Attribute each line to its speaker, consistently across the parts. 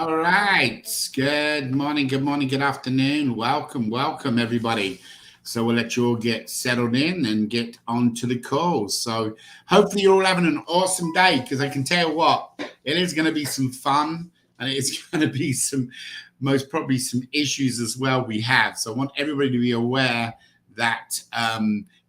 Speaker 1: All right. Good morning, good afternoon. Welcome, everybody. So we'll let you all get settled in and get onto the call. So hopefully you're all having an awesome day, because I can tell you what, it is going to be some fun, and it's going to be most probably some issues as well we have. So I want everybody to be aware that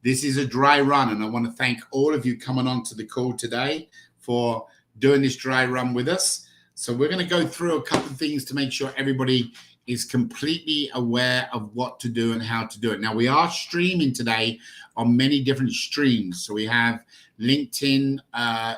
Speaker 1: this is a dry run, and I want to thank all of you coming onto the call today for doing this dry run with us. So we're going to go through a couple of things to make sure everybody is completely aware of what to do and how to do it. Now, we are streaming today on many different streams. So we have LinkedIn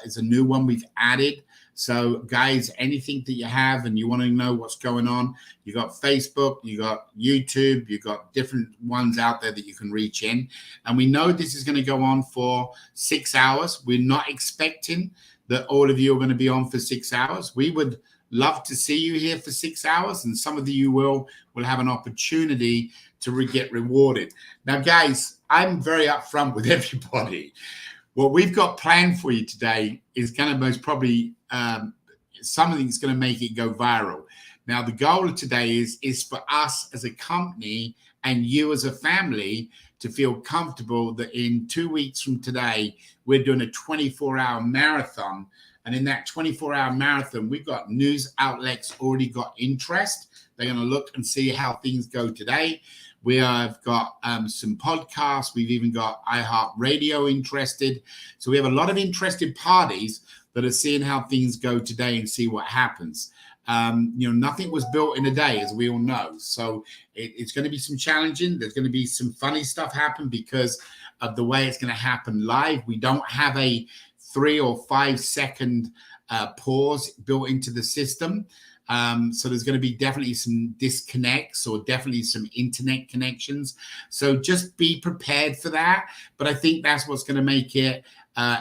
Speaker 1: is a new one we've added. So guys, anything that you have and you want to know what's going on, you got Facebook, you got YouTube, you got different ones out there that you can reach in. And we know this is going to go on for 6 hours. We're not expecting that all of you are going to be on for 6 hours. We would love to see you here for 6 hours, and some of you will have an opportunity to get rewarded. Now, guys, I'm very upfront with everybody. What we've got planned for you today is going to most probably something that's going to make it go viral. Now, the goal of today is for us as a company and you as a family to feel comfortable that in 2 weeks from today, we're doing a 24-hour marathon. And in that 24-hour marathon, we've got news outlets already got interest. They're going to look and see how things go today. We have got some podcasts. We've even got iHeartRadio interested. So we have a lot of interested parties that are seeing how things go today and see what happens. Nothing was built in a day, as we all know. So it's going to be some challenging. There's going to be some funny stuff happen because of the way it's going to happen live. We don't have a 3 or 5 second pause built into the system. So there's going to be definitely some disconnects or definitely some internet connections. So just be prepared for that. But I think that's what's going to make it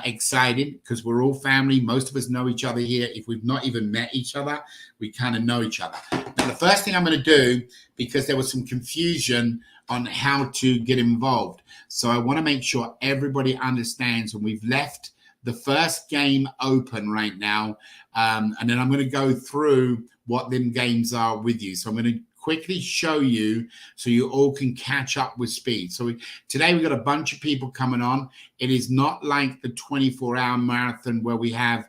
Speaker 1: exciting, because we're all family. Most of us know each other here. If we've not even met each other, we kind of know each other. Now, the first thing I'm going to do, because there was some confusion on how to get involved, so I want to make sure everybody understands, and we've left the first game open right now, and then I'm going to go through what them games are with you. So I'm going to quickly show you so you all can catch up with speed. So today we've got a bunch of people coming on. It is not like the 24-hour marathon where we have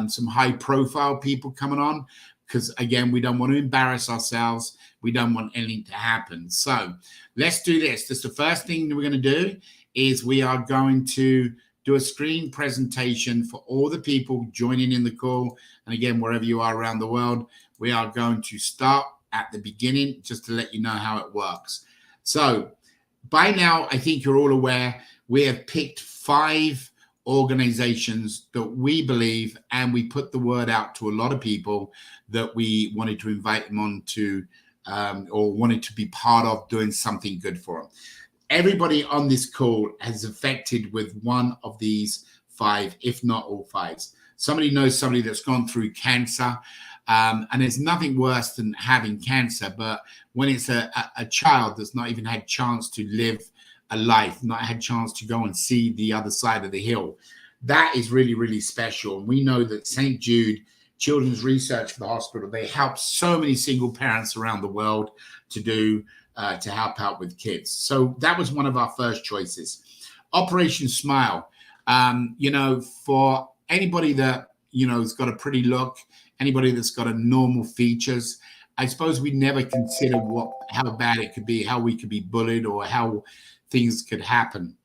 Speaker 1: some high-profile people coming on, because, again, we don't want to embarrass ourselves. We don't want anything to happen. So let's do this. That's the first thing that we're going to do is we are going to do a screen presentation for all the people joining in the call. And again, wherever you are around the world, we are going to start at the beginning just to let you know how it works. So by now, I think you're all aware, we have picked 5 organizations that we believe, and we put the word out to a lot of people that we wanted to invite them on to or wanted to be part of doing something good for them. Everybody on this call has affected with one of these 5, if not all 5. Somebody knows somebody that's gone through cancer, and there's nothing worse than having cancer. But when it's a child that's not even had chance to live a life, not had chance to go and see the other side of the hill, that is really, really special. And we know that St. Jude Children's Research for the Hospital, they help so many single parents around the world to help out with kids. So that was one of our first choices. Operation Smile. For anybody that, has got a pretty look, anybody that's got a normal features, I suppose we never consider how bad it could be, how we could be bullied, or how things could happen.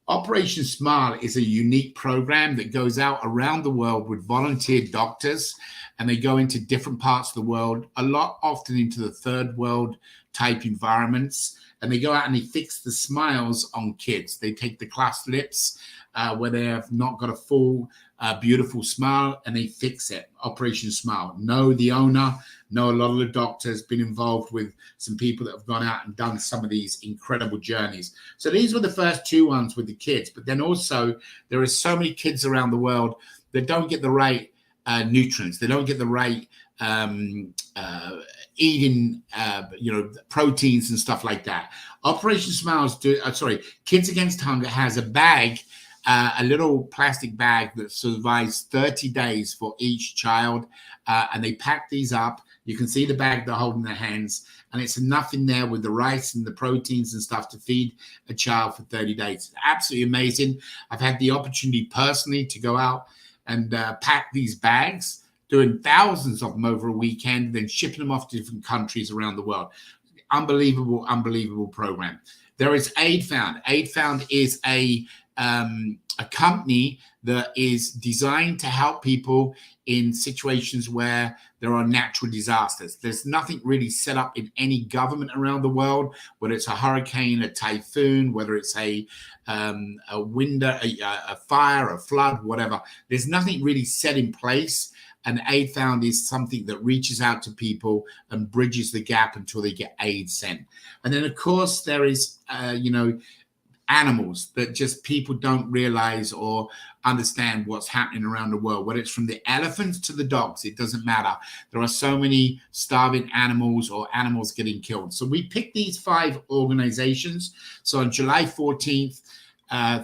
Speaker 1: Operation Smile is a unique program that goes out around the world with volunteer doctors, and they go into different parts of the world, often into the third world type environments, and they go out and they fix the smiles on kids. They take the closed lips where they have not got a full, beautiful smile, and they fix it. Operation Smile. Know the owner, know a lot of the doctors, been involved with some people that have gone out and done some of these incredible journeys. So these were the first 2 ones with the kids, but then also there are so many kids around the world that don't get the right nutrients. They don't get the right eating, proteins and stuff like that. Operation Smiles Kids Against Hunger has a bag a little plastic bag that survives 30 days for each child. And they pack these up. You can see the bag they're holding in their hands, and it's enough in there with the rice and the proteins and stuff to feed a child for 30 days. Absolutely amazing. I've had the opportunity personally to go out and pack these bags, doing thousands of them over a weekend, then shipping them off to different countries around the world. Unbelievable program. There is Aid Found. Aid Found is a company that is designed to help people in situations where there are natural disasters. There's nothing really set up in any government around the world, whether it's a hurricane, a typhoon, whether it's a wind, a fire, a flood, whatever. There's nothing really set in place. And Aid Found is something that reaches out to people and bridges the gap until they get aid sent. And then, of course, there is, animals that just people don't realize or understand what's happening around the world, whether it's from the elephants to the dogs, it doesn't matter. There are so many starving animals or animals getting killed. So we picked these 5 organizations. So on July 14th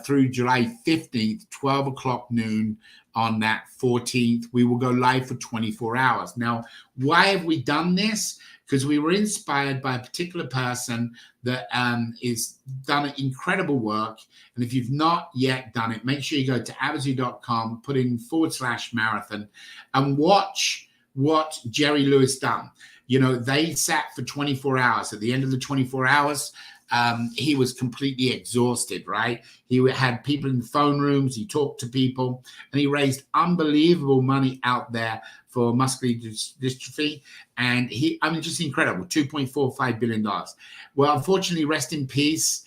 Speaker 1: through July 15th, 12 o'clock noon on that 14th, we will go live for 24 hours. Now, why have we done this? Because we were inspired by a particular person that is done incredible work. And if you've not yet done it, make sure you go to avazoo.com, put in /marathon and watch what Jerry Lewis done. They sat for 24 hours. At the end of the 24 hours, he was completely exhausted, right? He had people in phone rooms. He talked to people, and he raised unbelievable money out there for muscular dystrophy. And just incredible, $2.45 billion. Well, unfortunately, rest in peace.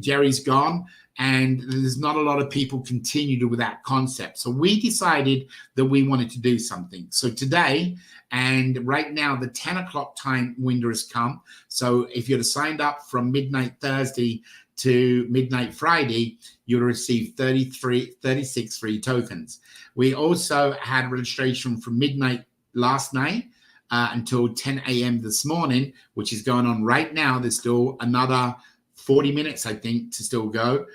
Speaker 1: Jerry's gone, and there's not a lot of people continued with that concept. So we decided that we wanted to do something. So today, and right now, the 10 o'clock time window has come. So if you'd have signed up from midnight Thursday to midnight Friday, you'll receive 36 free tokens. We also had registration from midnight last night until 10 a.m. this morning, which is going on right now. There's still another 40 minutes, I think, to still go.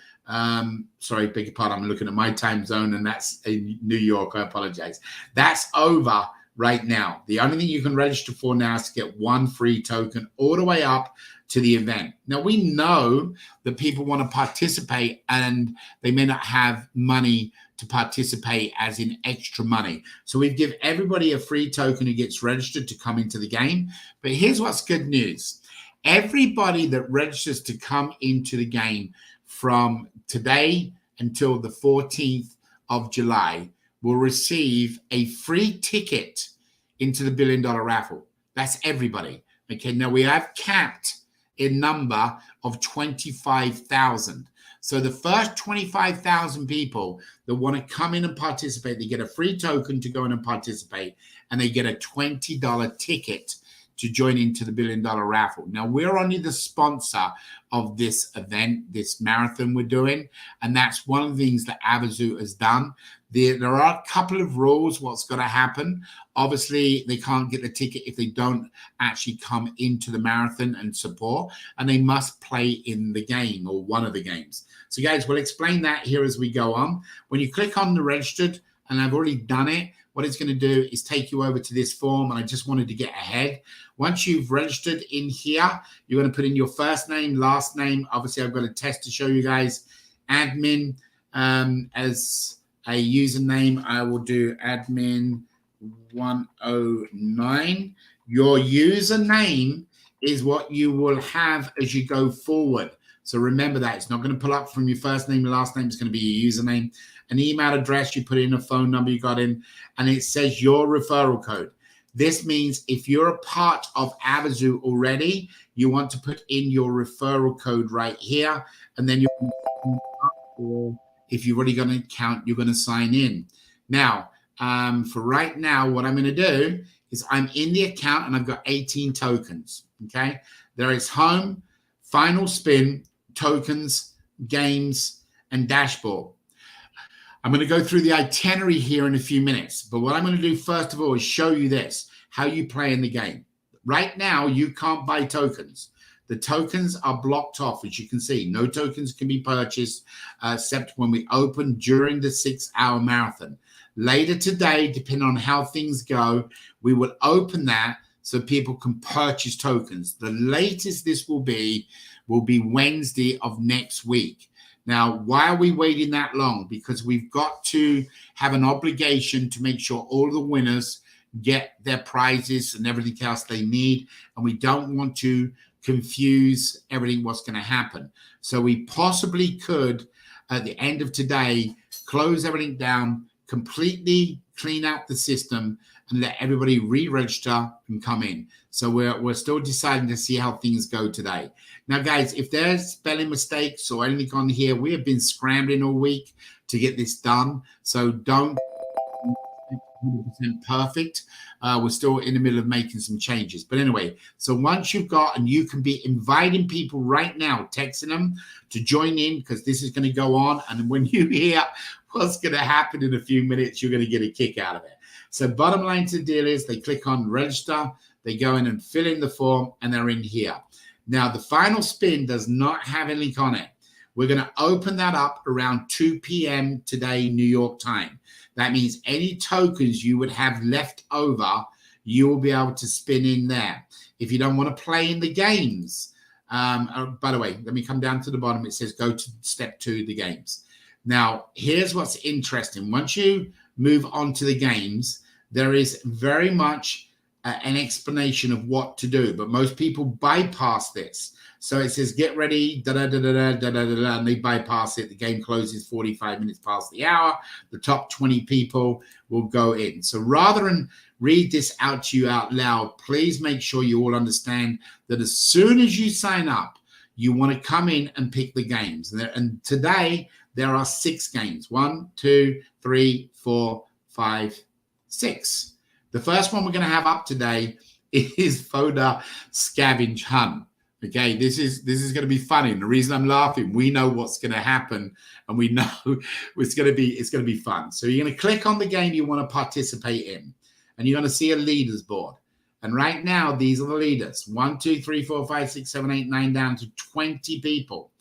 Speaker 1: Sorry, beg your pardon. I'm looking at my time zone, and that's in New York. I apologize. That's over right now. The only thing you can register for now is to get 1 free token all the way up to the event. Now, we know that people want to participate and they may not have money to participate, as in extra money. So we give everybody a free token who gets registered to come into the game. But here's what's good news. Everybody that registers to come into the game from today until the 14th of July will receive a free ticket into the $1 billion raffle. That's everybody. Okay, now we have capped a number of 25,000. So the first 25,000 people that want to come in and participate, they get a free token to go in and participate, and they get a $20 ticket to join into the $1 billion raffle. Now, we're only the sponsor of this event, this marathon we're doing, and that's one of the things that Avazoo has done. There are a couple of rules what's going to happen. Obviously, they can't get the ticket if they don't actually come into the marathon and support, and they must play in the game or one of the games. So, guys, we'll explain that here as we go on. When you click on the registered, and I've already done it, what it's going to do is take you over to this form, and I just wanted to get ahead. Once you've registered in here, you're going to put in your first name, last name. Obviously, I've got a test to show you guys. Admin as a username, I will do admin 109. Your username is what you will have as you go forward. So remember that. It's not going to pull up from your first name and last name. It's going to be your username. An email address, you put in a phone number you got in, and it says your referral code. This means if you're a part of Avazoo already, you want to put in your referral code right here, and then or if you've already got an account, you're going to sign in. Now, for right now, what I'm going to do is I'm in the account, and I've got 18 tokens, okay? There is home, final spin, tokens, games, and dashboard. I'm going to go through the itinerary here in a few minutes, but what I'm going to do first of all is show you this, how you play in the game. Right now, you can't buy tokens. the tokens are blocked off, as you can see. No tokens can be purchased except when we open during the 6-hour marathon. Later today, depending on how things go, we will open that so people can purchase tokens. The latest this will be Wednesday of next week. Now, why are we waiting that long? Because we've got to have an obligation to make sure all the winners get their prizes and everything else they need. And we don't want to confuse everything what's going to happen. So we possibly could, at the end of today, close everything down, completely clean out the system, and let everybody re-register and come in. So we're still deciding to see how things go today. Now, guys, if there's spelling mistakes or anything on here, we have been scrambling all week to get this done. So don't 100% perfect. We're still in the middle of making some changes. But anyway, so once you've got, and you can be inviting people right now, texting them to join in, because this is going to go on. And when you hear what's going to happen in a few minutes, you're going to get a kick out of it. So bottom line to the deal is they click on register, they go in and fill in the form, and they're in here. Now, the final spin does not have a link on it. We're going to open that up around 2 p.m. today, New York time. That means any tokens you would have left over, you will be able to spin in there. If you don't want to play in the games, by the way, let me come down to the bottom. It says go to step 2, the games. Now, here's what's interesting. Once you move on to the games, there is very much an explanation of what to do, but most people bypass this. So it says get ready, and they bypass it. The game closes 45 minutes past the hour. The top 20 people will go in. So rather than read this out to you out loud, please make sure you all understand that as soon as you sign up, you want to come in and pick the games. And today there are 6 games. 1, 2, 3, 4, 5, 6. The first one we're going to have up today is Foda Scavenger Hunt. Okay, this is going to be funny. And the reason I'm laughing, we know what's going to happen, and we know it's going to be fun. So you're going to click on the game you want to participate in, and you're going to see a leaders board. And right now, these are the leaders: 1, 2, 3, 4, 5, 6, 7, 8, 9, down to 20 people.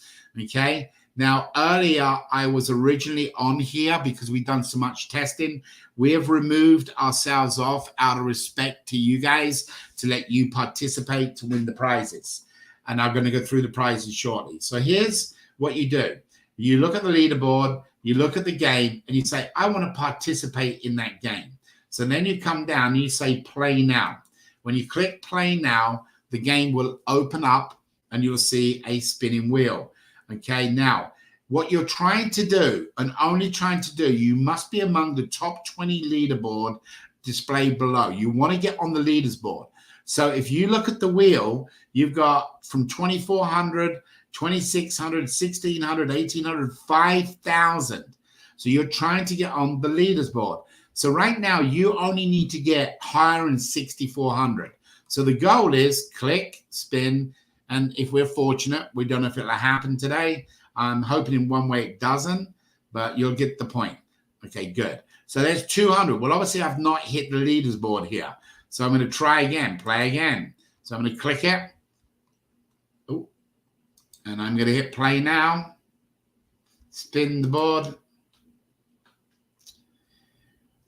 Speaker 1: Okay. Now, earlier, I was originally on here because we've done so much testing. We have removed ourselves off out of respect to you guys to let you participate to win the prizes. And I'm going to go through the prizes shortly. So here's what you do. You look at the leaderboard, you look at the game, and you say, I want to participate in that game. So then you come down and you say, play now. When you click play now, the game will open up and you'll see a spinning wheel. Okay, now, what you're trying to do, and only trying to do, you must be among the top 20 leaderboard displayed below. You want to get on the leaders board. So if you look at the wheel, you've got from 2,400, 2,600, 1,600, 1,800, 5,000. So you're trying to get on the leaders board. So right now, you only need to get higher than 6,400. So the goal is click, spin, and if we're fortunate, we don't know if it'll happen today. I'm hoping in one way it doesn't, but you'll get the point. Okay, good. So there's 200. Well, obviously, I've not hit the leaders board here. So I'm going to try again, play again. So I'm going to click it. Ooh. And I'm going to hit play now. Spin the board.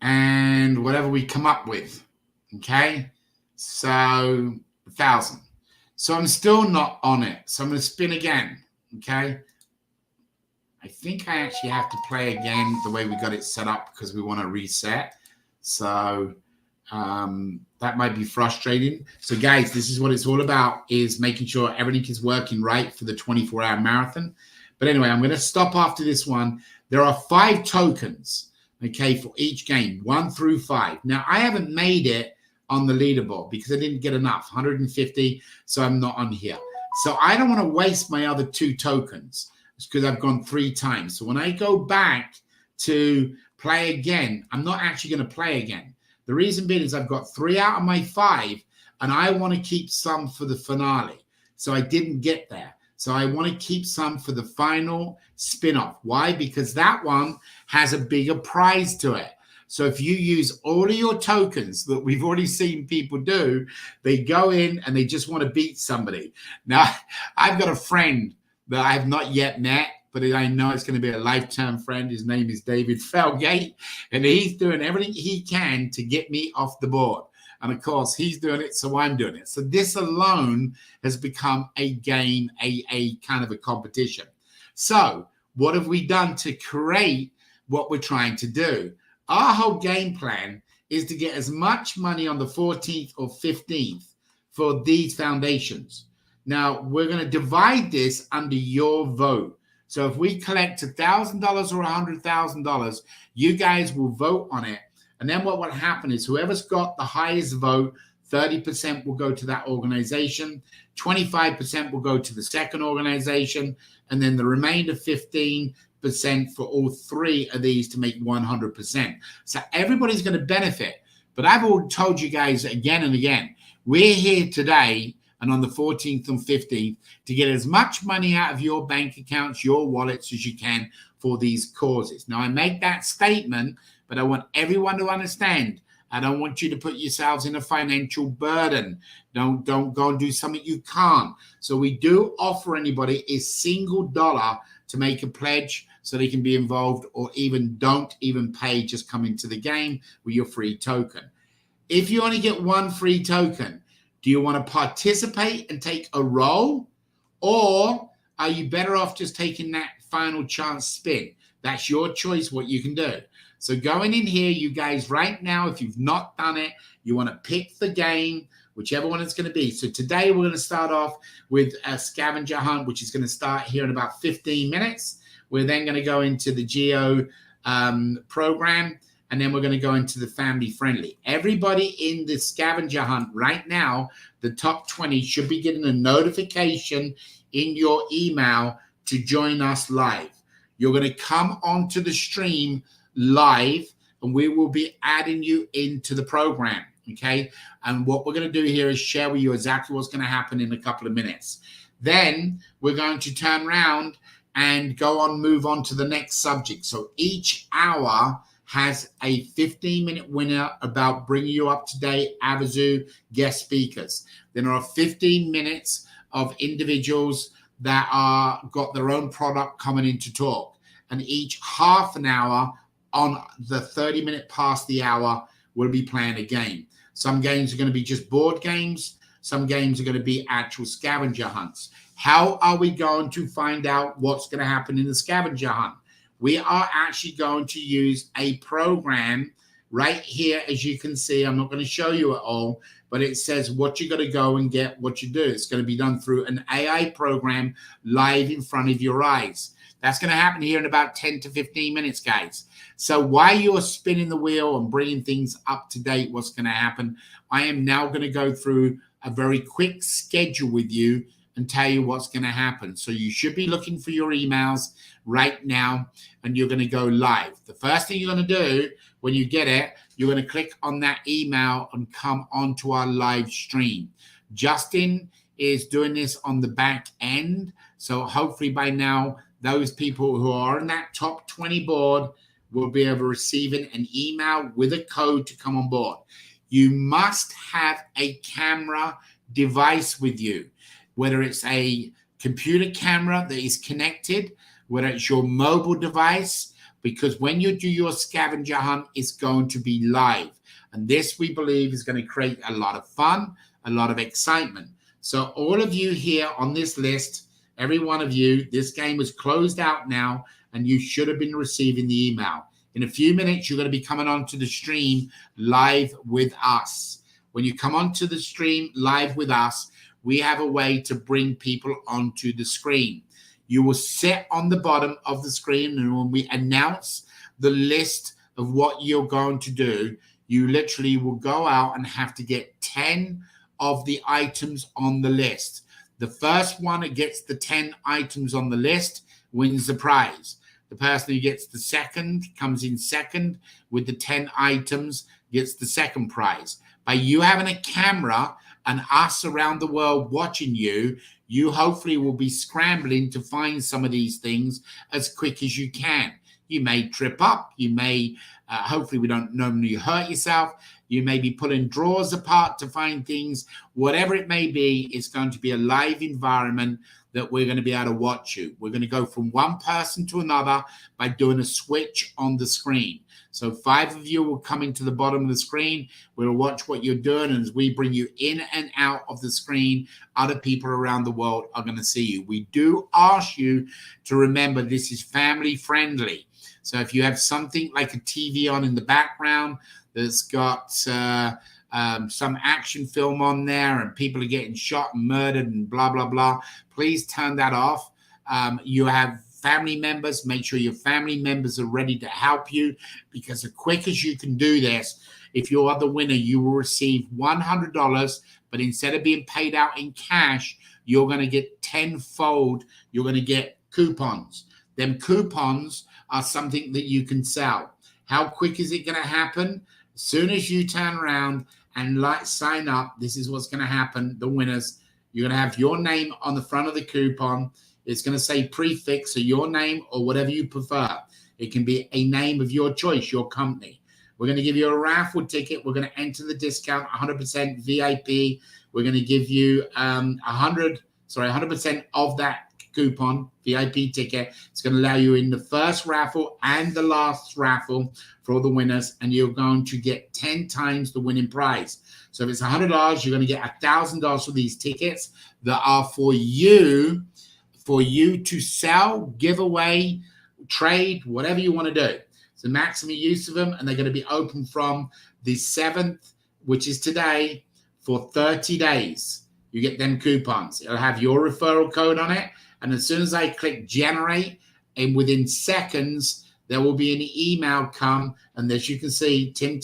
Speaker 1: And whatever we come up with. Okay. So 1,000. So I'm still not on it. So I'm going to spin again. Okay. I think I actually have to play again the way we got it set up because we want to reset. So that might be frustrating. So guys, this is what it's all about, is making sure everything is working right for the 24-hour marathon. But anyway, I'm going to stop after this one. There are 5 tokens, okay, for each game, 1 through 5. Now, I haven't made it on the leaderboard because I didn't get enough, 150, so I'm not on here. So I don't want to waste my other 2 tokens because I've gone 3 times. So when I go back to play again, I'm not actually going to play again. The reason being is I've got 3 out of my 5, and I want to keep some for the finale. So I didn't get there. So I want to keep some for the final spin-off. Why? Because that one has a bigger prize to it. So if you use all of your tokens that we've already seen people do, they go in and they just want to beat somebody. Now, I've got a friend that I have not yet met, but I know it's going to be a lifetime friend. His name is David Felgate, and he's doing everything he can to get me off the board. And of course, he's doing it, so I'm doing it. So this alone has become a game, a kind of a competition. So what have we done to create what we're trying to do? Our whole game plan is to get as much money on the 14th or 15th for these foundations. Now, we're going to divide this under your vote. So if we collect $1,000 or $100,000, you guys will vote on it. And then what will happen is whoever's got the highest vote, 30% will go to that organization, 25% will go to the second organization, and then the remainder 15% for all three of these to make 100%. So everybody's going to benefit. But I've already told you guys again and again, we're here today and on the 14th and 15th to get as much money out of your bank accounts, your wallets as you can for these causes. Now, I make that statement, but I want everyone to understand. I don't want you to put yourselves in a financial burden. Don't go and do something you can't. So we do offer anybody a single dollar to make a pledge so they can be involved, or even don't even pay, just come into the game with your free token. If you only get one free token, do you want to participate and take a roll, or are you better off just taking that final chance spin? That's your choice, what you can do. So going in here, you guys, right now, if you've not done it, you want to pick the game, whichever one it's going to be. So today we're going to start off with a scavenger hunt, which is going to start here in about 15 minutes. We're then going to go into the Geo program, and then we're going to go into the family friendly. Everybody in the scavenger hunt right now, the top 20 should be getting a notification in your email to join us live. You're going to come onto the stream live, and we will be adding you into the program, okay? And what we're going to do here is share with you exactly what's going to happen in a couple of minutes. Then we're going to turn around and move on to the next subject. So each hour has a 15-minute winner about bringing you up to date Avazoo guest speakers. Then there are 15 minutes of individuals that got their own product coming in to talk. And each half an hour on the 30-minute past the hour, we'll be playing a game. Some games are going to be just board games. Some games are going to be actual scavenger hunts. How are we going to find out what's going to happen in the scavenger hunt? We are actually going to use a program right here, as you can see. I'm not going to show you it all, but it says what you got to go and get, what you do. It's going to be done through an AI program live in front of your eyes. That's going to happen here in about 10 to 15 minutes, guys. So while you're spinning the wheel and bringing things up to date, what's going to happen, I am now going to go through a very quick schedule with you and tell you what's going to happen. So you should be looking for your emails right now, and you're going to go live. The first thing you're going to do when you get it, you're going to click on that email and come onto our live stream. Justin is doing this on the back end. So hopefully by now, those people who are on that top 20 board will be able to receive an email with a code to come on board. You must have a camera device with you, whether it's a computer camera that is connected, whether it's your mobile device, because when you do your scavenger hunt, it's going to be live. And this, we believe, is going to create a lot of fun, a lot of excitement. So all of you here on this list, every one of you, this game is closed out now, and you should have been receiving the email. In a few minutes, you're going to be coming onto the stream live with us. When you come onto the stream live with us, we have a way to bring people onto the screen. You will sit on the bottom of the screen, and when we announce the list of what you're going to do, you literally will go out and have to get 10 of the items on the list. The first one that gets the 10 items on the list wins the prize. The person who gets the second, comes in second with the 10 items, gets the second prize. By you having a camera and us around the world watching you, you hopefully will be scrambling to find some of these things as quick as you can. You may trip up, you may Hopefully we don't normally hurt yourself. You may be pulling drawers apart to find things. Whatever it may be, it's going to be a live environment that we're going to be able to watch you. We're going to go from one person to another by doing a switch on the screen. So 5 of you will come into the bottom of the screen. We'll watch what you're doing. And as we bring you in and out of the screen, other people around the world are going to see you. We do ask you to remember this is family friendly. So if you have something like a TV on in the background that's got some action film on there and people are getting shot and murdered and blah, blah, blah, please turn that off. You have family members, make sure your family members are ready to help you, because as quick as you can do this, if you are the winner, you will receive $100, but instead of being paid out in cash, you're going to get tenfold. You're going to get coupons. Them coupons are something that you can sell. How quick is it going to happen? As soon as you turn around and sign up, this is what's going to happen. The winners, you're going to have your name on the front of the coupon. It's going to say prefix, so your name or whatever you prefer. It can be a name of your choice, your company. We're going to give you a raffle ticket. We're going to enter the discount 100% VIP. We're going to give you 100% of that coupon VIP ticket. It's going to allow you in the first raffle and the last raffle for all the winners, and you're going to get 10 times the winning prize. So if it's $100, you're going to get $1,000 for these tickets that are for you to sell, give away, trade, whatever you want to do. It's the maximum use of them, and they're going to be open from the 7th, which is today, for 30 days. You get them coupons. It'll have your referral code on it, and as soon as I click generate, and within seconds, there will be an email come, and as you can see, Tim,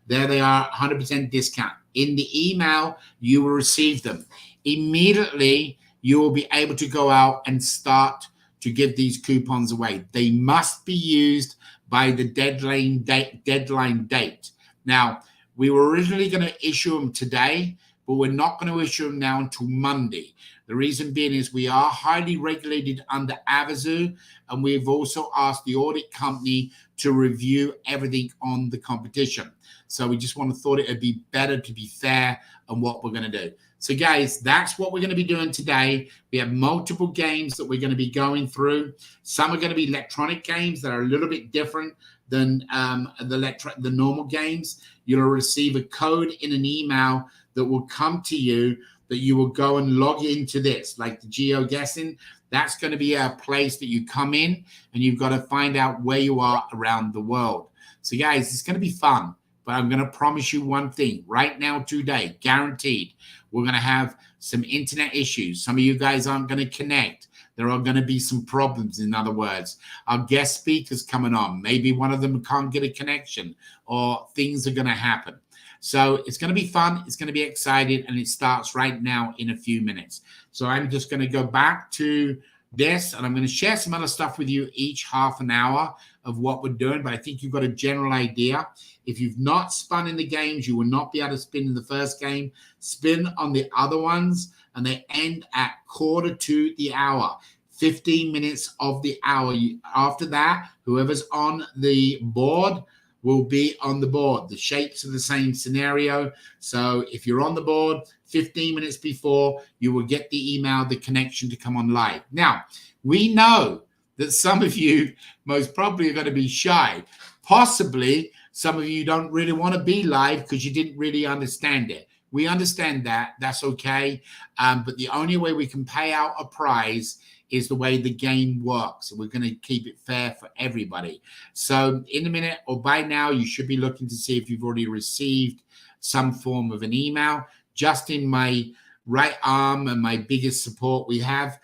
Speaker 1: there they are, 100% discount. In the email, you will receive them. Immediately, you will be able to go out and start to give these coupons away. They must be used by the deadline date. Now, we were originally going to issue them today, but we're not going to issue them now until Monday. The reason being is we are highly regulated under Avazoo, and we've also asked the audit company to review everything on the competition. So we just thought it would be better to be fair on what we're going to do. So guys, that's what we're going to be doing today. We have multiple games that we're going to be going through. Some are going to be electronic games that are a little bit different than the normal games. You'll receive a code in an email that will come to you that you will go and log into this, like the geo-guessing. That's going to be a place that you come in and you've got to find out where you are around the world. So guys, it's going to be fun, but I'm going to promise you one thing right now today, guaranteed. We're going to have some internet issues. Some of you guys aren't going to connect. There are going to be some problems, in other words. Our guest speakers coming on. Maybe one of them can't get a connection, or things are going to happen. So it's going to be fun. It's going to be exciting, and it starts right now in a few minutes. So I'm just going to go back to this, and I'm going to share some other stuff with you each half an hour of what we're doing, but I think you've got a general idea. If you've not spun in the games, you will not be able to spin in the first game. Spin on the other ones, and they end at 1/4 the hour, 15 minutes of the hour. After that, whoever's on the board will be on the board. The shapes are the same scenario. So if you're on the board 15 minutes before, you will get the email, the connection to come on live. Now, we know that some of you most probably are going to be shy. Possibly some of you don't really want to be live because you didn't really understand it. We understand that. That's okay. But the only way we can pay out a prize is the way the game works. We're going to keep it fair for everybody. So in a minute or by now, you should be looking to see if you've already received some form of an email. Just in my right arm and my biggest support we have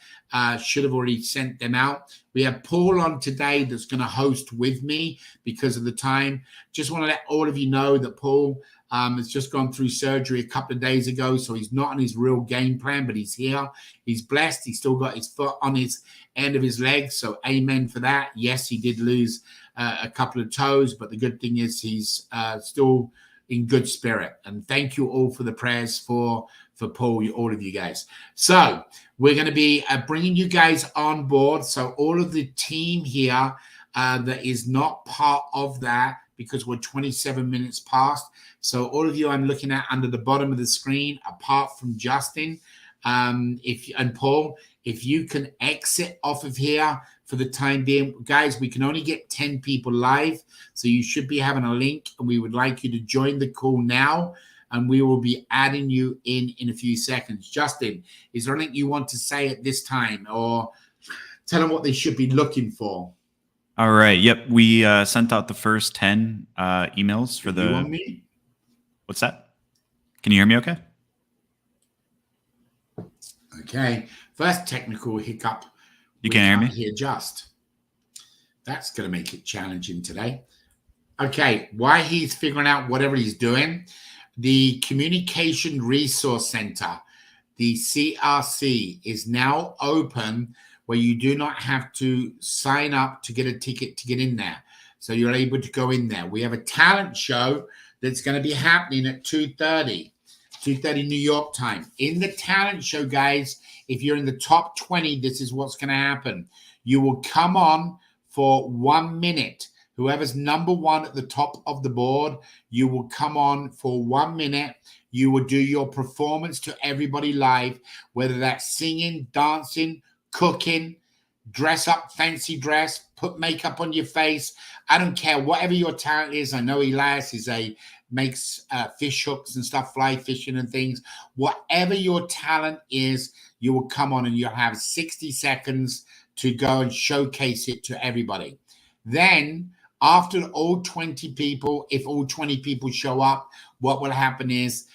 Speaker 1: should have already sent them out. We have Paul on today that's going to host with me because of the time. Just want to let all of you know that Paul has just gone through surgery a couple of days ago, so he's not on his real game plan, but he's here. He's blessed. He's still got his foot on his end of his leg, so amen for that. Yes, he did lose a couple of toes, but the good thing is he's still in good spirit. And thank you all for the prayers for Paul, all of you guys. So we're going to be bringing you guys on board. So all of the team here that is not part of that because we're 27 minutes past. So all of you I'm looking at under the bottom of the screen, apart from Justin, and Paul, if you can exit off of here for the time being. Guys, we can only get 10 people live, so you should be having a link, and we would like you to join the call now, and we will be adding you in a few seconds. Justin, is there anything you want to say at this time, or tell them what they should be looking for?
Speaker 2: All right. Yep. We sent out the first 10 emails for the...
Speaker 1: You want me?
Speaker 2: What's that? Can you hear me okay?
Speaker 1: Okay. First technical hiccup.
Speaker 2: You can hear me?
Speaker 1: Here, just. That's going to make it challenging today. Okay. While he's figuring out whatever he's doing, the Communication Resource Center, the CRC, is now open, where you do not have to sign up to get a ticket to get in there. So you're able to go in there. We have a talent show that's going to be happening at 2:30 New York time. In the talent show, guys, if you're in the top 20, this is what's going to happen. You will come on for 1 minute. Whoever's number one at the top of the board, you will come on for 1 minute. You will do your performance to everybody live, whether that's singing, dancing, cooking, dress up, fancy dress, put makeup on your face. I don't care, whatever your talent is. I know Elias makes fish hooks and stuff, fly fishing and things. Whatever your talent is, you will come on and you'll have 60 seconds to go and showcase it to everybody. Then after all 20 people, if all 20 people show up, what will happen is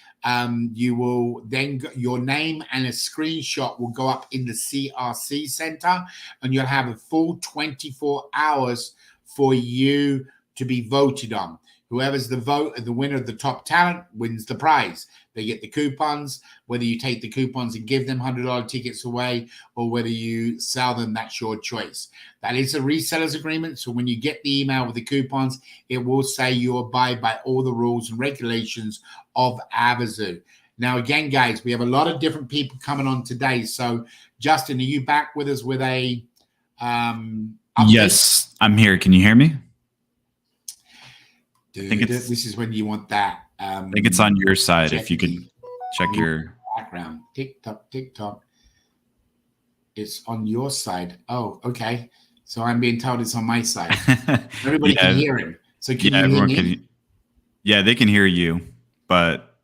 Speaker 1: you will then your name and a screenshot will go up in the CRC center, and you'll have a full 24 hours for you to be voted on. Whoever's the winner of the top talent wins the prize. They get the coupons. Whether you take the coupons and give them $100 tickets away, or whether you sell them, that's your choice. That is a reseller's agreement. So when you get the email with the coupons, it will say you abide by all the rules and regulations of Avazoo. Now, again, guys, we have a lot of different people coming on today. So, Justin, are you back with us with a update?
Speaker 2: Yes, I'm here. Can you hear me?
Speaker 1: This is when you want that.
Speaker 2: I think it's on your side. If you could check your
Speaker 1: background. TikTok. It's on your side. Oh, okay. So I'm being told it's on my side. Everybody can hear him. So can you hear me?
Speaker 2: Yeah, they can hear you, but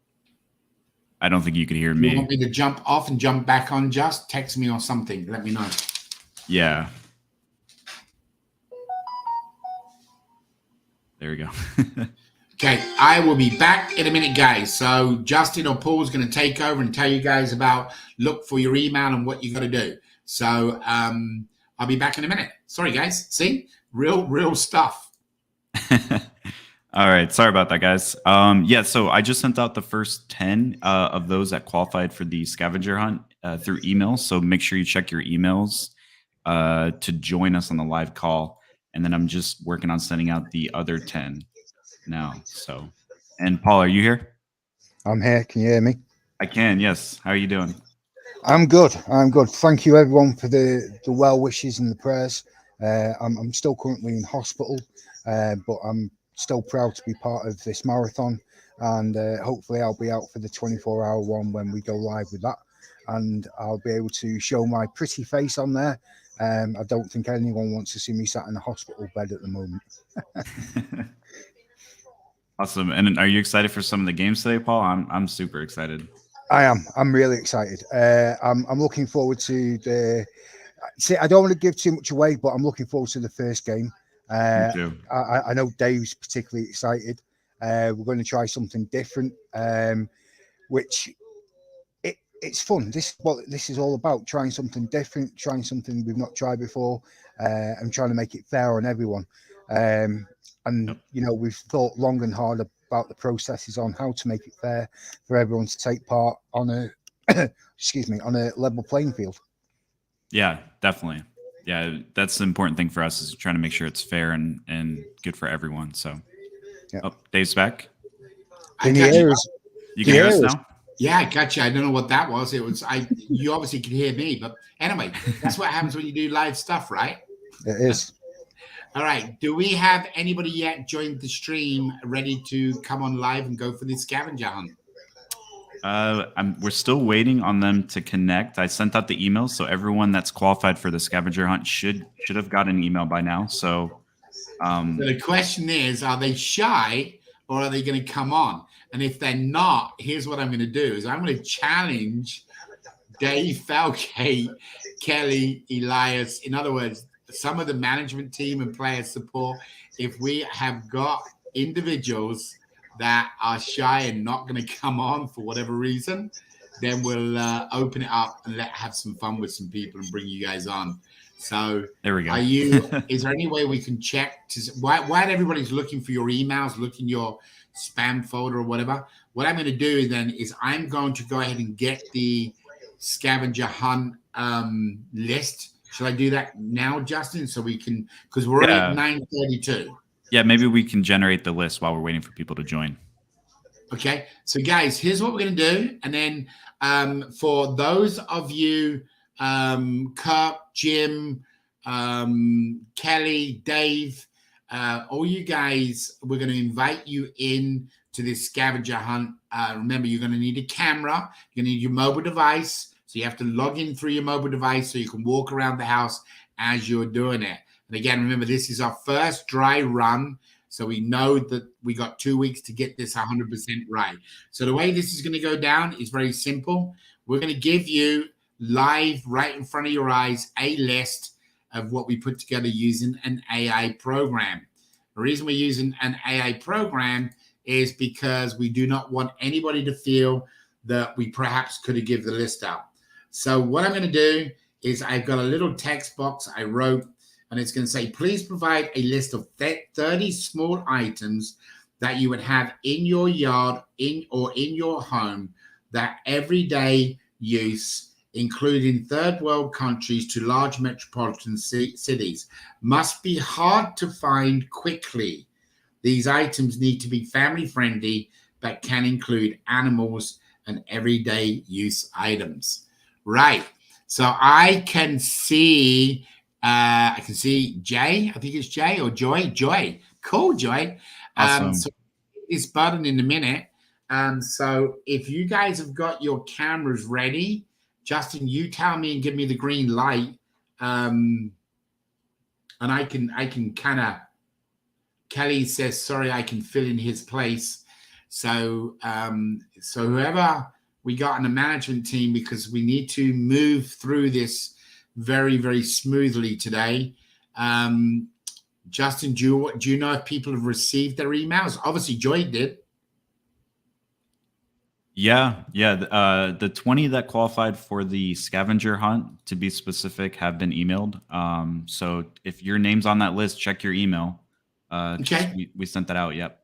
Speaker 2: I don't think you can hear me.
Speaker 1: You want me to jump off and jump back on? Just text me or something. Let me know.
Speaker 2: Yeah. There we go.
Speaker 1: Okay, I will be back in a minute, guys. So Justin or Paul is going to take over and tell you guys about look for your email and what you got to do. So I'll be back in a minute. Sorry, guys. See, real stuff.
Speaker 2: All right. Sorry about that, guys. Yeah, so I just sent out the first 10 of those that qualified for the scavenger hunt through email. So make sure you check your emails to join us on the live call. And then I'm just working on sending out the other 10 now. So, and Paul, are you here?
Speaker 3: I'm here. Can you hear me?
Speaker 2: I can. Yes. How are you doing?
Speaker 3: I'm good. I'm good. Thank you, everyone, for the well wishes and the prayers. I'm still currently in hospital, but I'm still proud to be part of this marathon, and hopefully I'll be out for the 24-hour one when we go live with that, and I'll be able to show my pretty face on there. I don't think anyone wants to see me sat in a hospital bed at the moment.
Speaker 2: Awesome. And are you excited for some of the games today, Paul? I'm super excited.
Speaker 3: I am. I'm really excited. I'm looking forward to the. See, I don't want to give too much away, but I'm looking forward to the first game.
Speaker 2: Me too.
Speaker 3: I know Dave's particularly excited. We're going to try something different, which it's fun. This is what this is all about: trying something different, trying something we've not tried before, and trying to make it fair on everyone. And you know, we've thought long and hard about the processes on how to make it fair for everyone to take part on a on a level playing field.
Speaker 2: Yeah, definitely. Yeah, that's the important thing for us, is trying to make sure it's fair and good for everyone. So, yeah. Oh, Dave's back.
Speaker 3: Can you hear us?
Speaker 2: You can hear us now?
Speaker 1: Yeah, I got you. I don't know what that was. It was you obviously could hear me, but anyway, that's what happens when you do live stuff, right?
Speaker 3: It is.
Speaker 1: All right. Do we have anybody yet joined the stream ready to come on live and go for this scavenger hunt?
Speaker 2: We're still waiting on them to connect. I sent out the email, so everyone that's qualified for the scavenger hunt should have got an email by now. So
Speaker 1: the question is, are they shy or are they going to come on? And if they're not, here's what I'm going to do is I'm going to challenge Dave, Falkate, Kelly, Elias. In other words, some of the management team and player support. If we have got individuals that are shy and not going to come on for whatever reason, then we'll open it up and have some fun with some people and bring you guys on. So
Speaker 2: there we go.
Speaker 1: Is there any way we can check while everybody's looking for your emails, looking your spam folder or whatever? What I'm going to do then is I'm going to go ahead and get the scavenger hunt list. Should I do that now, Justin? So we can, because we're at 9:32.
Speaker 2: Yeah, maybe we can generate the list while we're waiting for people to join.
Speaker 1: Okay, so guys, here's what we're going to do. And then for those of you, Kirk, Jim, Kelly, Dave, all you guys, we're going to invite you in to this scavenger hunt. Remember, you're going to need a camera. You're going to need your mobile device. So you have to log in through your mobile device so you can walk around the house as you're doing it. And again, remember, this is our first dry run. So we know that we got 2 weeks to get this 100% right. So the way this is going to go down is very simple. We're going to give you live right in front of your eyes a list of what we put together using an AI program. The reason we're using an AI program is because we do not want anybody to feel that we perhaps could have given the list out. So what I'm going to do is I've got a little text box I wrote, and it's going to say, please provide a list of 30 small items that you would have in your yard or in your home that everyday use, including third world countries to large metropolitan cities, must be hard to find quickly. These items need to be family friendly, but can include animals and everyday use items. Right. So I can see Jay. I think it's Jay or Joy. Joy. Cool, Joy.
Speaker 2: Awesome.
Speaker 1: So this button in a minute. So if you guys have got your cameras ready, Justin, you tell me and give me the green light. And I can kind of, Kelly says, sorry, I can fill in his place. So whoever we got in the management team, because we need to move through this very, very smoothly today. Justin, do you know if people have received their emails? Obviously, Joy did.
Speaker 2: Yeah. The 20 that qualified for the scavenger hunt, to be specific, have been emailed. So if your name's on that list, check your email.
Speaker 1: Okay.
Speaker 2: We sent that out. Yep.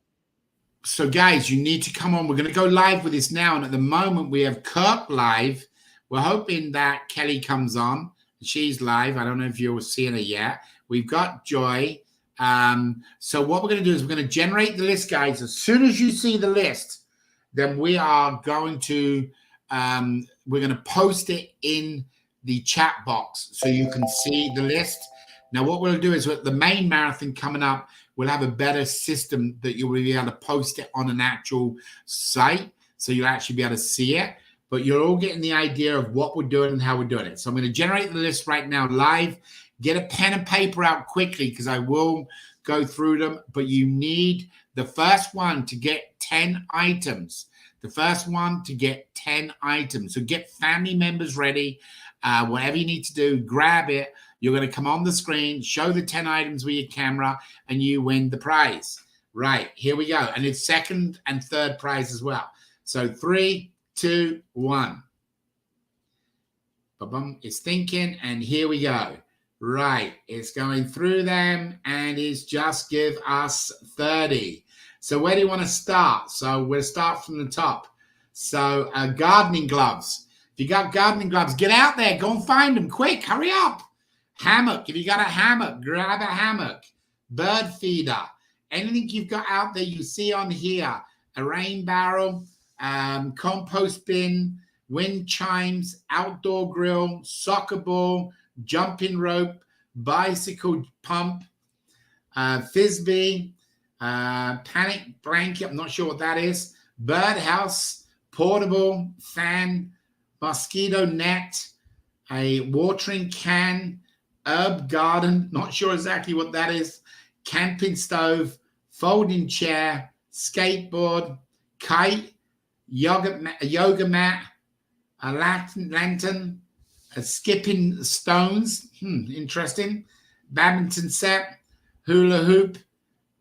Speaker 1: So guys, you need to come on. We're going to go live with this now. And at the moment we have Kirk live. We're hoping that Kelly comes on. She's live. I don't know if you're seeing her yet. We've got Joy. So what we're going to do is we're going to generate the list, guys. As soon as you see the list, then we are going to post it in the chat box so you can see the list. Now, what we'll do is with the main marathon coming up, we'll have a better system that you'll be able to post it on an actual site. So you'll actually be able to see it. But you're all getting the idea of what we're doing and how we're doing it. So I'm going to generate the list right now live. Get a pen and paper out quickly because I will go through them. But you need the first one to get 10 items. The first one to get 10 items. So get family members ready. Whatever you need to do, grab it. You're going to come on the screen, show the 10 items with your camera, and you win the prize. Right, here we go. And it's second and third prize as well. So 3, 2, 1. Ba-bum, it's thinking, and here we go. Right, it's going through them, and it's just give us 30. So where do you want to start? So we'll start from the top. So gardening gloves. If you got gardening gloves, get out there. Go and find them quick. Hurry up. Hammock. If you got a hammock, grab a hammock. Bird feeder. Anything you've got out there you see on here. A rain barrel, compost bin, wind chimes, outdoor grill, soccer ball, jumping rope, bicycle pump, Frisbee, Panic Blanket, I'm not sure what that is, Birdhouse, Portable, Fan, Mosquito Net, a watering can, herb garden, not sure exactly what that is, camping stove, folding chair, skateboard, kite, yoga mat, a lantern, a skipping stones, interesting, badminton set, hula hoop,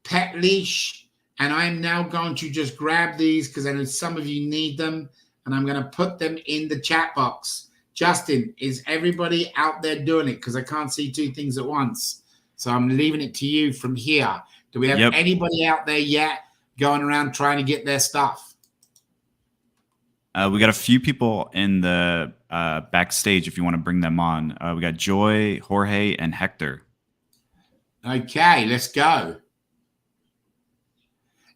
Speaker 1: pet leash, and I'm now going to just grab these because I know some of you need them, and I'm going to put them in the chat box. Justin, is everybody out there doing it? Because I can't see two things at once. So I'm leaving it to you from here. Do we have anybody out there yet going around trying to get their stuff?
Speaker 2: We got a few people in the backstage if you want to bring them on. We got Joy, Jorge, and Hector.
Speaker 1: Okay, let's go.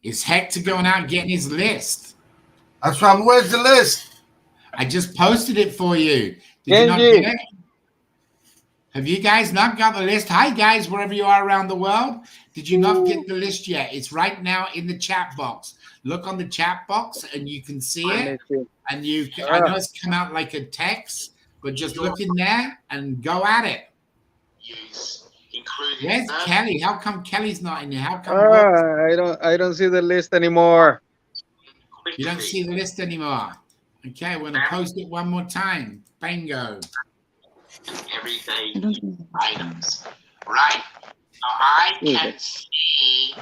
Speaker 1: Is Hector going out and getting his list?
Speaker 4: That's right. Where's the list?
Speaker 1: I just posted it for you. Did you not get it? Have you guys not got the list? Hi, guys, wherever you are around the world. Did you not get the list yet? It's right now in the chat box. Look on the chat box, and you can see it. And I know it's come out like a text, but just look in there and go at it. Where's Kelly? How come Kelly's not in there? How come?
Speaker 5: I don't see the list anymore.
Speaker 1: You don't see the list anymore. Okay, we're gonna post it one more time. Bingo. Everyday items. Right. So I can see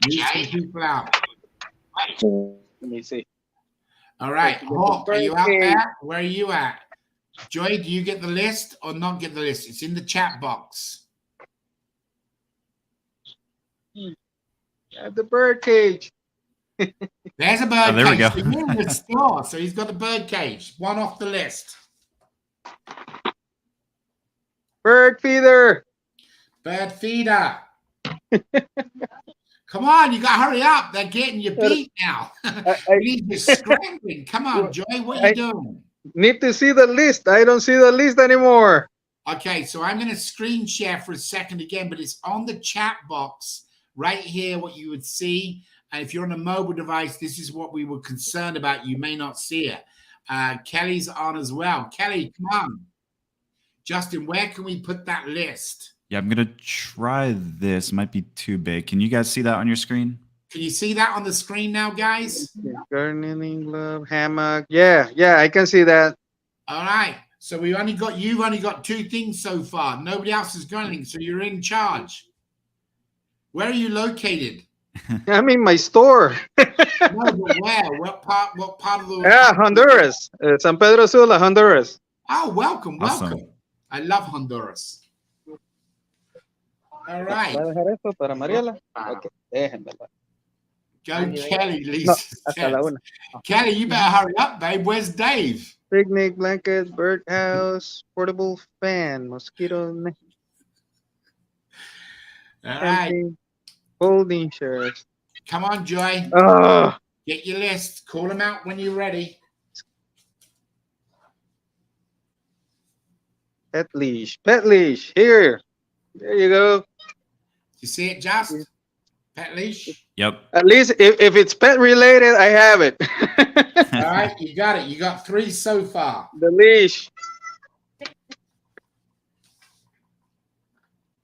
Speaker 1: Jay. People out.
Speaker 5: Let me see.
Speaker 1: All right, Hawk, are you out there? Where are you at? Joy, do you get the list or not get the list? It's in the chat box.
Speaker 5: At the bird cage.
Speaker 1: There's a bird
Speaker 2: there we
Speaker 1: cage.
Speaker 2: go.
Speaker 1: So you're in the store, so he's got the bird cage. One off the list.
Speaker 5: Bird feeder.
Speaker 1: Bird feeder. Come on, you got to hurry up. They're getting you beat now. You're scrambling. Come on, Joy, what are you doing?
Speaker 5: Need to see the list. I don't see the list anymore.
Speaker 1: Okay, so I'm going to screen share for a second again, but it's on the chat box right here, what you would see. And if you're on a mobile device, this is what we were concerned about. You may not see it. Kelly's on as well. Kelly, come on. Justin, where can we put that list?
Speaker 2: Yeah, I'm going to try this. Might be too big. Can you guys see that on your screen?
Speaker 1: Can you see that on the screen now, guys?
Speaker 5: Gardening glove, hammock. Yeah, I can see that.
Speaker 1: All right. So you've only got two things so far. Nobody else has got anything. So you're in charge. Where are you located?
Speaker 5: I'm in my store.
Speaker 1: No, but where? What part of the?
Speaker 5: Yeah, Honduras. San Pedro Sula, Honduras.
Speaker 1: Oh, welcome.
Speaker 2: Awesome.
Speaker 1: I love Honduras. All right. Go, Kelly, Lisa. Kelly, you better hurry up, babe. Where's Dave?
Speaker 5: Picnic blanket, birdhouse, portable fan, mosquito net.
Speaker 1: All right.
Speaker 5: Folding chairs.
Speaker 1: Come on, Joy. Get your list. Call them out when you're ready.
Speaker 5: Pet leash. Here. There you go.
Speaker 1: You see it, Just? Pet leash?
Speaker 2: Yep.
Speaker 5: At least if it's pet related, I have it.
Speaker 1: All right, you got it. You got 3 so far.
Speaker 5: The leash.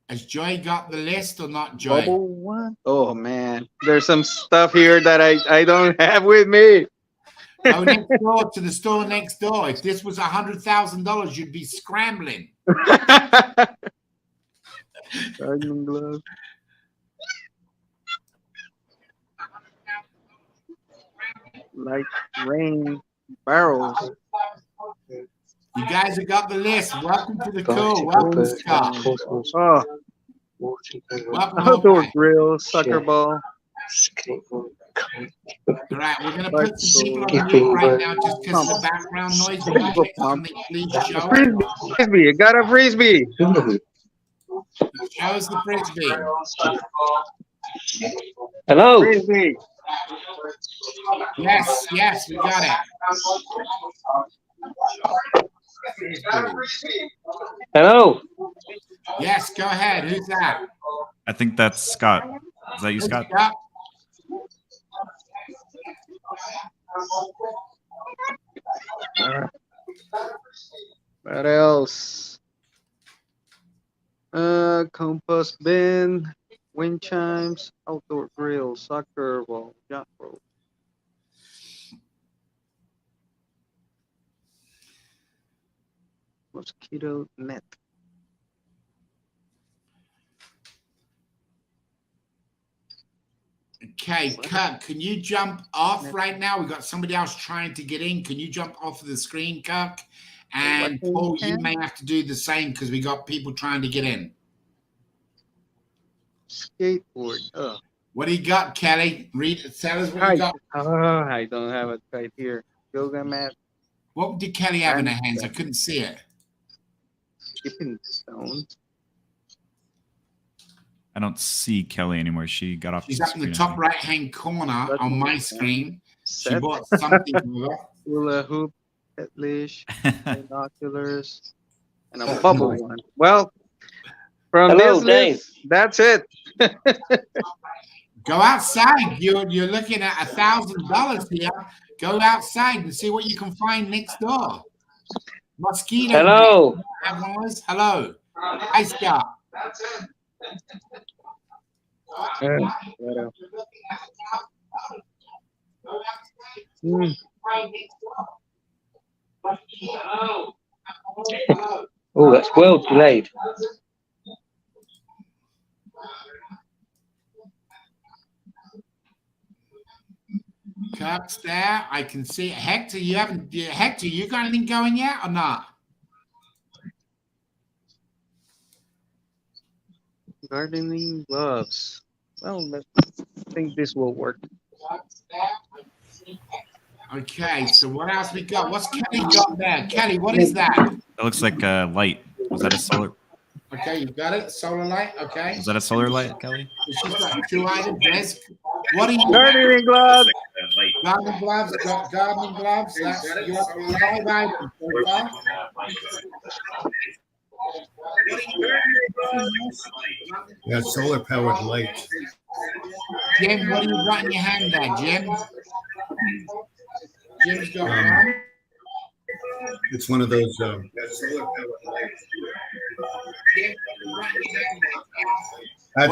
Speaker 1: Has Joy got the list or not, Joy?
Speaker 5: Oh, man. There's some stuff here that I don't have with me.
Speaker 1: Go next door to the store next door. If this was $100,000, you'd be scrambling.
Speaker 5: Gardening glove. Like rain barrels.
Speaker 1: You guys have got the list. Welcome to the call. Welcome, Scott. Welcome.
Speaker 5: Outdoor grill, soccer ball.
Speaker 1: All right, we're going to put some people on mute right now just because of the background noise. Please show it.
Speaker 5: Frisbee. I got a frisbee.
Speaker 1: Show us the frisbee.
Speaker 5: Hello. Frisbee.
Speaker 1: Yes, we got it.
Speaker 5: Hello.
Speaker 1: Yes, go ahead. Who's that?
Speaker 2: I think that's Scott. Is that you, Scott?
Speaker 1: Scott?
Speaker 5: What else? Compost bin, wind chimes, outdoor grill, soccer ball, yacht rope. Mosquito net.
Speaker 1: Okay, Kirk, can you jump off right now? We've got somebody else trying to get in. Can you jump off of the screen, Kirk? And Paul, you may have to do the same because we got people trying to get in.
Speaker 5: Skateboard. Oh.
Speaker 1: What do you got, Kelly? Tell us what you got.
Speaker 5: I don't have it right here. Yoga mat.
Speaker 1: What did Kelly have in her hands? I couldn't see it.
Speaker 5: Skipping stones.
Speaker 2: I don't see Kelly anymore. She got off.
Speaker 1: She's up in the top right-hand corner on my screen. She bought something.
Speaker 5: Hula hoop, pet leash, binoculars, and a bubble one. Well, from this list, that's it.
Speaker 1: Go outside. You're looking at $1,000 here. Go outside and see what you can find next door. Mosquito.
Speaker 6: Hello.
Speaker 1: Hello. Hi, Scott.
Speaker 6: Oh, that's well delayed.
Speaker 1: Kirk's there. I can see it. Hector, you got anything going yet or not?
Speaker 5: Gardening gloves. Well, I think this will work.
Speaker 1: Okay, so what else we got? What's Kelly got there? Kelly, what is that?
Speaker 2: That looks like a light. Was that a solar?
Speaker 1: Okay, you got it. Solar light. Okay.
Speaker 2: Is that a solar light, Kelly?
Speaker 1: She's got 2 items. Yes. What are you?
Speaker 5: Gardening gloves.
Speaker 1: Gardening gloves. Gardening gloves. That's your 5 items so far.
Speaker 7: Yeah, solar powered light.
Speaker 1: Jim, what do you got in your hand there, Jim? Jim's got one.
Speaker 7: It's one of those.
Speaker 1: What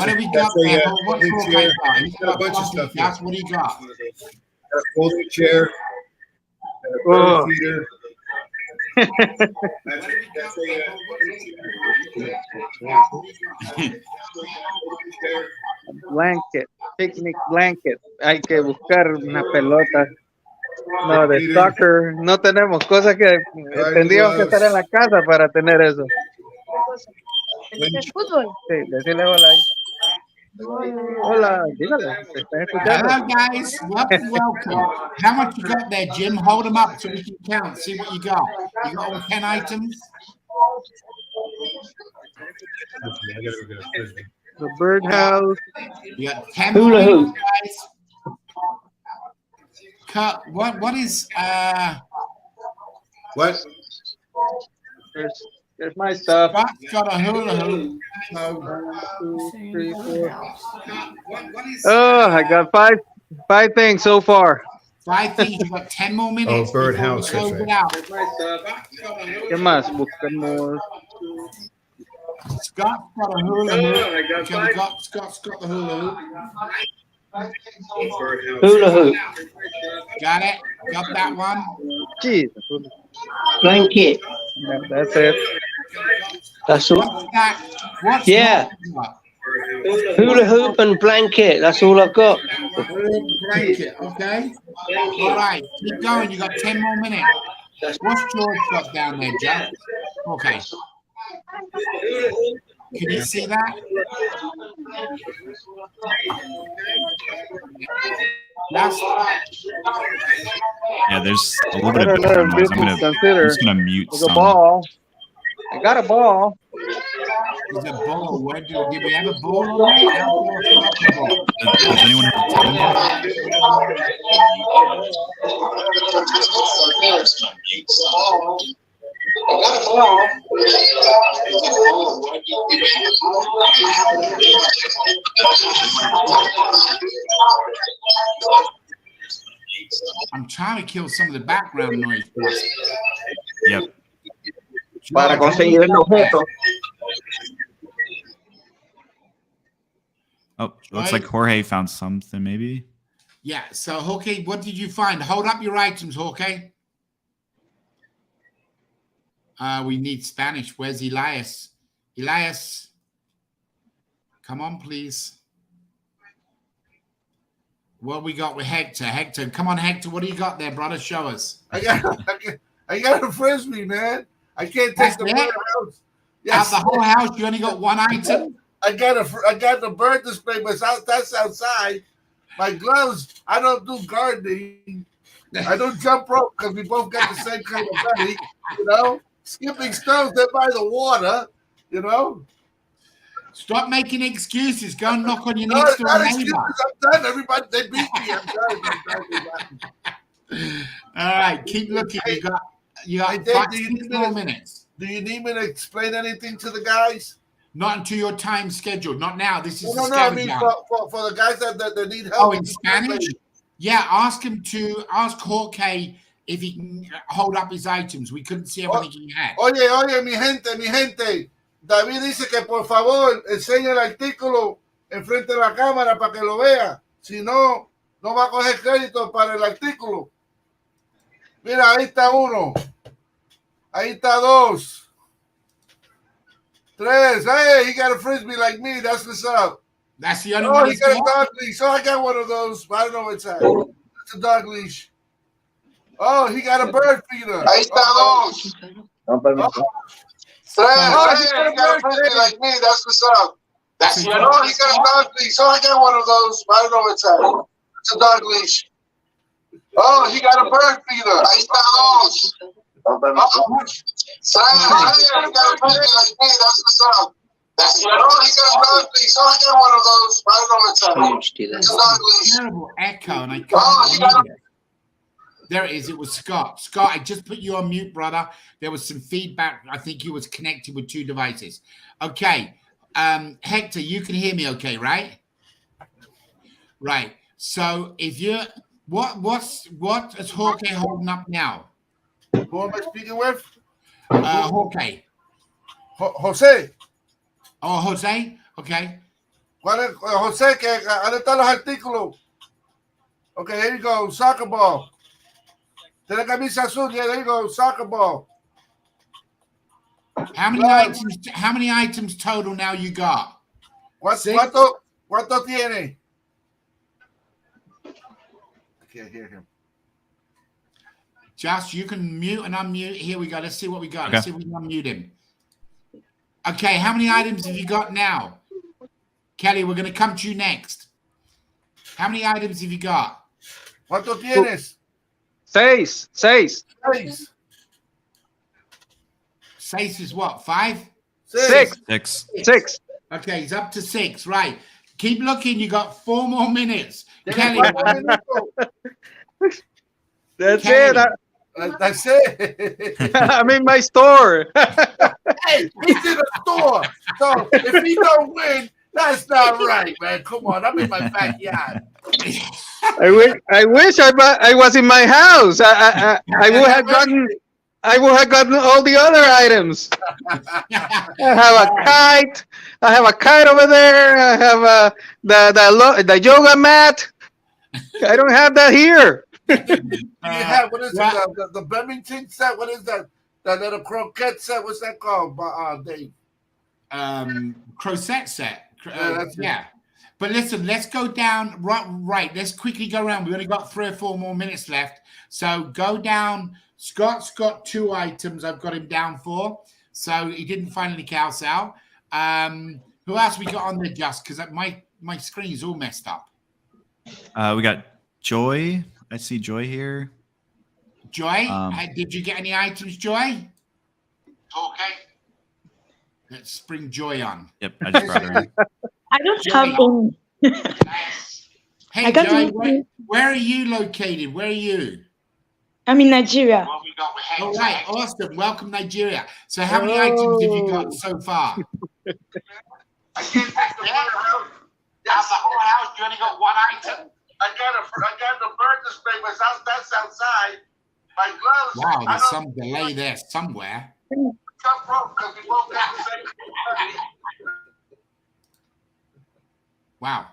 Speaker 1: have we got there? What's
Speaker 7: chair. He's got a bunch of stuff.
Speaker 1: That's what he got.
Speaker 7: A folding chair.
Speaker 5: Oh.
Speaker 7: Heater.
Speaker 5: Blanket, picnic blanket. Hay que buscar una pelota. No, de soccer. No tenemos cosas que tendríamos que estar en la casa para tener eso.
Speaker 8: Fútbol.
Speaker 5: Sí, decirle hola ahí. Hola, dígale. ¿Te están escuchando?
Speaker 1: Hello, guys. Welcome. How much you got there, Jim? Hold them up so we can count. See what you got. You got all 10 items?
Speaker 5: The birdhouse.
Speaker 1: You got 10
Speaker 6: Hula hoop.
Speaker 1: guys. Cut. What is
Speaker 7: What?
Speaker 5: There's my stuff.
Speaker 1: Scott's got a hula hoop. So,
Speaker 5: 1, 2, 3, 4. Oh, I got five things so far.
Speaker 1: 5 things. You got 10 more minutes.
Speaker 7: Oh, birdhouse.
Speaker 1: Close
Speaker 7: That's
Speaker 1: it
Speaker 7: right.
Speaker 1: out.
Speaker 5: ¿Qué más? Buscamos.
Speaker 1: Scott's got a hula hoop. Scott's got the hula hoop.
Speaker 6: Hula hoop.
Speaker 1: Got it. Got that one.
Speaker 5: Jeez.
Speaker 6: Blanket.
Speaker 5: That's it.
Speaker 6: That's all.
Speaker 1: What's that? What's
Speaker 6: Yeah.
Speaker 1: that?
Speaker 6: Hula hoop and blanket. That's all I've got.
Speaker 1: Blanket, okay? All right, keep going. You got 10 more minutes. What's George got down there, Jack? Okay. Can you see that? Last.
Speaker 2: Yeah, there's a little bit of background noise. I'm just gonna mute
Speaker 5: There's a
Speaker 2: some.
Speaker 5: ball. I got a ball.
Speaker 1: There's a ball. Where did we have a ball on there?
Speaker 2: Does anyone have a team?
Speaker 1: I'm trying to kill some of the background noise.
Speaker 2: Yep.
Speaker 6: Para conseguir el objeto.
Speaker 2: Oh, looks like Jorge found something, maybe.
Speaker 1: Yeah, so Jorge, what did you find? Hold up your items, Jorge. We need Spanish. Where's Elias? Elias, come on, please. What we got with Hector? Hector, come on, Hector. What do you got there, brother? Show us.
Speaker 4: I got a frisbee, man. I can't take the bird out.
Speaker 1: Yes. Out the whole house, you only got one item.
Speaker 4: I got the bird display, but that's outside. My gloves. I don't do gardening. I don't jump rope because we both got the same kind of belly. You know, skipping stones. They're by the water. You know.
Speaker 1: Stop making excuses. Go and knock on your next door neighbor.
Speaker 4: I'm done. Everybody, they beat me. I'm done.
Speaker 1: All right, keep looking. You got 6 more minutes.
Speaker 4: Do you need me to explain anything to the guys?
Speaker 1: Not until your time scheduled. Not now. This is
Speaker 4: no. I mean, for the guys that need help.
Speaker 1: Oh, in Spanish? Yeah, ask Jorge if he can hold up his items. We couldn't see everything he had.
Speaker 4: Oye, mi gente. David dice que por favor enseñe el artículo enfrente de la cámara para que lo vea. Si no, no va a coger crédito para el artículo. Mira, ahí está uno. Ahí está dos. Tres. Hey, he got a frisbee like me. That's what's up.
Speaker 1: That's the only one.
Speaker 4: He got a dog leash. So I got one of those. But I don't know what's that. It's a dog leash. Oh, he got a bird feeder. Ahí está dos. He got a frisbee like me. That's what's up. He got a dog leash. So I got one of those. But I don't know what's that. It's a dog leash. Oh, he got a bird feeder. Ahí está dos. He got a frisbee like me. That's what's up. He got a dog leash. So I got one of those. But I don't know what's that. It's a dog leash.
Speaker 1: Terrible echo, and I can't believe it. There it is. It was Scott. Scott, I just put you on mute, brother. There was some feedback. I think you was connected with two devices. Okay. Hector, you can hear me okay, right? Right. So if you're what is Jorge holding up now?
Speaker 4: Who am I speaking with?
Speaker 1: Jorge.
Speaker 4: Jose.
Speaker 1: Oh, Jose? Okay.
Speaker 4: Jose, ¿dónde están los artículos? Okay, here you go. Soccer ball. Tiene camisa azul. Yeah, there you go. Soccer ball.
Speaker 1: How many items total now you got?
Speaker 4: ¿Cuánto tiene? I can't hear him.
Speaker 1: Just you can mute and unmute. Here we go. Let's see what we got.
Speaker 2: Okay.
Speaker 1: Let's see if we can unmute him. Okay, how many items have you got now? Kelly, we're going to come to you next. How many items have you got?
Speaker 4: ¿Cuánto tienes?
Speaker 5: 6.
Speaker 1: 6 is what? 5?
Speaker 5: 6.
Speaker 2: 6.
Speaker 1: Okay, he's up to 6. Right. Keep looking. You got 4 more minutes. Kelly.
Speaker 5: That's
Speaker 1: Kelly.
Speaker 5: it.
Speaker 4: That's it.
Speaker 5: I'm in my store.
Speaker 4: Hey, he's in the store. So if he don't win, that's not right, man. Come on, I'm in my backyard.
Speaker 5: I wish I was in my house. I would have gotten all the other items. I have a kite. I have a kite over there. I have the yoga mat. I don't have that here.
Speaker 4: You have what is it? The Bennington set. What is that? That little croquette set. What's that called? Dave.
Speaker 1: Crochet set.
Speaker 4: Yeah.
Speaker 1: But listen, let's go down. Right. Let's quickly go around. We've only got 3 or 4 more minutes left. So go down. Scott's got 2 items. I've got him down for. So he didn't find any cows out. Who else we got on there, Just? Because my screen is all messed up.
Speaker 2: We got Joy. I see Joy here.
Speaker 1: Joy, did you get any items, Joy? Okay. Let's bring Joy on.
Speaker 2: Yep, I just brought her in.
Speaker 8: I don't have any.
Speaker 1: Hey, Joy, where are you located? Where are you?
Speaker 8: I'm in Nigeria.
Speaker 1: All right, awesome. Welcome, Nigeria. So how many items have you got so far? Out the whole house, you only got one item.
Speaker 4: I got the bird display, but that's outside. My gloves.
Speaker 1: Wow, there's some delay there somewhere.
Speaker 4: Jump rope because we both got the same.
Speaker 1: Wow.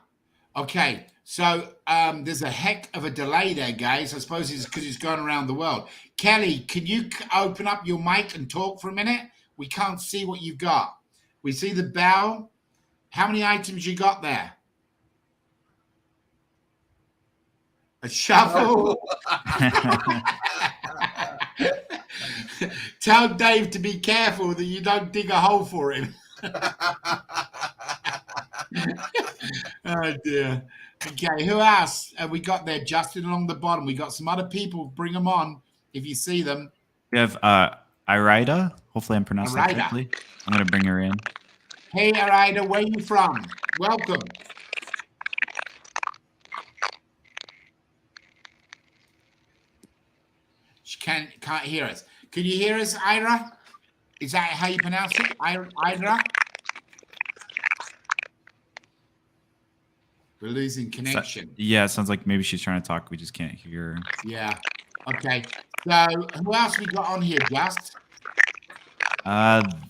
Speaker 1: Okay. So there's a heck of a delay there, guys. I suppose it's because it's going around the world. Kelly, can you open up your mic and talk for a minute? We can't see what you've got. We see the bell. How many items you got there? A shovel. Tell Dave to be careful that you don't dig a hole for him. Oh dear. Okay, who else have we got there? Justin along the bottom. We got some other people. Bring them on if you see them.
Speaker 2: We have Irida. Hopefully I'm pronouncing that correctly. I'm going to bring her in.
Speaker 1: Hey, Irida, where are you from? Welcome. She can't hear us. Can you hear us, Ira? Is that how you pronounce it? Ira? We're losing connection.
Speaker 2: Yeah, it sounds like maybe she's trying to talk. We just can't hear her.
Speaker 1: Yeah. Okay. So who else we got on here, Just?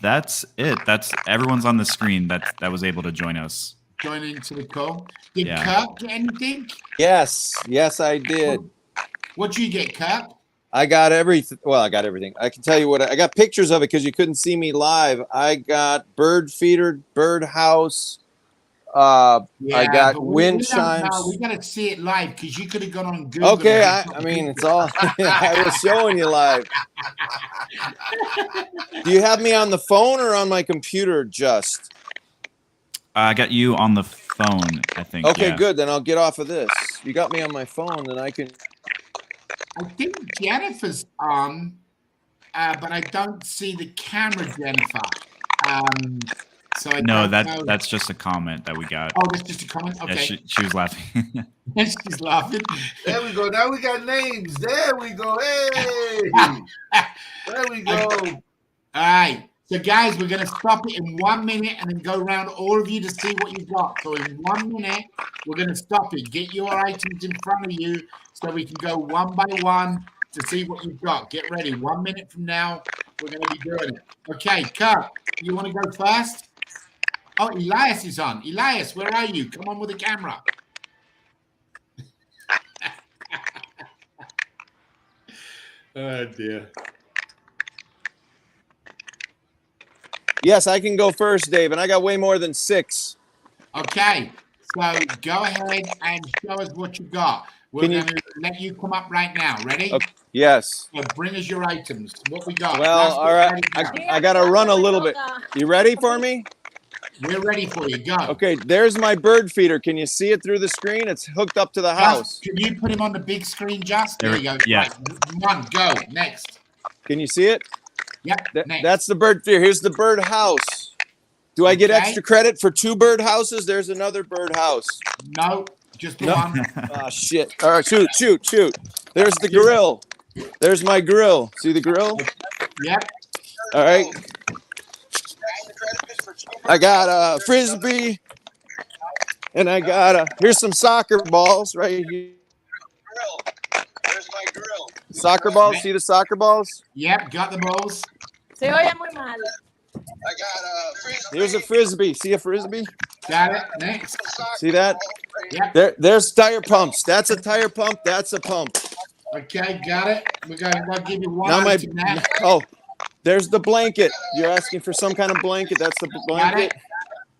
Speaker 2: That's it. That's everyone's on the screen that was able to join us.
Speaker 1: Join into the call. Did Kirk get anything?
Speaker 9: Yes, I did.
Speaker 1: What'd you get, Kirk?
Speaker 9: I got everything. Well, I got everything. I can tell you what I got pictures of it because you couldn't see me live. I got bird feeder, bird house. I got wind chimes.
Speaker 1: We got to see it live because you could have gone on Google.
Speaker 9: Okay, I mean it's all. I was showing you live. Do you have me on the phone or on my computer? Just.
Speaker 2: I got you on the phone, I think.
Speaker 9: Okay, good. Then I'll get off of this. You got me on my phone, then I can.
Speaker 1: I think Jennifer's on, but I don't see the camera, Jennifer. So
Speaker 2: that's just a comment that we got.
Speaker 1: Oh, that's just a comment? Okay.
Speaker 2: Yeah, she was laughing.
Speaker 1: She's laughing.
Speaker 4: There we go. Now we got names. There we go. Hey. There we go.
Speaker 1: All right. So, guys, we're going to stop it in 1 minute and then go around all of you to see what you've got. So, in 1 minute, we're going to stop it. Get your items in front of you so we can go one by one to see what you've got. Get ready. 1 minute from now, we're going to be doing it. Okay, Kirk, you want to go first? Oh, Elias is on. Elias, where are you? Come on with the camera. Oh, dear.
Speaker 9: Yes, I can go first, Dave, and I got way more than 6.
Speaker 1: Okay, so go ahead and show us what you got. We're going to let you come up right now. Ready?
Speaker 9: Okay. Yes.
Speaker 1: So bring us your items. What we got?
Speaker 9: Well, all right. I got to run a little bit. You ready for me?
Speaker 1: We're ready for you. Go.
Speaker 9: Okay, there's my bird feeder. Can you see it through the screen? It's hooked up to the house.
Speaker 1: Can you put him on the big screen, Just? There you go.
Speaker 2: Yeah.
Speaker 1: Right. One, go. Next.
Speaker 9: Can you see it?
Speaker 1: Yep. Next.
Speaker 9: That's the bird feeder. Here's the bird house. Do I get extra credit for 2 bird houses? There's another bird house.
Speaker 1: No, just the one.
Speaker 9: Oh, shit. All right, shoot. There's the grill. There's my grill. See the grill?
Speaker 1: Yep.
Speaker 9: All right. I got a Frisbee. And I got here's some soccer balls right here. There's my grill. Soccer balls? See the soccer balls?
Speaker 1: Yep, got the balls.
Speaker 8: Se oye muy mal.
Speaker 9: I got a Frisbee. Here's a Frisbee. See a Frisbee?
Speaker 1: Got it. Next.
Speaker 9: See that?
Speaker 1: Yep.
Speaker 9: There's tire pumps. That's a tire pump. That's a pump.
Speaker 1: Okay, got it. We're going to give you one
Speaker 9: Now
Speaker 1: item now.
Speaker 9: Oh, there's the blanket. You're asking for some kind of blanket. That's the blanket.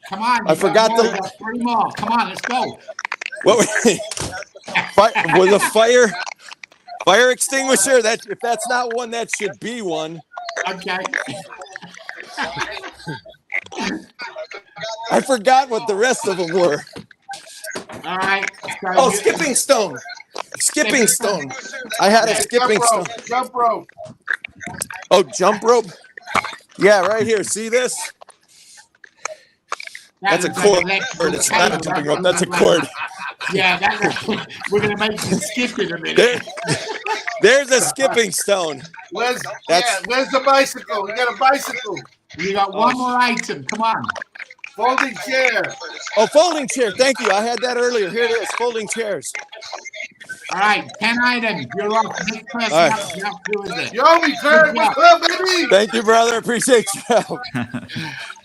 Speaker 1: Come on.
Speaker 9: I forgot
Speaker 1: the 3 more. Come on, let's go.
Speaker 9: What was a fire extinguisher? That if that's not one, that should be one.
Speaker 1: Okay.
Speaker 9: I forgot what the rest of them were.
Speaker 1: All right.
Speaker 9: So skipping stone. Skipping stone. I had a skipping stone.
Speaker 4: Jump rope.
Speaker 9: Oh, jump rope? Yeah, right here. See this? That's a cord. It's not a jumping rope. That's a cord.
Speaker 1: Yeah, we're going to make you skip in a minute.
Speaker 9: There's a skipping stone.
Speaker 4: Where's the bicycle? We got a bicycle.
Speaker 1: You got one more item. Come on.
Speaker 4: Folding chair.
Speaker 9: Oh, folding chair. Thank you. I had that earlier. Here it is. Folding chairs.
Speaker 1: All right, 10 items. You're off. Next person
Speaker 9: All right.
Speaker 1: up. Jeff, who is it?
Speaker 4: Yo, we Kurt. What's up, baby?
Speaker 9: Thank you, brother. Appreciate you.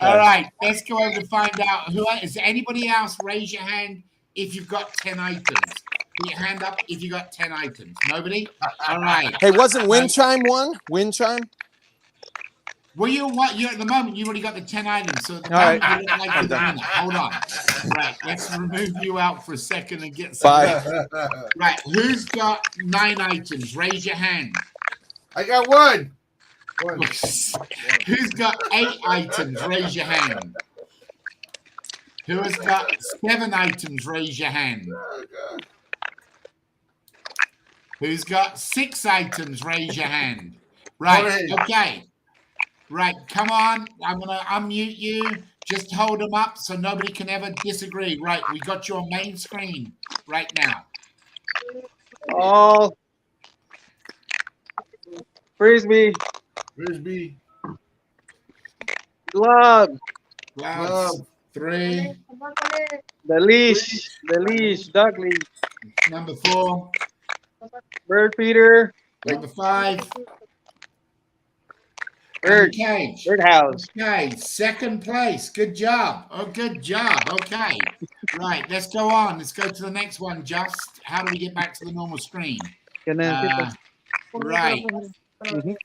Speaker 1: All right, let's go over to find out who is there. Anybody else? Raise your hand if you've got 10 items. Put your hand up if you got 10 items. Nobody? All right.
Speaker 9: Hey, wasn't wind chime one? Wind chime?
Speaker 1: Well, you at the moment you already got the 10 items. So at the
Speaker 9: All
Speaker 1: moment
Speaker 9: right.
Speaker 1: you look like
Speaker 9: I'm
Speaker 1: the
Speaker 9: done.
Speaker 1: winner. Hold on. Right, let's remove you out for a second and get some.
Speaker 9: Bye.
Speaker 1: Right, who's got 9 items? Raise your hand.
Speaker 4: I got one.
Speaker 1: Who's got 8 items? Raise your hand. Who has got 7 items? Raise your hand. Who's got 6 items? Raise your hand. Right, okay. Right, come on. I'm going to unmute you. Just hold them up so nobody can ever disagree. Right, we got your main screen right now.
Speaker 5: Oh. Frisbee.
Speaker 4: Frisbee.
Speaker 5: Glove.
Speaker 1: Gloves, 3.
Speaker 5: The leash, dog leash.
Speaker 1: Number 4.
Speaker 5: Bird feeder.
Speaker 1: Number 5.
Speaker 5: Bird.
Speaker 1: Cage.
Speaker 5: Birdhouse.
Speaker 1: Okay, second place. Good job. Oh, good job. Okay. Right, let's go on. Let's go to the next one. Just how do we get back to the normal screen? Right.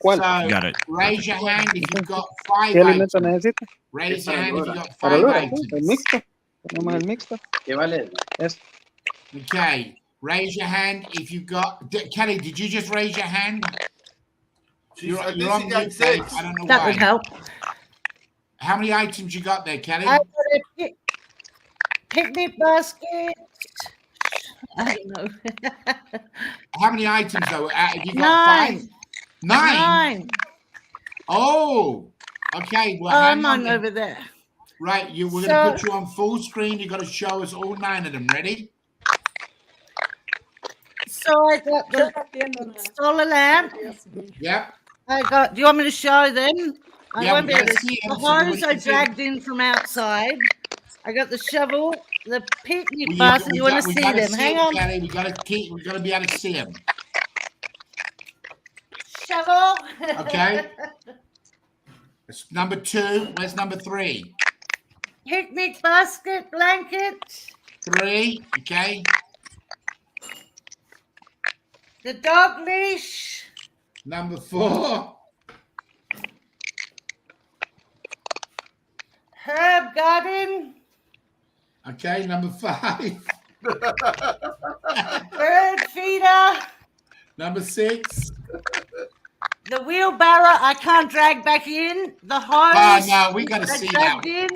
Speaker 5: ¿Cuál?
Speaker 1: So
Speaker 2: Got it.
Speaker 1: raise your hand if you've got 5
Speaker 5: ¿Qué alimento
Speaker 1: items.
Speaker 5: necesita?
Speaker 1: Raise your hand if you've got
Speaker 5: Para
Speaker 1: 5
Speaker 5: Laura,
Speaker 1: items.
Speaker 5: el mixto. Tenemos el mixto.
Speaker 6: ¿Qué vale?
Speaker 1: Okay. Raise your hand if you've got. Kelly, did you just raise your hand? You're on mute, Kelly. I don't know
Speaker 8: That
Speaker 1: why.
Speaker 8: would help.
Speaker 1: How many items you got there, Kelly?
Speaker 8: I got a picnic basket. I don't know.
Speaker 1: How many items though? Have you got 5? 9. Oh, okay. Well, hang on
Speaker 8: I'm
Speaker 1: then.
Speaker 8: over there.
Speaker 1: Right, we're going to put you on full screen. You've got to show us all 9 of them. Ready?
Speaker 8: So I got the solar lamp.
Speaker 1: Yep.
Speaker 8: I got. Do you want me to show them? I
Speaker 1: Yeah,
Speaker 8: won't
Speaker 1: we
Speaker 8: be able
Speaker 1: gotta
Speaker 8: to.
Speaker 1: see 'em
Speaker 8: The
Speaker 1: so everybody
Speaker 8: hose I
Speaker 1: can see 'em.
Speaker 8: dragged in from outside. I got the shovel, the picnic
Speaker 1: Well,
Speaker 8: basket. You want to
Speaker 1: we
Speaker 8: see
Speaker 1: gotta
Speaker 8: them? Hang
Speaker 1: 'em,
Speaker 8: on.
Speaker 1: Kelly. We got to be able to see them.
Speaker 8: Shovel.
Speaker 1: Okay. It's number 2. Where's number 3?
Speaker 8: Picnic basket, blanket.
Speaker 1: 3. Okay.
Speaker 8: The dog leash.
Speaker 1: Number 4.
Speaker 8: Herb garden.
Speaker 1: Okay. Number 5.
Speaker 8: Bird feeder.
Speaker 1: Number 6.
Speaker 8: The wheelbarrow I can't drag back in. The hose.
Speaker 1: Oh no, we got to
Speaker 8: I
Speaker 1: see that.
Speaker 8: dragged in.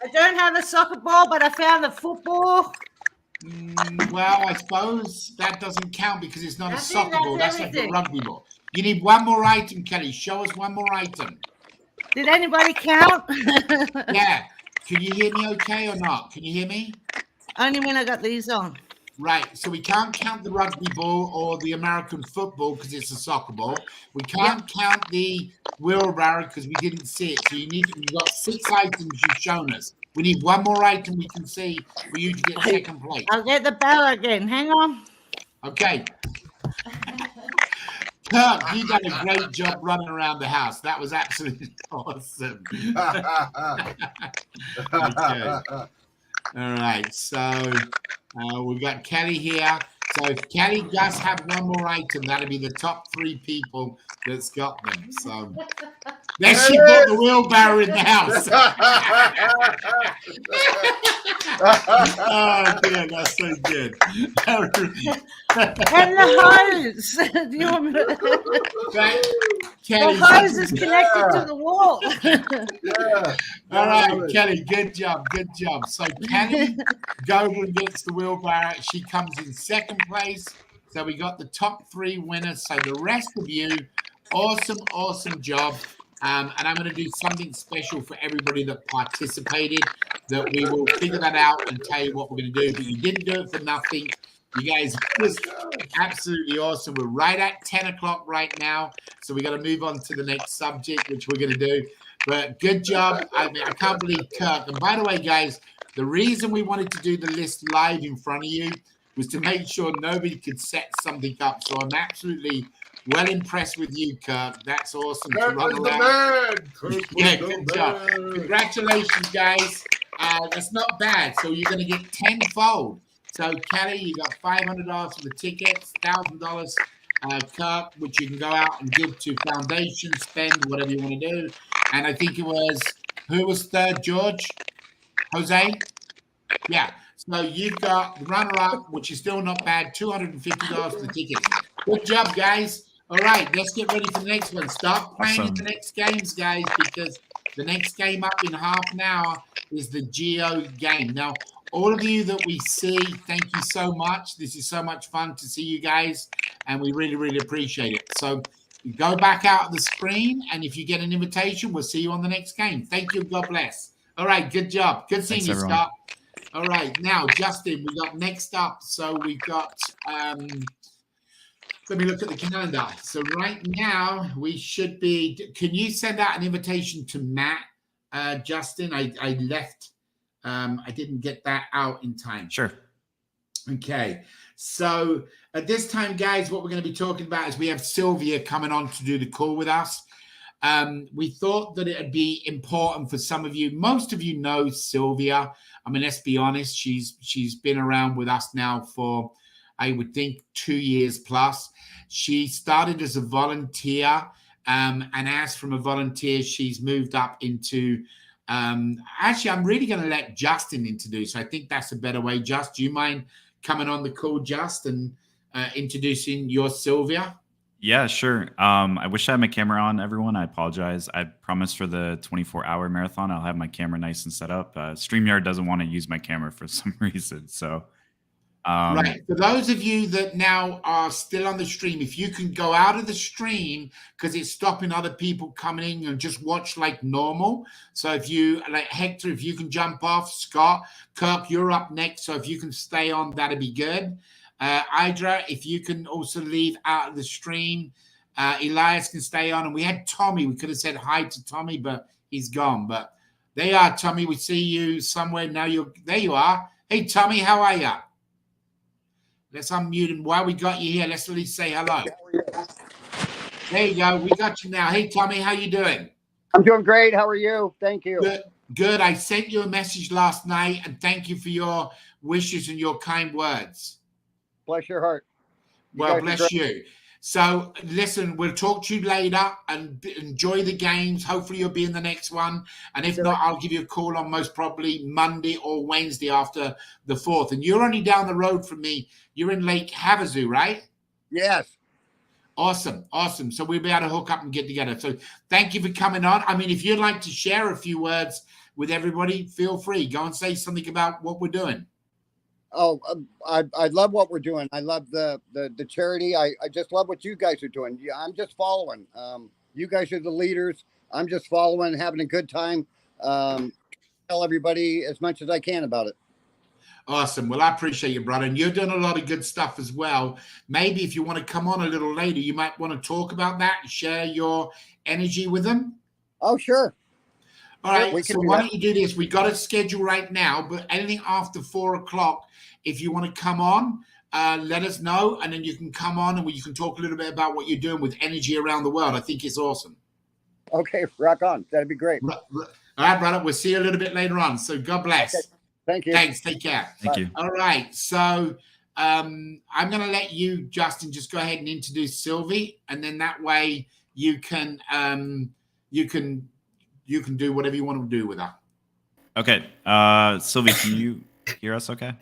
Speaker 8: I don't have a soccer ball, but I found a football.
Speaker 1: Well, I suppose that doesn't count because it's not a soccer ball. That's like a
Speaker 8: everything.
Speaker 1: rugby ball. You need one more item, Kelly. Show us one more item.
Speaker 8: Did anybody count?
Speaker 1: Yeah. Can you hear me okay or not? Can you hear me?
Speaker 8: Only when I got these on.
Speaker 1: Right. So we can't count the rugby ball or the American football because it's a soccer ball. We can't count the wheelbarrow because we didn't see it. So you've got 6 items you've shown us. We need one more item we can see for you to get second place.
Speaker 8: I'll get the barrow again. Hang on.
Speaker 1: Okay. Kirk, you done a great job running around the house. That was absolutely awesome. Okay. All right. So we've got Kelly here. So if Kelly does have one more item, that'll be the top 3 people that's got them. So there she put the wheelbarrow in the house. Oh, dear, that's so good.
Speaker 8: And the hose. Do you want me to...
Speaker 1: Right. Kelly,
Speaker 8: The hose is connected to the wall.
Speaker 1: all right, Kelly, good job, good job. So Kelly Gogan gets the wheelbarrow. She comes in second place. So we got the top 3 winners. So the rest of you, awesome job. And I'm going to do something special for everybody that participated, that we will figure that out and tell you what we're going to do. But you didn't do it for nothing. You guys are just absolutely awesome. We're right at 10 o'clock right now. So we got to move on to the next subject, which we're going to do. But good job. I can't believe Kirk. And by the way, guys, the reason we wanted to do the list live in front of you was to make sure nobody could set something up. So I'm absolutely well impressed with you, Kirk. That's awesome to run around. Yeah, good job. Congratulations, guys. That's not bad. So you're going to get tenfold. So Kelly, you got $500 for the tickets, $1,000, Kirk, which you can go out and give to foundation, spend whatever you want to do. And I think it was, who was third, George? Jose? Yeah. So you've got the runner-up, which is still not bad, $250 for the tickets. Good job, guys. All right, let's get ready for the next one. Start playing in the next games, guys, because the next game up in half an hour is the Geo game. Now, all of you that we see, thank you so much. This is so much fun to see you guys, and we really, really appreciate it. So go back out of the screen, and if you get an invitation, we'll see you on the next game. Thank you. God bless. All right, good job. Good seeing you, everyone. Scott. All right, now, Justin, we got next up. So we've got, let me look at the calendar. So right now, we should be, can you send out an invitation to Matt, Justin? I left, I didn't get that out in time.
Speaker 2: Sure.
Speaker 1: Okay, so at this time, guys, what we're going to be talking about is we have Sylvia coming on to do the call with us. We thought that it would be important for some of you. Most of you know Sylvia. I mean, let's be honest. She's been around with us now for, I would think, 2 years plus. She started as a volunteer, and as from a volunteer, she's moved up into. Actually, I'm really going to let Justin introduce. I think that's a better way. Just, do you mind coming on the call, Just, and introducing your Sylvia?
Speaker 2: Yeah, sure. I wish I had my camera on, everyone. I apologize. I promised for the 24-hour marathon, I'll have my camera nice and set up. StreamYard doesn't want to use my camera for some reason. So,
Speaker 1: right. For those of you that now are still on the stream, if you can go out of the stream because it's stopping other people coming in and just watch like normal. So if you, like Hector, if you can jump off, Scott, Kirk, you're up next. So if you can stay on, that'd be good. Idra, if you can also leave out of the stream, Elias can stay on. And we had Tommy. We could have said hi to Tommy, but he's gone. But there you are, Tommy. We see you somewhere now. There you are. Hey, Tommy, how are you? Let's unmute him. While we got you here, let's at least say hello. There you go. We got you now. Hey, Tommy, how you doing?
Speaker 10: I'm doing great. How are you? Thank you.
Speaker 1: Good. Good. I sent you a message last night, and thank you for your wishes and your kind words.
Speaker 10: Bless your heart.
Speaker 1: Well, bless you. So, listen, we'll talk to you later and enjoy the games. Hopefully, you'll be in the next one. And if not, I'll give you a call on most probably Monday or Wednesday after the 4th. And you're only down the road from me. You're in Lake Avazoo, right?
Speaker 10: Yes.
Speaker 1: Awesome. Awesome. So, we'll be able to hook up and get together. So, thank you for coming on. I mean, if you'd like to share a few words with everybody, feel free. Go and say something about what we're doing.
Speaker 10: Oh, I love what we're doing. I love the charity. I just love what you guys are doing. I'm just following. You guys are the leaders. I'm just following, having a good time. Tell everybody as much as I can about it.
Speaker 1: Awesome. Well, I appreciate you, brother. And you're doing a lot of good stuff as well. Maybe if you want to come on a little later, you might want to talk about that and share your energy with them.
Speaker 10: Oh, sure.
Speaker 1: All right. So why don't you do this? We got a schedule right now, but anything after 4 o'clock, if you want to come on, let us know, and then you can come on and you can talk a little bit about what you're doing with energy around the world. I think it's awesome.
Speaker 10: Okay, rock on. That'd be great.
Speaker 1: All right, brother. We'll see you a little bit later on. So God bless.
Speaker 10: Okay. Thank you.
Speaker 1: Thanks. Take care.
Speaker 2: Thank you.
Speaker 1: All right. So I'm going to let you, Justin, just go ahead and introduce Sylvie, and then that way you can do whatever you want to do with her.
Speaker 2: Okay. Sylvie, can you hear us okay?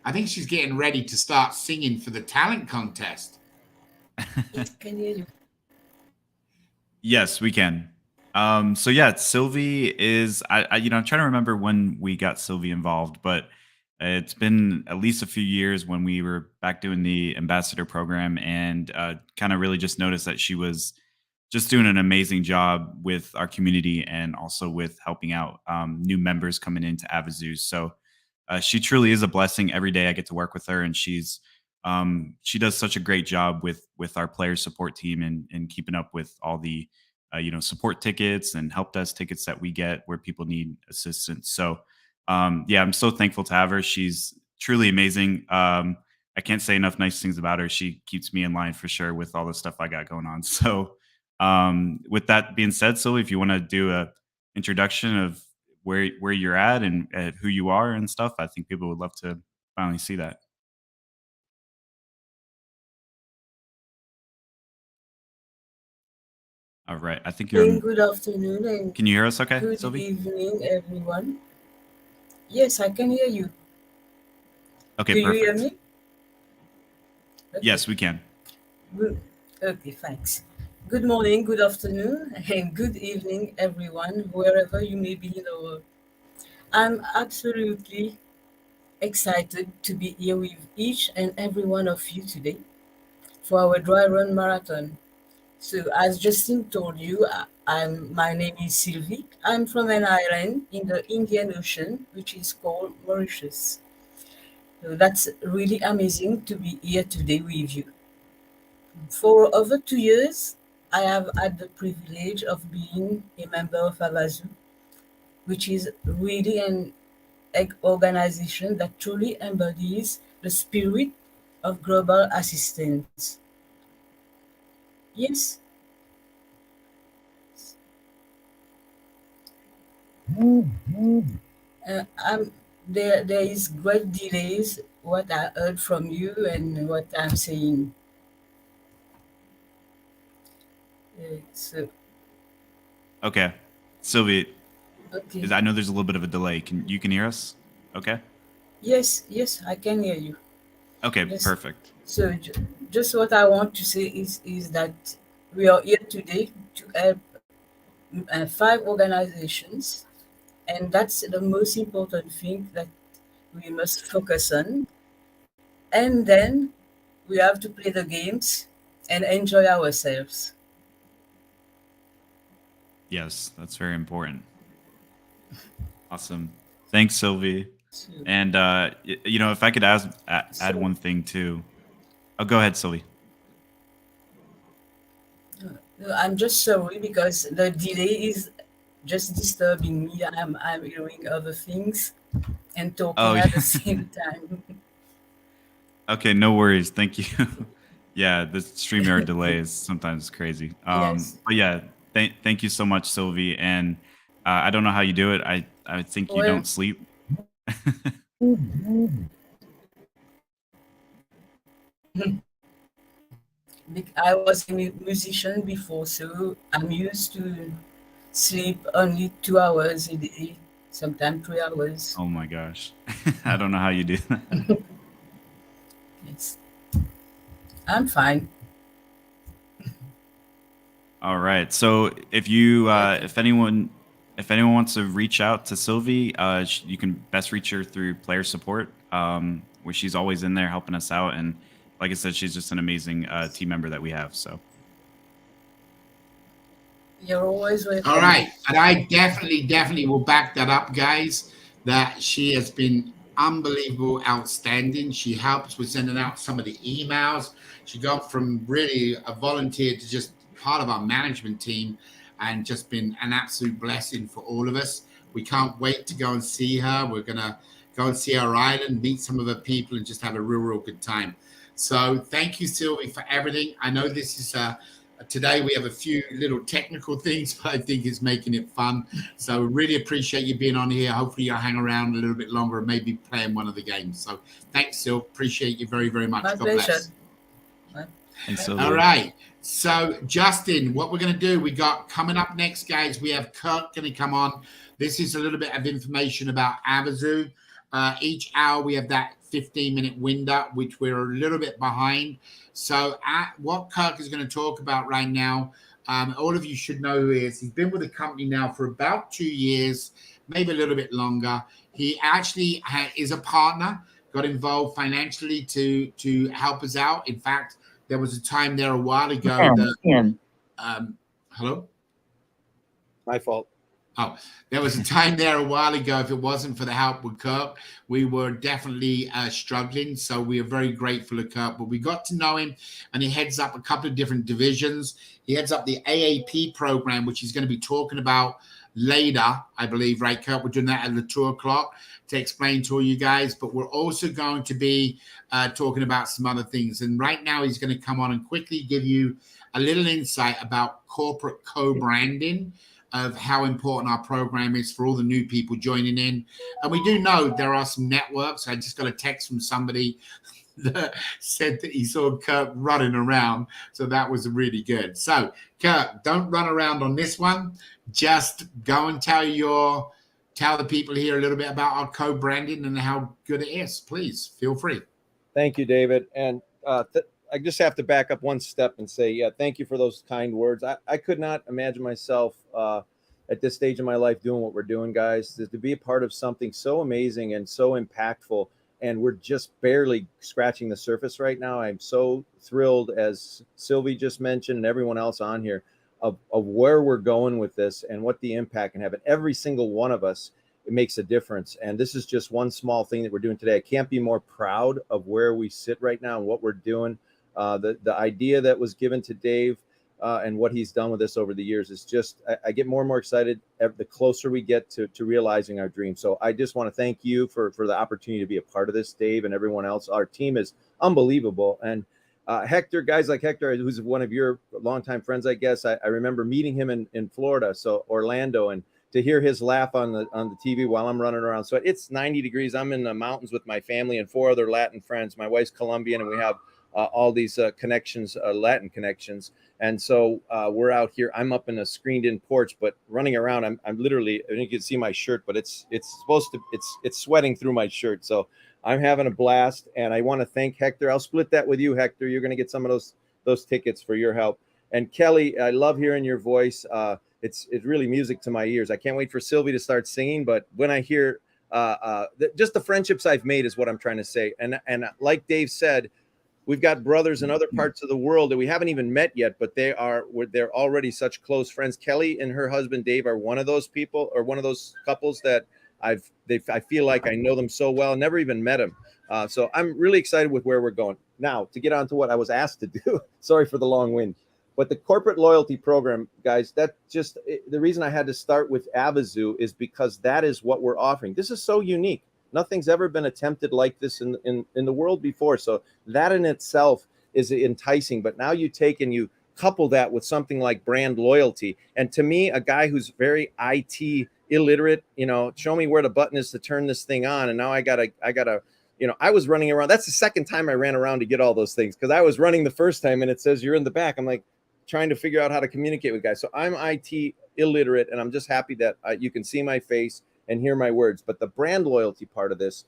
Speaker 1: I think she's getting ready to start singing for the talent contest.
Speaker 8: Can you?
Speaker 2: Yes, we can. So yeah, Sylvie is, I'm trying to remember when we got Sylvie involved, but it's been at least a few years when we were back doing the ambassador program, and kind of really just noticed that she was just doing an amazing job with our community and also with helping out new members coming into Avazoo. So she truly is a blessing. Every day I get to work with her, and she does such a great job with our player support team and keeping up with all the support tickets and help desk tickets that we get where people need assistance. So yeah, I'm so thankful to have her. She's truly amazing. I can't say enough nice things about her. She keeps me in line for sure with all the stuff I got going on. So with that being said, Sylvie, if you want to do a introduction of where you're at and who you are and stuff, I think people would love to finally see that. All right, I think you're.
Speaker 11: Good afternoon and
Speaker 2: Can you hear us? Okay,
Speaker 11: good
Speaker 2: Sylvie.
Speaker 11: evening, everyone. Yes, I can hear you.
Speaker 2: Okay,
Speaker 11: Do
Speaker 2: perfect.
Speaker 11: you hear me? Okay.
Speaker 2: Yes, we can.
Speaker 11: Good. Okay, thanks. Good morning, good afternoon, and good evening, everyone, wherever you may be in the world. I'm absolutely excited to be here with each and every one of you today for our dry run marathon. So, as Justin told you, my name is Sylvie. I'm from an island in the Indian Ocean, which is called Mauritius. So that's really amazing to be here today with you. For over 2 years, I have had the privilege of being a member of Avazoo, which is really an organization that truly embodies the spirit of global assistance. Yes. There is great delays what I heard from you and what I'm saying. So
Speaker 2: Okay, Sylvie.
Speaker 11: okay.
Speaker 2: I know there's a little bit of a delay. Can you hear us? Okay.
Speaker 11: Yes, I can hear you.
Speaker 2: Okay,
Speaker 11: Yes.
Speaker 2: perfect.
Speaker 11: So just what I want to say is that we are here today to help 5 organizations, and that's the most important thing that we must focus on. And then we have to play the games and enjoy ourselves.
Speaker 2: Yes, that's very important. Awesome. Thanks, Sylvie.
Speaker 11: So,
Speaker 2: And if I could add one thing too. Oh, go ahead, Sylvie.
Speaker 11: I'm just sorry because the delay is just disturbing me. I'm hearing other things and talking
Speaker 2: Oh,
Speaker 11: at
Speaker 2: yeah.
Speaker 11: the same time.
Speaker 2: Okay, no worries. Thank you. Yeah, the StreamYard delay is sometimes crazy.
Speaker 11: Yes.
Speaker 2: But yeah, thank you so much, Sylvie. And I don't know how you do it. I think you
Speaker 11: Well,
Speaker 2: don't sleep.
Speaker 11: I was a musician before, so I'm used to sleep only 2 hours a day, sometimes 3 hours.
Speaker 2: Oh my gosh. I don't know how you do that.
Speaker 11: Yes. I'm fine.
Speaker 2: All right. So if anyone wants to reach out to Sylvie, you can best reach her through player support, where she's always in there helping us out. And like I said, she's just an amazing team member that we have. So.
Speaker 11: You're always welcome.
Speaker 1: All right. And I definitely will back that up, guys, that she has been unbelievable, outstanding. She helps with sending out some of the emails. She got from really a volunteer to just part of our management team and just been an absolute blessing for all of us. We can't wait to go and see her. We're going to go and see our island, meet some of her people, and just have a real good time. So thank you, Sylvie, for everything. I know this is today we have a few little technical things, but I think it's making it fun. So really appreciate you being on here. Hopefully you'll hang around a little bit longer and maybe playing one of the games. So thanks, Sil. Appreciate you very much.
Speaker 11: My
Speaker 1: God
Speaker 11: pleasure.
Speaker 1: bless.
Speaker 2: Thanks, Sylvie.
Speaker 1: All right. So Justin, what we're going to do, we got coming up next, guys, we have Kirk going to come on. This is a little bit of information about Avazoo. Each hour we have that 15-minute window, which we're a little bit behind. So what Kirk is going to talk about right now, all of you should know who he is. He's been with the company now for about 2 years, maybe a little bit longer. He actually is a partner, got involved financially to help us out. In fact, there was a time there a while ago that, hello?
Speaker 9: My fault.
Speaker 1: Oh, there was a time there a while ago. If it wasn't for the help with Kurt, we were definitely struggling. So we are very grateful to Kurt. But we got to know him, and he heads up a couple of different divisions. He heads up the AAP program, which he's going to be talking about later, I believe, right, Kurt? We're doing that at the 2:00 to explain to all you guys. But we're also going to be talking about some other things. And right now, he's going to come on and quickly give you a little insight about corporate co-branding, of how important our program is for all the new people joining in. And we do know there are some networks. I just got a text from somebody that said that he saw Kurt running around. So that was really good. So Kurt, don't run around on this one. Just go and tell the people here a little bit about our co-branding and how good it is. Please feel free.
Speaker 9: Thank you, David. And I just have to back up one step and say, yeah, thank you for those kind words. I could not imagine myself at this stage of my life doing what we're doing, guys. To be a part of something so amazing and so impactful, and we're just barely scratching the surface right now. I'm so thrilled, as Sylvie just mentioned and everyone else on here, of where we're going with this and what the impact can have. And every single one of us, it makes a difference. And this is just one small thing that we're doing today. I can't be more proud of where we sit right now and what we're doing. The idea that was given to Dave and what he's done with this over the years is just, I get more and more excited the closer we get to realizing our dream. So I just want to thank you for the opportunity to be a part of this, Dave, and everyone else. Our team is unbelievable. And Hector, guys like Hector, who's one of your longtime friends, I guess, I remember meeting him in Florida, so Orlando, and to hear his laugh on the TV while I'm running around. So it's 90 degrees. I'm in the mountains with my family and 4 other Latin friends. My wife's Colombian, and we have all these connections, Latin connections. And so we're out here. I'm up in a screened-in porch, but running around. I'm literally, you can see my shirt, but it's sweating through my shirt. So I'm having a blast, and I want to thank Hector. I'll split that with you, Hector. You're going to get some of those tickets for your help. And Kelly, I love hearing your voice. It's really music to my ears. I can't wait for Sylvie to start singing. But when I hear just the friendships I've made is what I'm trying to say. And like Dave said, we've got brothers in other parts of the world that we haven't even met yet, but they're already such close friends. Kelly and her husband Dave are one of those people, or one of those couples that I feel like I know them so well. Never even met them. So I'm really excited with where we're going. Now, to get on to what I was asked to do. Sorry for the long wind. But the corporate loyalty program, guys, that just the reason I had to start with Avazoo is because that is what we're offering. This is so unique. Nothing's ever been attempted like this in the world before. So that in itself is enticing. But now you take and you couple that with something like brand loyalty. And to me, a guy who's very IT illiterate, show me where the button is to turn this thing on. And now I gotta, I was running around. That's the second time I ran around to get all those things, because I was running the first time and it says you're in the back. I'm like trying to figure out how to communicate with guys. So I'm IT illiterate, and I'm just happy that you can see my face and hear my words. But the brand loyalty part of this,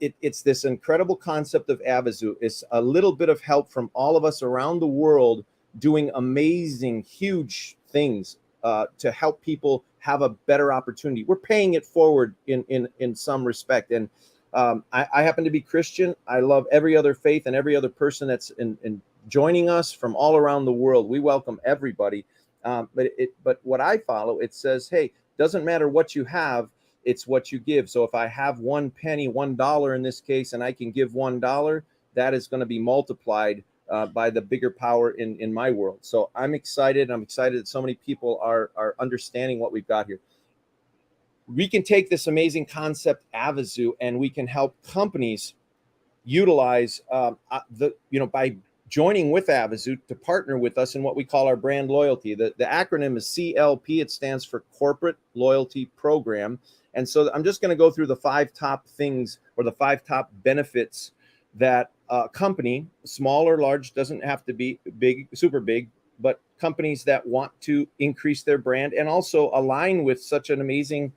Speaker 9: it's this incredible concept of Avazoo. It's a little bit of help from all of us around the world doing amazing, huge things to help people have a better opportunity. We're paying it forward in some respect. And I happen to be Christian. I love every other faith and every other person that's in joining us from all around the world. We welcome everybody. But what I follow, it says, hey, doesn't matter what you have, it's what you give. So if I have 1 penny, $1 in this case, and I can give $1, that is going to be multiplied by the bigger power in my world. So I'm excited. I'm excited that so many people are understanding what we've got here. We can take this amazing concept, Avazoo, and we can help companies utilize by joining with Avazoo to partner with us in what we call our brand loyalty. The acronym is CLP. It stands for Corporate Loyalty Program. And so I'm just going to go through the 5 top things, or the 5 top benefits that a company, small or large, doesn't have to be big, super big, but companies that want to increase their brand and also align with such an amazing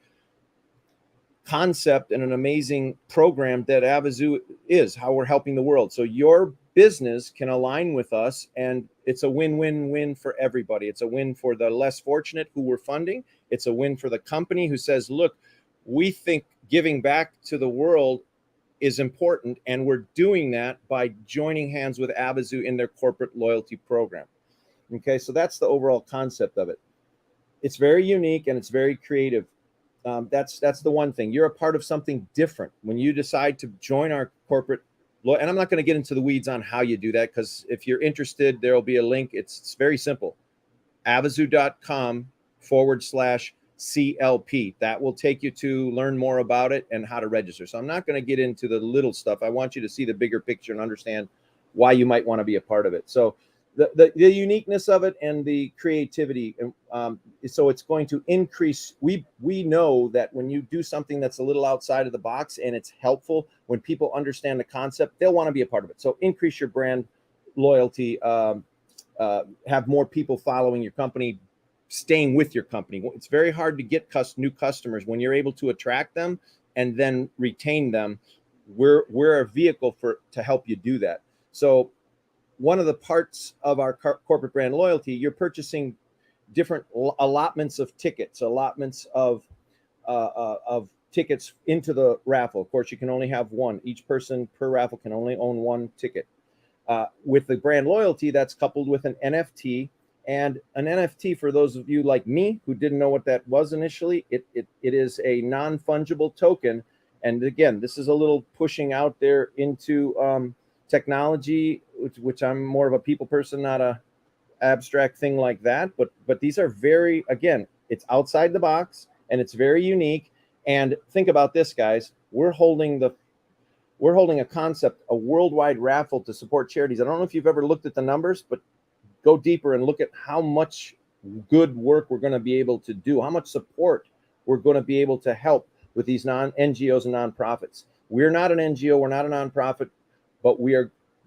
Speaker 9: concept and an amazing program that Avazoo is, how we're helping the world. So your business can align with us, and it's a win-win-win for everybody. It's a win for the less fortunate who we're funding. It's a win for the company who says, look, we think giving back to the world is important, and we're doing that by joining hands with Avazoo in their corporate loyalty program. Okay, so that's the overall concept of it. it's very unique and it's very creative. That's the one thing. You're a part of something different when you decide to join our corporate. And I'm not going to get into the weeds on how you do that, because if you're interested, there will be a link. It's very simple. Avazoo.com/CLP. That will take you to learn more about it and how to register. So I'm not going to get into the little stuff. I want you to see the bigger picture and understand why you might want to be a part of it. So the uniqueness of it and the creativity, so it's going to increase. We know that when you do something that's a little outside of the box and it's helpful, when people understand the concept, they'll want to be a part of it. So increase your brand loyalty, have more people following your company, staying with your company. It's very hard to get new customers. When you're able to attract them and then retain them, we're a vehicle to help you do that. So one of the parts of our corporate brand loyalty, you're purchasing different allotments of tickets, allotments of tickets into the raffle. Of course, you can only have one. Each person per raffle can only own one ticket. With the brand loyalty, that's coupled with an NFT. And an NFT, for those of you like me who didn't know what that was initially, it is a non-fungible token. And again, this is a little pushing out there into technology, which I'm more of a people person, not a abstract thing like that. But these are very, again, it's outside the box and it's very unique. And think about this, guys. We're holding a concept, a worldwide raffle to support charities. I don't know if you've ever looked at the numbers, but go deeper and look at how much good work we're going to be able to do, how much support we're going to be able to help with these NGOs and nonprofits. We're not an NGO, we're not a nonprofit, but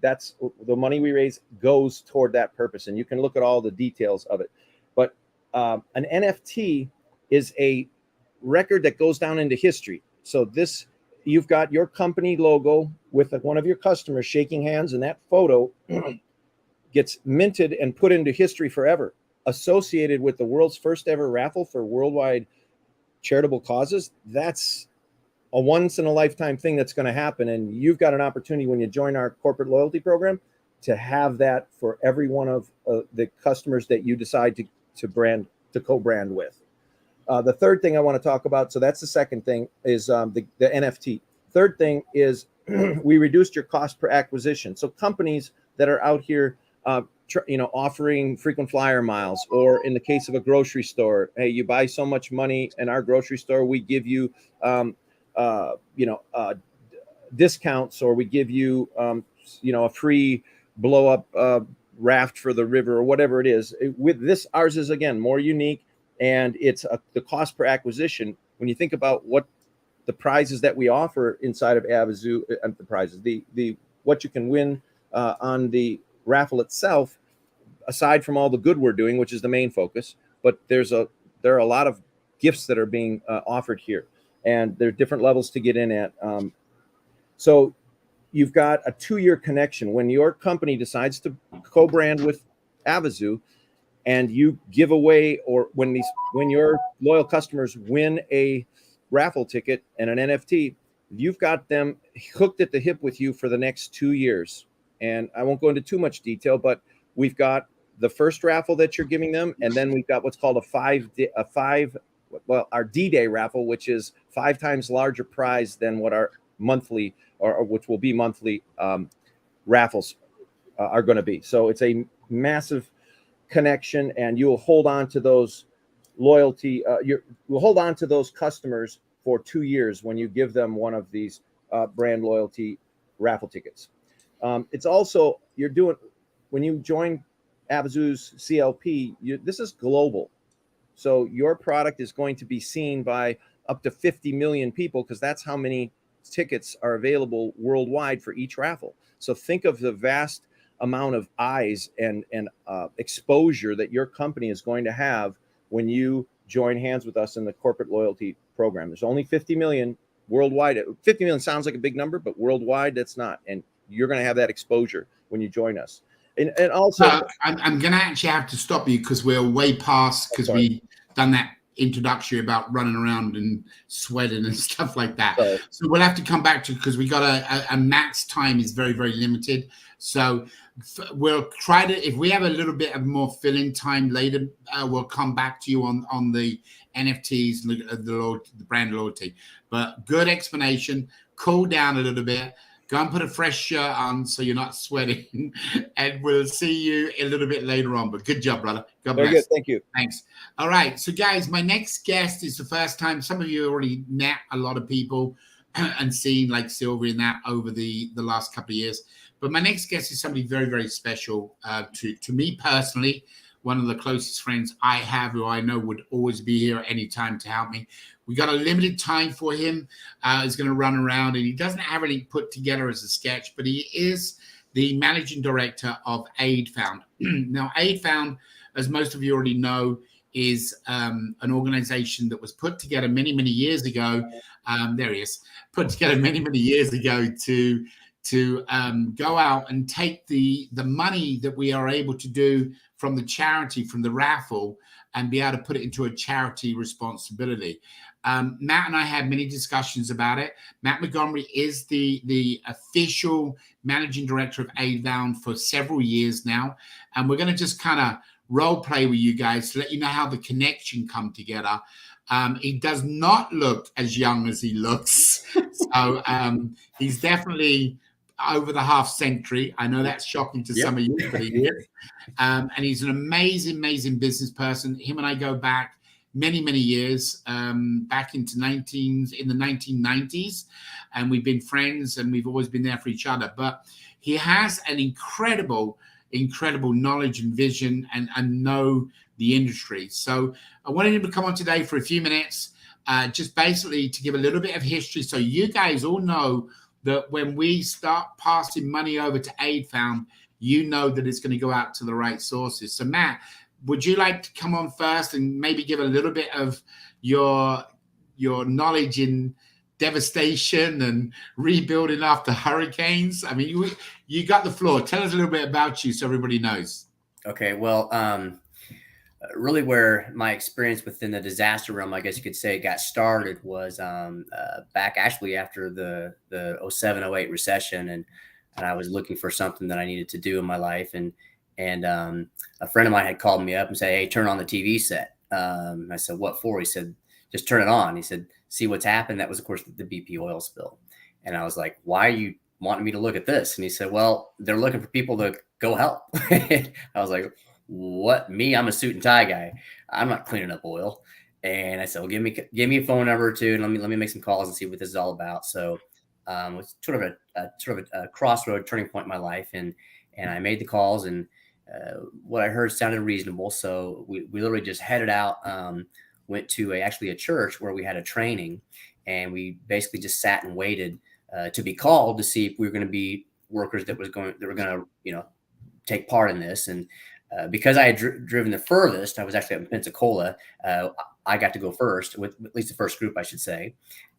Speaker 9: that's the money we raise goes toward that purpose. And you can look at all the details of it. But an NFT is a record that goes down into history. So you've got your company logo with one of your customers shaking hands, and that photo gets minted and put into history forever, associated with the world's first ever raffle for worldwide charitable causes. That's a once in a lifetime thing that's going to happen. And you've got an opportunity when you join our corporate loyalty program to have that for every one of the customers that you decide to co-brand with. The third thing I want to talk about, so that's the second thing, is the NFT. Third thing is we reduced your cost per acquisition. So companies that are out here, offering frequent flyer miles, or in the case of a grocery store, hey, you buy so much money in our grocery store, we give you, discounts, or we give you, a free blow up raft for the river, or whatever it is. With this, ours is again more unique, and it's the cost per acquisition. When you think about what the prizes that we offer inside of Avazoo, and the prizes, the what you can win on the raffle itself, aside from all the good we're doing, which is the main focus, but there are a lot of gifts that are being offered here, and there are different levels to get in at. So you've got a 2-year connection. When your company decides to co-brand with Avazoo, and you give away, or when your loyal customers win a raffle ticket and an NFT, you've got them hooked at the hip with you for the next 2 years. And I won't go into too much detail, but we've got the first raffle that you're giving them, and then we've got what's called our D-Day raffle, which is 5 times larger prize than what our monthly, or which will be monthly raffles are going to be. So it's a massive connection, and you'll hold on to those loyalty. You'll hold on to those customers for 2 years when you give them one of these brand loyalty raffle tickets. It's also, when you join Avazoo's CLP, this is global. So your product is going to be seen by up to 50 million people, because that's how many tickets are available worldwide for each raffle. So think of the vast amount of eyes and exposure that your company is going to have when you join hands with us in the corporate loyalty program. There's only 50 million worldwide. 50 million sounds like a big number, but worldwide, that's not. And you're going to have that exposure when you join us. And also,
Speaker 1: I'm going to actually have to stop you, because we're way past, because we've done that introductory about running around and sweating and stuff like that. So we'll have to come back to, because we got a Matt's time is very, very limited. So we'll try to, if we have a little bit of more fill-in time later, we'll come back to you on the NFTs, the brand loyalty. But good explanation. Cool down a little bit. Go and put a fresh shirt on so you're not sweating, and we'll see you a little bit later on. But good job, brother. God bless.
Speaker 9: Very good. Thank you.
Speaker 1: Thanks. All right. So, guys, my next guest is the first time. Some of you already met a lot of people and seen like Sylvia and that over the last couple of years. But my next guest is somebody very, very special to me personally. One of the closest friends I have, who I know would always be here at any time to help me. We got a limited time for him. He's going to run around, and he doesn't have anything put together as a sketch, but he is the managing director of Aid Found. Now, Aid Found, as most of you already know, is an organization that was put together many, many years ago. There he is. Put together many, many years ago to go out and take the money that we are able to do from the charity, from the raffle, and be able to put it into a charity responsibility. Matt and I had many discussions about it. Matt Montgomery is the official managing director of Aid Found for several years now. And we're going to just kind of role play with you guys to let you know how the connection come together. He does not look as young as he looks. So he's definitely over the half century. I know that's shocking to some of you, but he is. And he's an amazing, amazing business person. Him and I go back many, many years, back into in the 1990s. And we've been friends, and we've always been there for each other. But he has an incredible knowledge and vision and know the industry. So I wanted him to come on today for a few minutes, just basically to give a little bit of history. So you guys all know that when we start passing money over to Aid Found, you know that it's going to go out to the right sources. So Matt, would you like to come on first and maybe give a little bit of your knowledge in devastation and rebuilding after hurricanes? I mean, you got the floor. Tell us a little bit about you so everybody knows.
Speaker 12: Okay, well, really where my experience within the disaster realm, I guess you could say, got started was back actually after the 07-08 recession, and I was looking for something that I needed to do in my life, and a friend of mine had called me up and said, "Hey, turn on the TV set." I said, "What for?" He said, "Just turn it on." He said, "See what's happened." That was, of course, the BP oil spill. And I was like, "Why are you wanting me to look at this?" And he said, "Well, they're looking for people to go help." I was like, "What? Me? I'm a suit and tie guy. I'm not cleaning up oil." And I said, "Well, give me a phone number or two, and let me make some calls and see what this is all about." So it's sort of a crossroad turning point in my life, and I made the calls, and what I heard sounded reasonable. So we literally just headed out, went to actually a church where we had a training, and we basically just sat and waited to be called to see if we were going to be workers that were going to take part in this. And because I had driven the furthest, I was actually up in Pensacola. I got to go first, with at least the first group, I should say.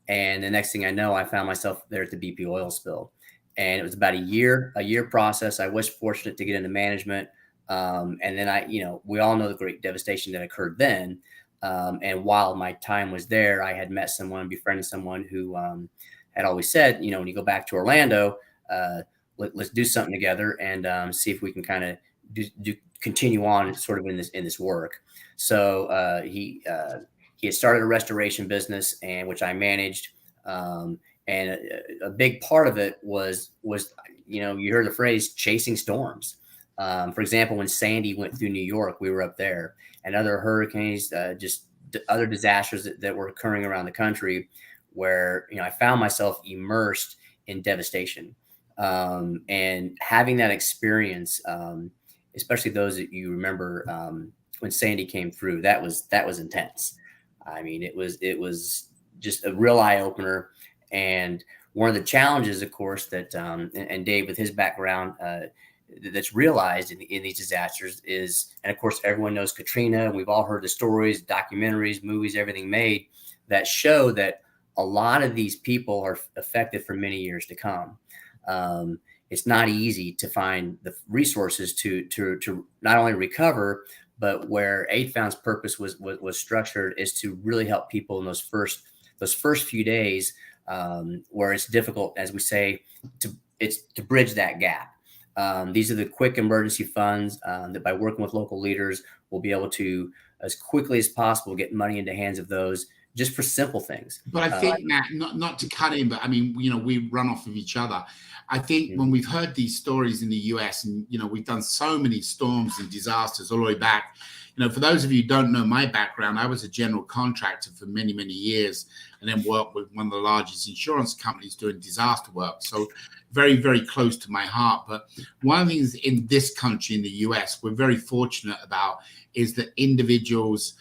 Speaker 12: And the next thing I know, I found myself there at the BP oil spill. And it was about a year process. I was fortunate to get into management. And then we all know the great devastation that occurred then. And while my time was there, I had met someone, befriended someone who had always said, when you go back to Orlando, let's do something together and see if we can kind of continue on sort of in this work. So he had started a restoration business, and which I managed. And a big part of it was you heard the phrase chasing storms. For example, when Sandy went through New York, we were up there, and other hurricanes, just other disasters that were occurring around the country, where I found myself immersed in devastation, and having that experience, especially those that you remember when Sandy came through, that was intense. I mean, it was just a real eye opener. And one of the challenges, of course, that and Dave, with his background, that's realized in these disasters is, and of course, everyone knows Katrina, and we've all heard the stories, documentaries, movies, everything made that show that a lot of these people are affected for many years to come. It's not easy to find the resources to not only recover, But where Aid Found's purpose was structured is to really help people in those first few days where it's difficult, as we say, to bridge that gap. These are the quick emergency funds that by working with local leaders, we'll be able to, as quickly as possible, get money into hands of those just for simple things.
Speaker 1: But I think, Matt, not to cut in, but I mean, we run off of each other. I think when we've heard these stories in the US, and, we've done so many storms and disasters all the way back, for those of you who don't know my background, I was a general contractor for many, many years, and then worked with one of the largest insurance companies doing disaster work. So very, very close to my heart. But one of the things in this country, in the US, we're very fortunate about is that individuals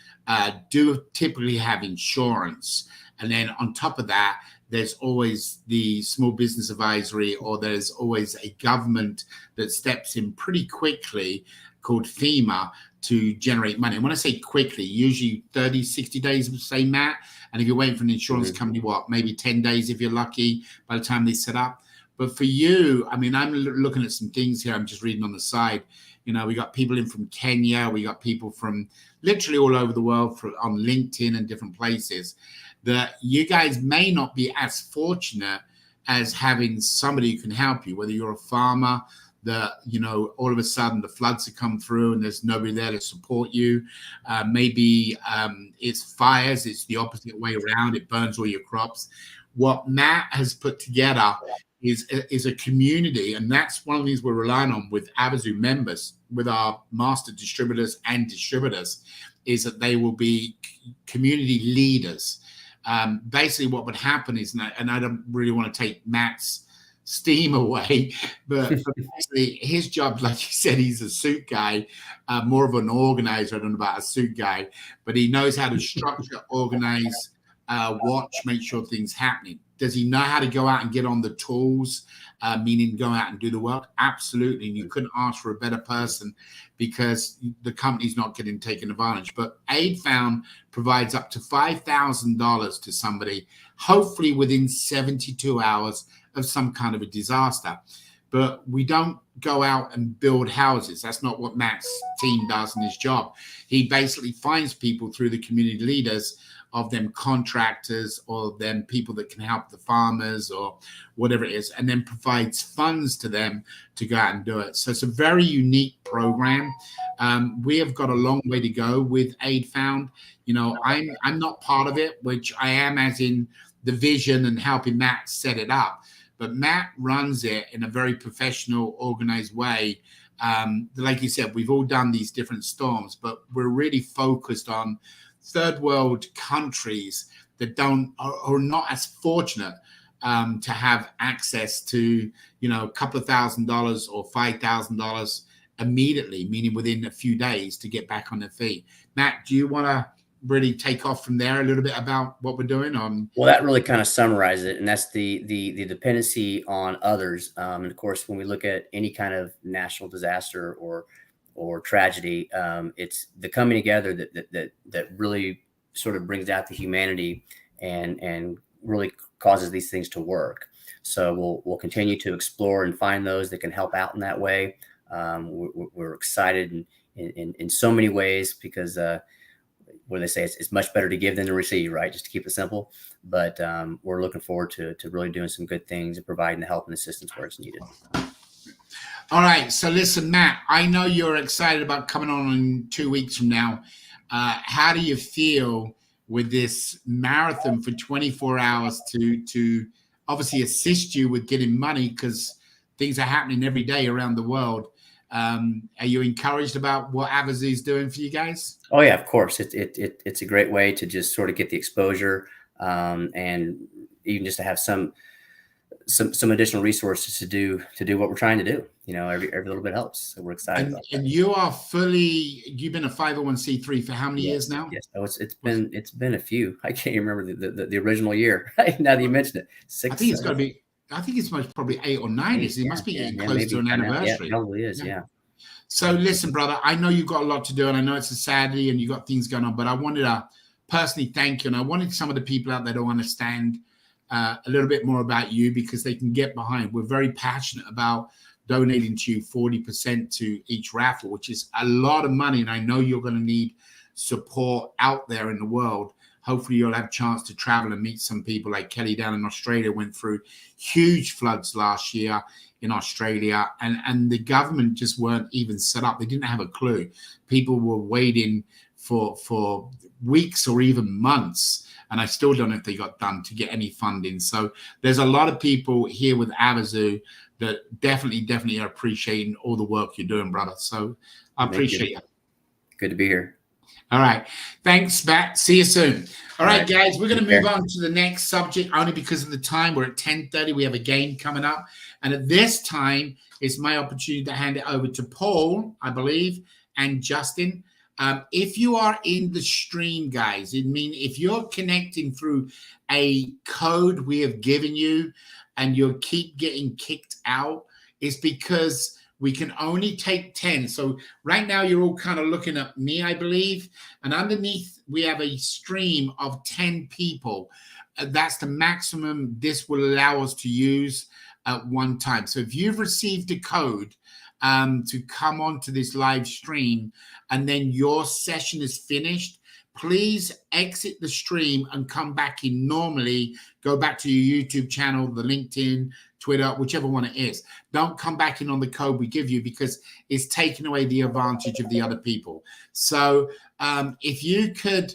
Speaker 1: do typically have insurance. And then on top of that, there's always the small business advisory, or there's always a government that steps in pretty quickly called FEMA to generate money. And when I say quickly, usually 30, 60 days, say, Matt. And if you're waiting for an insurance company, maybe 10 days if you're lucky by the time they set up. But for you, I mean, I'm looking at some things here. I'm just reading on the side. We got people in from Kenya. We got people from literally all over the world on LinkedIn and different places, that you guys may not be as fortunate as having somebody who can help you, whether you're a farmer that, all of a sudden the floods have come through and there's nobody there to support you. Maybe it's fires. It's the opposite way around. It burns all your crops. What Matt has put together is a community, and that's one of the things we're relying on with Avazoo members, with our master distributors and distributors, is that they will be community leaders. Basically what would happen is, and I don't really want to take Matt's steam away, but basically his job, like you said, he's a suit guy, more of an organizer. I don't know about a suit guy, but he knows how to structure, organize, watch, make sure things happening. Does he know how to go out and get on the tools, meaning go out and do the work? Absolutely. And you couldn't ask for a better person, because the company's not getting taken advantage. But Aid Found provides up to $5,000 to somebody, hopefully within 72 hours of some kind of a disaster. But we don't go out and build houses. That's not what Matt's team does in his job. He basically finds people through the community leaders, of them contractors or them people that can help the farmers or whatever it is, and then provides funds to them to go out and do it. So it's a very unique program. We have got a long way to go with Aid Found. I'm not part of it, which I am as in the vision and helping Matt set it up. But Matt runs it in a very professional, organized way. Like you said, we've all done these different storms, but we're really focused on third world countries that are not as fortunate to have access to, a couple of $1,000s or $5,000 immediately, meaning within a few days, to get back on their feet. Matt, do you want to really take off from there a little bit about what we're doing?
Speaker 12: Well, that really kind of summarizes it, and that's the dependency on others. And of course, when we look at any kind of national disaster or tragedy, it's the coming together that really sort of brings out the humanity and really causes these things to work. So we'll continue to explore and find those that can help out in that way. We're excited in so many ways, because what they say, it's much better to give than to receive, right? Just to keep it simple. But we're looking forward to really doing some good things and providing the help and assistance where it's needed.
Speaker 1: All right. So listen, Matt, I know you're excited about coming on in 2 weeks from now. How do you feel with this marathon for 24 hours to obviously assist you with getting money, because things are happening every day around the world? Are you encouraged about what Avazoo is doing for you guys?
Speaker 12: Oh yeah, of course. It's a great way to just sort of get the exposure, and even just to have some additional resources to do what we're trying to do. Every little bit helps. So we're excited about that.
Speaker 1: And you've been a 501c3 for how many years now?
Speaker 12: Yes. Oh, it's been a few. I can't even remember the original year. Now that you mentioned it, 6.
Speaker 1: I think it's got to be. I think it's probably 8 or 9. It must be getting close to an anniversary.
Speaker 12: Yeah, it probably is. Yeah.
Speaker 1: So listen, brother, I know you've got a lot to do, and I know it's a Saturday and you've got things going on, but I wanted to personally thank you. And I wanted some of the people out there to understand a little bit more about you, because they can get behind. We're very passionate about donating to you 40% to each raffle, which is a lot of money. And I know you're going to need support out there in the world. Hopefully you'll have a chance to travel and meet some people like Kelly down in Australia, went through huge floods last year in Australia, and the government just weren't even set up. They didn't have a clue. People were waiting for weeks or even months, and I still don't know if they got done to get any funding. So there's a lot of people here with Avazoo that definitely are appreciating all the work you're doing, brother. So I appreciate you.
Speaker 12: Good to be here.
Speaker 1: All right. Thanks, Matt. See you soon. All right, guys, we're going to move on to the next subject only because of the time. We're at 10:30. We have a game coming up. And at this time, it's my opportunity to hand it over to Paul, I believe, and Justin. If you are in the stream, guys, if you're connecting through a code we have given you and you keep getting kicked out, it's because we can only take 10. So right now you're all kind of looking at me, I believe. And underneath we have a stream of 10 people. That's the maximum this will allow us to use at one time. So if you've received a code to come onto this live stream and then your session is finished, please exit the stream and come back in normally. Go back to your YouTube channel, the LinkedIn, Twitter, whichever one it is. Don't come back in on the code we give you because it's taking away the advantage of the other people. So if you could,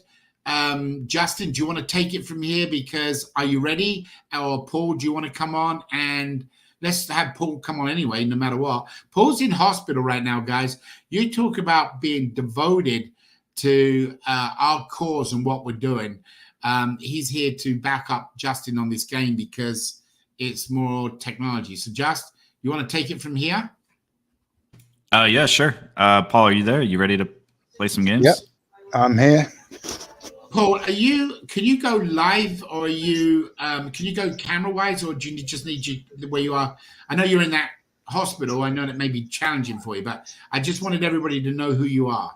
Speaker 1: Justin, do you want to take it from here? Because are you ready? Or Paul, do you want to come on? And let's have Paul come on anyway, no matter what. Paul's in hospital right now, guys. You talk about being devoted to our cause and what we're doing. He's here to back up Justin on this game because it's more technology. So Just, you want to take it from here?
Speaker 2: Yeah, sure. Paul, are you there? Are you ready to play some games?
Speaker 3: Yep, I'm here.
Speaker 1: Paul, can you go live, or can you go camera wise, or do you just need you where you are? I know you're in that hospital. I know that may be challenging for you, but I just wanted everybody to know who you are.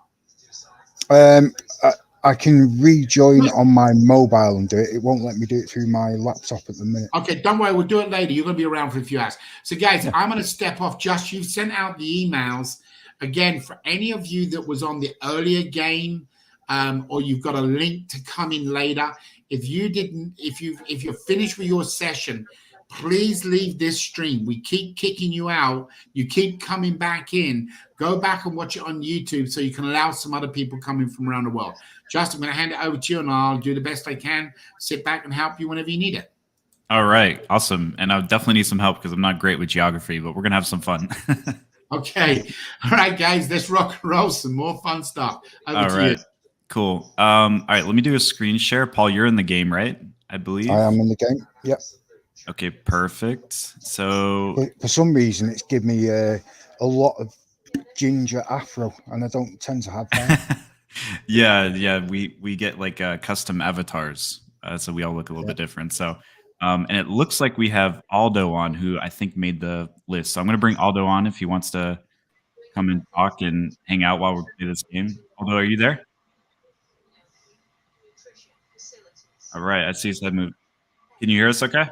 Speaker 3: I can rejoin on my mobile and do it. It won't let me do it through my laptop at the minute.
Speaker 1: Okay, don't worry. We'll do it later. You're going to be around for a few hours. So, guys, I'm going to step off. Just you've sent out the emails. Again, for any of you that was on the earlier game, or you've got a link to come in later, if you're finished with your session, please leave this stream. We keep kicking you out. You keep coming back in. Go back and watch it on YouTube so you can allow some other people coming from around the world. Justin, I'm going to hand it over to you, and I'll do the best I can. Sit back and help you whenever you need it.
Speaker 2: All right. Awesome. And I definitely need some help because I'm not great with geography, but we're going to have some fun.
Speaker 1: Okay. All right, guys. Let's rock and roll. Some more fun stuff. Over to you.
Speaker 2: Cool. All right. Let me do a screen share. Paul, you're in the game, right? I believe.
Speaker 3: I am in the game. Yep.
Speaker 2: Okay, perfect. So
Speaker 3: for some reason, it's given me a lot of ginger afro, and I don't tend to have that.
Speaker 2: yeah. We get like custom avatars, so we all look a little bit different. So, and it looks like we have Aldo on, who I think made the list. So I'm going to bring Aldo on if he wants to come and talk and hang out while we play this game. Aldo, are you there? All right, I see his head move. Can you hear us? Okay.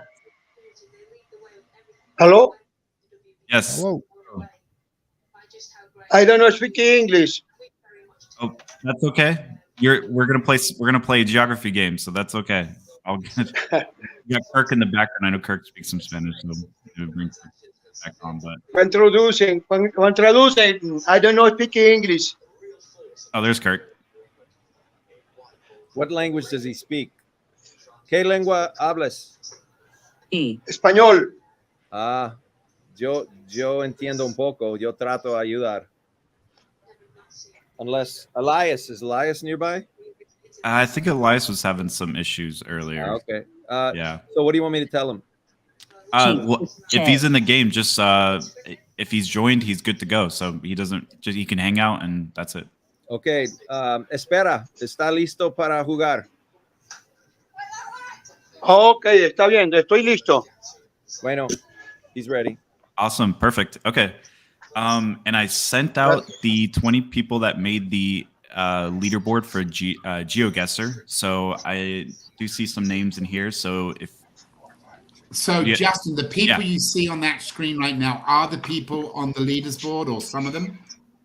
Speaker 5: Hello?
Speaker 2: Yes.
Speaker 3: Hello.
Speaker 5: I don't know speak English.
Speaker 2: Oh, that's okay. We're gonna play a geography game, so that's okay. You got Kirk in the background. I know Kirk speaks some Spanish, so we'll bring Kirk back on. But
Speaker 5: When traducing, I don't know speak English.
Speaker 2: oh, there's Kirk.
Speaker 9: What language does he speak? ¿Qué lengua hablas?
Speaker 5: Español.
Speaker 9: Ah, yo entiendo un poco. Yo trato de ayudar. Unless is Elias nearby?
Speaker 2: I think Elias was having some issues earlier.
Speaker 9: Okay.
Speaker 2: Yeah.
Speaker 9: So what do you want me to tell him?
Speaker 2: Well, if he's in the game, just if he's joined, he's good to go. So he can hang out and that's it.
Speaker 9: Okay. Espera, ¿está listo para jugar?
Speaker 5: Okay, está bien, estoy listo.
Speaker 9: Bueno, he's ready.
Speaker 2: Awesome, perfect. Okay. And I sent out the 20 people that made the leaderboard for GeoGuessr. So I do see some names in here. So if
Speaker 1: So,
Speaker 2: Yeah.
Speaker 1: Justin, the people
Speaker 2: Yeah.
Speaker 1: you see on that screen right now are the people on the leaders board, or some of them?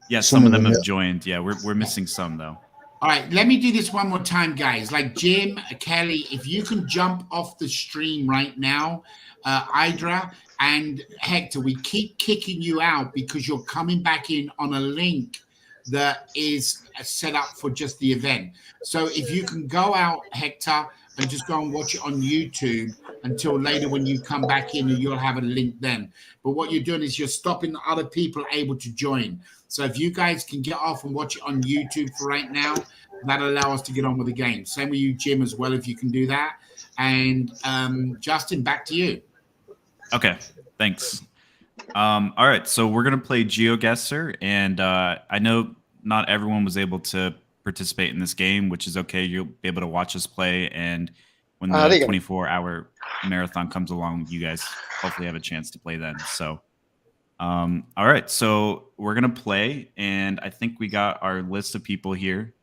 Speaker 2: Yeah, some of them have joined. Yeah, we're missing some though.
Speaker 1: All right, let me do this one more time, guys. Like Jim, Kelly, if you can jump off the stream right now, Idra and Hector, we keep kicking you out because you're coming back in on a link that is set up for just the event. So if you can go out, Hector, and just go and watch it on YouTube until later when you come back in, and you'll have a link then. But what you're doing is you're stopping other people able to join. So if you guys can get off and watch it on YouTube for right now, that'll allow us to get on with the game. Same with you, Jim, as well, if you can do that. And Justin, back to you.
Speaker 2: Okay, thanks. All right, so we're gonna play GeoGuessr, and I know not everyone was able to participate in this game, which is okay. You'll be able to watch us play, and when the 24-hour marathon comes along, you guys hopefully have a chance to play then. So. All right, so we're gonna play, and I think we got our list of people here.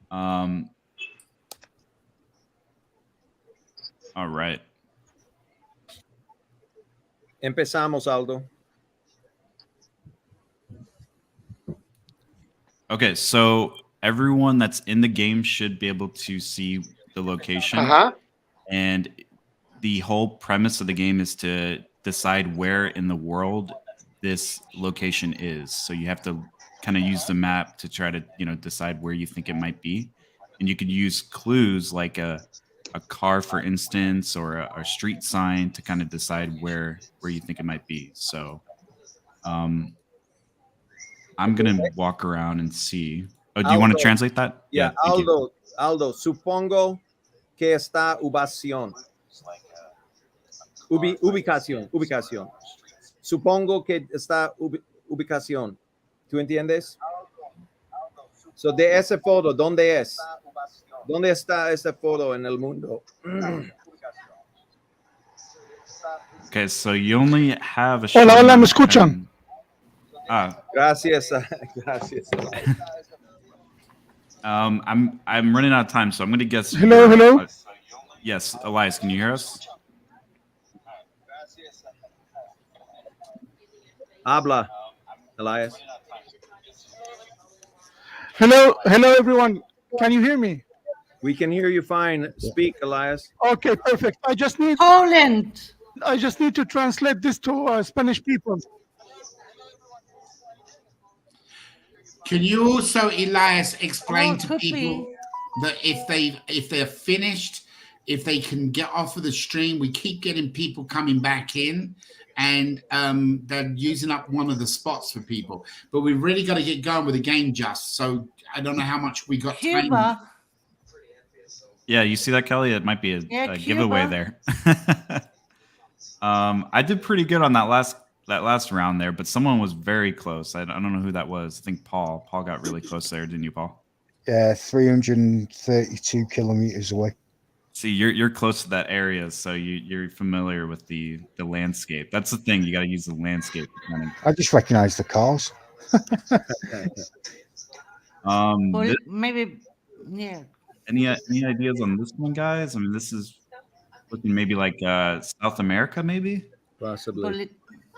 Speaker 2: All right.
Speaker 9: Empezamos, Aldo.
Speaker 2: Okay, so everyone that's in the game should be able to see the location. And the whole premise of the game is to decide where in the world this location is. So you have to kind of use the map to try to, decide where you think it might be. And you could use clues like a car, for instance, or a street sign to kind of decide where you think it might be. So I'm going to walk around and see. Oh, do you want to translate that?
Speaker 9: Yeah, Aldo, supongo que está ubicación. Ubicación. Supongo que está ubicación. ¿Tú entiendes? So de esa foto, ¿dónde es? ¿Dónde está esa foto en el mundo?
Speaker 2: Okay, so you only have a.
Speaker 13: Hola, ¿me escuchan?
Speaker 9: Gracias, gracias.
Speaker 2: I'm running out of time, so I'm going to guess.
Speaker 13: Hello.
Speaker 2: Yes, Elias, can you hear us?
Speaker 9: Habla, Elias.
Speaker 13: Hello, everyone. Can you hear me?
Speaker 9: We can hear you fine. Speak, Elias.
Speaker 13: Okay, perfect. I just need to translate this to Spanish people.
Speaker 1: Can you also, Elias, explain to people that if they're finished, if they can get off of the stream, we keep getting people coming back in, and they're using up one of the spots for people. But we've really got to get going with the game, just. So I don't know how much we got time.
Speaker 2: Yeah, you see that, Kelly? It might be a giveaway there. I did pretty good on that last round there, but someone was very close. I don't know who that was. I think Paul. Paul got really close there, didn't you, Paul?
Speaker 3: Yeah, 332 kilometers away.
Speaker 2: See, you're close to that area, so you're familiar with the landscape. That's the thing. You got to use the landscape.
Speaker 3: I just recognize the cars.
Speaker 8: Maybe, yeah.
Speaker 2: Any ideas on this one, guys? I mean, this is looking maybe like South America, maybe
Speaker 9: possibly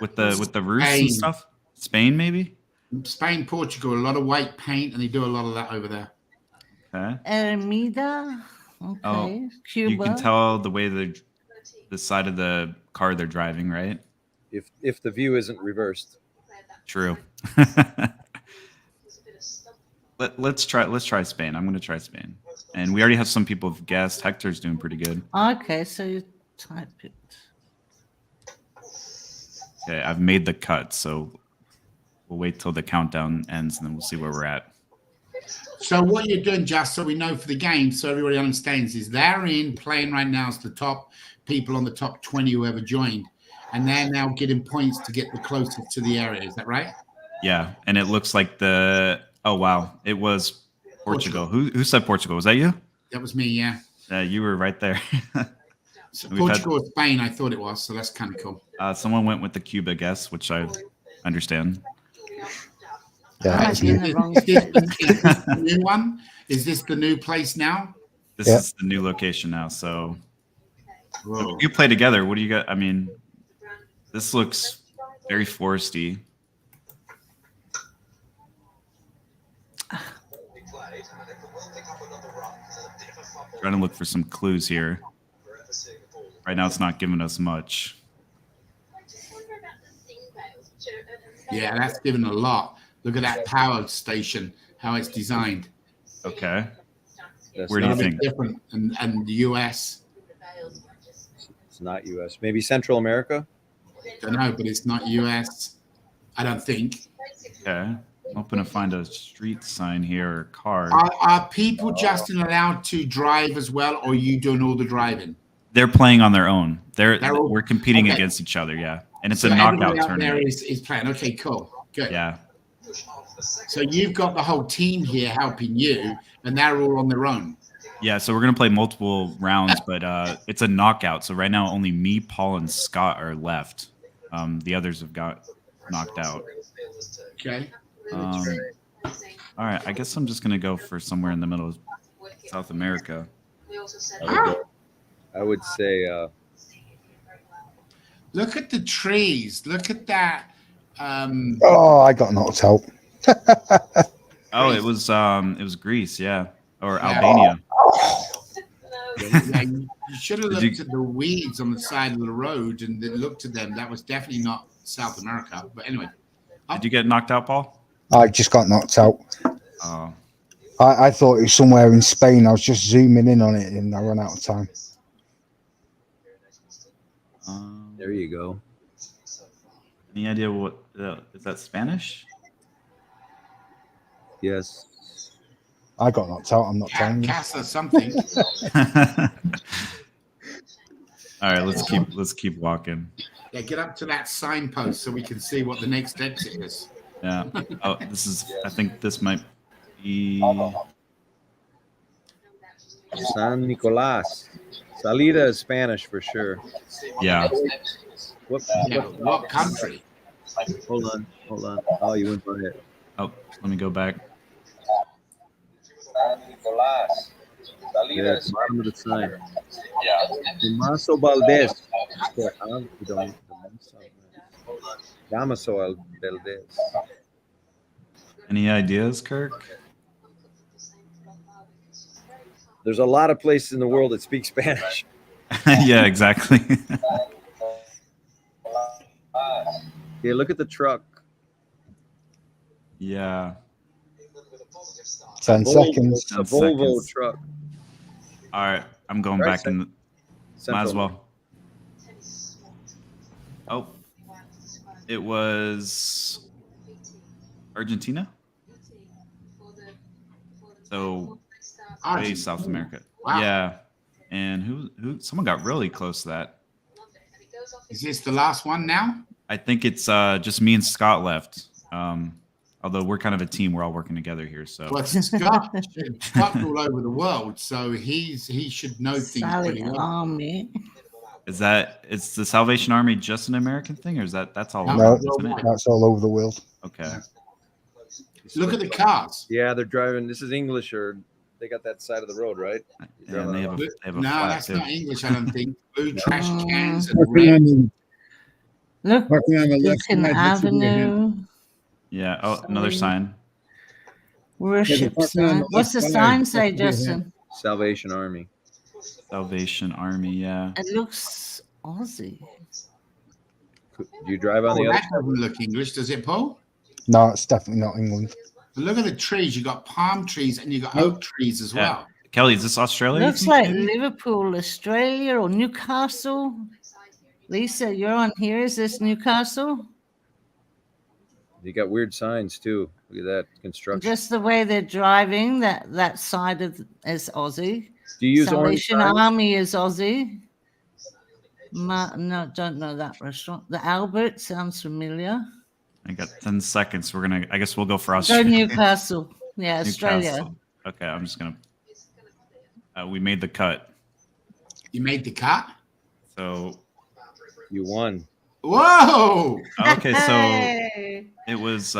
Speaker 2: with the roofs and stuff. Spain, maybe.
Speaker 1: Spain, Portugal, a lot of white paint, and they do a lot of that over there.
Speaker 2: Okay.
Speaker 8: Ermida. Okay.
Speaker 2: Oh,
Speaker 8: Cuba.
Speaker 2: You can tell the way the side of the car they're driving, right?
Speaker 9: If the view isn't reversed.
Speaker 2: True. Let's try Spain. I'm going to try Spain. And we already have some people who've guessed. Hector's doing pretty good.
Speaker 8: Okay, so you type it.
Speaker 2: Okay, I've made the cut, so we'll wait till the countdown ends, and then we'll see where we're at.
Speaker 1: So what you're doing, just so we know for the game, so everybody understands, is they're playing right now as the top people on the top 20 who ever joined, and they're now getting points to get the closest to the area. Is that right?
Speaker 2: Yeah, and it looks like oh wow, it was Portugal. Who said Portugal? Was that you?
Speaker 1: That was me. Yeah.
Speaker 2: You were right there.
Speaker 1: So Portugal or Spain, I thought it was. So that's kind of cool.
Speaker 2: Someone went with the Cuba guess, which I understand.
Speaker 3: Yeah,
Speaker 1: is this the new one? Is this the new place now?
Speaker 2: This is the new location now. So
Speaker 1: Whoa.
Speaker 2: You play together. What do you got? I mean, this looks very foresty. Trying to look for some clues here. Right now, it's not giving us much.
Speaker 1: Yeah, that's given a lot. Look at that power station, how it's designed.
Speaker 2: Okay.
Speaker 9: That's
Speaker 2: Where do you
Speaker 9: not-
Speaker 2: think?
Speaker 1: Different, and the US.
Speaker 9: It's not U.S. Maybe Central America.
Speaker 1: Don't know, but it's not US. I don't think.
Speaker 2: Okay. I'm hoping to find a street sign here or car.
Speaker 1: Are people, Justin, allowed to drive as well, or are you doing all the driving?
Speaker 2: They're playing on their own.
Speaker 1: They're all-
Speaker 2: We're competing
Speaker 1: okay.
Speaker 2: against each other. Yeah, and it's
Speaker 1: So
Speaker 2: a knockout
Speaker 1: everybody out
Speaker 2: tournament.
Speaker 1: there is playing. Okay, cool, good.
Speaker 2: Yeah.
Speaker 1: So you've got the whole team here helping you, and they're all on their own.
Speaker 2: Yeah, so we're gonna play multiple rounds, but it's a knockout. So right now, only me, Paul, and Scott are left. The others have got knocked out.
Speaker 1: Okay.
Speaker 2: All right, I guess I'm just gonna go for somewhere in the middle of South America.
Speaker 9: I would say.
Speaker 1: Look at the trees. Look at that.
Speaker 3: Oh, I got knocked out.
Speaker 2: Oh, it was Greece, yeah, or Albania.
Speaker 1: Yeah, you should have
Speaker 2: Did
Speaker 1: looked
Speaker 2: you-
Speaker 1: at the weeds on the side of the road and then looked at them. That was definitely not South America. But anyway,
Speaker 2: Did you get knocked out, Paul?
Speaker 3: I just got knocked out.
Speaker 2: Oh,
Speaker 3: I thought it was somewhere in Spain. I was just zooming in on it and I ran out of time.
Speaker 9: There you go.
Speaker 2: any idea what is that Spanish?
Speaker 9: Yes.
Speaker 3: I got knocked out. I'm not telling you.
Speaker 1: Casa something.
Speaker 2: All right, let's keep walking.
Speaker 1: Yeah, get up to that signpost so we can see what the next exit is.
Speaker 2: Yeah. Oh, I think this might be.
Speaker 9: San Nicolas. Salida is Spanish for sure.
Speaker 2: Yeah.
Speaker 1: What country?
Speaker 9: Hold on. Oh, you went by it.
Speaker 2: Oh, let me go back.
Speaker 9: Yeah, at the bottom of the sign. Tomaso Valdez. Damaso Valdez.
Speaker 2: Any ideas, Kirk?
Speaker 9: There's a lot of places in the world that speak Spanish.
Speaker 2: Yeah, exactly.
Speaker 9: Yeah, look at the truck.
Speaker 2: Yeah.
Speaker 3: 10 seconds.
Speaker 9: A Volvo
Speaker 2: 10 seconds.
Speaker 9: truck.
Speaker 2: All right, I'm going
Speaker 9: Right
Speaker 2: back in. Might as well. Oh, it was Argentina. So, way South America.
Speaker 1: Wow.
Speaker 2: Yeah, and who? Someone got really close to that.
Speaker 1: Is this the last one now?
Speaker 2: I think it's just me and Scott left. Although we're kind of a team, we're all working together here. So
Speaker 1: Well, Scott's all over the world, so he should know things pretty well.
Speaker 8: Army.
Speaker 2: is the Salvation Army just an American thing, or is that's all?
Speaker 3: No,
Speaker 2: over, isn't it?
Speaker 3: that's all over the world.
Speaker 2: Okay.
Speaker 1: Look at the cars.
Speaker 9: Yeah, they're driving. This is English, or they got that side of the road, right?
Speaker 2: Yeah, and they have a
Speaker 1: No,
Speaker 2: flag
Speaker 1: that's
Speaker 2: too.
Speaker 1: not English, I don't think. Blue trash cans and
Speaker 7: Parking on
Speaker 1: red.
Speaker 7: the,
Speaker 8: Look,
Speaker 7: parking on the left
Speaker 8: Lincoln
Speaker 7: side next to the hand.
Speaker 8: Avenue.
Speaker 2: Yeah. Oh, another sign.
Speaker 8: Worship
Speaker 7: parking on
Speaker 8: sign.
Speaker 7: the
Speaker 8: What's the
Speaker 7: left
Speaker 8: sign
Speaker 7: side
Speaker 8: say,
Speaker 7: next to the
Speaker 8: Justin?
Speaker 9: Salvation Army.
Speaker 2: Salvation Army. Yeah.
Speaker 8: It looks Aussie.
Speaker 9: Do you drive on
Speaker 1: Oh,
Speaker 9: the other
Speaker 1: that doesn't look English, does it, Paul?
Speaker 3: No, it's definitely not England.
Speaker 1: But look at the trees. You got palm trees and you got oak trees as well.
Speaker 2: Kelly, is this Australia?
Speaker 8: Looks like Liverpool, Australia, or Newcastle. Lisa, you're on here. Is this Newcastle?
Speaker 9: You got weird signs too. Look at that construction.
Speaker 8: Just the way they're driving, that side of is Aussie.
Speaker 9: Do you use orange
Speaker 8: Salvation
Speaker 9: signs?
Speaker 8: Army is Aussie. No, don't know that restaurant. The Albert sounds familiar.
Speaker 2: I got 10 seconds. I guess we'll go for
Speaker 8: Go
Speaker 2: Australia.
Speaker 8: Newcastle. Yeah, Australia.
Speaker 2: Newcastle. Okay, I'm just gonna. We made the cut.
Speaker 1: You made the cut?
Speaker 2: So
Speaker 9: you won.
Speaker 1: Whoa!
Speaker 2: Okay, so
Speaker 8: Hey.
Speaker 2: it was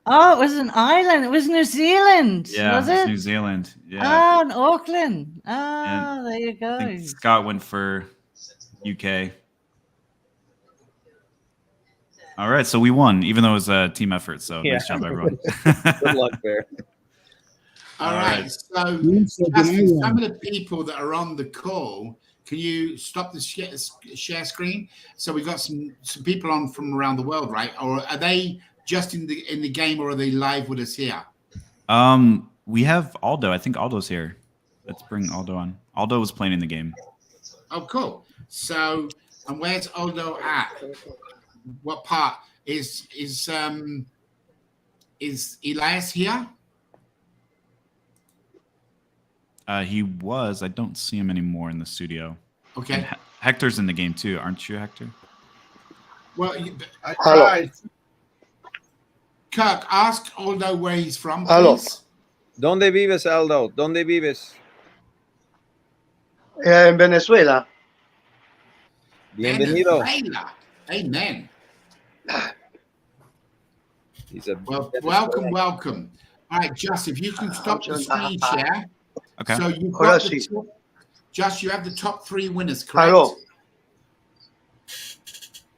Speaker 8: Oh, it was an island. It was New Zealand.
Speaker 2: Yeah,
Speaker 8: was
Speaker 2: it's
Speaker 8: it?
Speaker 2: New Zealand. Yeah.
Speaker 8: Oh, in Auckland. Oh,
Speaker 2: And
Speaker 8: there you
Speaker 2: I
Speaker 8: go.
Speaker 2: think Scott went for UK. All right, so we won, even though it was a team effort. So nice job, everyone.
Speaker 9: Good luck, Bear.
Speaker 1: All right. So, Justin, some of the people that are on the call, can you stop the share screen? So we've got some people on from around the world, right? Or are they just in the game, or are they live with us here?
Speaker 2: We have Aldo. I think Aldo's here. Let's bring Aldo on. Aldo was playing in the game.
Speaker 1: Oh, cool. So, and where's Aldo at? What part is Elias here?
Speaker 2: He was. I don't see him anymore in the studio.
Speaker 1: Okay.
Speaker 2: And Hector's in the game too, aren't you, Hector?
Speaker 1: Well, I
Speaker 5: Hello.
Speaker 1: tried. Kirk, ask Aldo where he's from,
Speaker 5: Hello.
Speaker 1: please.
Speaker 9: ¿Dónde vives, Aldo? ¿Dónde vives?
Speaker 5: En Venezuela.
Speaker 9: Bienvenido.
Speaker 1: Venezuela. Amen.
Speaker 9: He's a
Speaker 1: welcome. All right, Just, if you can stop the screen share.
Speaker 2: Okay.
Speaker 1: So you've got Just, you have the top 3 winners, correct?
Speaker 5: Hello.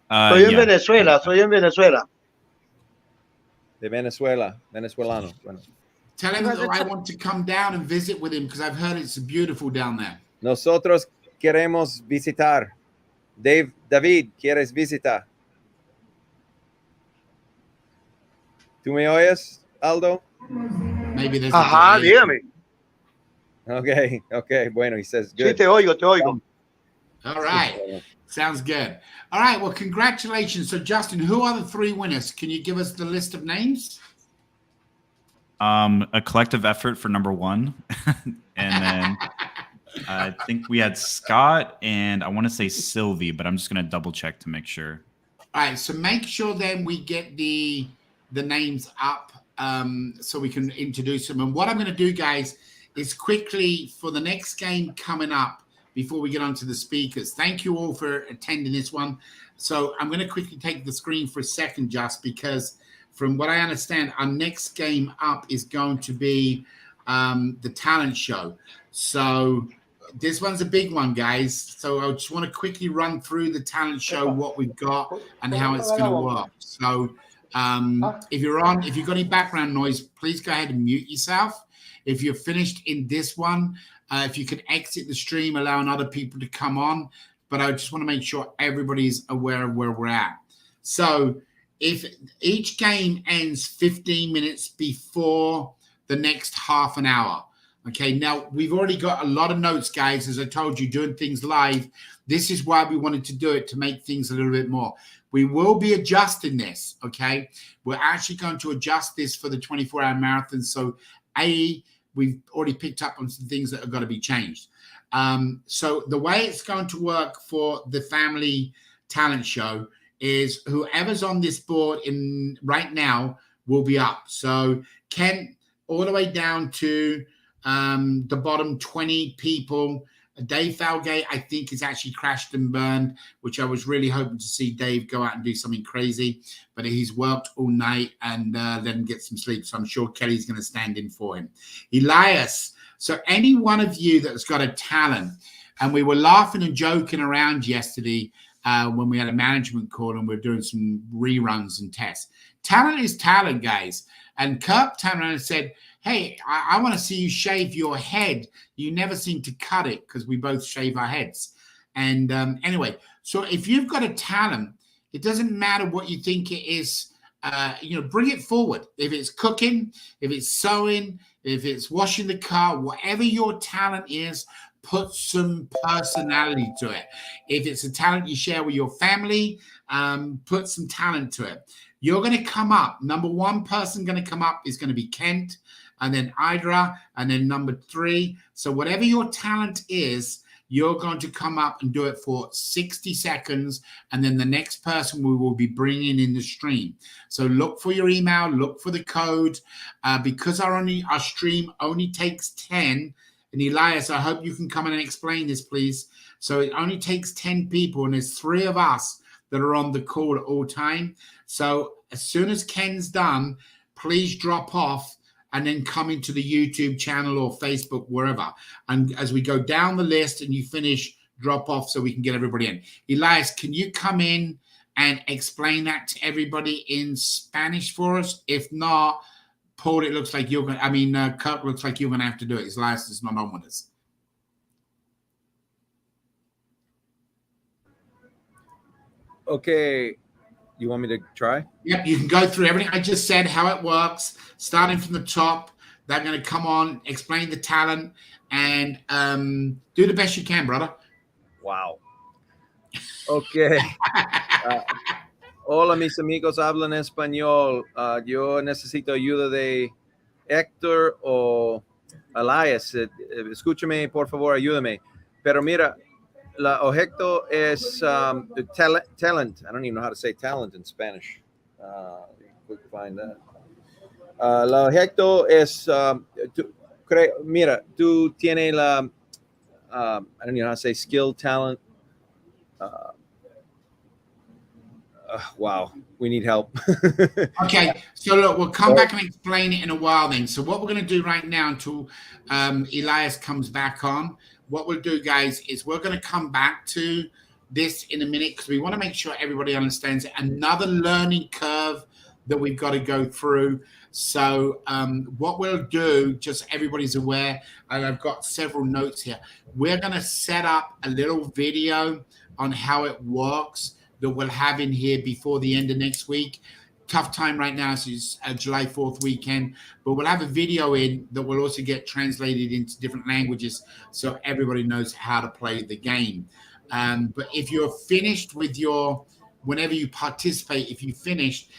Speaker 5: Soy en
Speaker 2: Yeah.
Speaker 5: Venezuela. Soy en Venezuela.
Speaker 9: de Venezuela, venezolano. Bueno.
Speaker 1: Tell him that I want to come down and visit with him because I've heard it's beautiful down there.
Speaker 9: Nosotros queremos visitar. David, ¿quieres visitar? ¿Tú me oyes, Aldo?
Speaker 1: Maybe there's
Speaker 5: Ajá, dígame.
Speaker 9: Okay, bueno, he says good.
Speaker 5: Sí, te oigo.
Speaker 1: All right. Sounds good. All right. Well, congratulations. So, Justin, who are the 3 winners? Can you give us the list of names?
Speaker 2: A collective effort for number 1. And then I think we had Scott and I want to say Sylvie, but I'm just going to double check to make sure.
Speaker 1: All right. So make sure then we get the names up so we can introduce them. And what I'm going to do, guys, is quickly for the next game coming up, before we get on to the speakers. Thank you all for attending this one. So I'm going to quickly take the screen for a second, just because from what I understand, our next game up is going to be the talent show. So this one's a big one, guys. So I just want to quickly run through the talent show, what we've got and how it's going to work. So if you've got any background noise, please go ahead and mute yourself. If you're finished in this one, if you could exit the stream, allowing other people to come on. But I just want to make sure everybody's aware of where we're at. So if each game ends 15 minutes before the next half an hour. Okay, now we've already got a lot of notes, guys. As I told you, doing things live. This is why we wanted to do it, to make things a little bit more. We will be adjusting this, okay? We're actually going to adjust this for the 24-hour marathon. So we've already picked up on some things that have got to be changed. So the way it's going to work for the family talent show is whoever's on this board right now will be up. So Ken, all the way down to the bottom 20 people. Dave Falgate, I think, has actually crashed and burned, which I was really hoping to see Dave go out and do something crazy. But he's worked all night and then get some sleep. So I'm sure Kelly's going to stand in for him. Elias, so any one of you that's got a talent, and we were laughing and joking around yesterday when we had a management call and we were doing some reruns and tests. Talent is talent, guys. And Kirk turned around and said, hey, I want to see you shave your head. You never seem to cut it, because we both shave our heads. And anyway, so if you've got a talent, it doesn't matter what you think it is. Bring it forward. If it's cooking, if it's sewing, if it's washing the car, whatever your talent is, put some personality to it. If it's a talent you share with your family, put some talent to it. You're going to come up. Number 1 person going to come up is going to be Kent, and then Idra, and then number 3. So whatever your talent is, you're going to come up and do it for 60 seconds, and then the next person we will be bringing in the stream. So look for your email, look for the code, because our stream only takes 10. And Elias, I hope you can come in and explain this, please. So it only takes 10 people, and there's 3 of us that are on the call at all time. So as soon as Ken's done, please drop off and then come into the YouTube channel or Facebook, wherever. And as we go down the list and you finish, drop off so we can get everybody in. Elias, can you come in and explain that to everybody in Spanish for us? If not, Paul, it looks like you're going to, Kirk looks like you're going to have to do it. Elias is not on with us.
Speaker 9: Okay. You want me to try?
Speaker 1: Yep, you can go through everything I just said, how it works, starting from the top. They're going to come on, explain the talent, and do the best you can, brother.
Speaker 9: Wow. Okay. Hola, mis amigos hablan español. Yo necesito ayuda de Héctor o Elias. Escúchame, por favor, ayúdame. Pero mira, la objeto es talent. I don't even know how to say talent in Spanish. We can find that. La objeto es, mira, tú tienes la, I don't even know how to say skill, talent. Wow, we need help.
Speaker 1: Okay, so look, we'll come back and explain it in a while then. So what we're going to do right now until Elias comes back on, what we'll do, guys, is we're going to come back to this in a minute because we want to make sure everybody understands it. Another learning curve that we've got to go through. So what we'll do, just so everybody's aware, and I've got several notes here, we're going to set up a little video on how it works that we'll have in here before the end of next week. Tough time right now, so it's July 4th weekend, but we'll have a video in that will also get translated into different languages so everybody knows how to play the game. But if you're finished with whenever you participate, if you finished,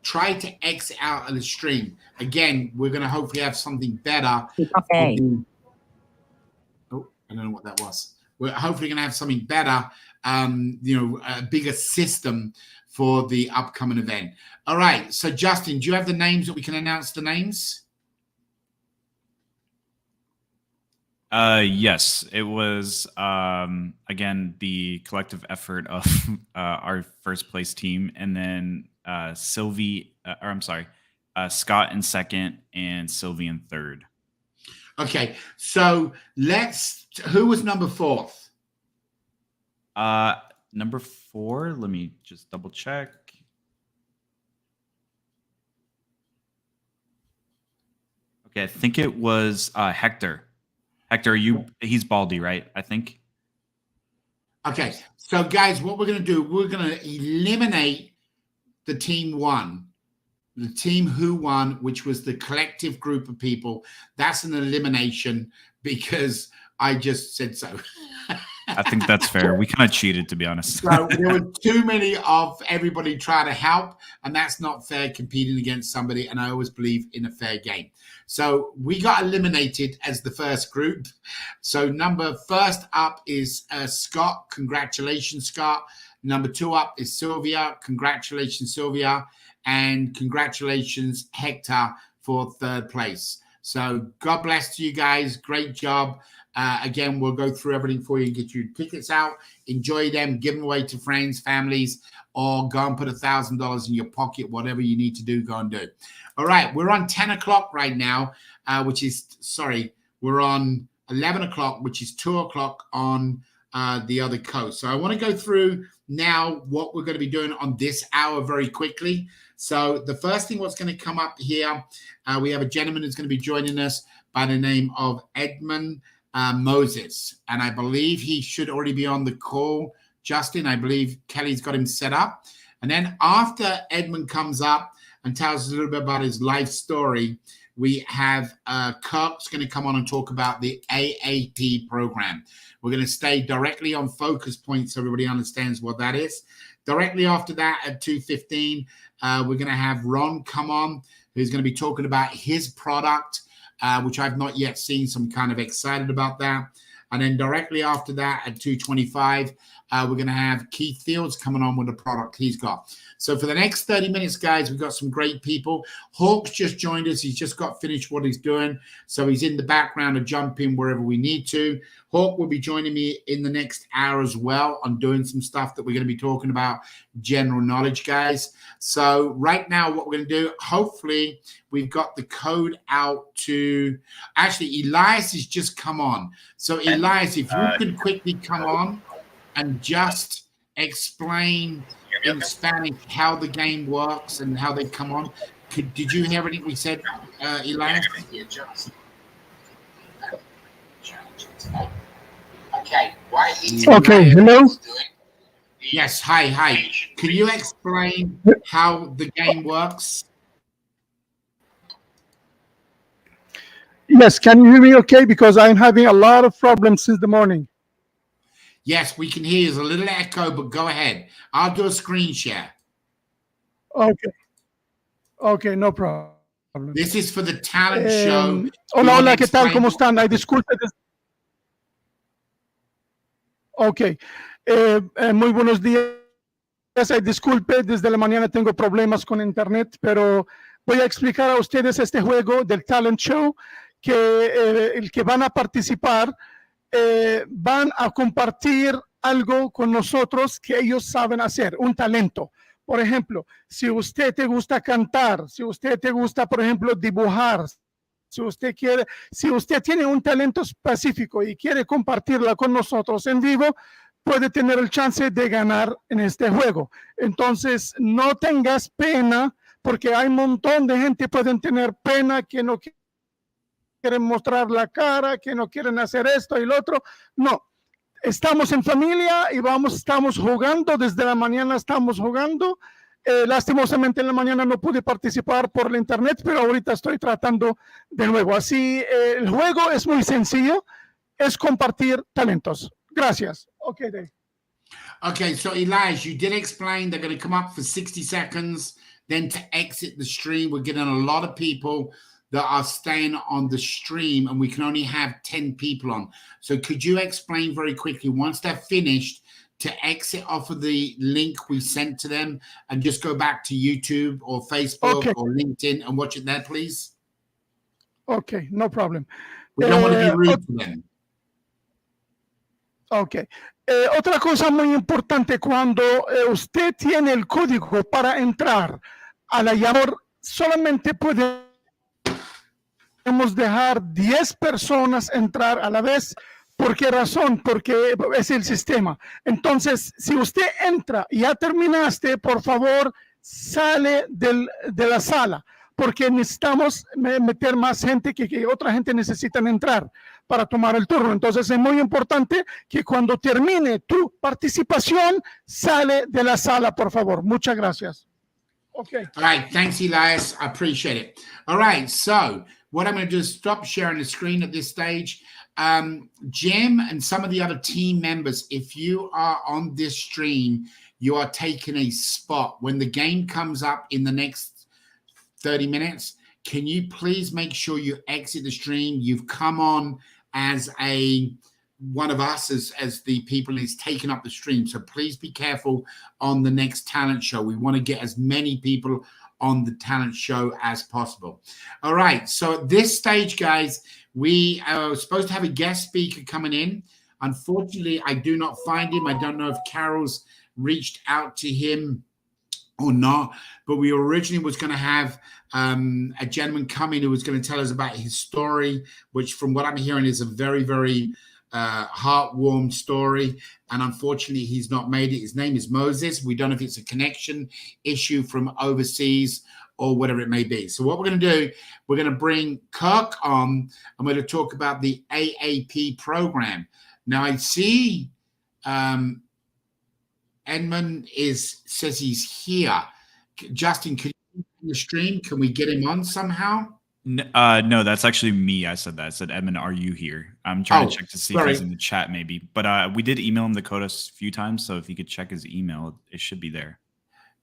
Speaker 1: try to exit out of the stream. Again, we're going to hopefully have something better.
Speaker 7: Okay.
Speaker 1: Oh, I don't know what that was. We're hopefully going to have something better, a bigger system for the upcoming event. All right. So, Justin, do you have the names that we can announce the names?
Speaker 2: Yes, it was, again, the collective effort of our first place team, and then Scott in second and Sylvie in third.
Speaker 1: Okay. So who was number 4?
Speaker 2: Number 4, let me just double check. Okay, I think it was Hector. Hector, he's Baldy, right? I think.
Speaker 1: Okay, so guys, what we're going to do, we're going to eliminate the team 1, the team who won, which was the collective group of people. That's an elimination because I just said so.
Speaker 2: I think that's fair. We kind of cheated, to be honest.
Speaker 1: So there were too many of everybody trying to help, and that's not fair competing against somebody, and I always believe in a fair game. So we got eliminated as the first group. So first up is Scott. Congratulations, Scott. Number 2 up is Sylvia. Congratulations, Sylvia. And congratulations, Hector, for 3rd place. So God bless you guys. Great job. Again, we'll go through everything for you and get you tickets out. Enjoy them, give them away to friends, families, or go and put $1,000 in your pocket. Whatever you need to do, go and do. All right, we're on 10 o'clock right now, we're on 11 o'clock, which is 2 o'clock on the other coast. So I want to go through now what we're going to be doing on this hour very quickly. So the first thing what's going to come up here, we have a gentleman who's going to be joining us by the name of Edmund Moses, and I believe he should already be on the call. Justin, I believe Kelly's got him set up. And then after Edmund comes up and tells us a little bit about his life story, we have Kirk's going to come on and talk about the AAP program. We're going to stay directly on focus points so everybody understands what that is. Directly after that at 2:15, we're going to have Ron come on, who's going to be talking about his product, which I've not yet seen, so I'm kind of excited about that. And then directly after that at 2:25, we're going to have Keith Fields coming on with a product he's got. So for the next 30 minutes, guys, we've got some great people. Hawk's just joined us. He's just got finished what he's doing. So he's in the background to jump in wherever we need to. Hawk will be joining me in the next hour as well on doing some stuff that we're going to be talking about, general knowledge, guys. So right now, what we're going to do, hopefully we've got the code out to, actually, Elias has just come on. So Elias, if you can quickly come on and just explain in Spanish how the game works and how they come on. Did you hear anything we said, Elias?
Speaker 13: Okay, hello?
Speaker 1: Yes, hi. Can you explain how the game works?
Speaker 13: Yes, can you hear me okay? Because I'm having a lot of problems since the morning.
Speaker 1: Yes, we can hear you. There's a little echo, but go ahead. I'll do a screen share.
Speaker 13: Okay, no problem.
Speaker 1: This is for the talent show.
Speaker 13: Hola, ¿qué tal? ¿Cómo están? Ay, disculpe. Ok, muy buenos días. Ay, disculpe, desde la mañana tengo problemas con internet, pero voy a explicar a ustedes este juego del talent show que el que van a participar van a compartir algo con nosotros que ellos saben hacer, un talento. Por ejemplo, si usted te gusta cantar, si usted te gusta, por ejemplo, dibujar, si usted tiene un talento específico y quiere compartirla con nosotros en vivo, puede tener el chance de ganar en este juego. Entonces, no tengas pena, porque hay un montón de gente que pueden tener pena, que no quieren mostrar la cara, que no quieren hacer esto y lo otro. No, estamos en familia y estamos jugando, desde la mañana estamos jugando. Lastimosamente en la mañana no pude participar por la internet, pero ahorita estoy tratando de nuevo. Así, el juego es muy sencillo, es compartir talentos. Gracias. Okay, Dave.
Speaker 1: Okay, so Elijah, you did explain they're going to come up for 60 seconds, then to exit the stream. We're getting a lot of people that are staying on the stream, and we can only have 10 people on. So could you explain very quickly, once they're finished, to exit off of the link we sent to them and just go back to YouTube or Facebook or LinkedIn and watch it there, please?
Speaker 13: Okay, no problem.
Speaker 1: We don't want to be rude to them.
Speaker 13: Ok. Otra cosa muy importante, cuando usted tiene el código para entrar a la llamada, solamente podemos dejar 10 personas entrar a la vez. ¿Por qué razón? Porque es el sistema. Entonces, si usted entra y ya terminaste, por favor, sale de la sala, porque necesitamos meter más gente que otra gente necesitan entrar para tomar el turno. Entonces es muy importante que cuando termine tu participación, sale de la sala, por favor. Muchas gracias. Okay.
Speaker 1: All right. Thanks, Elias. I appreciate it. All right. So what I'm going to do is stop sharing the screen at this stage. Jim and some of the other team members, if you are on this stream, you are taking a spot. When the game comes up in the next 30 minutes, can you please make sure you exit the stream? You've come on as one of us, as the people who's taken up the stream. So please be careful on the next talent show. We want to get as many people on the talent show as possible. All right. So at this stage, guys, we are supposed to have a guest speaker coming in. Unfortunately, I do not find him. I don't know if Carol's reached out to him or not, but we originally was going to have a gentleman come in who was going to tell us about his story, which from what I'm hearing is a very, very heartwarming story. And unfortunately, he's not made it. His name is Moses. We don't know if it's a connection issue from overseas or whatever it may be. So what we're going to do, we're going to bring Kirk on. I'm going to talk about the AAP program. Now I see Edmund says he's here. Justin, could you on the stream? Can we get him on somehow?
Speaker 2: No, that's actually me. I said that. I said, Edmund, are you here? I'm trying to check to see if he's in the chat, maybe. But we did email him the code a few times, so if he could check his email, it should be there.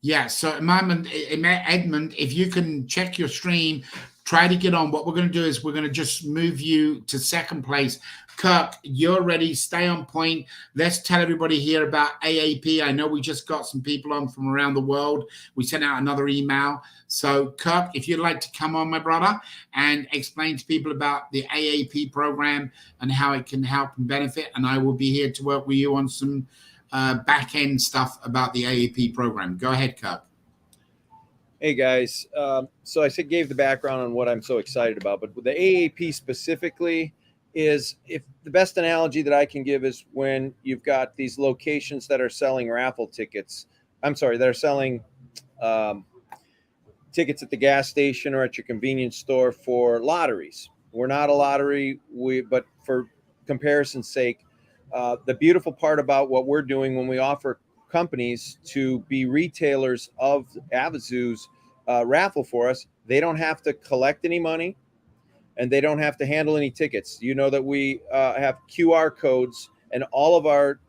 Speaker 1: Yeah, so Edmund, if you can check your stream, try to get on. What we're going to do is we're going to just move you to second place. Kirk, you're ready. Stay on point. Let's tell everybody here about AAP. I know we just got some people on from around the world. We sent out another email. So, Kirk, if you'd like to come on, my brother, and explain to people about the AAP program and how it can help and benefit, and I will be here to work with you on some back-end stuff about the AAP program. Go ahead, Kirk.
Speaker 9: Hey guys, so I gave the background on what I'm so excited about, but the AAP specifically is, if the best analogy that I can give is when you've got these locations that are selling raffle tickets. I'm sorry, that are selling tickets at the gas station or at your convenience store for lotteries. We're not a lottery, but for comparison's sake, the beautiful part about what we're doing when we offer companies to be retailers of Avazoo's raffle for us, they don't have to collect any money and they don't have to handle any tickets. You know that we have QR codes and all of our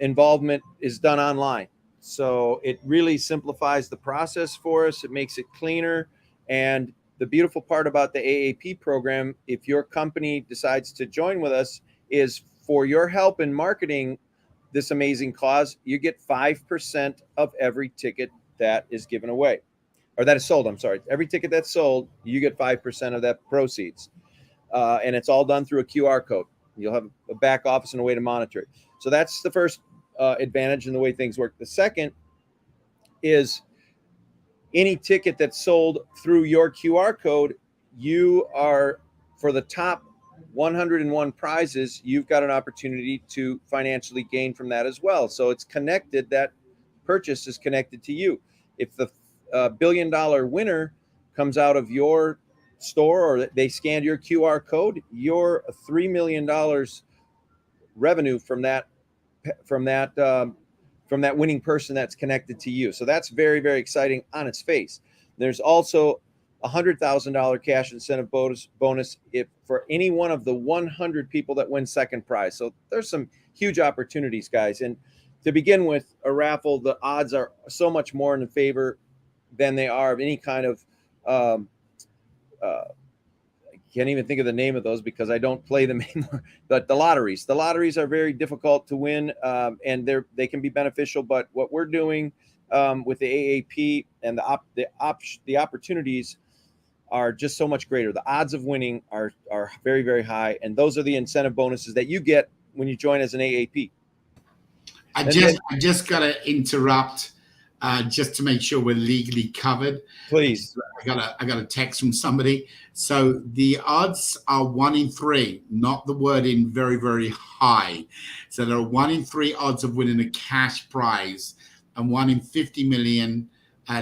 Speaker 9: involvement is done online. So it really simplifies the process for us. It makes it cleaner. And the beautiful part about the AAP program, if your company decides to join with us, is for your help in marketing this amazing cause, you get 5% of every ticket that is given away, or that is sold. I'm sorry. Every ticket that's sold, you get 5% of that proceeds. And it's all done through a QR code. You'll have a back office and a way to monitor it. So that's the first advantage in the way things work. The second is any ticket that's sold through your QR code, you are, for the top 101 prizes, you've got an opportunity to financially gain from that as well. So it's connected. That purchase is connected to you. If the $1 billion winner comes out of your store or they scanned your QR code, your $3 million revenue from that winning person that's connected to you. So that's very, very exciting on its face. There's also $100,000 cash incentive bonus if for any one of the 100 people that win second prize. So there's some huge opportunities, guys. And to begin with, a raffle, the odds are so much more in favor than they are of any kind of I can't even think of the name of those because I don't play them anymore. But the lotteries are very difficult to win, and they can be beneficial. But what we're doing with the AAP and the opportunities are just so much greater. The odds of winning are very, very high, and those are the incentive bonuses that you get when you join as an AAP.
Speaker 1: I just got to interrupt just to make sure we're legally covered.
Speaker 9: Please.
Speaker 1: I got a text from somebody. So the odds are 1 in 3, not the word in very, very high. So there are 1 in 3 odds of winning a cash prize and 1 in 50 million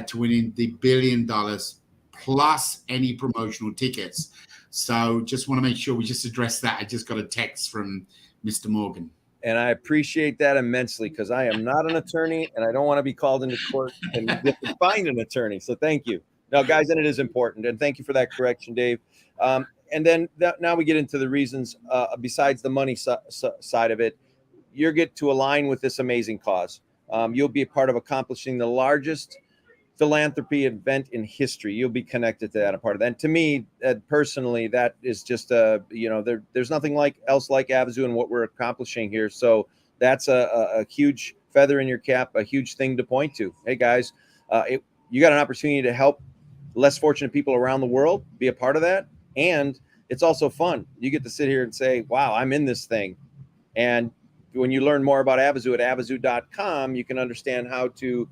Speaker 1: to winning the $1 billion plus any promotional tickets. So just want to make sure we just address that. I just got a text from Mr. Morgan.
Speaker 9: And I appreciate that immensely because I am not an attorney and I don't want to be called into court and find an attorney. So thank you. No, guys, and it is important. And thank you for that correction, Dave. And then now we get into the reasons besides the money side of it. You get to align with this amazing cause. You'll be a part of accomplishing the largest philanthropy event in history. You'll be connected to that, a part of that. And to me, personally, that is just there's nothing else like Avazoo and what we're accomplishing here. So that's a huge feather in your cap, a huge thing to point to. Hey guys, you got an opportunity to help less fortunate people around the world, be a part of that, and it's also fun. You get to sit here and say, "Wow, I'm in this thing." And when you learn more about Avazoo at avazoo.com, you can understand how to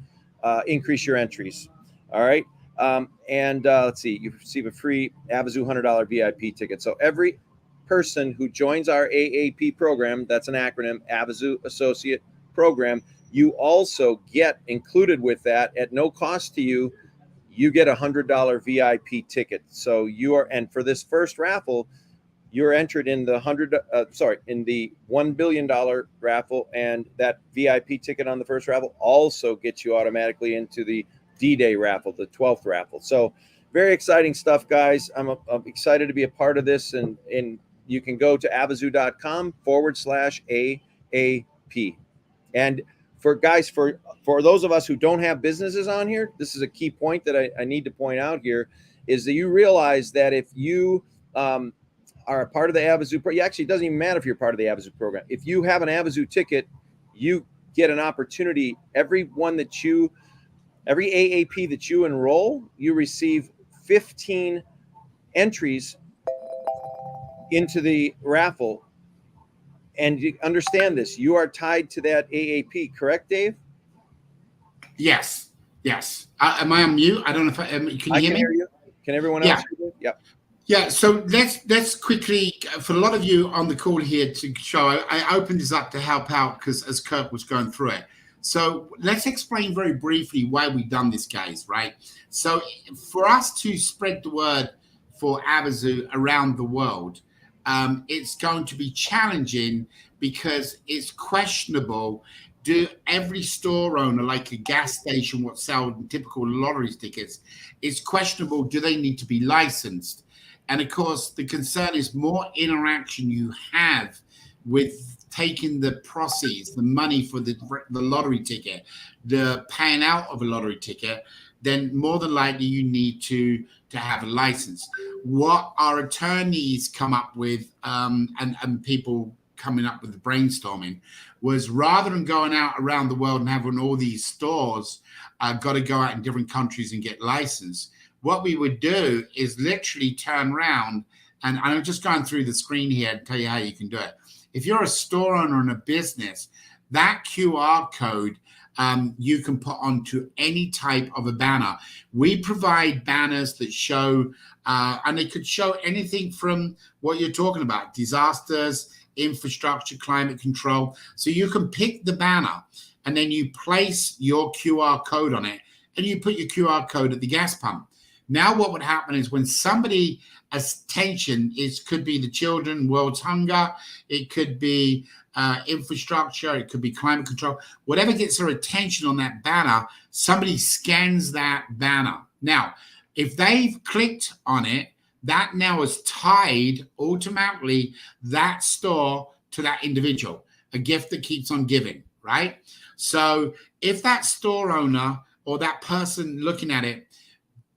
Speaker 9: increase your entries. All right. Let's see, you receive a free Avazoo $100 VIP ticket. So every person who joins our AAP program, that's an acronym, Avazoo Associate Program, you also get included with that at no cost to you. You get a $100 VIP ticket. So and for this first raffle, you're entered in the $1 billion raffle, and that VIP ticket on the first raffle also gets you automatically into the D-Day raffle, the 12th raffle. So very exciting stuff, guys. I'm excited to be a part of this, and you can go to avazoo.com/AAP. And for those of us who don't have businesses on here, this is a key point that I need to point out here. is that you realize that if you are a part of the Avazoo program, actually, it doesn't even matter if you're part of the Avazoo program. If you have an Avazoo ticket, you get an opportunity. Every AAP that you enroll, you receive 15 entries into the raffle. And you understand this, you are tied to that AAP, correct, Dave?
Speaker 1: Yes. Am I on mute? I don't know if can you hear me?
Speaker 9: Hear you. Can everyone else hear you? Yep.
Speaker 1: Yeah, so let's quickly, for a lot of you on the call here to show, I opened this up to help out because as Kirk was going through it. So let's explain very briefly why we've done this, guys, right? So for us to spread the word for Avazoo around the world, it's going to be challenging because it's questionable. Do every store owner, like a gas station, what sell typical lottery tickets, it's questionable, do they need to be licensed? And of course, the concern is more interaction you have with taking the proceeds, the money for the lottery ticket, the paying out of a lottery ticket, then more than likely you need to have a license. What our attorneys come up with, and people coming up with the brainstorming, was rather than going out around the world and having all these stores got to go out in different countries and get licensed, what we would do is literally turn around, and I'm just going through the screen here and tell you how you can do it. If you're a store owner in a business, that QR code you can put onto any type of a banner. We provide banners that show, and they could show anything from what you're talking about, disasters, infrastructure, climate control. So you can pick the banner and then you place your QR code on it and you put your QR code at the gas pump. Now what would happen is when somebody attention could be the children, world's hunger, it could be infrastructure, it could be climate control, whatever gets their attention on that banner, somebody scans that banner. Now, if they've clicked on it, that now has tied automatically that store to that individual, a gift that keeps on giving, right? So if that store owner or that person looking at it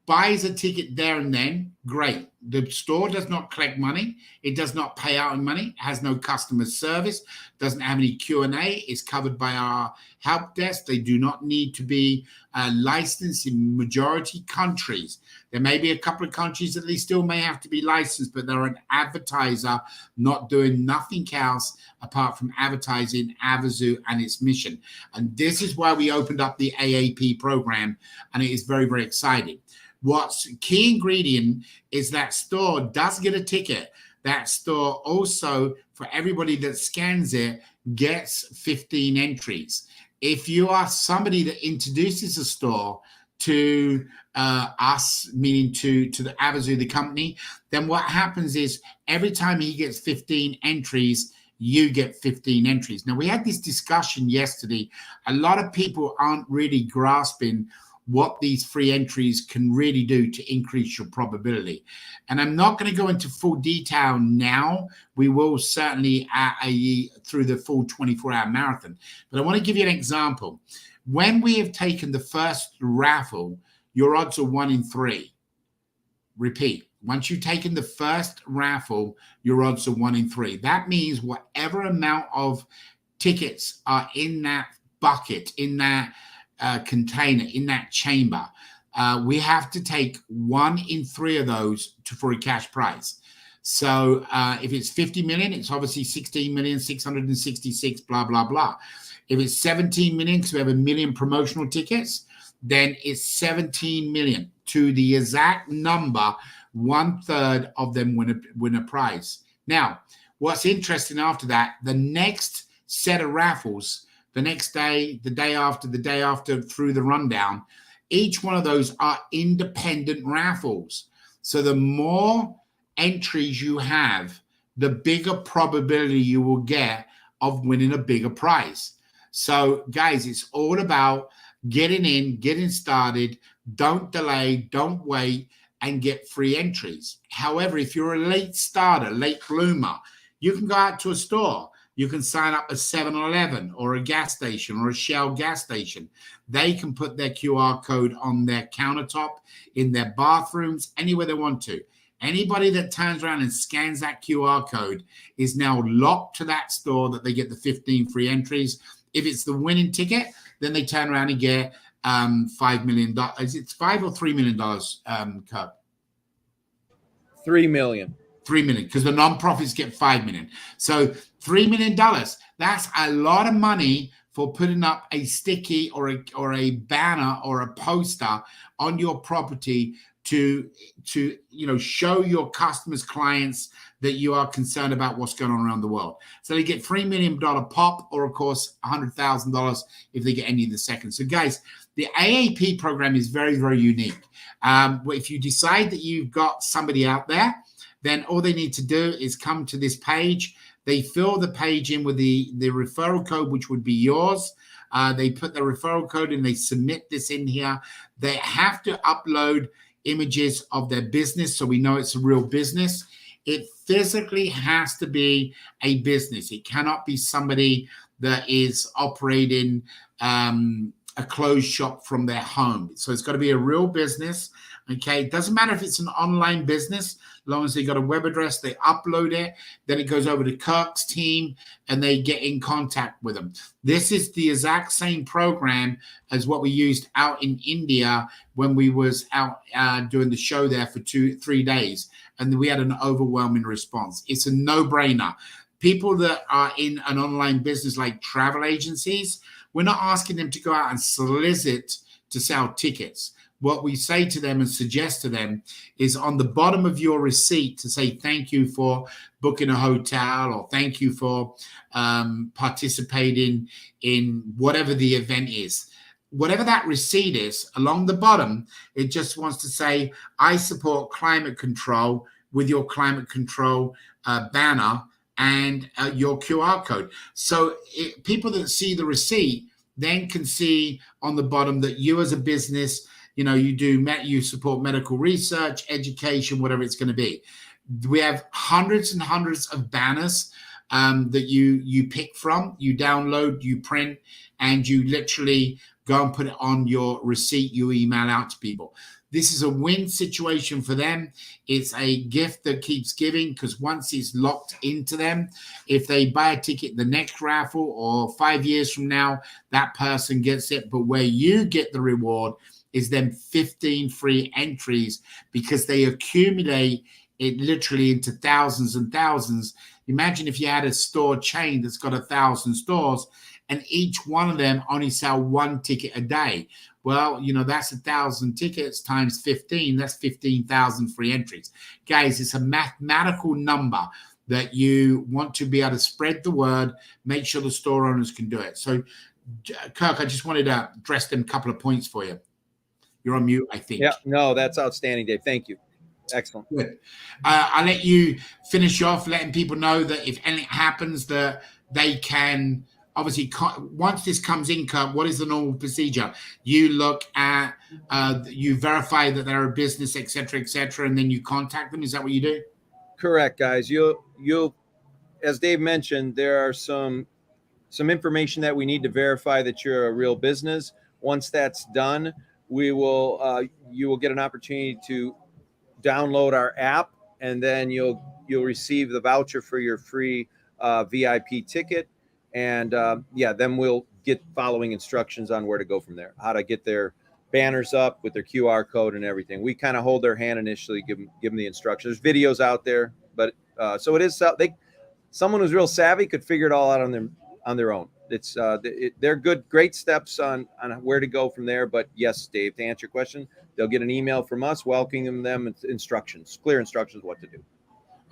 Speaker 1: buys a ticket there and then, great. The store does not collect money. It does not pay out money, has no customer service, doesn't have any Q&A, is covered by our help desk. They do not need to be licensed in majority countries. There may be a couple of countries that they still may have to be licensed, but they're an advertiser not doing nothing else apart from advertising Avazoo and its mission. And this is why we opened up the AAP program, and it is very, very exciting. What's key ingredient is that store does get a ticket. That store also, for everybody that scans it, gets 15 entries. If you are somebody that introduces a store to us, meaning to the Avazoo, the company, then what happens is every time he gets 15 entries, you get 15 entries. Now, we had this discussion yesterday. A lot of people aren't really grasping what these free entries can really do to increase your probability. And I'm not going to go into full detail now. We will certainly through the full 24-hour marathon. But I want to give you an example. When we have taken the first raffle, your odds are 1 in 3. Repeat. Once you've taken the first raffle, your odds are 1 in 3. That means whatever amount of tickets are in that bucket, in that container, in that chamber, we have to take 1 in 3 of those for a cash prize. So if it's 50 million, it's obviously 16,666,000, blah, blah, blah. If it's 17 million, because we have 1 million promotional tickets, then it's 17 million to the exact number. 1/3 of them win a prize. Now, what's interesting after that, the next set of raffles, the next day, the day after through the rundown, each one of those are independent raffles. So the more entries you have, the bigger probability you will get of winning a bigger prize. So guys, it's all about getting in, getting started. Don't delay, don't wait, and get free entries. However, if you're a late starter, late bloomer, you can go out to a store, You can sign up a 7-Eleven or a gas station or a Shell gas station. They can put their QR code on their countertop, in their bathrooms, anywhere they want to. Anybody that turns around and scans that QR code is now locked to that store that they get the 15 free entries. If it's the winning ticket, then they turn around and get $5 million. Is it $5 or $3 million, Kirk?
Speaker 9: $3 million.
Speaker 1: 3 million, because the nonprofits get 5 million. So $3 million, that's a lot of money for putting up a sticky or a banner or a poster on your property to show your customers, clients that you are concerned about what's going on around the world. So they get $3 million pop, or of course $100,000 if they get any of the second. So guys, the AAP program is very, very unique. If you decide that you've got somebody out there, then all they need to do is come to this page. They fill the page in with the referral code, which would be yours. They put the referral code and they submit this in here. They have to upload images of their business so we know it's a real business. It physically has to be a business. It cannot be somebody that is operating a closed shop from their home. So it's got to be a real business. Okay, it doesn't matter if it's an online business, as long as they got a web address, they upload it, then it goes over to Kirk's team and they get in contact with them. This is the exact same program as what we used out in India when we was out doing the show there for 2-3 days, and we had an overwhelming response. It's a no-brainer. People that are in an online business like travel agencies, we're not asking them to go out and solicit to sell tickets. What we say to them and suggest to them is on the bottom of your receipt to say thank you for booking a hotel, or thank you for participating in whatever the event is. Whatever that receipt is, along the bottom, it just wants to say, I support climate control, with your climate control banner and your QR code. So people that see the receipt then can see on the bottom that you as a business, you support medical research, education, whatever it's going to be. We have hundreds and hundreds of banners that you pick from, you download, you print, and you literally go and put it on your receipt you email out to people. This is a win situation for them. It's a gift that keeps giving, because once it's locked into them, if they buy a ticket the next raffle or 5 years from now, that person gets it. But where you get the reward is them 15 free entries, because they accumulate it literally into thousands and thousands. Imagine if you had a store chain that's got 1,000 stores and each one of them only sell one ticket a day. Well, that's 1,000 tickets times 15. That's 15,000 free entries. Guys, it's a mathematical number that you want to be able to spread the word, make sure the store owners can do it. So, Kirk, I just wanted to address them a couple of points for you. You're on mute, I think.
Speaker 9: Yeah, no, that's outstanding, Dave. Thank you. Excellent.
Speaker 1: Good. I'll let you finish off, letting people know that if anything happens, that they can obviously, once this comes in, Kirk, what is the normal procedure? You look at, you verify that they're a business, et cetera, and then you contact them. Is that what you do?
Speaker 9: Correct, guys. You'll, as Dave mentioned, there are some information that we need to verify that you're a real business. Once that's done, you will get an opportunity to download our app, and then you'll receive the voucher for your free VIP ticket. And then we'll get following instructions on where to go from there, how to get their banners up with their QR code and everything. We kind of hold their hand initially, give them the instructions. There's videos out there, but so it is. Someone who's real savvy could figure it all out on their own. They're great steps on where to go from there. But yes, Dave, to answer your question, they'll get an email from us welcoming them with instructions, clear instructions what to do.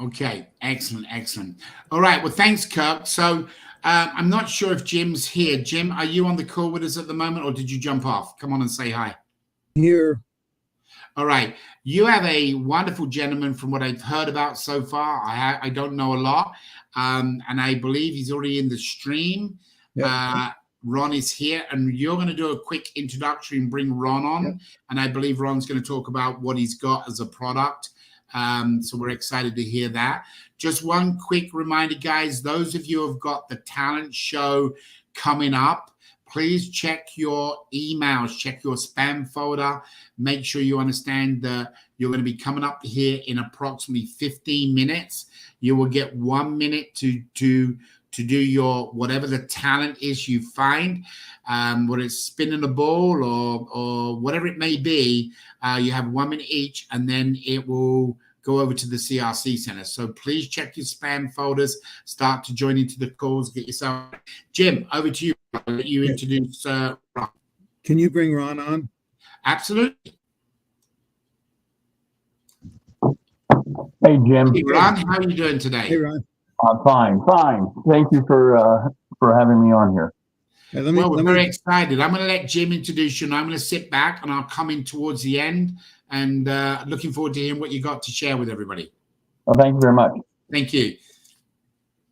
Speaker 1: Okay, excellent. All right, well, thanks, Kirk. So I'm not sure if Jim's here. Jim, are you on the call with us at the moment, or did you jump off? Come on and say hi.
Speaker 14: Here.
Speaker 1: All right. You have a wonderful gentleman from what I've heard about so far. I don't know a lot, and I believe he's already in the stream. Yep. Ron is here, and you're going to do a quick introduction and bring Ron on. Yep. And I believe Ron's going to talk about what he's got as a product So we're excited to hear that. Just one quick reminder, guys, those of you who have got the talent show coming up, please check your emails, check your spam folder. Make sure you understand that you're going to be coming up here in approximately 15 minutes. You will get 1 minute to do your whatever the talent is you find, whether it's spinning the ball or whatever it may be. You have 1 minute each, and then it will go over to the CRC Center. So please check your spam folders, start to join into the calls, get yourself. Jim, over to you. I'll let you introduce Ron.
Speaker 14: Can you bring Ron on?
Speaker 1: Absolutely.
Speaker 15: Hey, Jim.
Speaker 1: Hey, Ron, how are you doing today?
Speaker 14: Hey, Ron.
Speaker 15: I'm fine. Thank you for having me on here.
Speaker 14: Hey,
Speaker 1: we're very excited. I'm going to let Jim introduce you, and I'm going to sit back, and I'll come in towards the end, and looking forward to hearing what you got to share with everybody.
Speaker 15: Well, thank you very much.
Speaker 1: Thank you.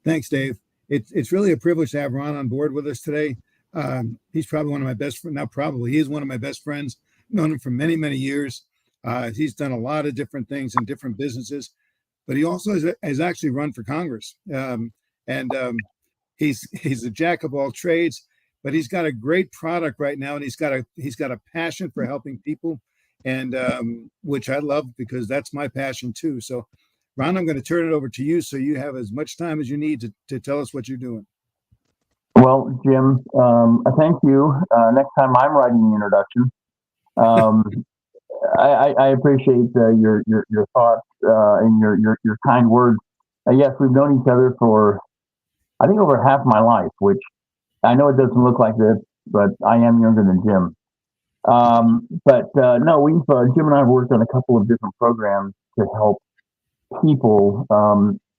Speaker 14: Thanks, Dave. It's really a privilege to have Ron on board with us today. He's probably one of my best friends. Not probably, he is one of my best friends. Known him for many, many years. He's done a lot of different things in different businesses, but he also has actually run for Congress. He's a jack of all trades, but he's got a great product right now, and he's got a passion for helping people, and which I love because that's my passion too. So, Ron, I'm going to turn it over to you so you have as much time as you need to tell us what you're doing.
Speaker 15: Well, Jim, thank you. Next time I'm writing the introduction. I appreciate your thoughts and your kind words. Yes, we've known each other for, I think, over half my life, which I know it doesn't look like this, but I am younger than Jim. No, Jim and I have worked on a couple of different programs to help people.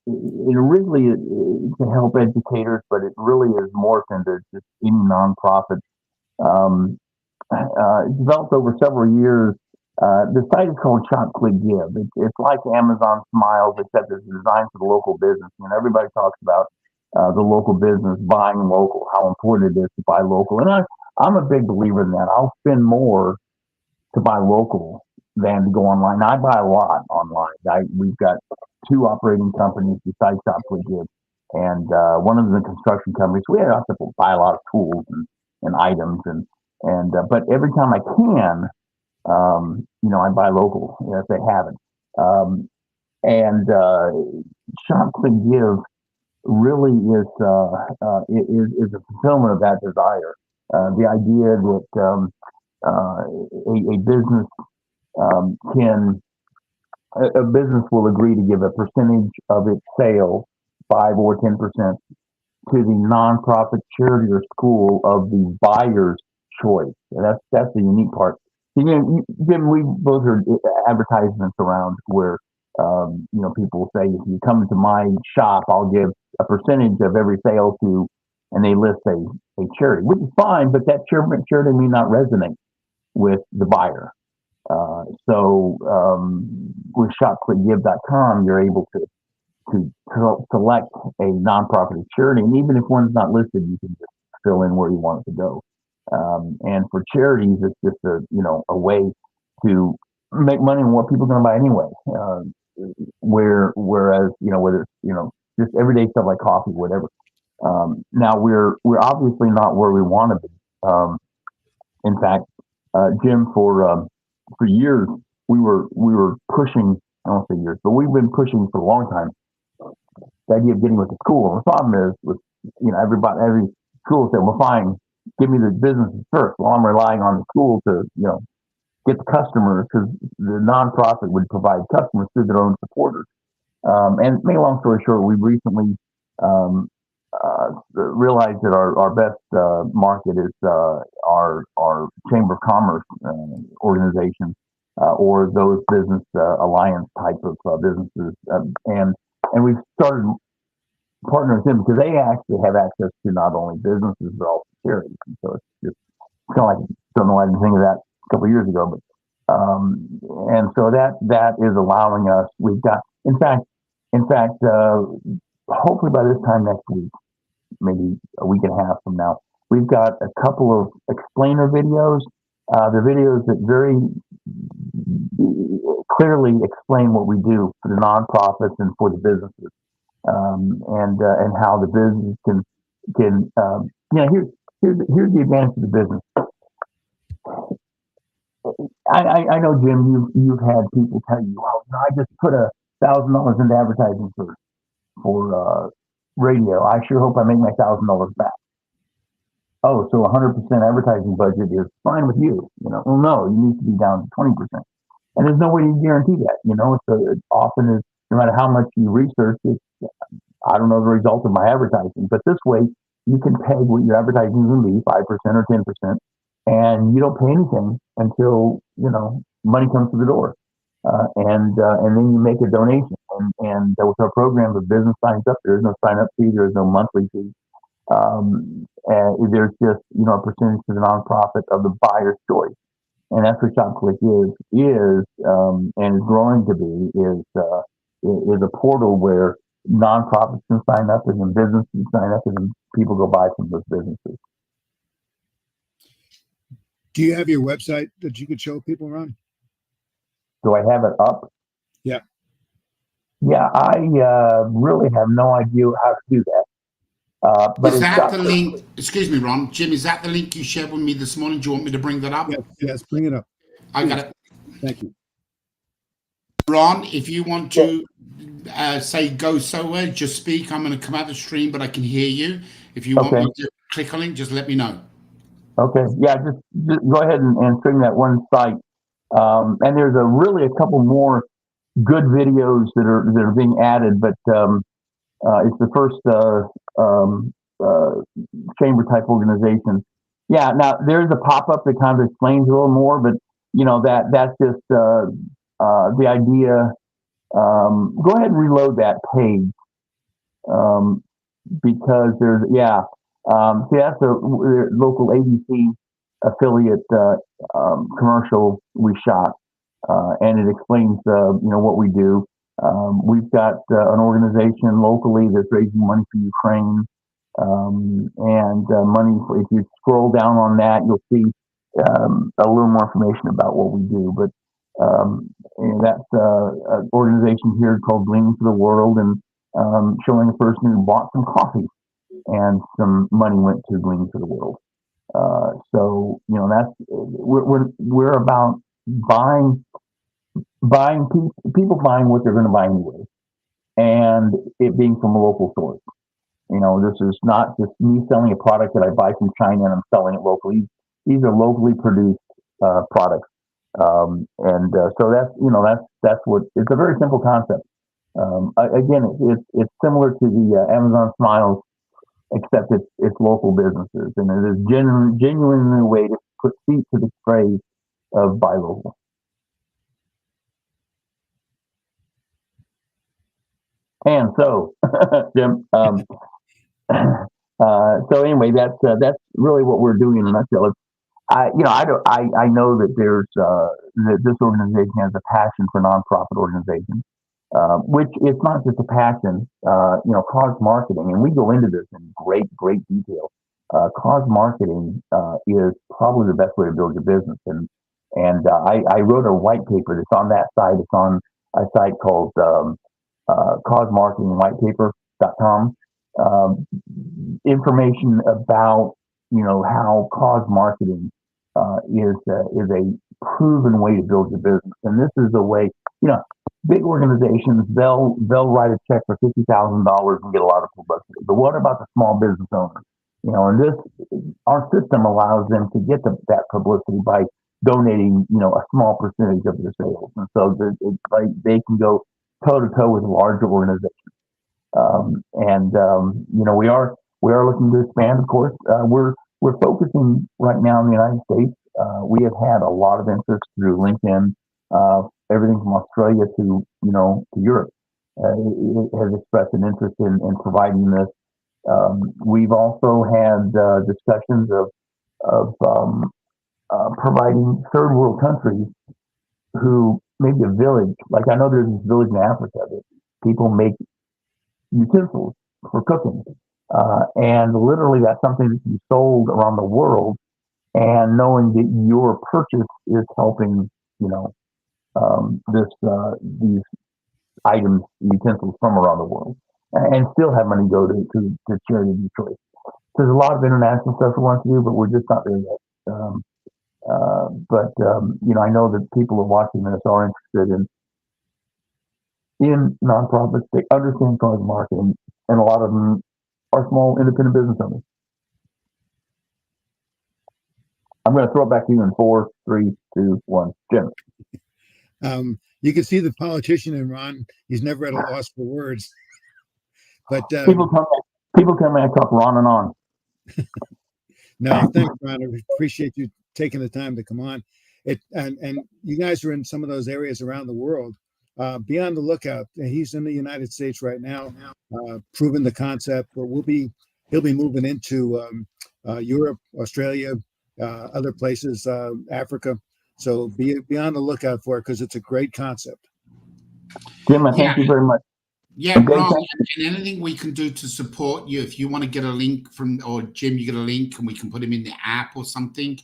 Speaker 15: Originally to help educators, but it really is morphed into just any nonprofit. Developed over several years. The site is called Shop, Click, Give. It's like Amazon Smiles, except it's designed for the local business. Everybody talks about the local business, buying local, how important it is to buy local. And I'm a big believer in that. I'll spend more to buy local than to go online. I buy a lot online. We've got 2 operating companies besides Shop, Click, Give. And one of them is a construction company. So we have to buy a lot of tools and items. But every time I can, I buy local if they haven't. Shop, Click, Give really is a fulfillment of that desire. The idea that a business a business will agree to give a percentage of its sales, 5 or 10%, to the nonprofit, charity, or school of the buyer's choice. And that's the unique part. Jim, we both heard advertisements around where people say, if you come to my shop, I'll give a percentage of every sale to, and they list a charity, which is fine, but that charity may not resonate with the buyer. With shopclickgive.com, you're able to select a nonprofit charity, and even if one's not listed, you can just fill in where you want it to go. And for charities, it's just a way to make money on what people are going to buy anyway. Whereas whether it's just everyday stuff like coffee, whatever. Now we're obviously not where we want to be. In fact, Jim, for years we were pushing. I don't say years, but we've been pushing for a long time the idea of getting with the school. The problem is with every school said, well, fine, give me the businesses first. Well, I'm relying on the school to get the customers, because the nonprofit would provide customers through their own supporters. And make a long story short, we recently realized that our best market is our Chamber of Commerce organization, or those business alliance type of businesses, and we've started partnering with them because they actually have access to not only businesses but also charities. And so it's kind of like, don't know why I didn't think of that a couple of years ago, but and so that is allowing us. We've got, in fact, hopefully by this time next week, maybe a week and a half from now, we've got a couple of explainer videos. The videos that very clearly explain what we do for the nonprofits and for the businesses, and how the business can here's the advantage of the business. I know, Jim, you've had people tell you, well, I just put $1,000 into advertising for radio. I sure hope I make my $1,000 back. Oh, so 100% advertising budget is fine with you? Well, no, you need to be down to 20%, and there's no way to guarantee that. It often is, no matter how much you research it, I don't know the result of my advertising, but this way you can peg what your advertising is going to be, 5% or 10%, and you don't pay anything until money comes to the door, and then you make a donation. And with our program, the business signs up. There is no sign up fee. There is no monthly fee. And there's just a percentage to the nonprofit of the buyer's choice, and that's what ShopClick is and is growing to be is a portal where nonprofits can sign up and then businesses can sign up and then people go buy from those businesses.
Speaker 14: Do you have your website that you could show people, Ron?
Speaker 15: Do I have it up?
Speaker 14: Yeah.
Speaker 15: Yeah, I really have no idea how to do that. But
Speaker 1: is that the link? Excuse me, Ron. Jim, is that the link you shared with me this morning? Do you want me to bring that up?
Speaker 14: Yes, bring it up.
Speaker 1: I got it.
Speaker 14: Thank you.
Speaker 15: Ron, if you want to say go somewhere, just speak. I'm going to come out of the stream, but I can hear you. If you want me to click on it, just let me know. Okay. Yeah, just go ahead and stream that one site. And there's really a couple more good videos that are being added, but it's the first chamber type organization. Yeah. Now there's a pop-up that kind of explains a little more, but that's just the idea. Go ahead and reload that page because there's see, that's a local ABC affiliate commercial we shot, and it explains what we do. We've got an organization locally that's raising money for Ukraine, and money for, if you scroll down on that, you'll see a little more information about what we do. But that's an organization here called Gleaning for the World, and showing a person who bought some coffee and some money went to Gleaning for the World. So that's we're about buying people buying what they're going to buy anyway, and it being from a local source. This is not just me selling a product that I buy from China and I'm selling it locally. These are locally produced products, and so that's what it's a very simple concept. Again, it's similar to the Amazon Smiles, except it's local businesses, and it is genuinely a way to put feet to the phrase of buy local. And so, Jim, so anyway, that's really what we're doing in a nutshell. I know that there's that this organization has a passion for nonprofit organizations, which it's not just a passion. Cause marketing, and we go into this in great detail. Cause marketing is probably the best way to build your business, and I wrote a white paper that's on that site. It's on a site called causemarketingwhitepaper.com. Information about how cause marketing is a proven way to build your business, and this is a way. Big organizations, they'll write a check for $50,000 and get a lot of publicity. But what about the small business owner? And our system allows them to get that publicity by donating, a small percentage of their sales, and so they can go toe to toe with larger organizations. We are looking to expand. Of course, we're focusing right now in the United States. We have had a lot of interest through LinkedIn. Everything from Australia to Europe has expressed an interest in providing this. We've also had discussions of providing third world countries who maybe a village, like I know there's this village in Africa that people make utensils for cooking, and literally that's something that can be sold around the world. And knowing that your purchase is helping these items, utensils from around the world, and still have money go to charity of choice. There's a lot of international stuff we want to do, but we're just not there yet. I know that people are watching this are interested in nonprofits. They understand cause marketing, and a lot of them are small independent business owners. I'm going to throw it back to you in 4, 3, 2, 1. Jim.
Speaker 14: You can see the politician in Ron. He's never at a loss for words. But
Speaker 15: people tell me I talk Ron and on.
Speaker 14: No, thanks, Ron. I appreciate you taking the time to come on. And you guys are in some of those areas around the world. Be on the lookout. He's in the United States right now, proving the concept. But he'll be moving into Europe, Australia, other places, Africa. So be on the lookout for it, because it's a great concept.
Speaker 15: Jim, thank you very much.
Speaker 1: Yeah, Ron, and anything we can do to support you, if you want to get a link or Jim, you get a link and we can put him in the app or something.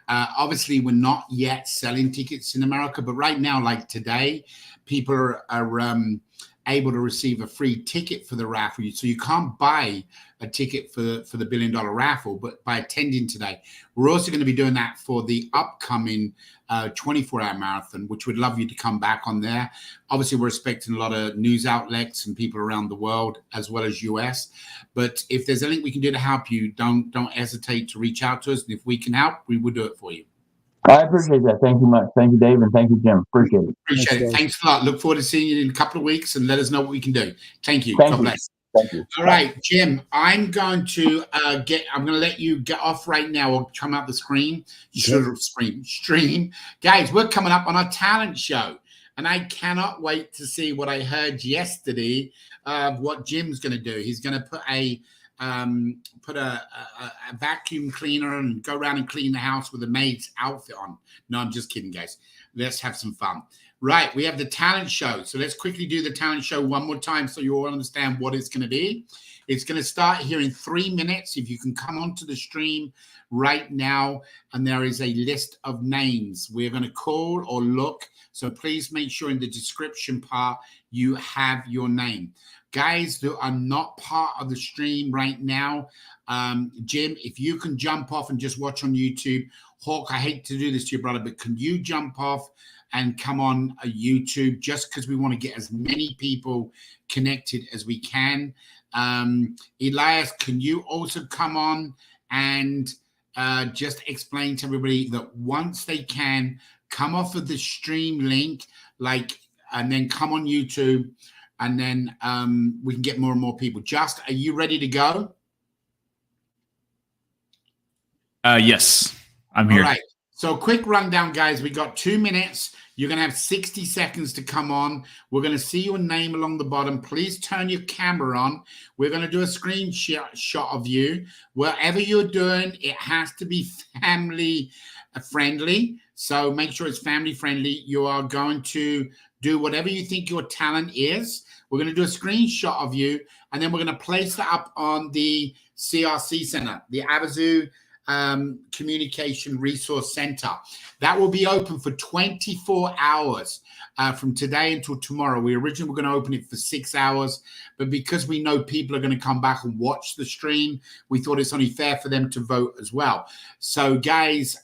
Speaker 1: Obviously, we're not yet selling tickets in America, but right now, like today, people are able to receive a free ticket for the raffle. So you can't buy a ticket for the $1 billion raffle, but by attending today, we're also going to be doing that for the upcoming 24-hour marathon, which we'd love you to come back on there. Obviously, we're expecting a lot of news outlets and people around the world as well as US. But if there's anything we can do to help you, don't hesitate to reach out to us. And if we can help, we will do it for you.
Speaker 15: I appreciate that. Thank you much. Thank you, Dave, and thank you, Jim. Appreciate it.
Speaker 1: Appreciate it. Thanks a lot. Look forward to seeing you in a couple of weeks, and let us know what we can do. Thank you. God bless.
Speaker 15: Thank you.
Speaker 1: All right, Jim, I'm going to let you get off right now or come out the screen. Stream. Guys, we're coming up on our talent show, and I cannot wait to see what I heard yesterday of what Jim's going to do. He's going to put a vacuum cleaner and go around and clean the house with a maid's outfit on. No, I'm just kidding, guys. Let's have some fun. Right, we have the talent show. So let's quickly do the talent show one more time so you all understand what it's going to be. It's going to start here in 3 minutes. If you can come onto the stream right now, and there is a list of names we're going to call or look. So please make sure in the description part you have your name. Guys that are not part of the stream right now, Jim, if you can jump off and just watch on YouTube. Hawk, I hate to do this to your brother, but can you jump off and come on YouTube, just because we want to get as many people connected as we can. Elias, can you also come on and just explain to everybody that once they can, come off of the stream link, and then come on YouTube, and then we can get more and more people. Just, are you ready to go?
Speaker 2: Yes, I'm here.
Speaker 1: All right. So quick rundown, guys. We got 2 minutes. You're going to have 60 seconds to come on. We're going to see your name along the bottom. Please turn your camera on. We're going to do a screenshot of you. Whatever you're doing, it has to be family friendly. So make sure it's family friendly. You are going to do whatever you think your talent is. We're going to do a screenshot of you, and then we're going to place that up on the CRC Center, the Avazoo Communication Resource Center. That will be open for 24 hours from today until tomorrow. We originally were going to open it for 6 hours, but because we know people are going to come back and watch the stream, we thought it's only fair for them to vote as well. So guys,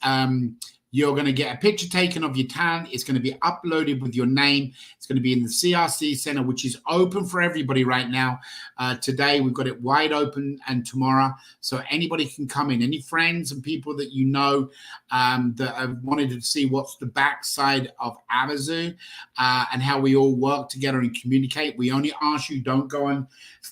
Speaker 1: you're going to get a picture taken of your talent. It's going to be uploaded with your name. It's going to be in the CRC Center, which is open for everybody right now. Today, we've got it wide open, and tomorrow. So anybody can come in. Any friends and people that you know that have wanted to see what's the backside of Avazoo and how we all work together and communicate. We only ask you, don't go and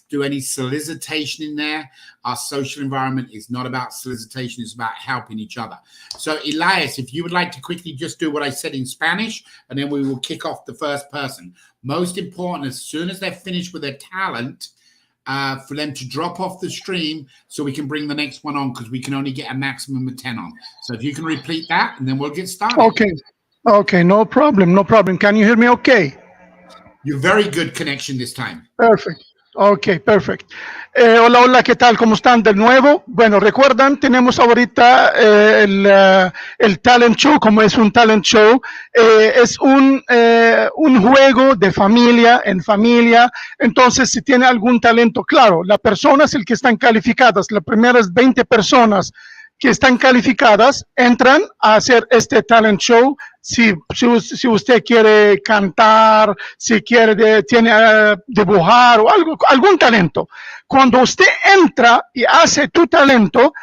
Speaker 1: do any solicitation in there. Our social environment is not about solicitation. It's about helping each other. So Elias, if you would like to quickly just do what I said in Spanish, and then we will kick off the first person. Most important, as soon as they're finished with their talent, for them to drop off the stream so we can bring the next one on, because we can only get a maximum of 10 on. So if you can repeat that, and then we'll get started.
Speaker 13: Okay, no problem. Can you hear me okay?
Speaker 1: You're very good connection this time.
Speaker 13: Perfect. Ok, perfecto. Hola, hola, ¿qué tal? ¿Cómo están de nuevo? Bueno, recuerdan, tenemos ahorita el talent show, como es un talent show, es un juego de familia en familia. Entonces, si tiene algún talento, claro, las personas el que están calificadas, las primeras 20 personas que están calificadas entran a hacer este talent show. Si usted quiere cantar, si quiere tiene dibujar o algún talento. Cuando usted entra y hace tu talento,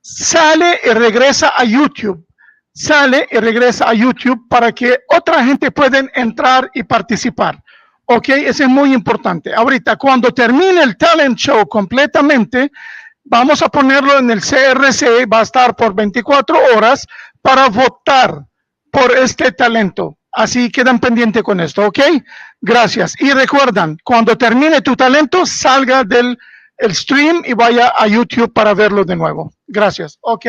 Speaker 13: sale y regresa a YouTube. Sale y regresa a YouTube para que otra gente pueda entrar y participar. Ok, eso es muy importante. Ahorita, cuando termine el talent show completamente, vamos a ponerlo en el CRC, va a estar por 24 horas para votar por este talento. Así quedan pendientes con esto, ¿ok? Gracias. Y recuerdan, cuando termine tu talento, salga del stream y vaya a YouTube para verlo de nuevo. Gracias. Ok.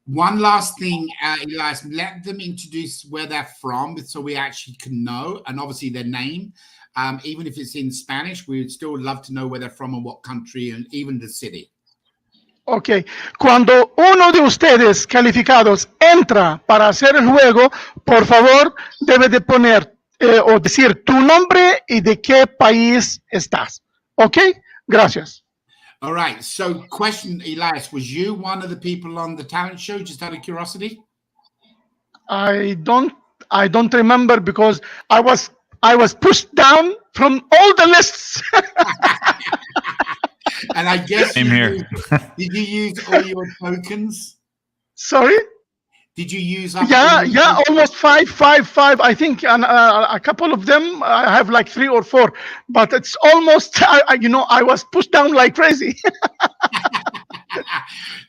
Speaker 1: One last thing, Elias, let them introduce where they're from so we actually can know, and obviously their name. Even if it's in Spanish, we would still love to know where they're from and what country and even the city.
Speaker 13: Ok, cuando uno de ustedes calificados entra para hacer el juego, por favor, debe de poner o decir tu nombre y de qué país estás. Ok, gracias.
Speaker 1: All right, so question, Elias, was you one of the people on the talent show, just out of curiosity?
Speaker 13: I don't remember because I was pushed down from all the lists.
Speaker 1: And I guess
Speaker 2: Same here.
Speaker 1: Did you use all your tokens?
Speaker 13: Sorry?
Speaker 1: Did you use up
Speaker 13: Yeah, almost five. I think a couple of them, I have like 3 or 4, but it's almost, I was pushed down like crazy.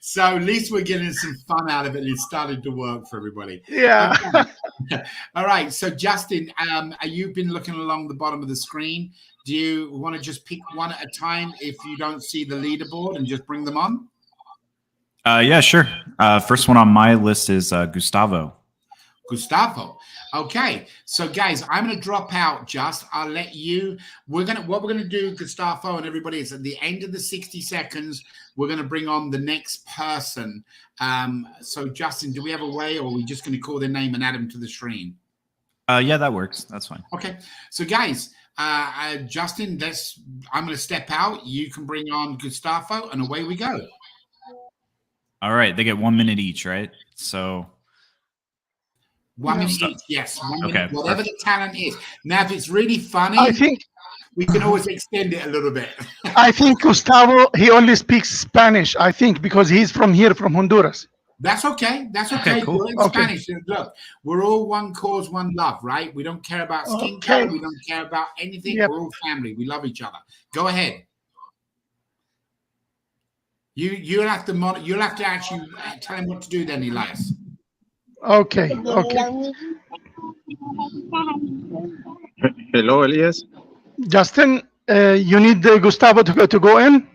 Speaker 1: So at least we're getting some fun out of it and it started to work for everybody.
Speaker 13: Yeah.
Speaker 1: Okay. All right, so Justin, you've been looking along the bottom of the screen. Do you want to just pick one at a time if you don't see the leaderboard and just bring them on?
Speaker 2: Yeah, sure. First one on my list is Gustavo.
Speaker 1: Gustavo. Okay, so guys, I'm going to drop out. I'll let you. What we're going to do, Gustavo and everybody, is at the end of the 60 seconds, we're going to bring on the next person. So Justin, do we have a way, or are we just going to call their name and add them to the stream?
Speaker 2: Yeah, that works. That's fine.
Speaker 1: Okay, so guys, Justin, I'm going to step out. You can bring on Gustavo, and away we go.
Speaker 2: All right, they get 1 minute each, right? So
Speaker 1: 1 minute each, yes. 1 minute,
Speaker 2: Okay,
Speaker 1: whatever
Speaker 2: perfect.
Speaker 1: the talent is. Now, if it's really funny,
Speaker 13: I think
Speaker 1: we can always extend it a little bit.
Speaker 13: I think Gustavo, he only speaks Spanish, I think, because he's from here, from Honduras.
Speaker 1: That's okay. That's okay.
Speaker 2: Okay, cool.
Speaker 1: We're in
Speaker 13: Okay.
Speaker 1: Spanish. Look, we're all one cause, one love, right? We don't care about skin color. We don't care about anything.
Speaker 13: Yep.
Speaker 1: We're all family. We love each other. Go ahead. You'll have to actually tell him what to do then, Elias.
Speaker 13: Okay.
Speaker 5: Hello, Elias.
Speaker 13: Justin, you need Gustavo to go in?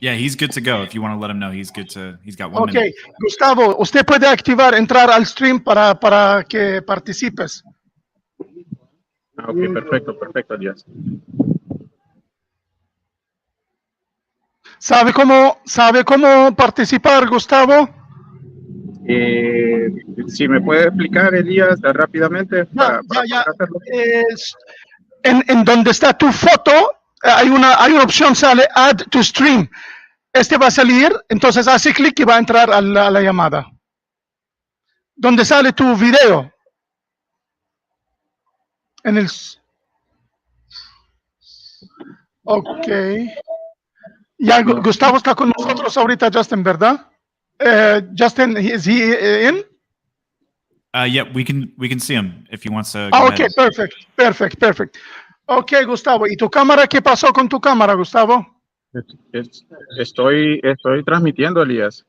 Speaker 2: Yeah, he's good to go. If you want to let him know, he's good to. He's got 1
Speaker 13: Ok,
Speaker 2: minute.
Speaker 13: Gustavo, usted puede entrar al stream para que participes.
Speaker 5: Ok, perfecto, Elias.
Speaker 13: ¿Sabe cómo participar, Gustavo?
Speaker 5: Si me puede explicar, Elías, rápidamente para poder hacerlo.
Speaker 13: En donde está tu foto, hay una opción, sale Add to Stream. Este va a salir, entonces hace clic y va a entrar a la llamada. Donde sale tu video. Ok. Ya, Gustavo está con nosotros ahorita, Justin, ¿verdad? Justin, is he in?
Speaker 2: Yeah, we can see him if he wants to.
Speaker 13: Ok, perfect. Ok, Gustavo, ¿y tu cámara? ¿Qué pasó con tu cámara, Gustavo?
Speaker 5: Estoy transmitiendo, Elías.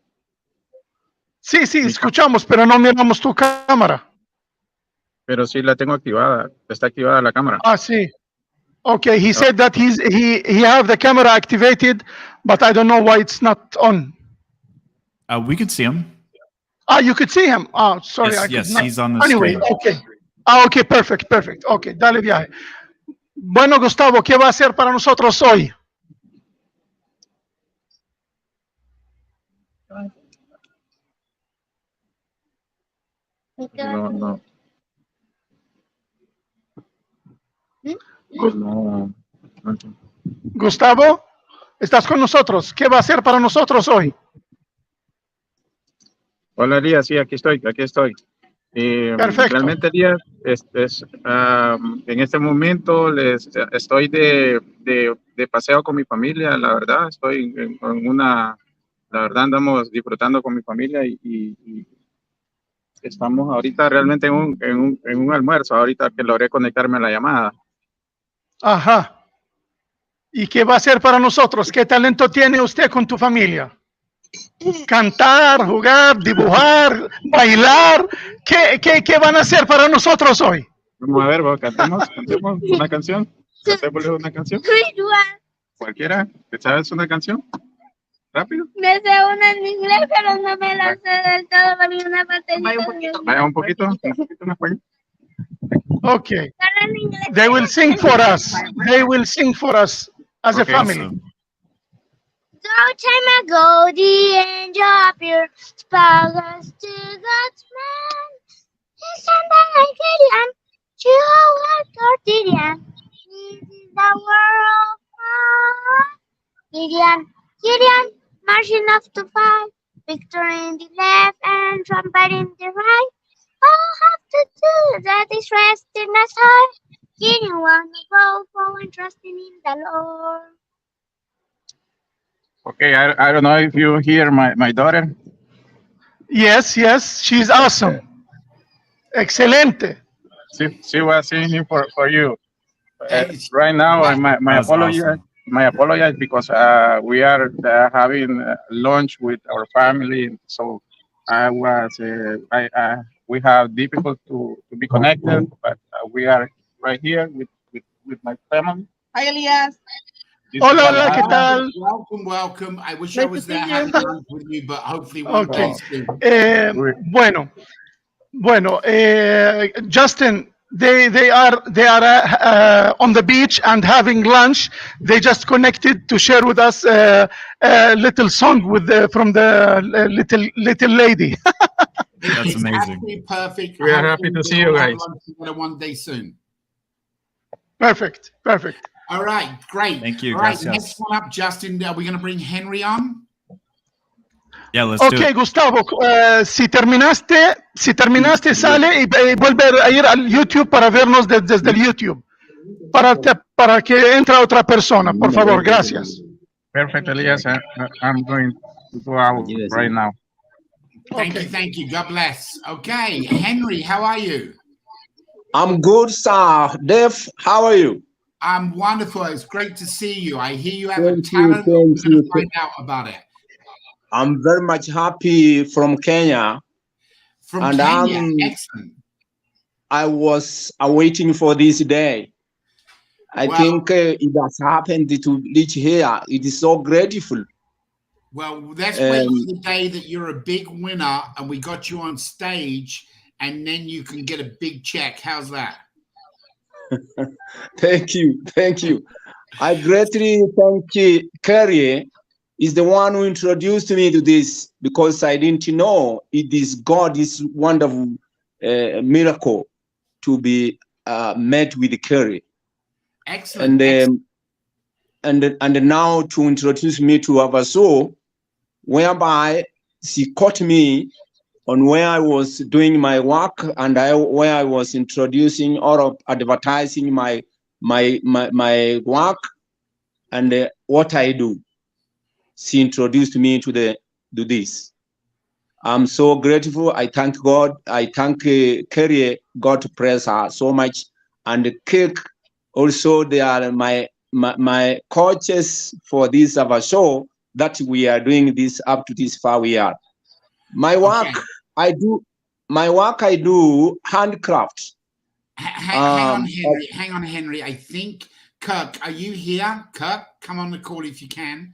Speaker 13: Sí, escuchamos, pero no miramos tu cámara.
Speaker 5: Pero sí la tengo activada. Está activada la cámara.
Speaker 13: Ah, sí. Okay, he said that he have the camera activated, but I don't know why it's not on.
Speaker 2: We could see him.
Speaker 13: You could see him. Oh, sorry.
Speaker 2: Yes,
Speaker 13: I could not.
Speaker 2: he's on the
Speaker 13: anyway,
Speaker 2: screen.
Speaker 13: Okay. Okay, perfect. Okay, dale viaje. Bueno, Gustavo, ¿qué va a hacer para nosotros hoy?
Speaker 16: No.
Speaker 13: Gustavo, ¿estás con nosotros? ¿Qué va a hacer para nosotros hoy?
Speaker 16: Hola, Elías, sí, aquí estoy.
Speaker 13: Perfecto.
Speaker 16: Realmente, Elías, en este momento estoy de paseo con mi familia, la verdad, la verdad andamos disfrutando con mi familia y estamos ahorita realmente en un almuerzo, ahorita que logré conectarme a la llamada.
Speaker 13: Ajá. ¿Y qué va a hacer para nosotros? ¿Qué talento tiene usted con tu familia? Cantar, jugar, dibujar, bailar. ¿Qué van a hacer para nosotros hoy?
Speaker 16: Vamos a ver, cantemos una canción. Cantémosle una canción. Cualquiera, ¿te sabes una canción? Rápido.
Speaker 17: Me sé una en inglés, pero no me la sé del todo. Para mí una partecita.
Speaker 16: Vaya un poquito en español.
Speaker 13: Okay. They will sing for us. They will sing for us as a family.
Speaker 17: Awesome. Long time ago, the angel appeared, spoke us to God's man. He sent a Gideon to our Gideon. This is the world of Gideon, marching off to fight. Victory in the left and trumpet in the right. All have to do that is rest in the heart. Gideon won the goal for trusting in the Lord.
Speaker 16: Okay, I don't know if you hear my daughter.
Speaker 13: Yes, she's awesome. Excelente.
Speaker 16: She was singing for you. Right now, my apologies. Awesome. My apologies because we are having lunch with our family, so we have difficult to be connected, but we are right here with my family.
Speaker 18: Hi, Elias.
Speaker 13: Hola, ¿qué tal?
Speaker 1: Welcome. I wish I was there having lunch with you, but hopefully one day soon.
Speaker 13: Bueno, Justin, they are on the beach and having lunch. They just connected to share with us a little song from the little lady.
Speaker 2: That's amazing.
Speaker 1: Perfect.
Speaker 16: We are happy to see you guys.
Speaker 1: One day soon.
Speaker 13: Perfect.
Speaker 1: All right, great.
Speaker 2: Thank you.
Speaker 1: All right,
Speaker 2: Gracias.
Speaker 1: next one up, Justin. Are we going to bring Henry on?
Speaker 2: Yeah, let's do it.
Speaker 13: Gustavo, si terminaste, sale y vuelve a ir al YouTube para vernos desde el YouTube. Para que entre otra persona, por favor, gracias.
Speaker 16: Perfect, Elias. I'm going to go out right now.
Speaker 1: Thank you. God bless. Okay, Henry, how are you?
Speaker 19: I'm good, sir. Dave, how are you?
Speaker 1: I'm wonderful. It's great to see you. I hear you have a talent. We're going to find out about it.
Speaker 19: I'm very much happy from Kenya.
Speaker 1: From Kenya, excellent.
Speaker 19: I was awaiting for this day. I think it has happened to reach here. It is so grateful.
Speaker 1: Well, let's wait for the day that you're a big winner and we got you on stage, and then you can get a big check. How's that?
Speaker 19: Thank you. I greatly thank Carrie. Is the one who introduced me to this, because I didn't know it is God's wonderful miracle to be met with Carrie.
Speaker 1: Excellent.
Speaker 19: And now to introduce me to Avazoo, whereby she caught me on where I was doing my work and where I was introducing or advertising my work and what I do. She introduced me to this. I'm so grateful. I thank God. I thank Carrie. God to praise her so much. And Kirk also, they are my coaches for this of a show that we are doing this up to this far we are. My work, I do handcraft.
Speaker 1: Hang on, Henry. I think Kirk, are you here? Kirk, come on the call if you can.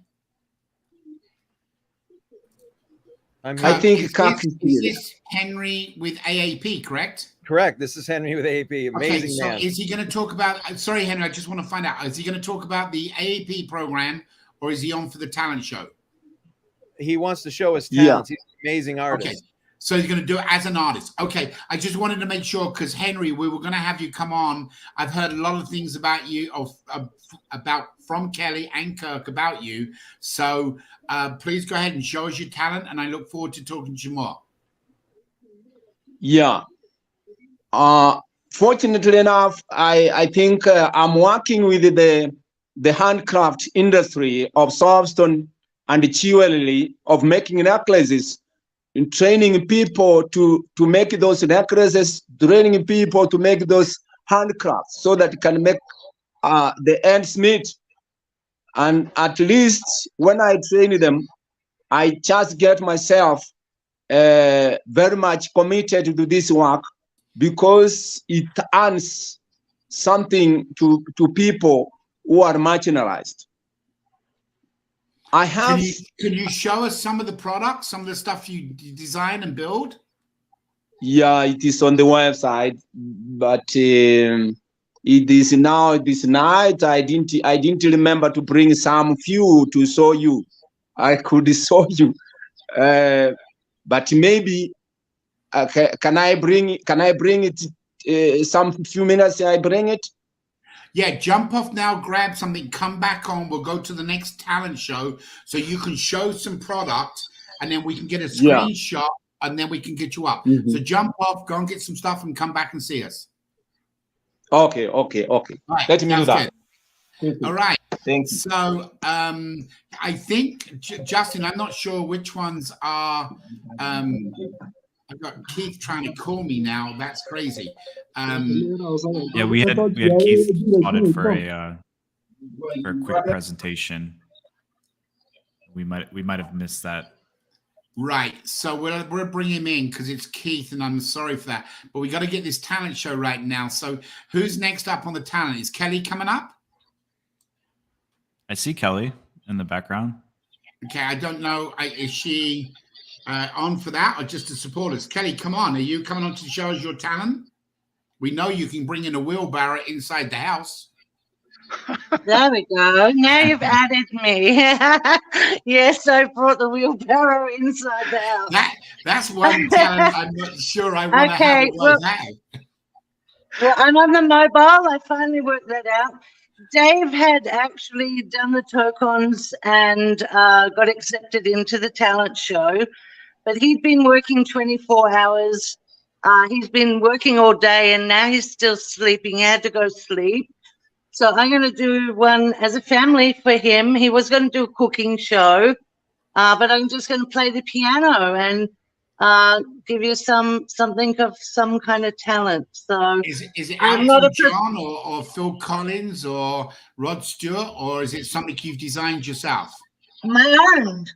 Speaker 19: I think Kirk is
Speaker 1: this Henry with AAP, correct?
Speaker 9: Correct. This is Henry with AAP. Amazing
Speaker 1: Okay, so
Speaker 9: man.
Speaker 1: is he going to talk about? Sorry, Henry, I just want to find out. Is he going to talk about the AAP program, or is he on for the talent show?
Speaker 9: He wants to show his talents. He's an amazing artist.
Speaker 1: Okay, so he's going to do it as an artist. Okay, I just wanted to make sure because Henry, we were going to have you come on. I've heard a lot of things about you, about from Kelly and Kirk about you. So please go ahead and show us your talent, and I look forward to talking to you more.
Speaker 19: Yeah. Fortunately enough, I think I'm working with the handcraft industry of soapstone and jewelry of making necklaces, and training people to make those necklaces, training people to make those handcrafts so that it can make the ends meet. And at least when I train them, I just get myself very much committed to this work because it earns something to people who are marginalized. I have.
Speaker 1: Can you show us some of the products, some of the stuff you design and build?
Speaker 19: Yeah, it is on the website, but it is now this night. I didn't remember to bring some few to show you. I could show you, but maybe can I bring it? Some few minutes. I bring it.
Speaker 1: Yeah, jump off now, grab something, come back on. We'll go to the next talent show so you can show some product and then we can get a screenshot and then we can get you up. So jump off, go and get some stuff and come back and see us.
Speaker 19: Okay.
Speaker 1: Right,
Speaker 19: Let me do that.
Speaker 1: All right.
Speaker 19: Thanks.
Speaker 1: So I think, Justin, I'm not sure which ones are. I've got Keith trying to call me now. That's crazy.
Speaker 2: Yeah, we had Keith spotted for a quick presentation. We might have missed that.
Speaker 1: Right. So we'll bring him in because it's Keith, and I'm sorry for that. But we got to get this talent show right now. So who's next up on the talent? Is Kelly coming up?
Speaker 2: I see Kelly in the background.
Speaker 1: Okay, I don't know. Is she on for that or just to support us? Kelly, come on. Are you coming on to show us your talent? We know you can bring in a wheelbarrow inside the house.
Speaker 8: There we go. Now you've added me. Yes, I brought the wheelbarrow inside the house.
Speaker 1: That's one talent I'm not sure I want to have it like that.
Speaker 8: Well, I'm on the mobile. I finally worked that out. Dave had actually done the tokens and got accepted into the talent show, but he'd been working 24 hours. He's been working all day and now he's still sleeping. He had to go sleep. So I'm going to do one as a family for him. He was going to do a cooking show, but I'm just going to play the piano and give you something of some kind of talent. So
Speaker 1: is it Elton John or Phil Collins or Rod Stewart, or is it something you've designed yourself?
Speaker 8: My own.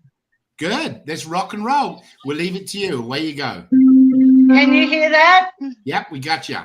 Speaker 1: Good. Let's rock and roll. We'll leave it to you. Away you go.
Speaker 8: Can you hear that?
Speaker 1: Yep, we got you.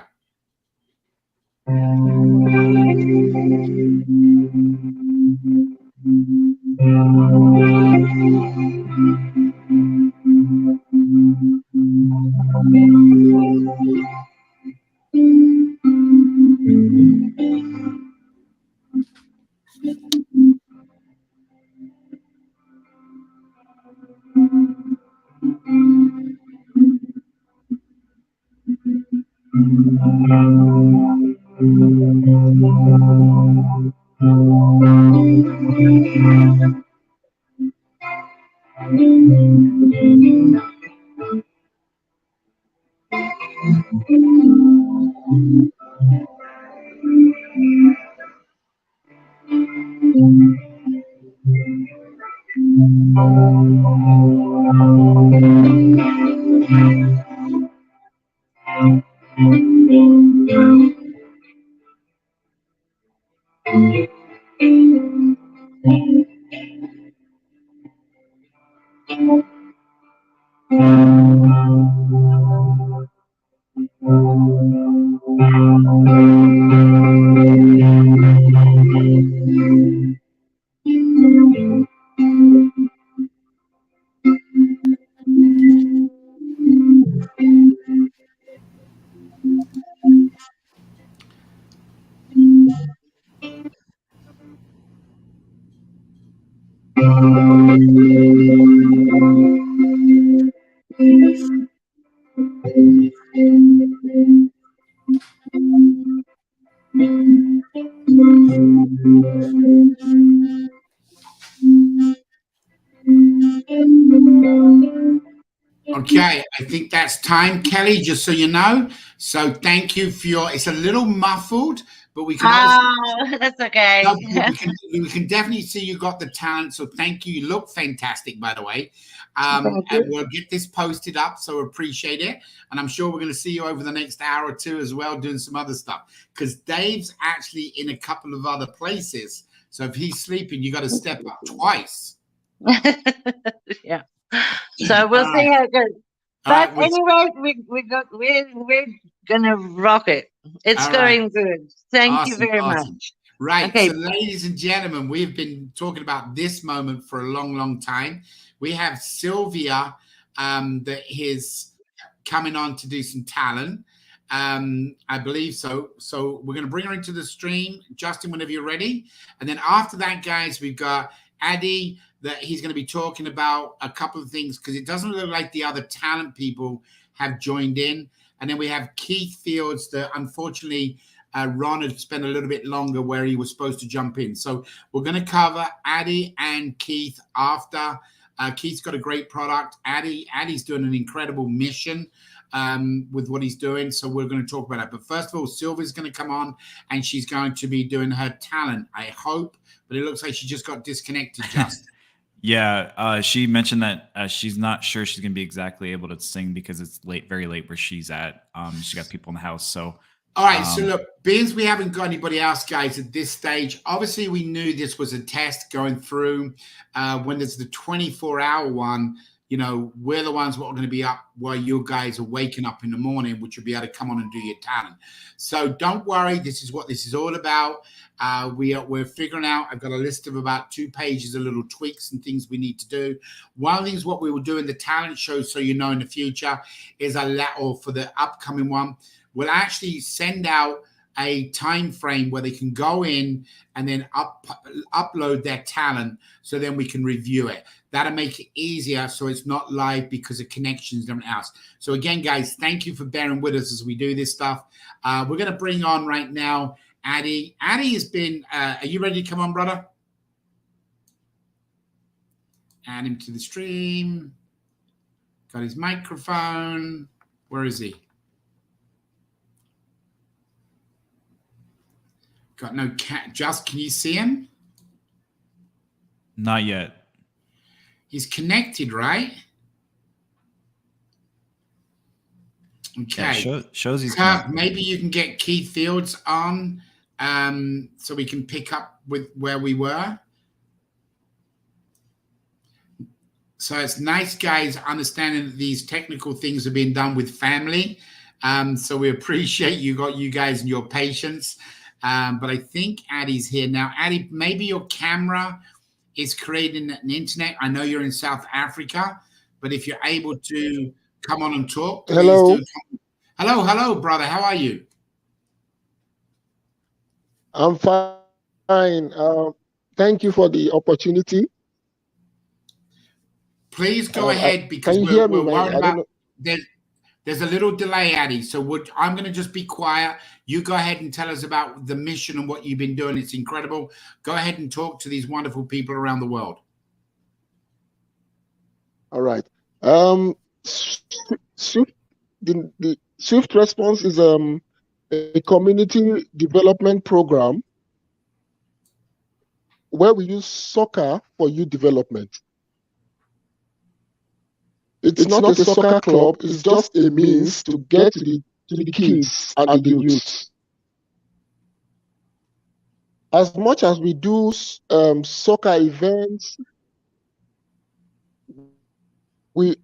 Speaker 1: Okay, I think that's time, Kelly, just so you know. So thank you for your, it's a little muffled, but we can obviously,
Speaker 8: That's okay.
Speaker 1: no, we can definitely see you got the talent. So thank you. You look fantastic, by the way.
Speaker 8: Thank
Speaker 1: And
Speaker 8: you.
Speaker 1: we'll get this posted up, so appreciate it. And I'm sure we're going to see you over the next hour or two as well, doing some other stuff. Because Dave's actually in a couple of other places. So if he's sleeping, you got to step up twice.
Speaker 8: Yeah. So we'll see how it goes. But
Speaker 1: right,
Speaker 8: anyway, we're gonna rock it. It's
Speaker 1: all right.
Speaker 8: going good. Thank you
Speaker 1: Awesome,
Speaker 8: very
Speaker 1: awesome.
Speaker 8: much.
Speaker 1: Right.
Speaker 8: Okay.
Speaker 1: So, ladies and gentlemen, we've been talking about this moment for a long, long time. We have Sylvia that is coming on to do some talent. I believe so. So we're going to bring her into the stream, Justin, whenever you're ready. And then after that, guys, we've got Addy that he's going to be talking about a couple of things because it doesn't look like the other talent people have joined in. And then we have Keith Fields that unfortunately Ron had spent a little bit longer where he was supposed to jump in. So we're going to cover Addy and Keith after. Keith's got a great product. Addy's doing an incredible mission with what he's doing. So we're going to talk about that. But first of all, Sylvia's going to come on and she's going to be doing her talent, I hope. But it looks like she just got disconnected, Justin.
Speaker 2: Yeah, she mentioned that she's not sure she's going to be exactly able to sing because it's late, very late where she's at. She's got people in the house. So,
Speaker 1: all right. So look, being we haven't got anybody else, guys, at this stage, obviously we knew this was a test going through. When there's the 24-hour one, you know, we're the ones that are going to be up while you guys are waking up in the morning, which will be able to come on and do your talent. So don't worry. This is what this is all about. We're figuring out. I've got a list of about 2 pages of little tweaks and things we need to do. One of the things what we will do in the talent show, so you know in the future, is or for the upcoming one, we'll actually send out a time frame where they can go in and then upload their talent, so then we can review it. That'll make it easier, so it's not live because of connections and everything else. So again, guys, thank you for bearing with us as we do this stuff. We're going to bring on right now Addy. Addy has been, are you ready to come on, brother? Add him to the stream. Got his microphone. Where is he? Got no cat. Just, can you see him?
Speaker 2: not yet.
Speaker 1: He's connected, right? Okay.
Speaker 2: Yeah, shows he's
Speaker 1: maybe you can get Keith Fields on so we can pick up with where we were. So it's nice, guys, understanding that these technical things are being done with family. So we appreciate you guys and your patience. But I think Addy's here now. Addy, maybe your camera is creating an internet. I know you're in South Africa, but if you're able to come on and talk, please
Speaker 18: Hello.
Speaker 1: do. Hello, brother. How are you?
Speaker 18: I'm fine. Thank you for the opportunity.
Speaker 1: Please go ahead because
Speaker 18: can you hear
Speaker 1: we're
Speaker 18: me,
Speaker 1: worried
Speaker 18: man? I don't
Speaker 1: about there's a little delay, Addy. So I'm going to just be quiet. You go ahead and tell us about the mission and what you've been doing. It's incredible. Go ahead and talk to these wonderful people around the world.
Speaker 18: All right. The Swift Response is a community development program where we use soccer for youth development. It's not a soccer club, it's just a means to get to the kids and the youth. As much as we do soccer events, we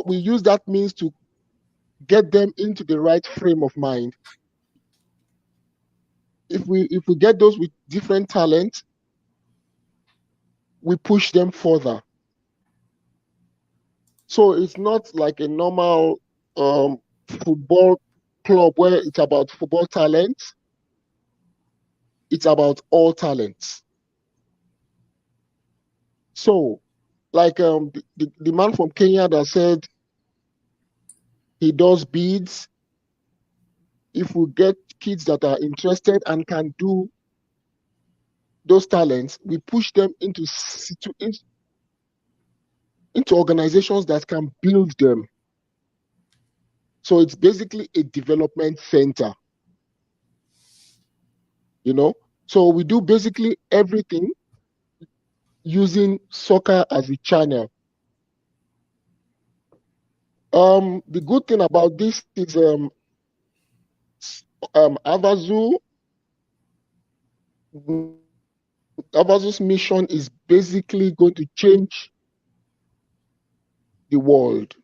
Speaker 18: use that means to get them into the right frame of mind. If we get those with different talent, we push them further. So it's not like a normal football club where it's about football talent. It's about all talents. So like the man from Kenya that said he does beads. If we get kids that are interested and can do those talents, we push them into organizations that can build them. So it's basically a development center, you know. So we do basically everything using soccer as a channel. The good thing about this is Avazoo. Avazoo's mission is basically going to change the world,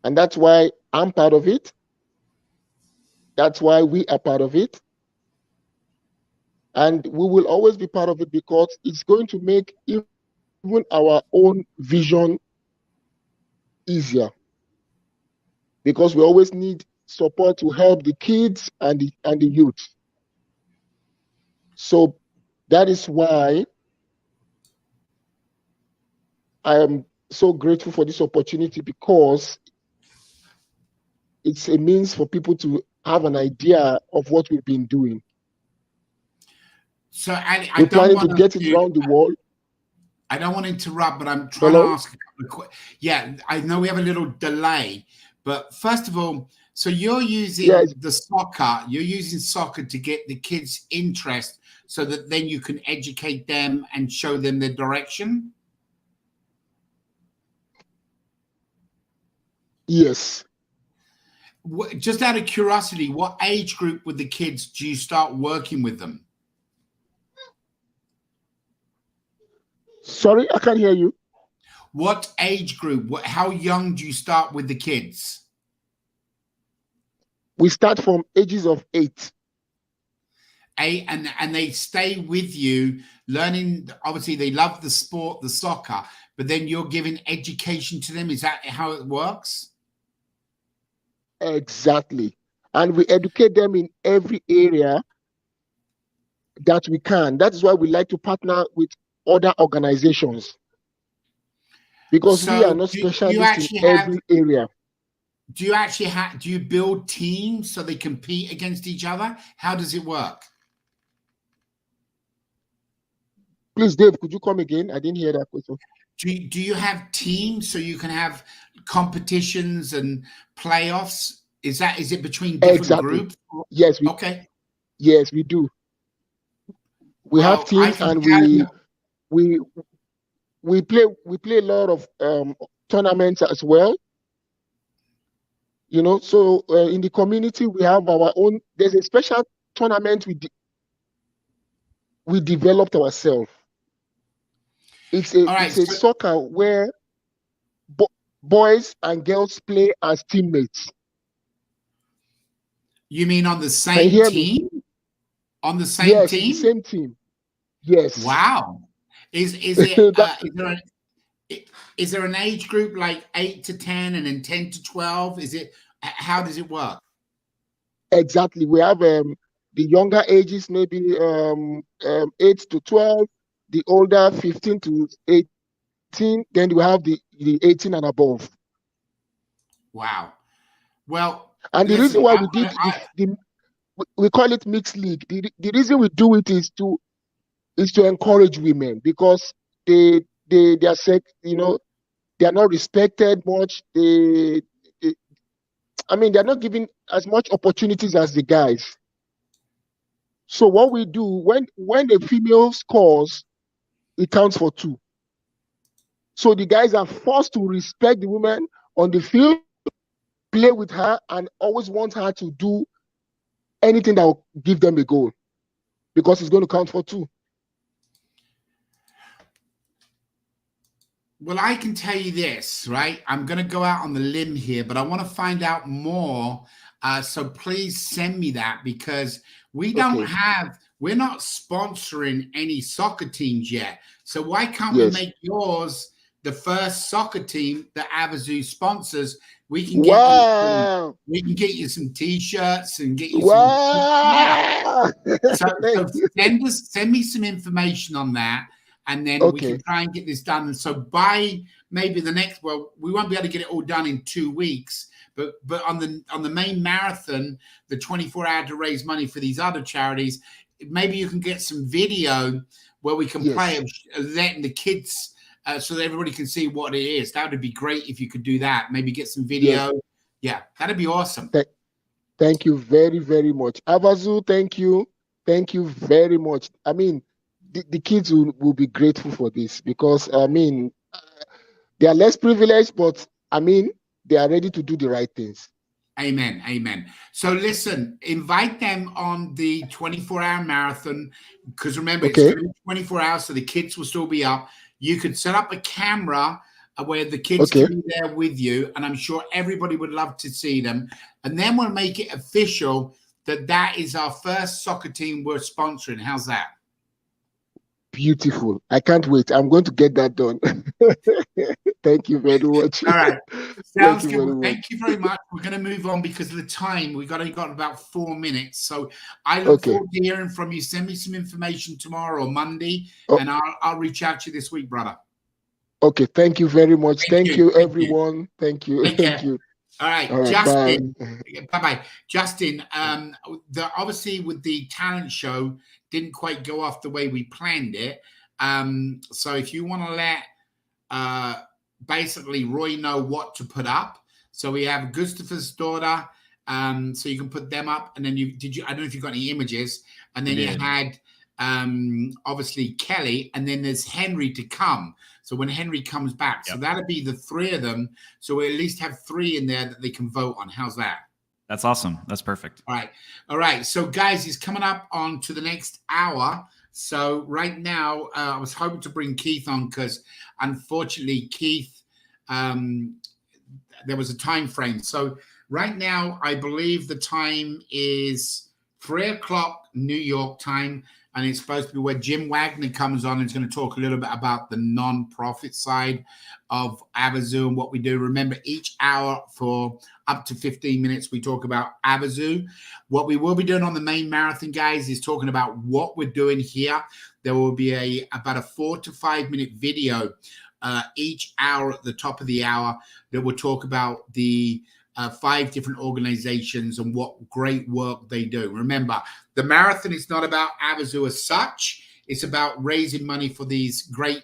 Speaker 18: and that's why I'm part of it. That's why we are part of it, and we will always be part of it because it's going to make even our own vision easier, because we always need support to help the kids and the youth. So that is why I am so grateful for this opportunity, because it's a means for people to have an idea of what we've been doing.
Speaker 1: So
Speaker 18: we're planning to get it around the world.
Speaker 1: I don't want to interrupt, but I'm trying to ask a couple of questions. Yeah, I know we have a little delay, but first of all, so you're using the soccer, you're using soccer to get the kids' interest so that then you can educate them and show them the direction?
Speaker 18: Yes.
Speaker 1: Just out of curiosity, what age group with the kids do you start working with them?
Speaker 18: Sorry, I can't hear you.
Speaker 1: What age group? How young do you start with the kids?
Speaker 18: We start from ages of 8.
Speaker 1: And they stay with you learning. Obviously, they love the sport, the soccer, but then you're giving education to them. Is that how it works?
Speaker 18: Exactly. And we educate them in every area that we can. That is why we like to partner with other organizations, because we are not specialists in every area.
Speaker 1: Do you actually do you build teams so they compete against each other? How does it work?
Speaker 18: Please, Dave, could you come again? I didn't hear that question.
Speaker 1: Do you have teams so you can have competitions and playoffs? Is it between different groups?
Speaker 18: Yes.
Speaker 1: Okay.
Speaker 18: Yes, we do. We have teams, and we play a lot of tournaments as well. You know, so in the community we have our own. There's a special tournament we developed ourselves. It's a soccer where boys and girls play as teammates.
Speaker 1: You mean on the same team? On the same team?
Speaker 18: Yes, the same team. Yes.
Speaker 1: Wow. Is there an age group like 8 to 10 and then 10 to 12? How does it work?
Speaker 18: Exactly. We have the younger ages, maybe 8 to 12, the older 15 to 18, then we have the 18 and above.
Speaker 1: Wow. Well,
Speaker 18: and the reason why we did we call it mixed league. The reason we do it is to encourage women, because they are sex, you know, they are not respected much. They're not given as much opportunities as the guys. So what we do, when the female scores, it counts for 2. So the guys are forced to respect the woman on the field, play with her, and always want her to do anything that will give them a goal, because it's going to count for 2.
Speaker 1: Well, I can tell you this, right? I'm going to go out on the limb here, but I want to find out more. So please send me that, because we're not sponsoring any soccer teams yet. So why can't we make yours the first soccer team that Avazoo sponsors? We can get you some T-shirts and get you some. So send me some information on that. and then we can try and get this done. And so by maybe the next, well, we won't be able to get it all done in 2 weeks, but on the main marathon, the 24-hour to raise money for these other charities, maybe you can get some video where we can play letting the kids so that everybody can see what it is. That would be great if you could do that. Maybe get some video. Yeah, that'd be awesome.
Speaker 18: Thank you very, very much. Avazoo, thank you. Thank you very much. I mean, the kids will be grateful for this because, I mean, they are less privileged, but, I mean, they are ready to do the right things.
Speaker 1: Amen. Amen. So listen, invite them on the 24-hour marathon because remember, it's going to be 24 hours, so the kids will still be up. You could set up a camera where the kids can be there with you, and I'm sure everybody would love to see them. And then we'll make it official that is our first soccer team we're sponsoring. How's that?
Speaker 18: Beautiful. I can't wait. I'm going to get that done. Thank you very much.
Speaker 1: All right. Sounds good. Thank you very much. We're going to move on because of the time. We've only got about 4 minutes. So I look forward to hearing from you. Send me some information tomorrow or Monday, and I'll reach out to you this week, brother.
Speaker 18: Okay. Thank you very much. Thank you, everyone. Thank you. Thank you.
Speaker 1: All right, Justin. Bye-bye. Justin, obviously with the talent show, didn't quite go off the way we planned it. So if you want to let basically Roy know what to put up. So we have Gustafa's daughter. So you can put them up. And then I don't know if you got any images. And then you had obviously Kelly, and then there's Henry to come. So when Henry comes back, so that'll be the 3 of them. So we at least have 3 in there that they can vote on. How's that?
Speaker 2: That's awesome. That's perfect.
Speaker 1: All right. So guys, he's coming up on to the next hour. So right now, I was hoping to bring Keith on because unfortunately, Keith, there was a time frame. So right now, I believe the time is 3 o'clock New York time. And it's supposed to be where Jim Wagner comes on and is going to talk a little bit about the non-profit side of Avazoo and what we do. Remember, each hour for up to 15 minutes, we talk about Avazoo. What we will be doing on the main marathon, guys, is talking about what we're doing here. There will be about a 4 to 5 minute video each hour at the top of the hour that will talk about the 5 different organizations and what great work they do. Remember, the marathon is not about Avazoo as such. It's about raising money for these great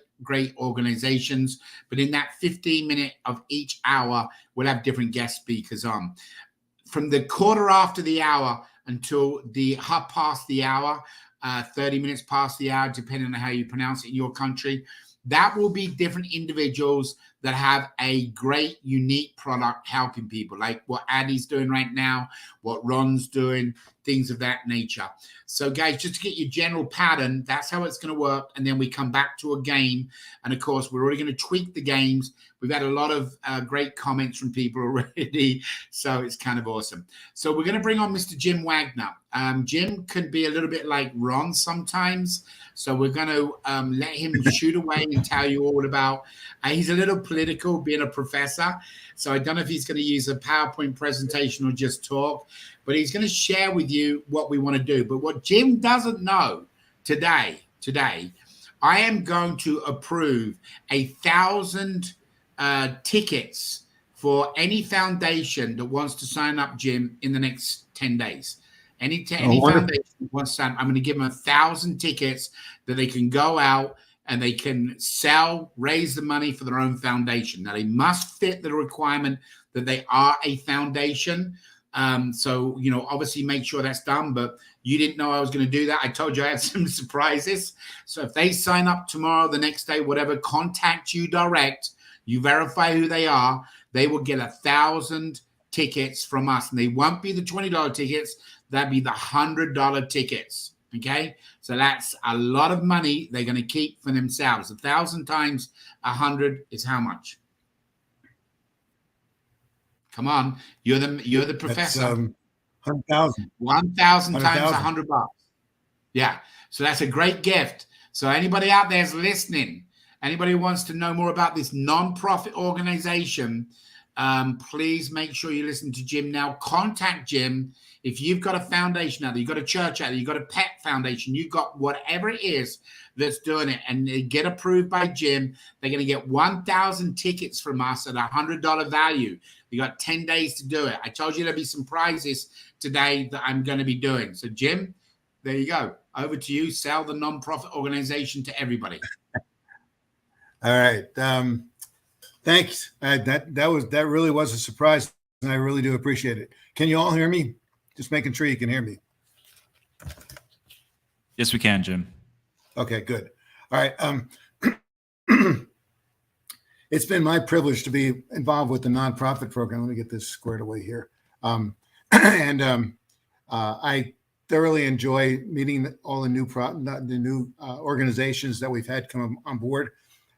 Speaker 1: organizations. But in that 15 minute of each hour, we'll have different guest speakers on. From the quarter after the hour until the half past the hour, 30 minutes past the hour, depending on how you pronounce it in your country, that will be different individuals that have a great, unique product helping people, like what Addie's doing right now, what Ron's doing, things of that nature. So, guys, just to get your general pattern, that's how it's going to work. And then we come back to a game. And, of course, we're already going to tweak the games. We've had a lot of great comments from people already. So it's kind of awesome. So we're going to bring on Mr. Jim Wagner. Jim can be a little bit like Ron sometimes. So we're going to let him shoot away and tell you all about. He's a little political, being a professor. So I don't know if he's going to use a PowerPoint presentation or just talk. But he's going to share with you what we want to do. But what Jim doesn't know today, I am going to approve 1,000 tickets for any foundation that wants to sign up, Jim, in the next 10 days. Any foundation wants to sign up, I'm going to give them 1,000 tickets that they can go out and they can sell, raise the money for their own foundation. Now, they must fit the requirement that they are a foundation. So, obviously make sure that's done, but you didn't know I was going to do that. I told you I had some surprises. So if they sign up tomorrow, the next day, whatever, contact you direct, you verify who they are, they will get 1,000 tickets from us. And they won't be the $20 tickets. That'd be the $100 tickets. Okay. So that's a lot of money they're going to keep for themselves. 1,000 times 100 is how much? Come on, you're the professor.
Speaker 14: 100,000.
Speaker 1: 1,000 times $100. Yeah, so that's a great gift. So anybody out there is listening, anybody who wants to know more about this non-profit organization, Please make sure you listen to Jim now. Contact Jim. If you've got a foundation out there, you've got a church out there, you've got a pet foundation, you've got whatever it is that's doing it, and they get approved by Jim, they're going to get 1,000 tickets from us at $100 value. You got 10 days to do it. I told you there'll be some prizes today that I'm going to be doing. So, Jim, there you go. Over to you. Sell the nonprofit organization to everybody.
Speaker 14: All right. Thanks. That really was a surprise, and I really do appreciate it. Can you all hear me? Just making sure you can hear me.
Speaker 2: Yes, we can, Jim.
Speaker 14: Okay, good. All right. It's been my privilege to be involved with the nonprofit program. Let me get this squared away here. I thoroughly enjoy meeting all the new organizations that we've had come on board.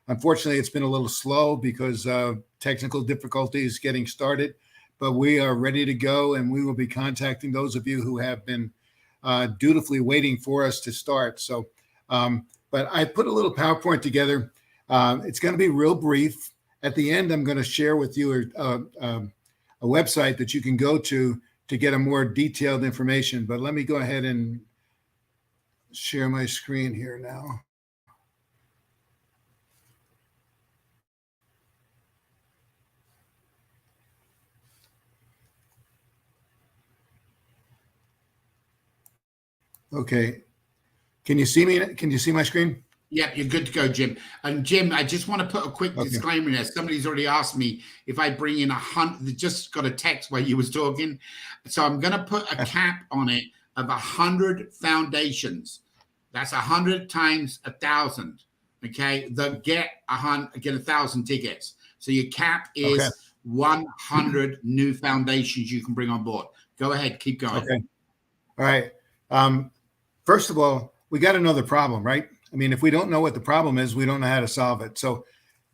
Speaker 14: Unfortunately, it's been a little slow because of technical difficulties getting started, but we are ready to go, and we will be contacting those of you who have been dutifully waiting for us to start. So, but I put a little PowerPoint together. It's going to be real brief. At the end, I'm going to share with you a website that you can go to get a more detailed information. But let me go ahead and share my screen here now. Okay. Can you see me? Can you see my screen?
Speaker 1: Yeah, you're good to go, Jim. And Jim, I just want to put a quick disclaimer in there. Somebody's already asked me if I bring in 100, just got a text while you was talking. So I'm going to put a cap on it of 100 foundations. That's 100 times 1,000. Okay. They'll get 1,000 tickets. So your cap is 100 new foundations you can bring on board. Go ahead. Keep going.
Speaker 14: Okay. All right. First of all, we got another problem, right? I mean, if we don't know what the problem is, we don't know how to solve it. So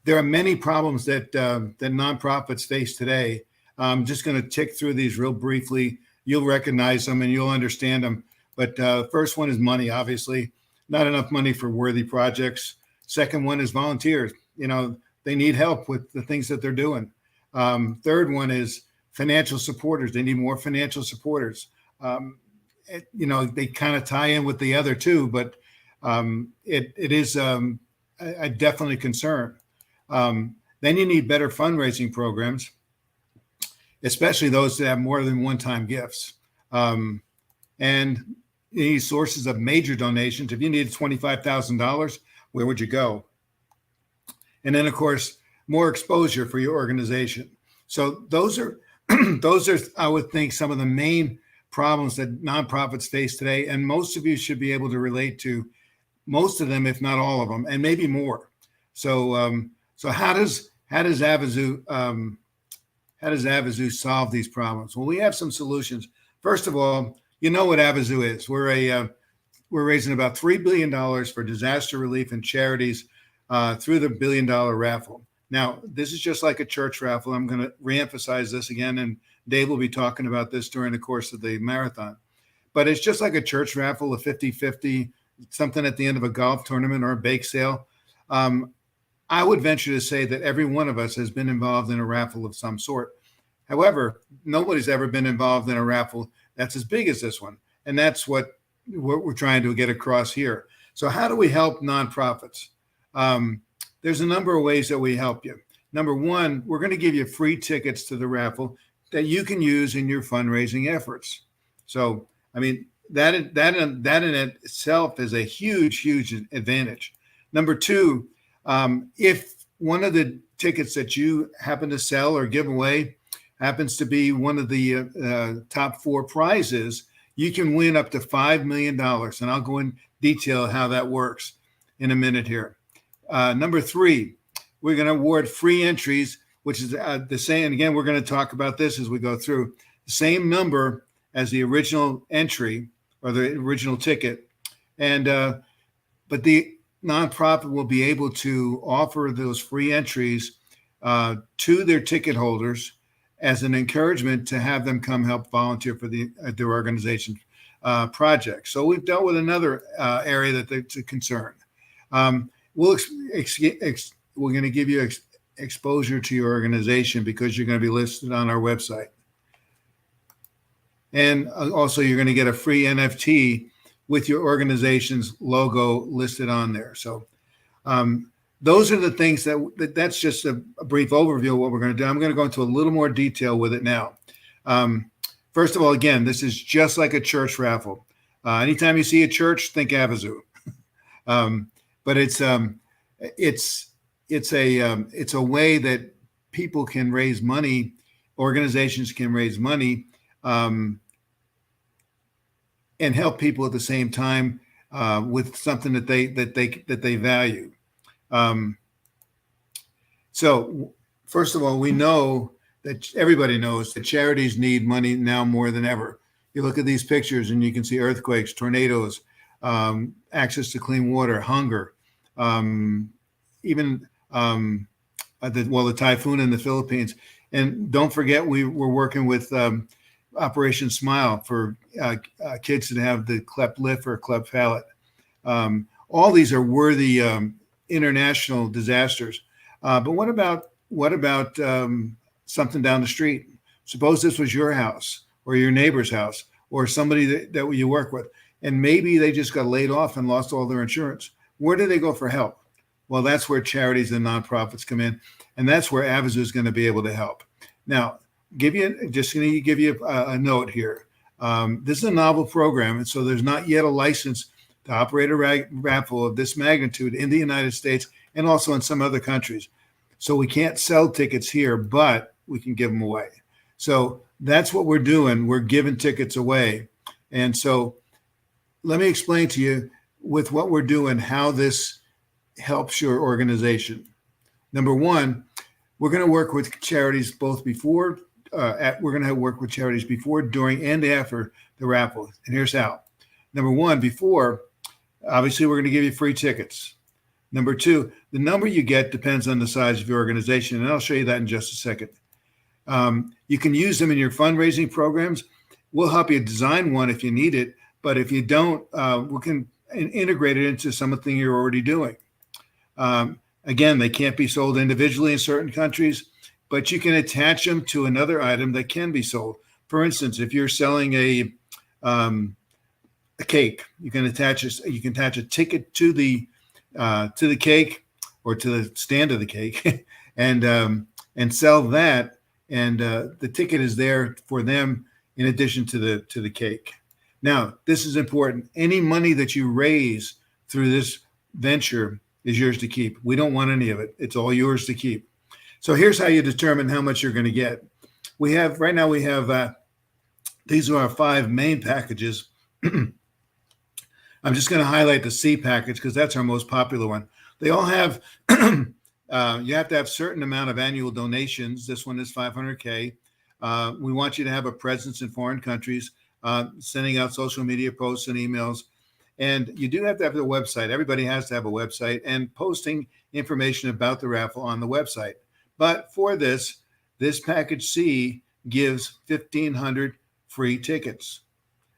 Speaker 14: there are many problems that nonprofits face today. I'm just going to tick through these real briefly. You'll recognize them and you'll understand them. But first one is money, obviously. Not enough money for worthy projects. Second one is volunteers. You know, they need help with the things that they're doing. Third one is financial supporters. They need more financial supporters. You know, they kind of tie in with the other two, but it is a definitely concern. Then you need better fundraising programs, especially those that have more than one-time gifts. And you need sources of major donations. If you needed $25,000, where would you go? And then, of course, more exposure for your organization. So those are, I would think, some of the main problems that nonprofits face today, and most of you should be able to relate to most of them, if not all of them, and maybe more. So, so how does Avazoo solve these problems? Well, we have some solutions. First of all, you know what Avazoo is. We're raising about $3 billion for disaster relief and charities through the $1 billion raffle. Now, this is just like a church raffle. I'm going to reemphasize this again, and Dave will be talking about this during the course of the marathon. But it's just like a church raffle, a 50-50, something at the end of a golf tournament or a bake sale. I would venture to say that every one of us has been involved in a raffle of some sort. However, nobody's ever been involved in a raffle that's as big as this one. And that's what we're trying to get across here. So how do we help nonprofits? There's a number of ways that we help you. Number one, we're going to give you free tickets to the raffle that you can use in your fundraising efforts. So, I mean, that in itself is a huge, huge advantage. Number two, if one of the tickets that you happen to sell or give away happens to be one of the top 4 prizes, you can win up to $5 million. And I'll go in detail how that works in a minute here. Number 3, we're going to award free entries, which is the same. And again, we're going to talk about this as we go through. The same number as the original entry or the original ticket. And but the nonprofit will be able to offer those free entries to their ticket holders as an encouragement to have them come help volunteer for their organization project. So we've dealt with another area that's a concern. We're going to give you exposure to your organization because you're going to be listed on our website. And also, you're going to get a free NFT with your organization's logo listed on there. So those are the things that's just a brief overview of what we're going to do. I'm going to go into a little more detail with it now. First of all, again, this is just like a church raffle. Anytime you see a church, think Avazoo. But it's a way that people can raise money, organizations can raise money, and help people at the same time with something that they value. So first of all, we know that everybody knows that charities need money now more than ever. You look at these pictures and you can see earthquakes, tornadoes, access to clean water, hunger, even the typhoon in the Philippines. And don't forget, we're working with Operation Smile for kids that have the cleft lip or cleft palate. All these are worthy international disasters. But what about something down the street? Suppose this was your house or your neighbor's house or somebody that you work with, and maybe they just got laid off and lost all their insurance. Where do they go for help? Well, that's where charities and nonprofits come in, and that's where Avazoo is going to be able to help. Now, give you a note here. This is a novel program, and so there's not yet a license to operate a raffle of this magnitude in the United States and also in some other countries. So we can't sell tickets here, but we can give them away. So that's what we're doing. We're giving tickets away. And so let me explain to you with what we're doing, how this helps your organization. Number one, we're going to work with charities both before, work with charities before, during, and after the raffle. And here's how. Number one, before, obviously, we're going to give you free tickets. Number two, the number you get depends on the size of your organization, and I'll show you that in just a second. You can use them in your fundraising programs. We'll help you design one if you need it, but if you don't, we can integrate it into something you're already doing. Again, they can't be sold individually in certain countries, but you can attach them to another item that can be sold. For instance, if you're selling a cake, you can attach a ticket to the cake or to the stand of the cake, and sell that. And the ticket is there for them in addition to the cake. Now, this is important. Any money that you raise through this venture is yours to keep. We don't want any of it. It's all yours to keep. So here's how you determine how much you're going to get. Right now we have these are our 5 main packages. I'm just going to highlight the C package because that's our most popular one. They all have, you have to have a certain amount of annual donations. This one is 500K. We want you to have a presence in foreign countries, sending out social media posts and emails. And you do have to have the website. Everybody has to have a website and posting information about the raffle on the website. But for this package C gives 1,500 free tickets.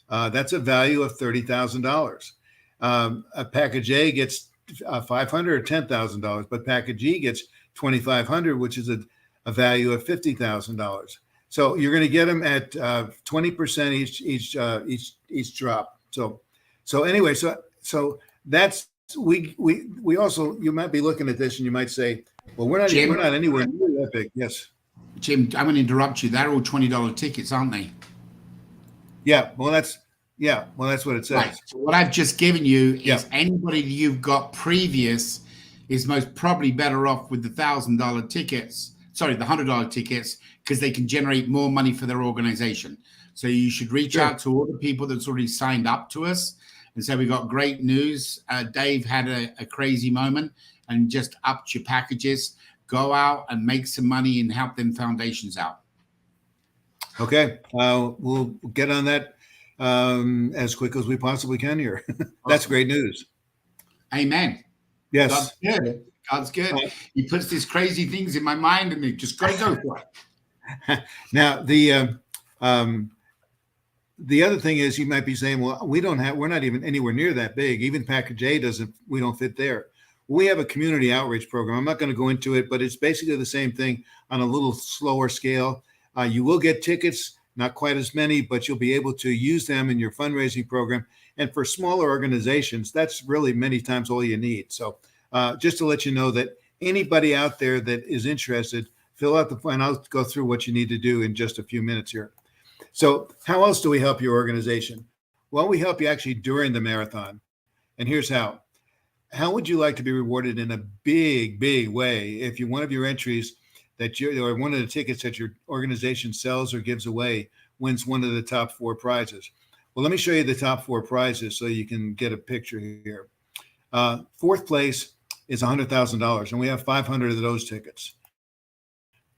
Speaker 14: That's a value of $30,000. A package A gets $500 or $10,000, but package E gets $2,500, which is a value of $50,000. So you're going to get them at 20% each drop. So anyway, so that's we also, you might be looking at this and you might say, well, we're not anywhere near that big. Yes,
Speaker 1: Jim, I'm going to interrupt you. They're all $20 tickets, aren't they?
Speaker 14: Yeah. Well, that's what it says.
Speaker 1: Right. So what I've just given you is anybody that you've got previous is most probably better off with the $1,000 tickets. Sorry, the $100 tickets, because they can generate more money for their organization. So you should reach out to all the people that's already signed up to us and say, we got great news. Dave had a crazy moment and just upped your packages. Go out and make some money and help them foundations out. Okay. We'll get on that as quick as we possibly can here. That's great news. Amen. Yes. God's good. God's good. He puts these crazy things in my mind and they just got to go for it. Now, the other thing is, you might be saying, well, we're not even anywhere near that big. Even package A we don't fit there.
Speaker 14: We have a community outreach program. I'm not going to go into it, but it's basically the same thing on a little slower scale. You will get tickets, not quite as many, but you'll be able to use them in your fundraising program. And for smaller organizations, that's really many times all you need. So just to let you know that anybody out there that is interested, fill out the form. I'll go through what you need to do in just a few minutes here. So how else do we help your organization? Well, we help you actually during the marathon. And here's how. How would you like to be rewarded in a big, big way if one of your entries that you, or one of the tickets that your organization sells or gives away wins one of the top 4 prizes? Well, let me show you the top 4 prizes so you can get a picture here. 4th place is $100,000, and we have 500 of those tickets.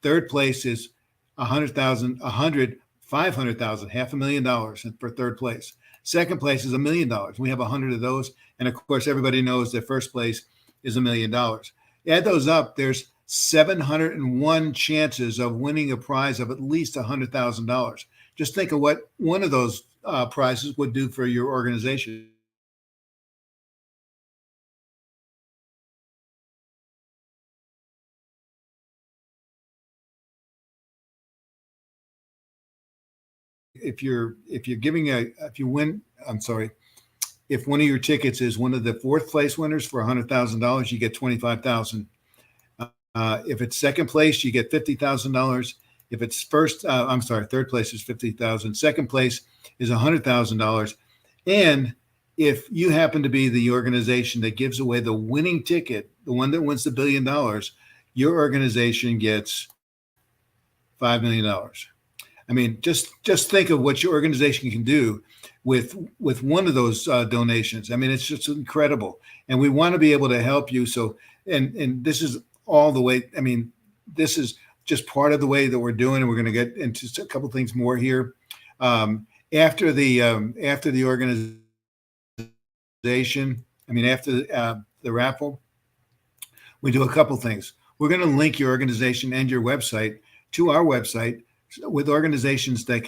Speaker 14: 3rd place is $500,000, $500,000 for 3rd place. 2nd place is $1 million. We have 100 of those. And of course, everybody knows that 1st place is $1 million. Add those up, there's 701 chances of winning a prize of at least $100,000. Just think of what one of those prizes would do for your organization. If you win, if one of your tickets is one of the 4th place winners for $100,000, you get $25,000. If it's 2nd place, you get $50,000. If it's 3rd place is $50,000. 2nd place is $100,000. And if you happen to be the organization that gives away the winning ticket, the one that wins the $1 billion, your organization gets $5 million. I mean, just think of what your organization can do with one of those donations. I mean, it's just incredible. And we want to be able to help you. So, and this is all the way. I mean, this is just part of the way that we're doing, and we're going to get into a couple of things more here. After the organization, after the raffle, we do a couple things. We're going to link your organization and your website to our website with organizations that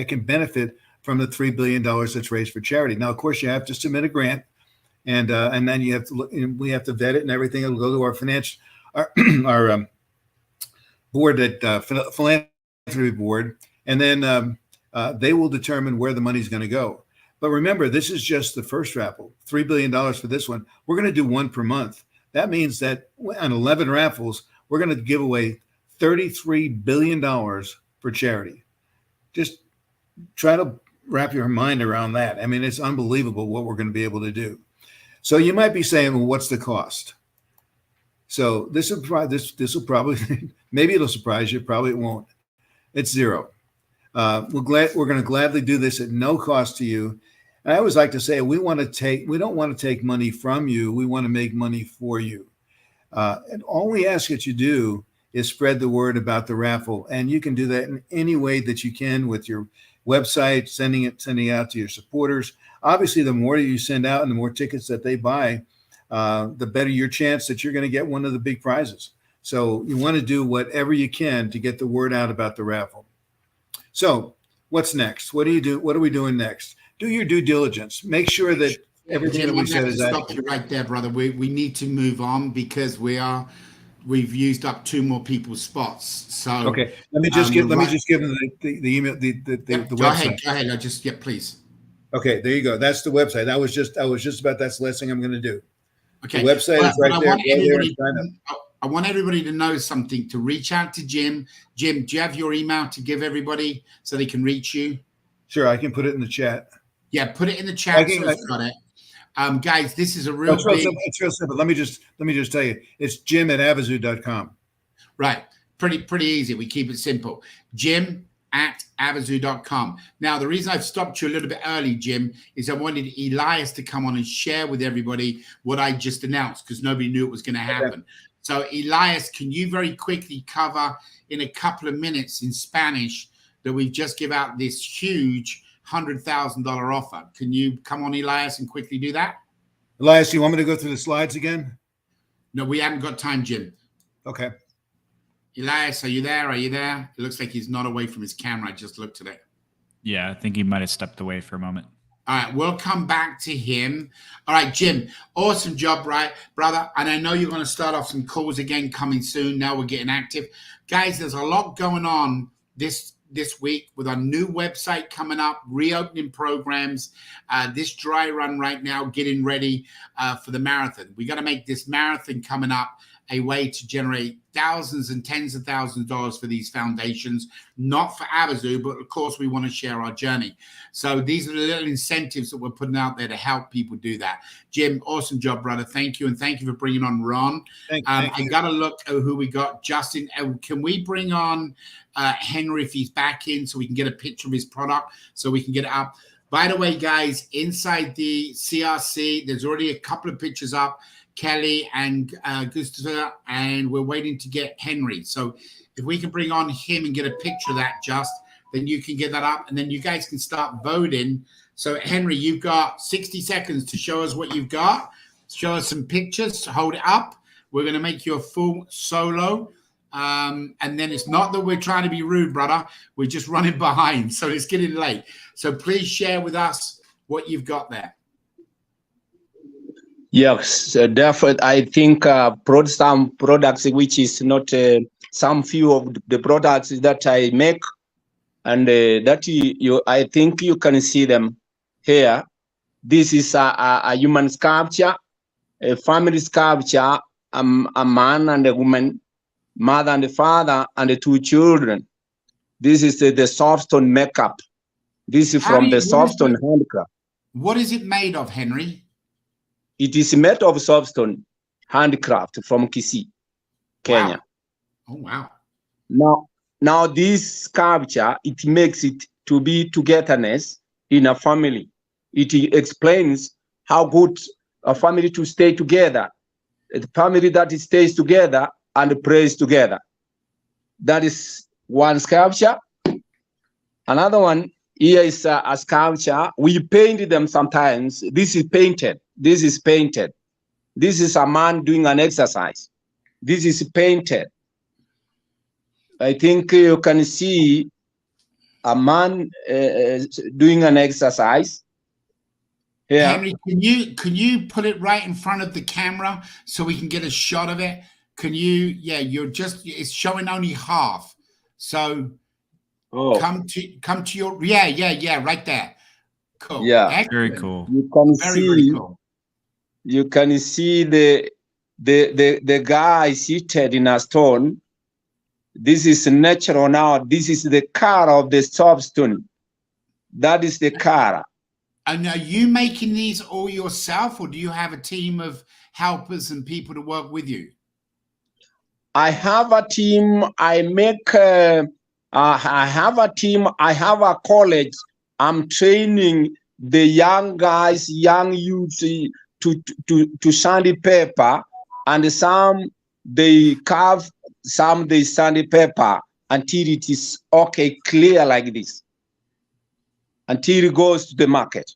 Speaker 14: can benefit from the $3 billion that's raised for charity. Now, of course, you have to submit a grant, and then you have to look, and we have to vet it and everything. It'll go to our board, at philanthropy board, and then they will determine where the money's going to go. But remember, this is just the first raffle, $3 billion for this one. We're going to do one per month. That means that on 11 raffles, we're going to give away $33 billion for charity. Just try to wrap your mind around that. I mean, it's unbelievable what we're going to be able to do. So you might be saying, well, what's the cost? So this will probably, maybe it'll surprise you. Probably it won't. It's zero. We're going to gladly do this at no cost to you. And I always like to say, we don't want to take money from you. We want to make money for you. And all we ask that you do is spread the word about the raffle. And you can do that in any way that you can with your website, sending out to your supporters. Obviously, the more you send out and the more tickets that they buy, the better your chance that you're going to get one of the big prizes. So you want to do whatever you can to get the word out about the raffle. So what's next? What do you do? What are we doing next? Do your due diligence. Make sure that everything that we said is accurate.
Speaker 1: Stop you right there, brother. We need to move on because we've used up 2 more people's spots. So
Speaker 14: okay, let me just give them the email, the website.
Speaker 1: Go ahead. Please.
Speaker 14: Okay, there you go. That's the website. I was just about, that's the last thing I'm going to do.
Speaker 1: Okay.
Speaker 14: The website is right there.
Speaker 1: I want everybody to know something, to reach out to Jim. Jim, do you have your email to give everybody so they can reach you?
Speaker 14: Sure, I can put it in the chat.
Speaker 1: Yeah, put it in the chat. Got it. Guys, this is a real big...
Speaker 14: It's real simple. Let me just tell you. It's jim@avazoo.com.
Speaker 1: Right. Pretty easy. We keep it simple. Jim@avazoo.com. Now, the reason I've stopped you a little bit early, Jim, is I wanted Elias to come on and share with everybody what I just announced because nobody knew it was going to happen. Okay. So, Elias, can you very quickly cover in a couple of minutes in Spanish that we've just give out this huge $100,000 offer? Can you come on, Elias, and quickly do that?
Speaker 14: Elias, you want me to go through the slides again?
Speaker 1: No, we haven't got time, Jim.
Speaker 14: Okay.
Speaker 1: Elias, are you there? It looks like he's not away from his camera. I just looked at it.
Speaker 2: Yeah, I think he might have stepped away for a moment.
Speaker 1: All right, we'll come back to him. All right, Jim, awesome job, right, brother? And I know you're going to start off some calls again coming soon. Now we're getting active. Guys, there's a lot going on this week with our new website coming up, reopening programs, this dry run right now, getting ready for the marathon. We got to make this marathon coming up a way to generate thousands and tens of thousands of dollars for these foundations, not for Avazoo, but of course we want to share our journey. So these are the little incentives that we're putting out there to help people do that. Jim, awesome job, brother. Thank you. And thank you for bringing on Ron.
Speaker 14: Thank
Speaker 1: I got to look at who we got. Justin, can we bring on Henry if he's back in so we can get a picture of his product so we can get it up? By the way, guys, inside the CRC, there's already a couple of pictures up. Kelly and Gustav, and we're waiting to get Henry. So if we can bring on him and get a picture of that, then you can get that up, and then you guys can start voting. So Henry, you've got 60 seconds to show us what you've got. Show us some pictures. Hold it up. We're going to make you a full solo. And then it's not that we're trying to be rude, brother. We're just running behind, so it's getting late. So please share with us what you've got there.
Speaker 19: Yes, therefore I think some products which is not some few of the products that I make, and that I think you can see them here. This is a human sculpture, a family sculpture, a man and a woman, mother and a father, and the 2 children. This is the softstone makeup. This is from the softstone handcraft.
Speaker 1: What is it made of, Henry?
Speaker 19: It is made of softstone handcraft from Kisii, Kenya.
Speaker 1: Wow. Oh, wow.
Speaker 19: Now this sculpture, it makes it to be togetherness in a family. It explains how good a family to stay together, a family that stays together and prays together. That is one sculpture. Another one here is a sculpture. We paint them sometimes. This is painted. This is painted. This is a man doing an exercise. This is painted. I think you can see a man doing an exercise. Yeah.
Speaker 1: Henry, can you put it right in front of the camera so we can get a shot of it? Can you? Yeah, it's showing only half. So come to your right there. Cool.
Speaker 19: Yeah.
Speaker 1: Excellent.
Speaker 2: Very cool.
Speaker 19: You can
Speaker 1: very cool.
Speaker 19: You can see the guy seated in a stone. This is natural now. This is the color of the soapstone. That is the color.
Speaker 1: And are you making these all yourself, or do you have a team of helpers and people to work with you?
Speaker 19: I have a team. I have a team. I have a college. I'm training the young guys, young youth to sandpaper, and some they carve, some they sandpaper until it is okay, clear like this, until it goes to the market.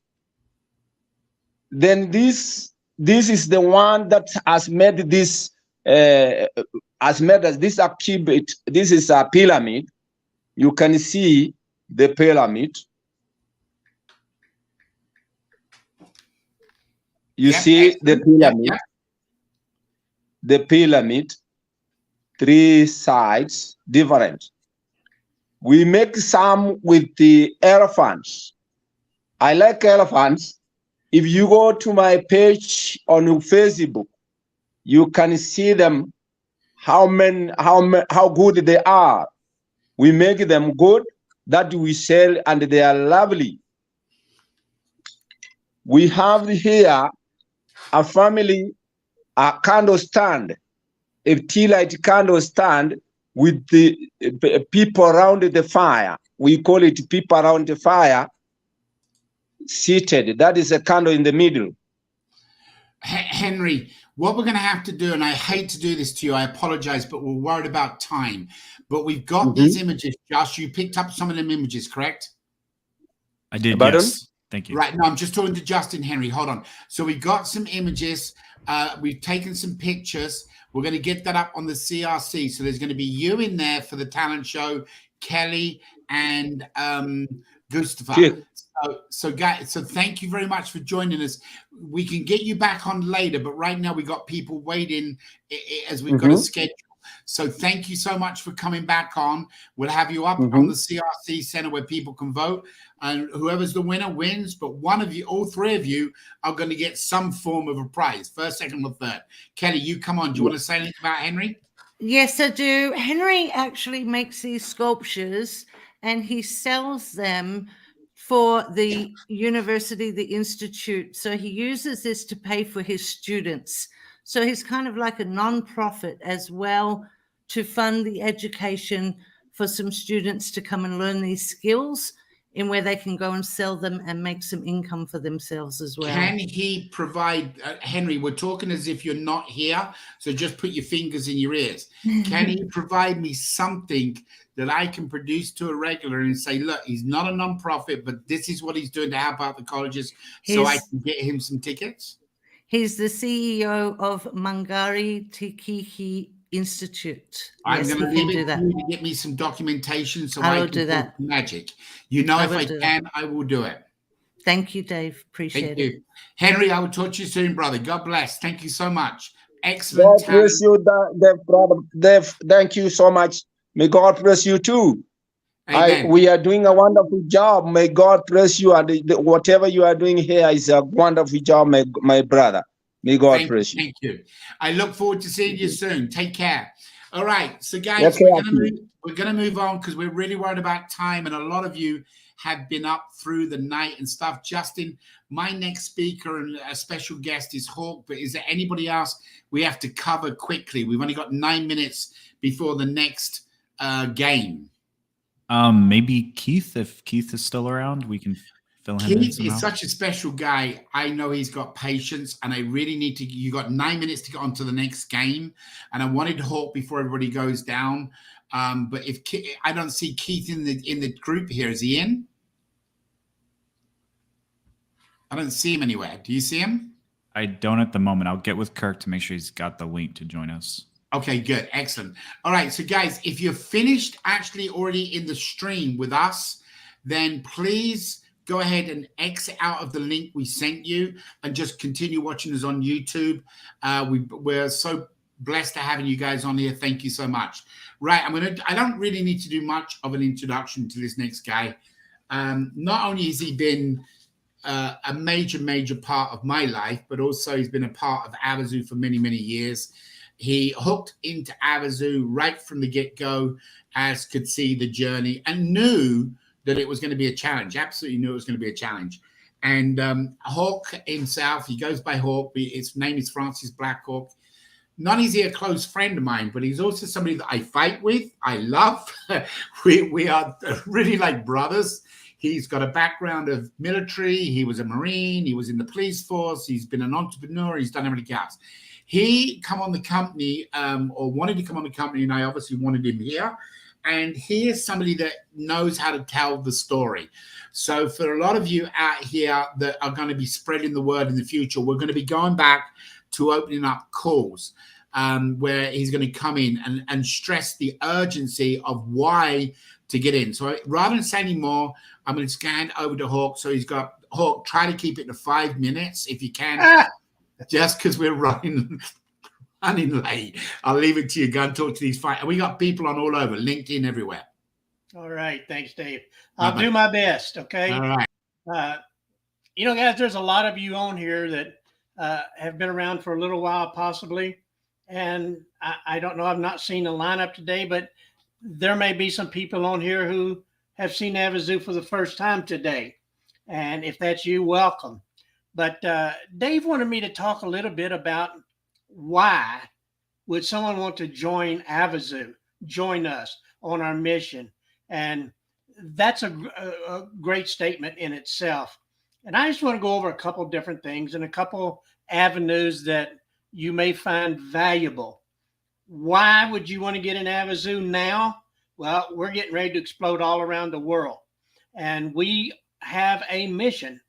Speaker 19: Then this is the one that has made this this a cubit. This is a pyramid. You can see the pyramid. You see the pyramid. The pyramid, 3 sides different. We make some with the elephants. I like elephants. If you go to my page on Facebook, you can see them, how good they are. We make them good, that we sell, and they are lovely. We have here a family, a candle stand, a tea light candle stand with the people around the fire. We call it people around the fire, seated. That is a candle in the middle.
Speaker 1: Henry, what we're going to have to do, and I hate to do this to you, I apologize, but we're worried about time. But we've got these images. Josh, you picked up some of them images, correct?
Speaker 2: I did, yes. Thank you.
Speaker 1: Right, no, I'm just talking to Justin, Henry. Hold on. So we got some images. We've taken some pictures. We're going to get that up on the CRC. So there's going to be you in there for the talent show, Kelly and Gustav. So guys, so thank you very much for joining us. We can get you back on later, but right now we got people waiting as we've got a schedule. So thank you so much for coming back on. We'll have you up on the CRC Center where people can vote, and whoever's the winner wins. But one of you, all three of you, are going to get some form of a prize, first, second, or third. Kelly, you come on. Do you want to say anything about Henry?
Speaker 8: Yes, I do. Henry actually makes these sculptures and he sells them for the university, the institute. So he uses this to pay for his students. So he's kind of like a non-profit as well to fund the education for some students to come and learn these skills in where they can go and sell them and make some income for themselves as well.
Speaker 1: Can he provide, Henry, we're talking as if you're not here, so just put your fingers in your ears. Can he provide me something that I can produce to a regular and say, look, he's not a non-profit, but this is what he's doing to help out the colleges, so I can get him some tickets?
Speaker 8: He's the CEO of Mangari Tikihi Institute.
Speaker 1: I'm
Speaker 8: Yes,
Speaker 1: going to
Speaker 8: he can
Speaker 1: leave
Speaker 8: do
Speaker 1: it
Speaker 8: that.
Speaker 1: to you to get me some documentation so
Speaker 8: I
Speaker 1: I
Speaker 8: will
Speaker 1: can
Speaker 8: do that.
Speaker 1: magic. You know, if I can, I will do it.
Speaker 8: Thank you, Dave. Appreciate
Speaker 1: Thank
Speaker 8: it.
Speaker 1: you. Henry, I will talk to you soon, brother. God bless. Thank you so much. Excellent.
Speaker 19: God bless you, brother. Dave, thank you so much. May God bless you too. We are doing a wonderful job. May God bless you. And whatever you are doing here is a wonderful job, my brother. May God bless you.
Speaker 1: Thank you. I look forward to seeing you soon. Take care. All right. So, guys, we're gonna move on because we're really worried about time, and a lot of you have been up through the night and stuff. Justin, my next speaker and a special guest is Hawk, but is there anybody else we have to cover quickly? We've only got 9 minutes before the next game.
Speaker 2: Maybe Keith, if Keith is still around, we can fill him in
Speaker 1: Keith
Speaker 2: somehow.
Speaker 1: is such a special guy. I know he's got patience, and I really need to. You got 9 minutes to get on to the next game, and I wanted Hawk before everybody goes down. But if I don't see Keith in the group here, is he in? I don't see him anywhere. Do you see him?
Speaker 2: I don't at the moment. I'll get with Kirk to make sure he's got the link to join us.
Speaker 1: Okay, good. Excellent. All right. So, guys, if you're finished actually already in the stream with us, then please go ahead and exit out of the link we sent you and just continue watching us on YouTube. We're so blessed to having you guys on here. Thank you so much. Right. I don't really need to do much of an introduction to this next guy. Not only has he been a major part of my life, but also he's been a part of Avazoo for many years. He hooked into Avazoo right from the get-go, as could see the journey and knew that it was going to be a challenge. Absolutely knew it was going to be a challenge. And Hawk himself, he goes by Hawk. His name is Francis Blackhawk. Not only is he a close friend of mine, but he's also somebody that I fight with. I love. we are really like brothers. He's got a background of military. He was a Marine. He was in the police force. He's been an entrepreneur. He's done everything else. He come on the company or wanted to come on the company, and I obviously wanted him here. And he is somebody that knows how to tell the story. So for a lot of you out here that are going to be spreading the word in the future, we're going to be going back to opening up calls where he's going to come in and stress the urgency of why to get in. So rather than say any more, I'm going to scan over to Hawk. So he's got Hawk, try to keep it to 5 minutes if you can, just because we're running late. I'll leave it to you. Go and talk to these five. We got people on all over, LinkedIn, everywhere.
Speaker 20: All right. Thanks, Dave. I'll do my best. Okay.
Speaker 1: All right.
Speaker 20: Guys, there's a lot of you on here that have been around for a little while, possibly. And I don't know. I've not seen the lineup today, but there may be some people on here who have seen Avazoo for the first time today. And if that's you, welcome. But Dave wanted me to talk a little bit about why would someone want to join Avazoo, join us on our mission. And that's a great statement in itself. And I just want to go over a couple different things and a couple avenues that you may find valuable. Why would you want to get in Avazoo now? Well, we're getting ready to explode all around the world. And we have a mission.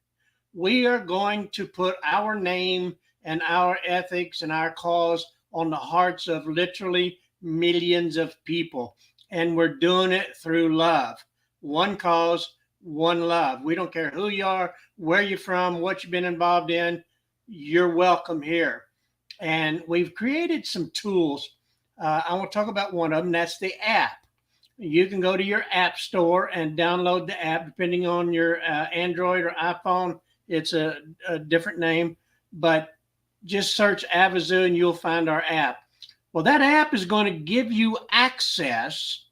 Speaker 20: We are going to put our name and our ethics and our cause on the hearts of literally millions of people. And we're doing it through love. One cause, one love. We don't care who you are, where you're from, what you've been involved in. You're welcome here. And we've created some tools. I want to talk about one of them. That's the app. You can go to your app store and download the app, depending on your Android or iPhone. It's a different name, but just search Avazoo and you'll find our app. Well, that app is going to give you access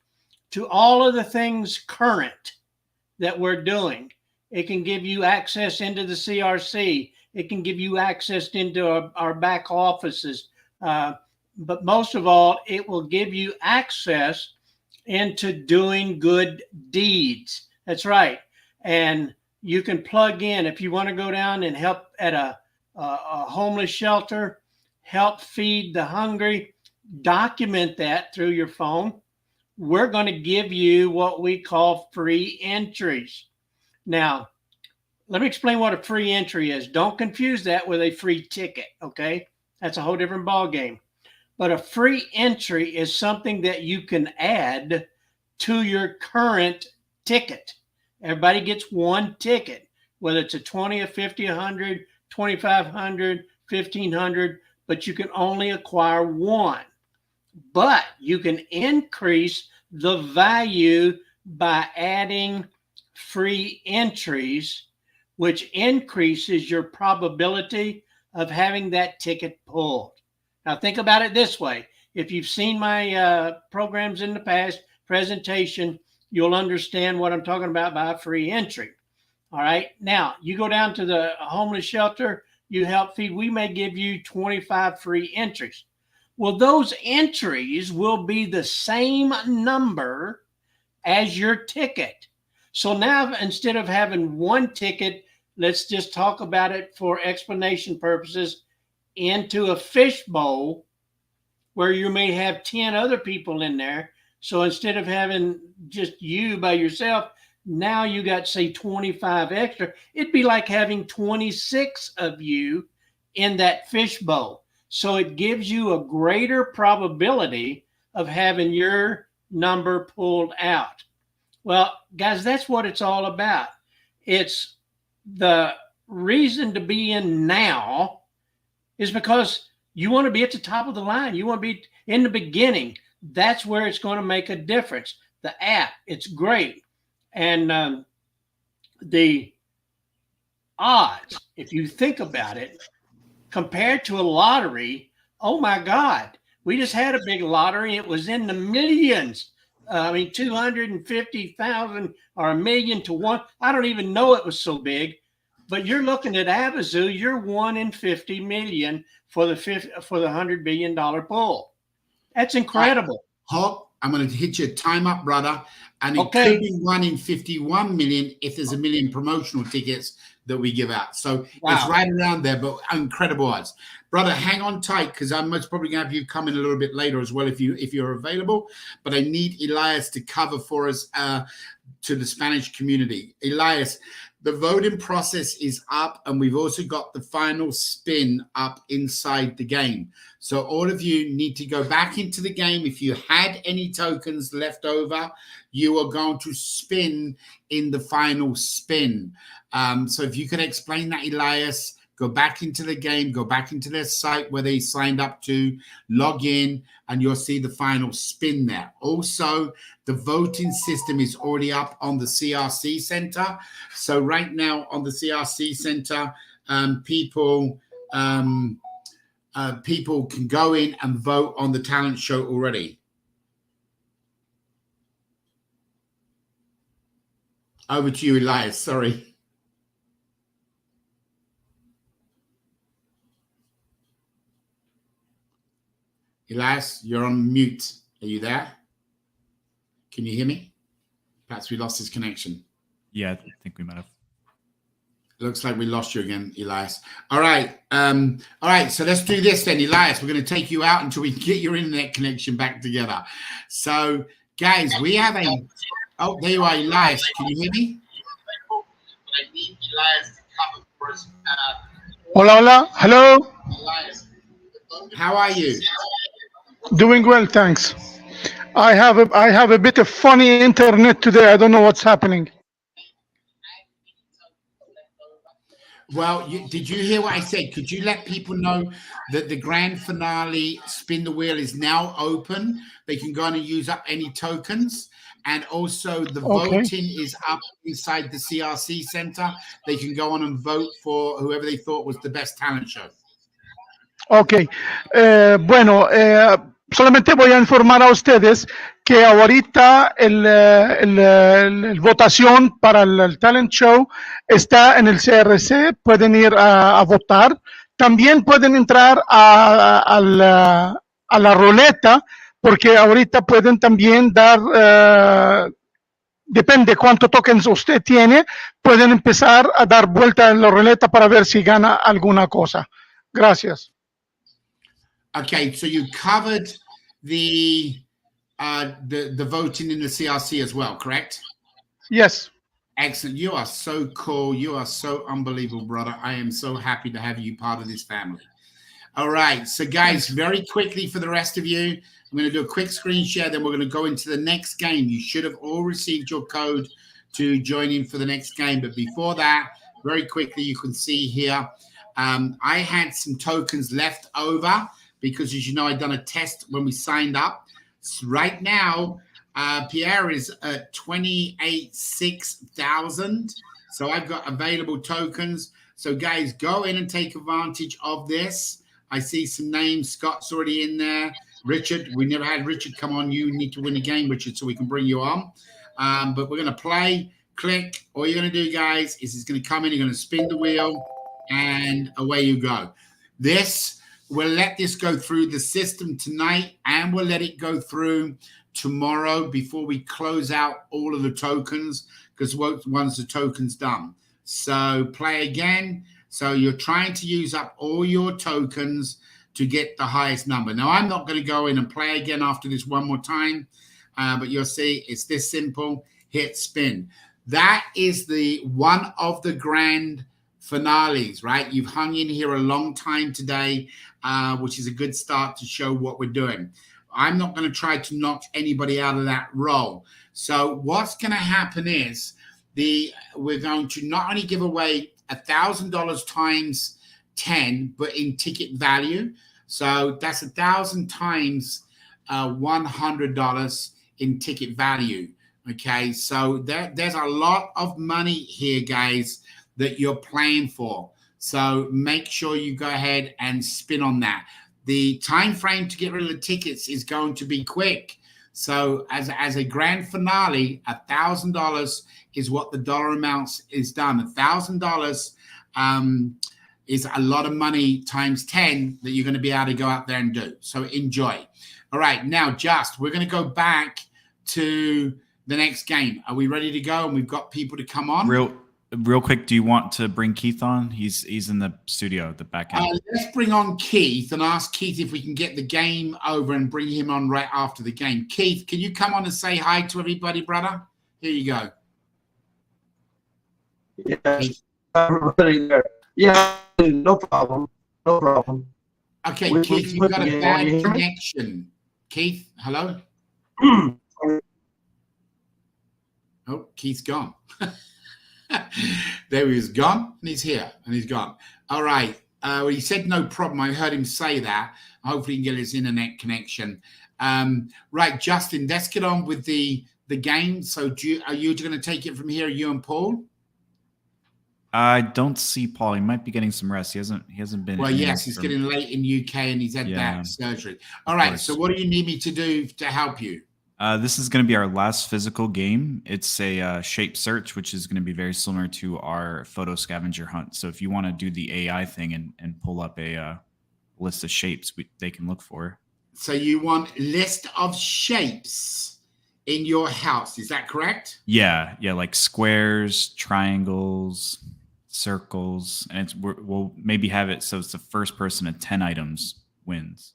Speaker 20: to all of the things current that we're doing. It can give you access into the CRC. It can give you access into our back offices. But most of all, it will give you access into doing good deeds. That's right. And you can plug in if you want to go down and help at a homeless shelter, help feed the hungry, document that through your phone. We're going to give you what we call free entries. Now, let me explain what a free entry is. Don't confuse that with a free ticket, okay? That's a whole different ball game. But a free entry is something that you can add to your current ticket. Everybody gets one ticket, whether it's a 20, a 50, 100, 2,500, 1,500, but you can only acquire one. But you can increase the value by adding free entries, which increases your probability of having that ticket pulled. Now, think about it this way. If you've seen my programs in the past, presentation, you'll understand what I'm talking about by a free entry. All right. Now, you go down to the homeless shelter, you help feed, we may give you 25 free entries. Well, those entries will be the same number as your ticket. So now, instead of having one ticket, let's just talk about it for explanation purposes, into a fishbowl where you may have 10 other people in there. So instead of having just you by yourself, now you got, say, 25 extra. It'd be like having 26 of you in that fishbowl. So it gives you a greater probability of having your number pulled out. Well, guys, that's what it's all about. It's the reason to be in now is because you want to be at the top of the line. You want to be in the beginning. That's where it's going to make a difference. The app, it's great. And the odds, if you think about it, compared to a lottery, oh my God, we just had a big lottery. It was in the millions. 250,000 or 1 million to 1. I don't even know it was so big. But you're looking at Avazoo, you're 1 in 50 million for the $100 billion pool. That's incredible.
Speaker 1: Hop, I'm going to hit your time up, brother. And it
Speaker 20: Okay.
Speaker 1: could be 1 in 51 million if there's 1 million promotional tickets that we give out. So it's right around there, but incredible odds. Brother, hang on tight because I'm most probably going to have you come in a little bit later as well if you're available. But I need Elias to cover for us to the Spanish community. Elias, the voting process is up, and we've also got the final spin up inside the game. So all of you need to go back into the game. If you had any tokens left over, you are going to spin in the final spin. So if you could explain that, Elias, go back into the game, go back into their site where they signed up to, log in, and you'll see the final spin there. Also, the voting system is already up on the CRC Center. So right now on the CRC Center, people can go in and vote on the talent show already. Over to you, Elias. Sorry. Elias, you're on mute. Are you there? Can you hear me? Perhaps we lost his connection.
Speaker 2: Yeah, I think we might have.
Speaker 1: Looks like we lost you again, Elias. All right. So let's do this then, Elias. We're going to take you out until we get your internet connection back together. So, guys, we have a... Oh, there you are, Elias. Can you hear me? I need Elias to cover for us.
Speaker 13: Hola, hola. Hello.
Speaker 1: How are you?
Speaker 13: Doing well, thanks. I have a bit of funny internet today. I don't know what's happening.
Speaker 1: Well, did you hear what I said? Could you let people know that the grand finale spin the wheel is now open? They can go on and use up any tokens. And also the voting is up inside the CRC Center. They can go on and vote for whoever they thought was the best talent show.
Speaker 13: Ok, bueno, solamente voy a informar a ustedes que ahorita el votación para el talent show está en el CRC, pueden ir a votar. También pueden entrar a la ruleta, porque ahorita pueden también dar, depende cuánto tokens usted tiene, pueden empezar a dar vuelta en la ruleta para ver si gana alguna cosa. Gracias.
Speaker 1: Okay, so you covered the voting in the CRC as well, correct?
Speaker 13: Yes.
Speaker 1: Excellent. You are so cool. You are so unbelievable, brother. I am so happy to have you part of this family. All right. So, guys, very quickly for the rest of you, I'm going to do a quick screen share. Then we're going to go into the next game. You should have all received your code to join in for the next game. But before that, very quickly, you can see here, I had some tokens left over because, as you know, I'd done a test when we signed up. So right now, Pierre is at 28,600. So I've got available tokens. So guys, go in and take advantage of this. I see some names. Scott's already in there. Richard, we never had Richard come on. You need to win a game, Richard, so we can bring you on. But we're going to play, click. All you're going to do, guys, is it's going to come in. You're going to spin the wheel, and away you go. We'll let this go through the system tonight, and we'll let it go through tomorrow before we close out all of the tokens, because once the token's done. So play again. So you're trying to use up all your tokens to get the highest number. Now, I'm not going to go in and play again after this one more time, but you'll see it's this simple. Hit spin. That is one of the grand finales, right? You've hung in here a long time today, which is a good start to show what we're doing. I'm not going to try to knock anybody out of that role. So what's going to happen is we're going to not only give away $1,000 times 10, but in ticket value. So that's 1,000 times $100 in ticket value. Okay, so there's a lot of money here, guys, that you're playing for. So make sure you go ahead and spin on that. The time frame to get rid of the tickets is going to be quick. So as a grand finale, $1,000 is what the dollar amounts is done. $1,000 is a lot of money times 10 that you're going to be able to go out there and do. So enjoy. All right, now we're going to go back to the next game. Are we ready to go? And we've got people to come on.
Speaker 2: Real quick, do you want to bring Keith on? He's in the studio at the back end.
Speaker 1: Let's bring on Keith and ask Keith if we can get the game over and bring him on right after the game. Keith, can you come on and say hi to everybody, brother? Here you go.
Speaker 21: Yes, everybody there. Yeah, no problem. No problem.
Speaker 1: Okay, Keith, you've got a bad connection. Keith, hello? Oh, Keith's gone. There he is, gone, and he's here, and he's gone. All right. Well, he said no problem. I heard him say that. Hopefully he can get his internet connection. Right, Justin, let's get on with the game. So are you going to take it from here, you and Paul?
Speaker 2: I don't see Paul. He might be getting some rest. He hasn't been.
Speaker 1: Well, yes, he's getting late in UK, and he's had that surgery. All right. So what do you need me to do to help you?
Speaker 2: This is going to be our last physical game. It's a shape search, which is going to be very similar to our photo scavenger hunt. So if you want to do the AI thing and pull up a list of shapes they can look for.
Speaker 1: So you want a list of shapes in your house. Is that correct?
Speaker 2: Yeah, like squares, triangles, circles. And we'll maybe have it so it's the first person at 10 items wins.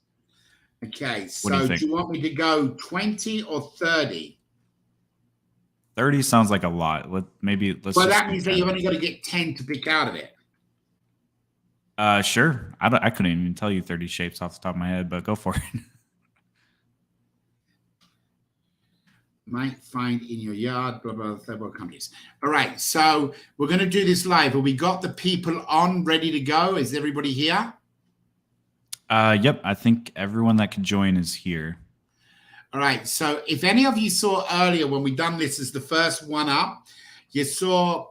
Speaker 1: Okay, so do you want me to go 20 or 30?
Speaker 2: 30 sounds like a lot. Let's.
Speaker 1: Well, that means that you've only got to get 10 to pick out of it.
Speaker 2: Sure. I couldn't even tell you 30 shapes off the top of my head, but go for it.
Speaker 1: might find in your yard, blah, blah, third world countries. All right, so we're going to do this live. Have we got the people on ready to go? Is everybody here?
Speaker 2: Yep, I think everyone that can join is here.
Speaker 1: All right, so if any of you saw earlier when we done this as the first one up, you saw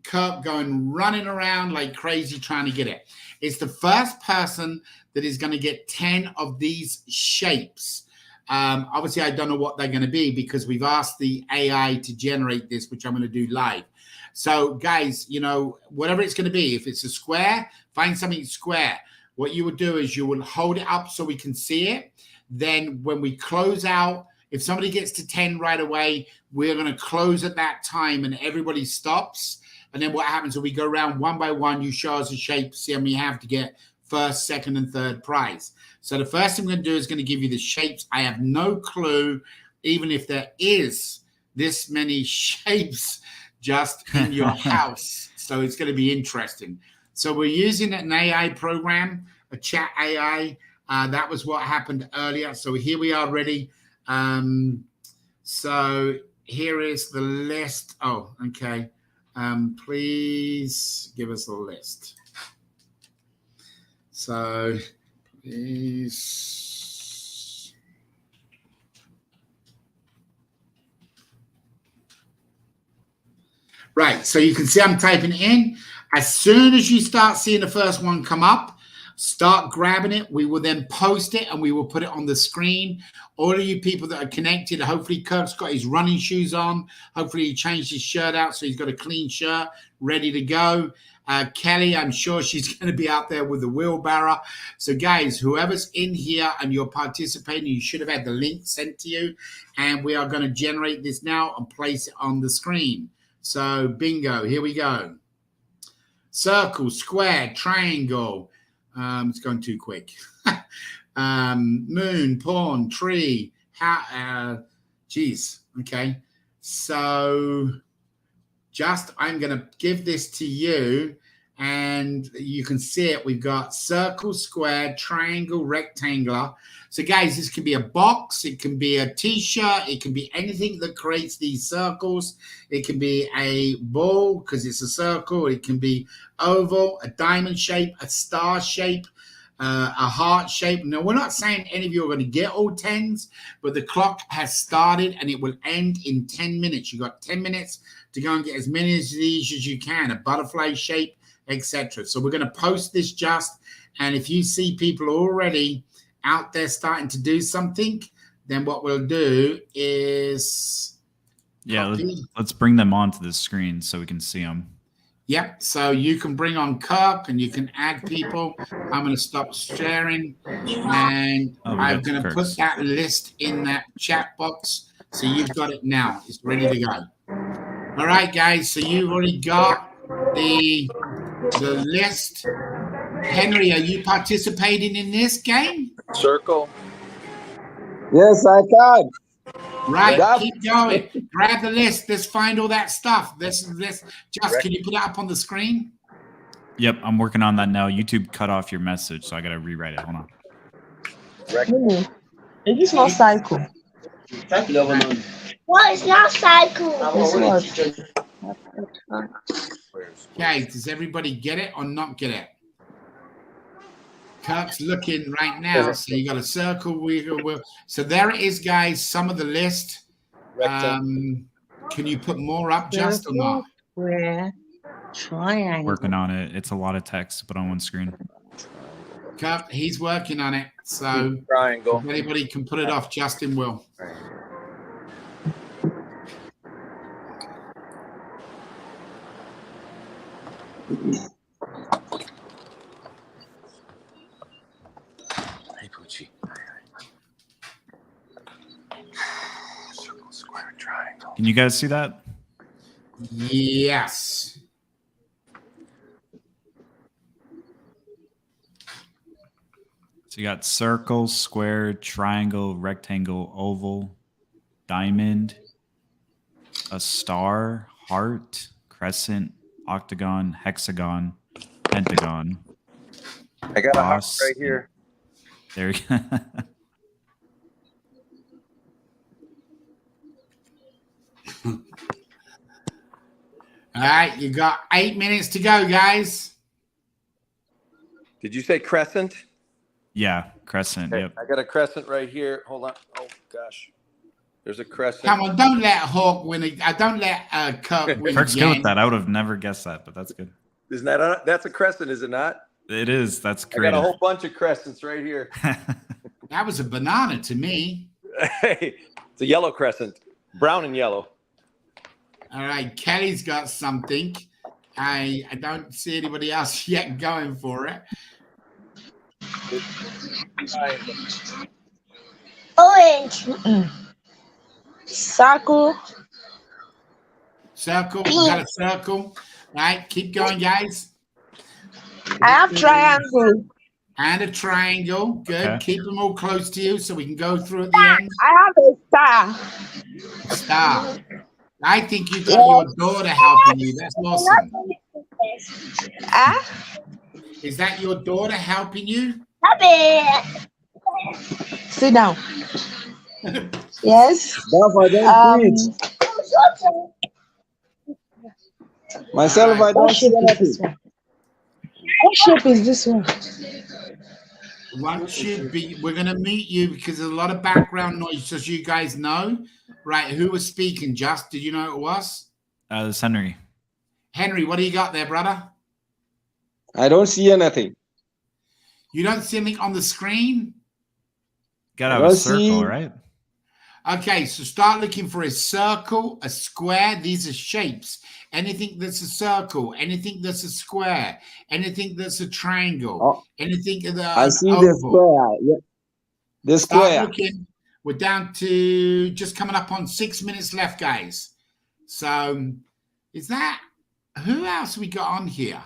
Speaker 1: Kirk running around like crazy trying to get it. It's the first person that is going to get 10 of these shapes. Obviously, I don't know what they're going to be because we've asked the AI to generate this, which I'm going to do live. So, guys, you know, whatever it's going to be, if it's a square, find something square. What you would do is you will hold it up so we can see it. Then when we close out, if somebody gets to 10 right away, we're going to close at that time and everybody stops. And then what happens is we go around one by one, you show us a shape, see how many you have to get first, second, and third prize. So the first thing we're going to do is going to give you the shapes. I have no clue, even if there is this many shapes just in your house. So it's going to be interesting. So we're using an AI program, a chat AI. That was what happened earlier. So here we are ready. So here is the list. Oh, okay. Please give us a list. So please. Right, so you can see I'm typing in. As soon as you start seeing the first one come up, start grabbing it. We will then post it and we will put it on the screen. All of you people that are connected, hopefully Kirk's got his running shoes on. Hopefully he changed his shirt out so he's got a clean shirt ready to go. Kelly, I'm sure she's going to be out there with the wheelbarrow. So guys, whoever's in here and you're participating, you should have had the link sent to you. And we are going to generate this now and place it on the screen. So bingo, here we go. Circle, square, triangle. It's going too quick. Moon, pawn, tree. Geez. Okay. So I'm going to give this to you and you can see it. We've got circle, square, triangle, rectangular. So guys, this can be a box. It can be a t-shirt. It can be anything that creates these circles. It can be a ball because it's a circle. It can be oval, a diamond shape, a star shape, a heart shape. Now, we're not saying any of you are going to get all 10s, but the clock has started and it will end in 10 minutes. You've got 10 minutes to go and get as many of these as you can, a butterfly shape, etc. So we're going to post this and if you see people already out there starting to do something, then what we'll do is
Speaker 2: let's bring them onto the screen so we can see them.
Speaker 1: Yep, so you can bring on Kirk and you can add people. I'm going to stop sharing and I'm going to put that list in that chat box so you've got it now. It's ready to go. All right, guys, so you've already got the list. Henry, are you participating in this game?
Speaker 4: Circle.
Speaker 21: Yes, I can.
Speaker 1: Right, keep going. Grab the list. Let's find all that stuff. Can you put it up on the screen?
Speaker 2: Yep, I'm working on that now. YouTube cut off your message, so I got to rewrite it. Hold on.
Speaker 7: It is not cycle.
Speaker 17: Well, it's not cycle.
Speaker 1: Okay, does everybody get it or not get it? Kirk's looking right now. So you got a circle, wheel. So there it is, guys. Some of the list. Can you put more up, just or not?
Speaker 8: Square, triangle.
Speaker 2: Working on it. It's a lot of text to put on one screen.
Speaker 1: Kirk, he's working on it. So
Speaker 4: triangle.
Speaker 1: If anybody can put it off, Justin will.
Speaker 4: Circle, square, triangle.
Speaker 2: Can you guys see that?
Speaker 1: Yes.
Speaker 2: So you got circle, square, triangle, rectangle, oval, diamond, a star, heart, crescent, octagon, hexagon, pentagon.
Speaker 4: I got a house right here.
Speaker 2: There you go.
Speaker 1: right, you got 8 minutes to go, guys.
Speaker 9: Did you say crescent?
Speaker 2: Yeah, crescent.
Speaker 9: Okay,
Speaker 2: Yep.
Speaker 9: I got a crescent right here. Hold on. Oh gosh, there's a crescent.
Speaker 1: Come on, don't let Hawk win. Don't let Kirk win
Speaker 2: Kirk's good with
Speaker 1: again.
Speaker 2: that. I would have never guessed that, but that's good.
Speaker 9: Isn't that that's a crescent? Is it not?
Speaker 2: It is. That's
Speaker 9: I
Speaker 2: creative.
Speaker 9: got a whole bunch of crescents right here.
Speaker 1: That was a banana to me.
Speaker 9: Hey, it's a yellow crescent, brown and yellow.
Speaker 1: All right, Kelly's got something. I don't see anybody else yet going for it.
Speaker 17: Orange. Circle.
Speaker 1: Circle. We got a circle. Right, keep going, guys.
Speaker 17: I have triangle.
Speaker 1: And a triangle. Good.
Speaker 2: Okay.
Speaker 1: Keep them all close to you so we can go through at the end.
Speaker 17: I have a star.
Speaker 1: Star. I think you got your daughter helping you. That's awesome. Is that your daughter helping you?
Speaker 17: Sit down. Yes.
Speaker 19: Myself, I don't see anything.
Speaker 17: What shape is this one?
Speaker 1: One should be. We're going to meet you because there's a lot of background noise, as you guys know. Right, who was speaking? Just did you know who it was?
Speaker 2: It's Henry.
Speaker 1: Henry, what do you got there, brother?
Speaker 19: I don't see anything.
Speaker 1: You don't see anything on the screen?
Speaker 2: Gotta have a circle, right?
Speaker 1: Okay, so start looking for a circle, a square. These are shapes. Anything that's a circle, anything that's a square, anything that's a triangle, anything that
Speaker 19: I see the square. Yeah. The
Speaker 1: Start
Speaker 19: square.
Speaker 1: looking. We're down to just coming up on 6 minutes left, guys. So is that who else we got on here?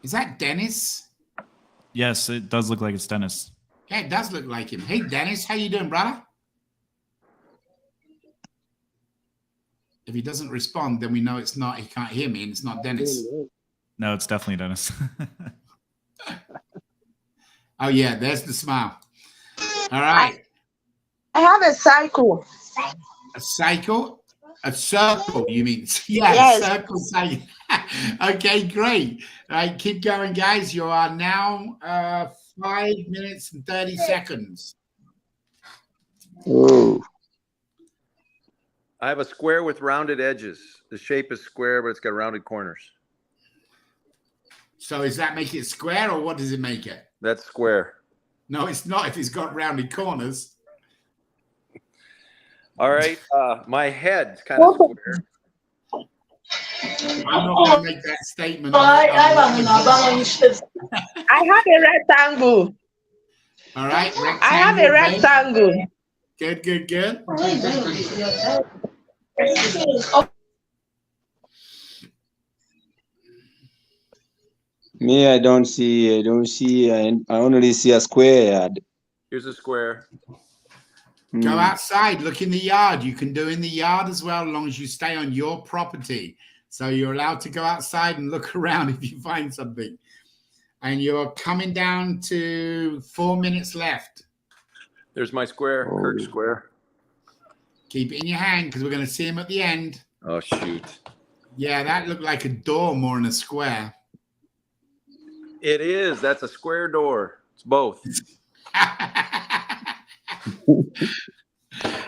Speaker 1: Is that Dennis?
Speaker 2: Yes, it does look like it's Dennis.
Speaker 1: Yeah, it does look like him. Hey, Dennis, how you doing, brother? If he doesn't respond, then we know it's not. He can't hear me, and it's not Dennis.
Speaker 2: No, it's definitely Dennis.
Speaker 1: Oh yeah, there's the smile. All right.
Speaker 17: I have a cycle.
Speaker 1: A cycle? A circle, you mean? Yeah,
Speaker 17: Yes.
Speaker 1: circle cycle. Okay, great. All right, keep going, guys. You are now 5 minutes and 30 seconds.
Speaker 19: Oh.
Speaker 9: I have a square with rounded edges. The shape is square, but it's got rounded corners.
Speaker 1: So does that make it square, or what does it make it?
Speaker 9: That's square.
Speaker 1: No, it's not if it's got rounded corners.
Speaker 9: All right. My head's kind of square.
Speaker 1: I'm not going to make that statement.
Speaker 17: I have a rectangle.
Speaker 1: All right.
Speaker 17: I have a rectangle.
Speaker 1: Good, good, good.
Speaker 19: Me, I don't see. I only see a square.
Speaker 9: Here's a square.
Speaker 1: Go outside, look in the yard. You can do in the yard as well, as long as you stay on your property. So you're allowed to go outside and look around if you find something. And you're coming down to 4 minutes left.
Speaker 9: There's my square, Kirk square.
Speaker 1: Keep it in your hand because we're going to see him at the end.
Speaker 9: Oh, shoot.
Speaker 1: Yeah, that looked like a door more than a square.
Speaker 9: It is. That's a square door. It's both.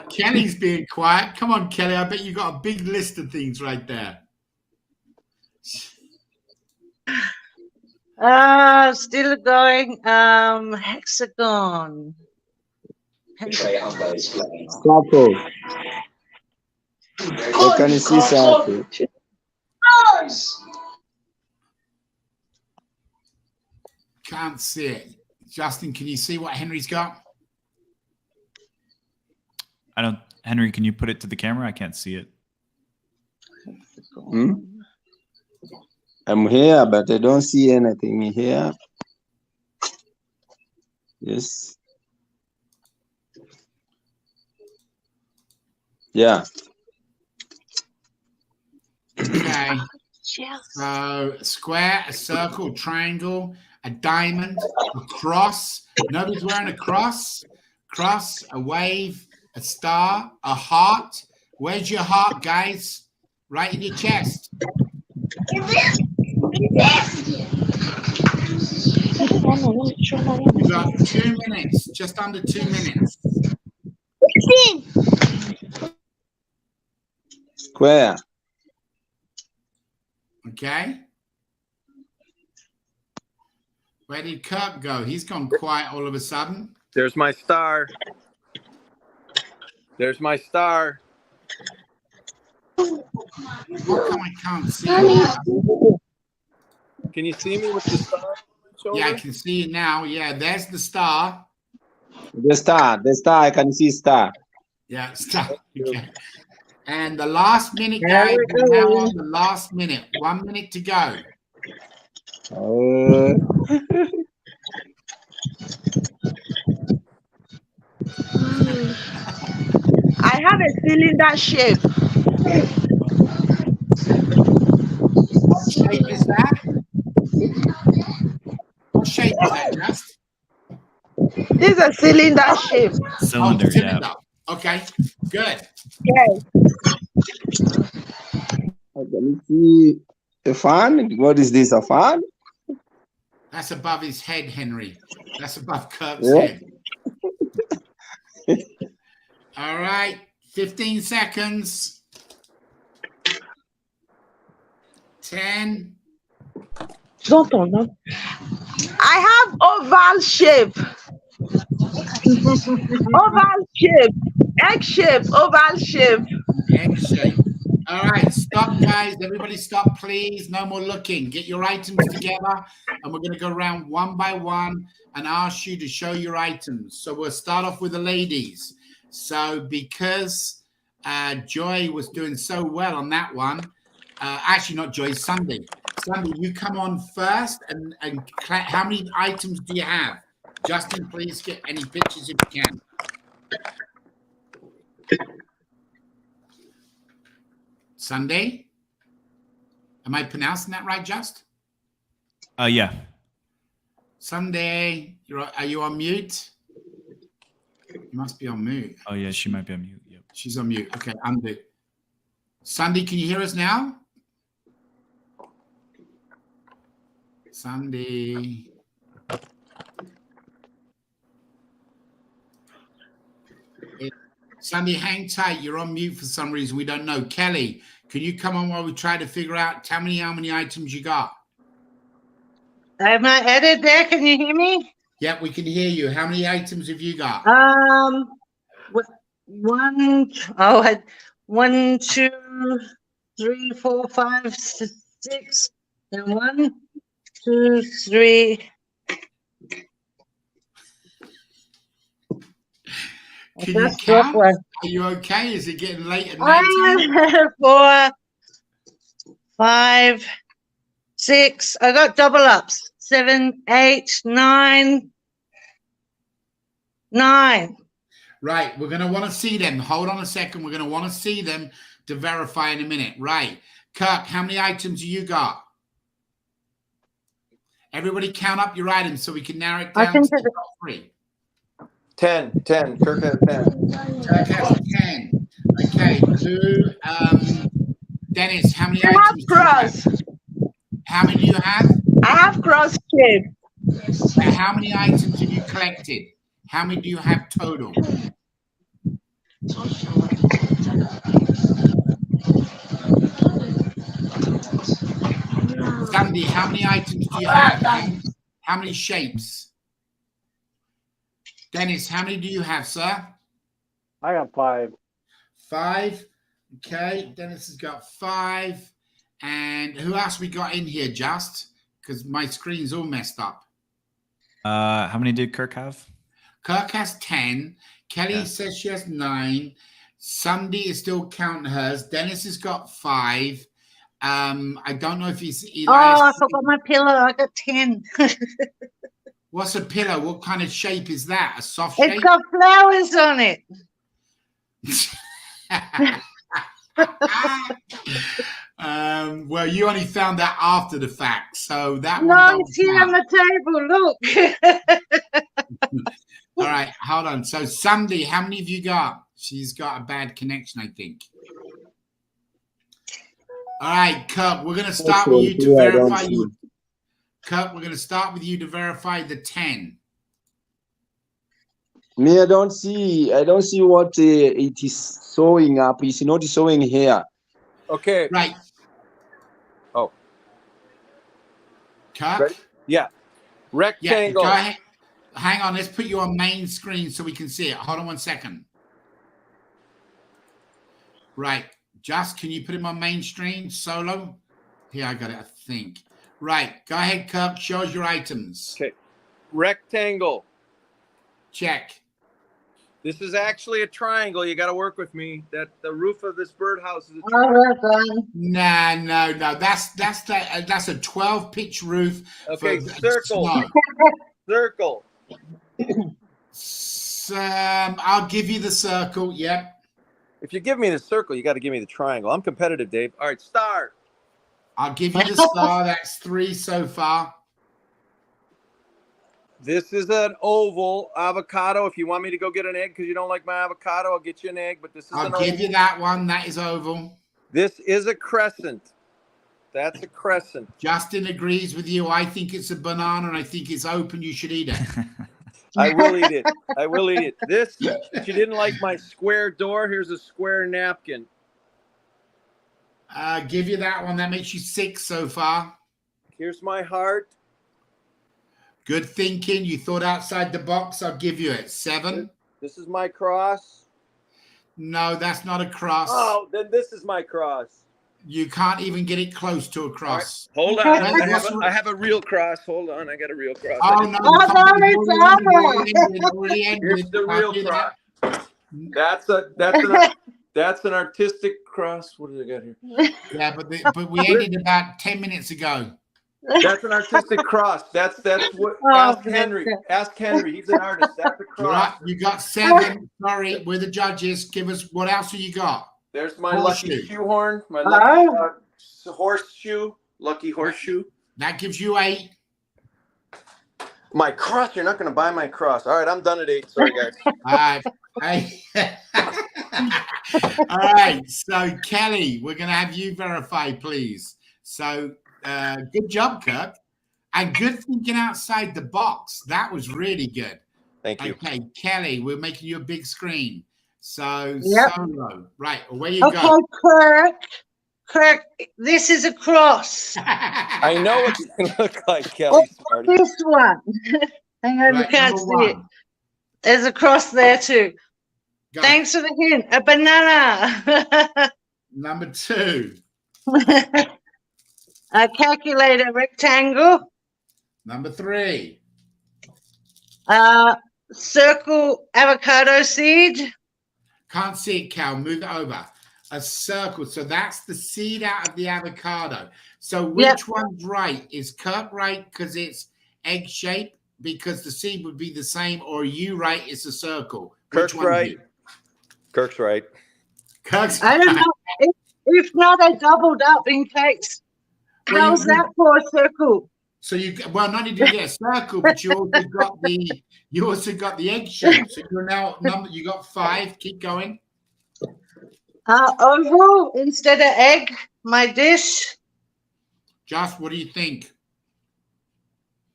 Speaker 1: Kelly's being quiet. Come on, Kelly. I bet you got a big list of things right there.
Speaker 8: Still going. Hexagon.
Speaker 19: Circle. I can see circle.
Speaker 1: Can't see it. Justin, can you see what Henry's got?
Speaker 2: I don't. Henry, can you put it to the camera? I can't see it.
Speaker 19: I'm here, but I don't see anything here. Yes. Yeah.
Speaker 1: Okay. So a square, a circle, triangle, a diamond, a cross. Nobody's wearing a cross. Cross, a wave, a star, a heart. Where's your heart, guys? Right in your chest. You got 2 minutes, just under 2 minutes.
Speaker 19: Square.
Speaker 1: Okay. Where did Kirk go? He's gone quiet all of a sudden.
Speaker 9: There's my star. There's my star.
Speaker 1: How come I can't see you?
Speaker 9: Can you see me with the star?
Speaker 1: Yeah, I can see it now. Yeah, there's the star.
Speaker 19: The star, I can see star.
Speaker 1: Yeah, star. Okay. And the last minute, guys, we're now on the last minute. 1 minute to go.
Speaker 6: I have a cylinder shape.
Speaker 1: What shape is that? What shape is that, Just?
Speaker 6: This is a cylinder shape.
Speaker 2: Cylinder,
Speaker 1: cylinder. Okay, good.
Speaker 6: Yes.
Speaker 19: Can you see a fan? What is this, a fan?
Speaker 1: That's above his head, Henry. That's above Kirk's
Speaker 19: Yeah.
Speaker 1: head. All right, 15 seconds. 10.
Speaker 6: I have oval shape. Oval shape. Egg shape. Oval shape.
Speaker 1: Egg shape. All right, stop, guys. Everybody stop, please. No more looking. Get your items together, and we're going to go around one by one and ask you to show your items. So we'll start off with the ladies. So because Joy was doing so well on that one, actually not Joy, Sunday. Sunday, you come on first, and how many items do you have? Justin, please get any pictures if you can. Sunday? Am I pronouncing that right, Just?
Speaker 2: Yeah.
Speaker 1: Sunday, are you on mute? You must be on mute.
Speaker 2: Oh, yeah, she might be on mute. Yep.
Speaker 1: She's on mute. Okay, undo. Sunday, can you hear us now? Sunday. Sunday, hang tight. You're on mute for some reason. We don't know. Kelly, can you come on while we try to figure out, tell me how many items you got?
Speaker 8: I have my edit there. Can you hear me?
Speaker 1: Yeah, we can hear you. How many items have you got?
Speaker 8: One, 2, 3, 4, 5, 6, and 1, 2, 3.
Speaker 1: Can you count? Are you okay? Is it getting late at night?
Speaker 8: 4, 5, 6. I got double ups. 7, 8, 9. 9.
Speaker 1: Right, we're going to want to see them. Hold on a second. We're going to want to see them to verify in a minute. Right. Kirk, how many items do you got? Everybody count up your items so we can narrow it down to the top 3.
Speaker 9: 10. Kirk has 10.
Speaker 1: Kirk has 10. Okay. Dennis, how many items do you have? How many do you have?
Speaker 6: I have cross shape.
Speaker 1: How many items have you collected? How many do you have total? Sandy, how many items do you have? How many shapes? Dennis, how many do you have, sir?
Speaker 22: I got 5.
Speaker 1: 5. Okay, Dennis has got 5. And who else we got in here, Just? Because my screen's all messed up.
Speaker 2: How many did Kirk have?
Speaker 1: Kirk has 10. Kelly says she has 9. Sunday is still counting hers. Dennis has got 5. I don't know if he's Elias.
Speaker 8: Oh, I forgot my pillow. I got 10.
Speaker 1: What's a pillow? What kind of shape is that? A soft shape?
Speaker 8: It's got flowers on it.
Speaker 1: Well, you only found that after the fact, so that
Speaker 8: no,
Speaker 1: one.
Speaker 8: it's here on the table. Look.
Speaker 1: All right, hold on. So, Sunday, how many have you got? She's got a bad connection, I think. All right, Cup, we're going to start with you to verify your... Cup, we're going to start with you to verify the 10.
Speaker 19: Me, I don't see what it is showing up. It's not showing here.
Speaker 9: Okay.
Speaker 1: Right.
Speaker 9: Oh.
Speaker 1: Cup?
Speaker 9: Ready? Yeah. Rectangle.
Speaker 1: Yeah, go ahead. Hang on, let's put you on main screen so we can see it. Hold on 1 second. Right. Just, can you put him on main screen solo? Here, I got it, I think. Right. Go ahead, Cup. Show us your items.
Speaker 9: Okay. Rectangle.
Speaker 1: Check.
Speaker 9: This is actually a triangle. You got to work with me. That the roof of this birdhouse is a
Speaker 8: Oh,
Speaker 9: triangle.
Speaker 8: well done.
Speaker 1: No. That's a 12-pitch roof.
Speaker 9: Okay,
Speaker 1: for
Speaker 9: circle.
Speaker 1: snow.
Speaker 9: Circle.
Speaker 1: I'll give you the circle. Yep.
Speaker 9: If you give me the circle, you got to give me the triangle. I'm competitive, Dave. All right, star.
Speaker 1: I'll give you the star. That's 3 so far.
Speaker 9: This is an oval avocado. If you want me to go get an egg because you don't like my avocado, I'll get you an egg. But this is
Speaker 1: I'll give you that one. That is oval.
Speaker 9: This is a crescent. That's a crescent.
Speaker 1: Justin agrees with you. I think it's a banana, and I think it's open. You should eat it.
Speaker 9: I will eat it. I will eat it. This, if you didn't like my square door, here's a square napkin.
Speaker 1: Give you that one. That makes you 6 so far.
Speaker 9: Here's my heart.
Speaker 1: Good thinking. You thought outside the box. I'll give you it. 7.
Speaker 9: This is my cross.
Speaker 1: No, that's not a cross.
Speaker 9: Oh, then this is my cross.
Speaker 1: You can't even get it close to a cross.
Speaker 9: Right. Hold on. I have a real cross. Hold on. I got a real cross.
Speaker 1: Oh, no.
Speaker 9: Here's the real cross. That's an artistic cross. What do they got here?
Speaker 1: Yeah, but we ended about 10 minutes ago.
Speaker 9: That's an artistic cross. That's what. Ask Henry. Ask Henry. He's an artist. That's a cross.
Speaker 1: Right, you got 7. Sorry, we're the judges. Give us what else have you got?
Speaker 9: There's my lucky shoehorn. My lucky horseshoe. Lucky horseshoe.
Speaker 1: That gives you 8.
Speaker 9: My cross. You're not going to buy my cross. All right, I'm done at 8. Sorry, guys.
Speaker 1: All right. So Kelly, we're going to have you verify, please. So. Good job, Kirk. And good thinking outside the box. That was really good.
Speaker 9: Thank you.
Speaker 1: Okay, Kelly, we're making you a big screen. So,
Speaker 8: Yep.
Speaker 1: solo. Right, away you
Speaker 8: Okay,
Speaker 1: go.
Speaker 8: Kirk, this is a cross.
Speaker 9: I know what it's going to look like, Kelly. Smarty.
Speaker 8: This one. Hang on, you can't see it. There's a cross there too. Thanks for the hint. A banana.
Speaker 1: Number 2.
Speaker 8: A calculator rectangle.
Speaker 1: Number 3.
Speaker 8: Circle avocado seed.
Speaker 1: Can't see it, Cal. Move it over. A circle. So that's the seed out of the avocado. So which one's right? Is Kirk right because it's egg shape? Because the seed would be the same, or are you right? It's a circle.
Speaker 9: Kirk's right. Kirk's right.
Speaker 1: Kirk's
Speaker 8: I don't know. If not, I doubled up in case. How's that for a circle?
Speaker 1: So not only did you get a circle, but you also got the egg shape. So you're now you got 5. Keep going.
Speaker 8: Oval instead of egg. My dish.
Speaker 1: Josh, what do you think?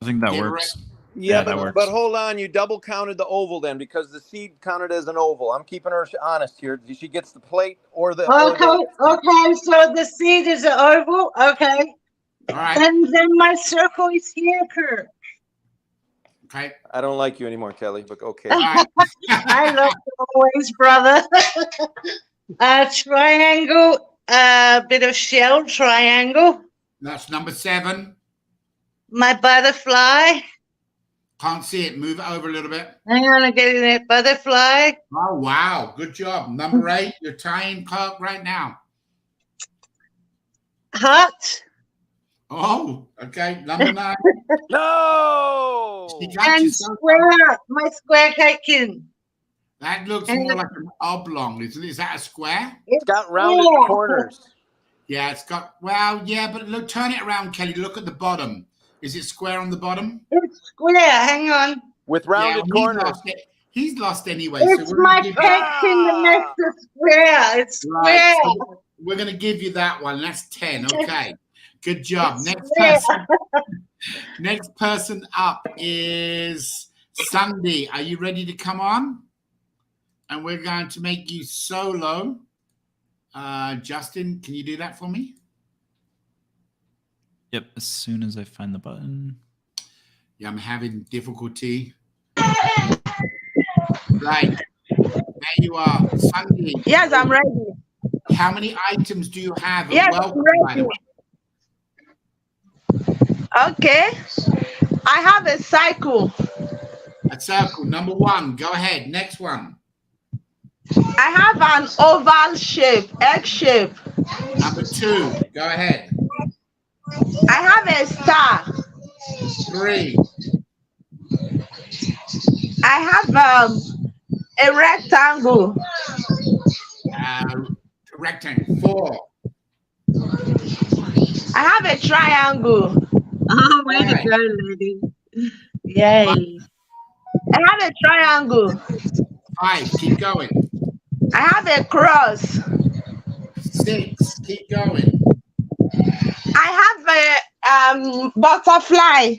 Speaker 2: I think that works.
Speaker 9: Yeah,
Speaker 2: that works.
Speaker 9: but hold on. You double counted the oval then because the seed counted as an oval. I'm keeping her honest here. She gets the plate or the.
Speaker 8: Okay. So the seed is an oval. Okay.
Speaker 1: All right.
Speaker 8: And then my circle is here, Kirk.
Speaker 1: Okay.
Speaker 9: I don't like you anymore, Kelly, but okay.
Speaker 8: I love you always, brother. Triangle, a bit of shell triangle.
Speaker 1: That's number 7.
Speaker 8: My butterfly.
Speaker 1: Can't see it. Move it over a little bit.
Speaker 8: Hang on, I'm getting it. Butterfly.
Speaker 1: Oh, wow. Good job. Number 8. You're tying Kirk right now.
Speaker 8: Heart.
Speaker 1: Oh, okay. Number 9.
Speaker 9: No.
Speaker 8: And square. My square caking.
Speaker 1: That looks more like an oblong, isn't it? Is that a square?
Speaker 9: It's got rounded corners.
Speaker 1: Yeah, it's got, but look, turn it around, Kelly. Look at the bottom. Is it square on the bottom?
Speaker 8: It's square. Hang on.
Speaker 9: With rounded corners.
Speaker 1: He's lost anyway.
Speaker 8: It's my caking the next to square. It's square.
Speaker 1: Right. We're gonna give you that one. That's 10. Okay. Good job. Next person up is Sunday. Are you ready to come on? And we're going to make you solo. Justin, can you do that for me?
Speaker 2: Yep, as soon as I find the button.
Speaker 1: Yeah, I'm having difficulty. Right. There you are. Sunday.
Speaker 6: Yes, I'm ready.
Speaker 1: How many items do you have?
Speaker 6: Yes,
Speaker 1: Welcome,
Speaker 6: I'm
Speaker 1: by the
Speaker 6: ready.
Speaker 1: way.
Speaker 6: Okay. I have a cycle.
Speaker 1: A circle. Number 1. Go ahead. Next one.
Speaker 6: I have an oval shape, egg shape.
Speaker 1: Number 2. Go ahead.
Speaker 6: I have a star.
Speaker 1: 3.
Speaker 6: I have a rectangle.
Speaker 1: Rectangle. 4.
Speaker 6: I have a triangle.
Speaker 8: Oh, way to go, lady. Yay.
Speaker 6: I have a triangle.
Speaker 1: 5. Keep going.
Speaker 6: I have a cross.
Speaker 1: 6. Keep going.
Speaker 6: I have a butterfly.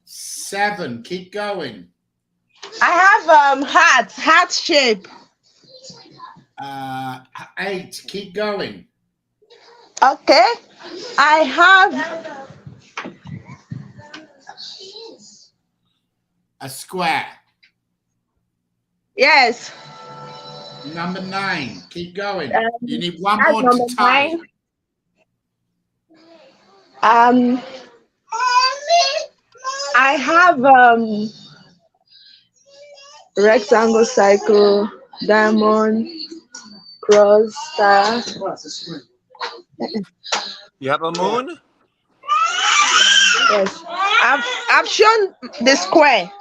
Speaker 1: 7. Keep going.
Speaker 6: I have heart shape.
Speaker 1: 8. Keep going.
Speaker 6: Okay. I have
Speaker 1: A square.
Speaker 6: yes.
Speaker 1: Number 9. Keep going.
Speaker 6: Um,
Speaker 1: You need one
Speaker 6: that's
Speaker 1: more to
Speaker 6: number
Speaker 1: tie.
Speaker 6: 9. I have rectangle, cycle, diamond, cross, star.
Speaker 9: You have a moon?
Speaker 6: Yes. I've shown the square.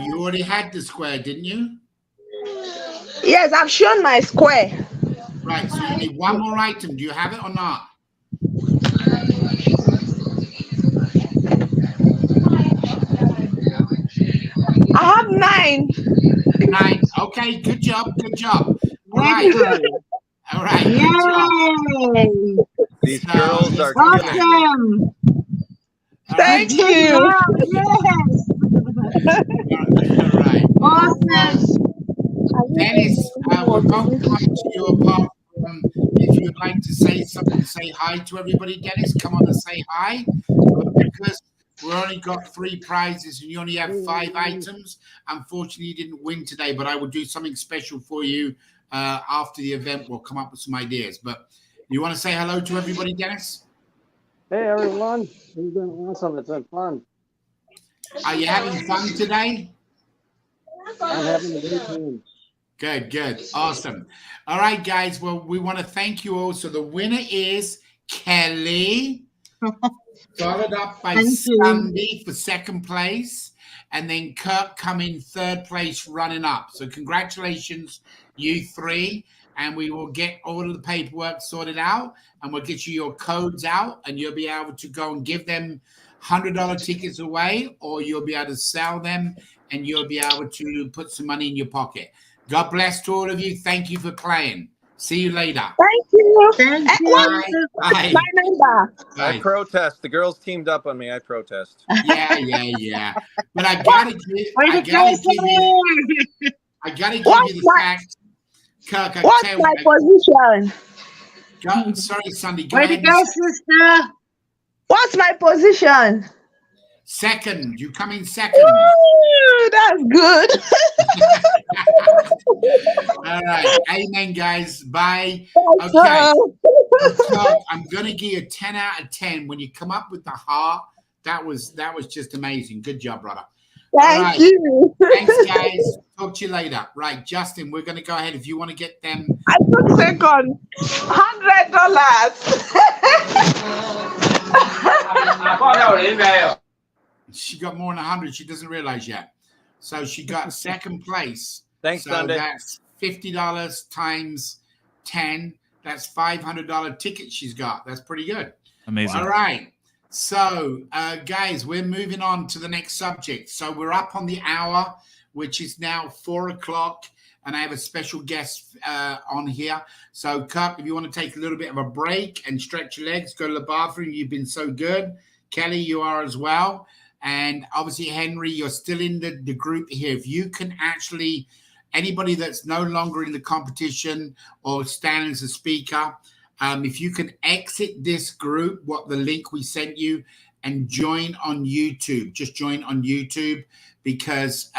Speaker 1: You already had the square, didn't you?
Speaker 6: Yes, I've shown my square.
Speaker 1: Right, so you need one more item. Do you have it or not?
Speaker 6: I have 9.
Speaker 1: 9. Okay, good job. Good job. All right. All right. Good job.
Speaker 8: Yay.
Speaker 9: These girls are
Speaker 8: Awesome.
Speaker 6: Thank
Speaker 8: Good
Speaker 6: you.
Speaker 8: job. Yes.
Speaker 1: All right.
Speaker 8: Awesome.
Speaker 1: Dennis, we won't come to you apart from if you'd like to say something, say hi to everybody. Dennis, come on and say hi. But because we only got 3 prizes and you only have 5 items, unfortunately you didn't win today, but I will do something special for you after the event. We'll come up with some ideas. But you want to say hello to everybody, Dennis?
Speaker 22: Hey, everyone. It's been awesome. It's been fun.
Speaker 1: Are you having fun today?
Speaker 22: I'm having a great time.
Speaker 1: Good, good. Awesome. All right, guys. Well, we want to thank you all. So the winner is Kelly, followed up by Sandy for 2nd place, and then Kirk coming 3rd place running up. So congratulations, you 3. And we will get all of the paperwork sorted out, and we'll get you your codes out, and you'll be able to go and give them $100 tickets away, or you'll be able to sell them, and you'll be able to put some money in your pocket. God bless to all of you. Thank you for playing. See you later.
Speaker 6: Thank you.
Speaker 8: Thank you.
Speaker 1: Bye.
Speaker 6: My number.
Speaker 9: I protest. The girls teamed up on me. I protest.
Speaker 1: Yeah. But I gotta give you the fact, Kirk.
Speaker 6: What's my position?
Speaker 1: Sorry, Sandy. Go
Speaker 8: Way to
Speaker 1: ahead.
Speaker 8: go, sister.
Speaker 6: What's my position?
Speaker 1: 2nd. You come in 2nd.
Speaker 6: Ooh, that's good.
Speaker 1: All right. Amen, guys. Bye.
Speaker 6: That's
Speaker 1: Okay. Kirk, I'm gonna give you a 10 out of 10 when you come up with the heart. That was just amazing. Good job, brother.
Speaker 6: Thank you.
Speaker 1: Thanks, guys. Talk to you later. Right, Justin, we're going to go ahead. If you want to get them.
Speaker 6: I took 2nd. $100.
Speaker 1: She got more than 100. She doesn't realize yet. So she got 2nd place.
Speaker 9: Thanks,
Speaker 1: so
Speaker 9: Sunday.
Speaker 1: That's $50 times 10. That's $500 ticket she's got. That's pretty good.
Speaker 2: Amazing.
Speaker 1: All right. So, guys, we're moving on to the next subject. So we're up on the hour, which is now 4 o'clock, and I have a special guest on here. So, Cup, if you want to take a little bit of a break and stretch your legs, go to the bathroom. You've been so good. Kelly, you are as well. And obviously, Henry, you're still in the group here. If you can actually, anybody that's no longer in the competition or standing as a speaker, if you can exit this group, the link we sent you, and join on YouTube. Just join on YouTube, because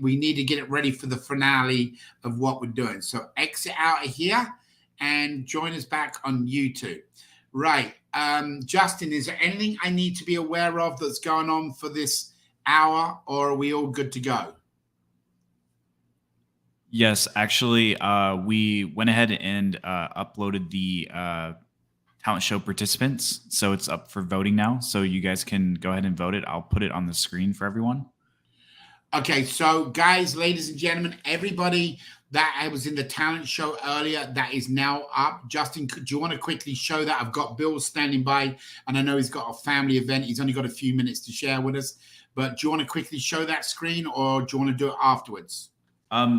Speaker 1: we need to get it ready for the finale of what we're doing. So exit out of here and join us back on YouTube. Right. Justin, is there anything I need to be aware of that's going on for this hour, or are we all good to go?
Speaker 2: Yes, actually, we went ahead and uploaded the talent show participants. So it's up for voting now. So you guys can go ahead and vote it. I'll put it on the screen for everyone.
Speaker 1: Okay, so guys, ladies and gentlemen, everybody that I was in the talent show earlier, that is now up. Justin, do you want to quickly show that? I've got Bill standing by, and I know he's got a family event. He's only got a few minutes to share with us. But do you want to quickly show that screen, or do you want to do it afterwards?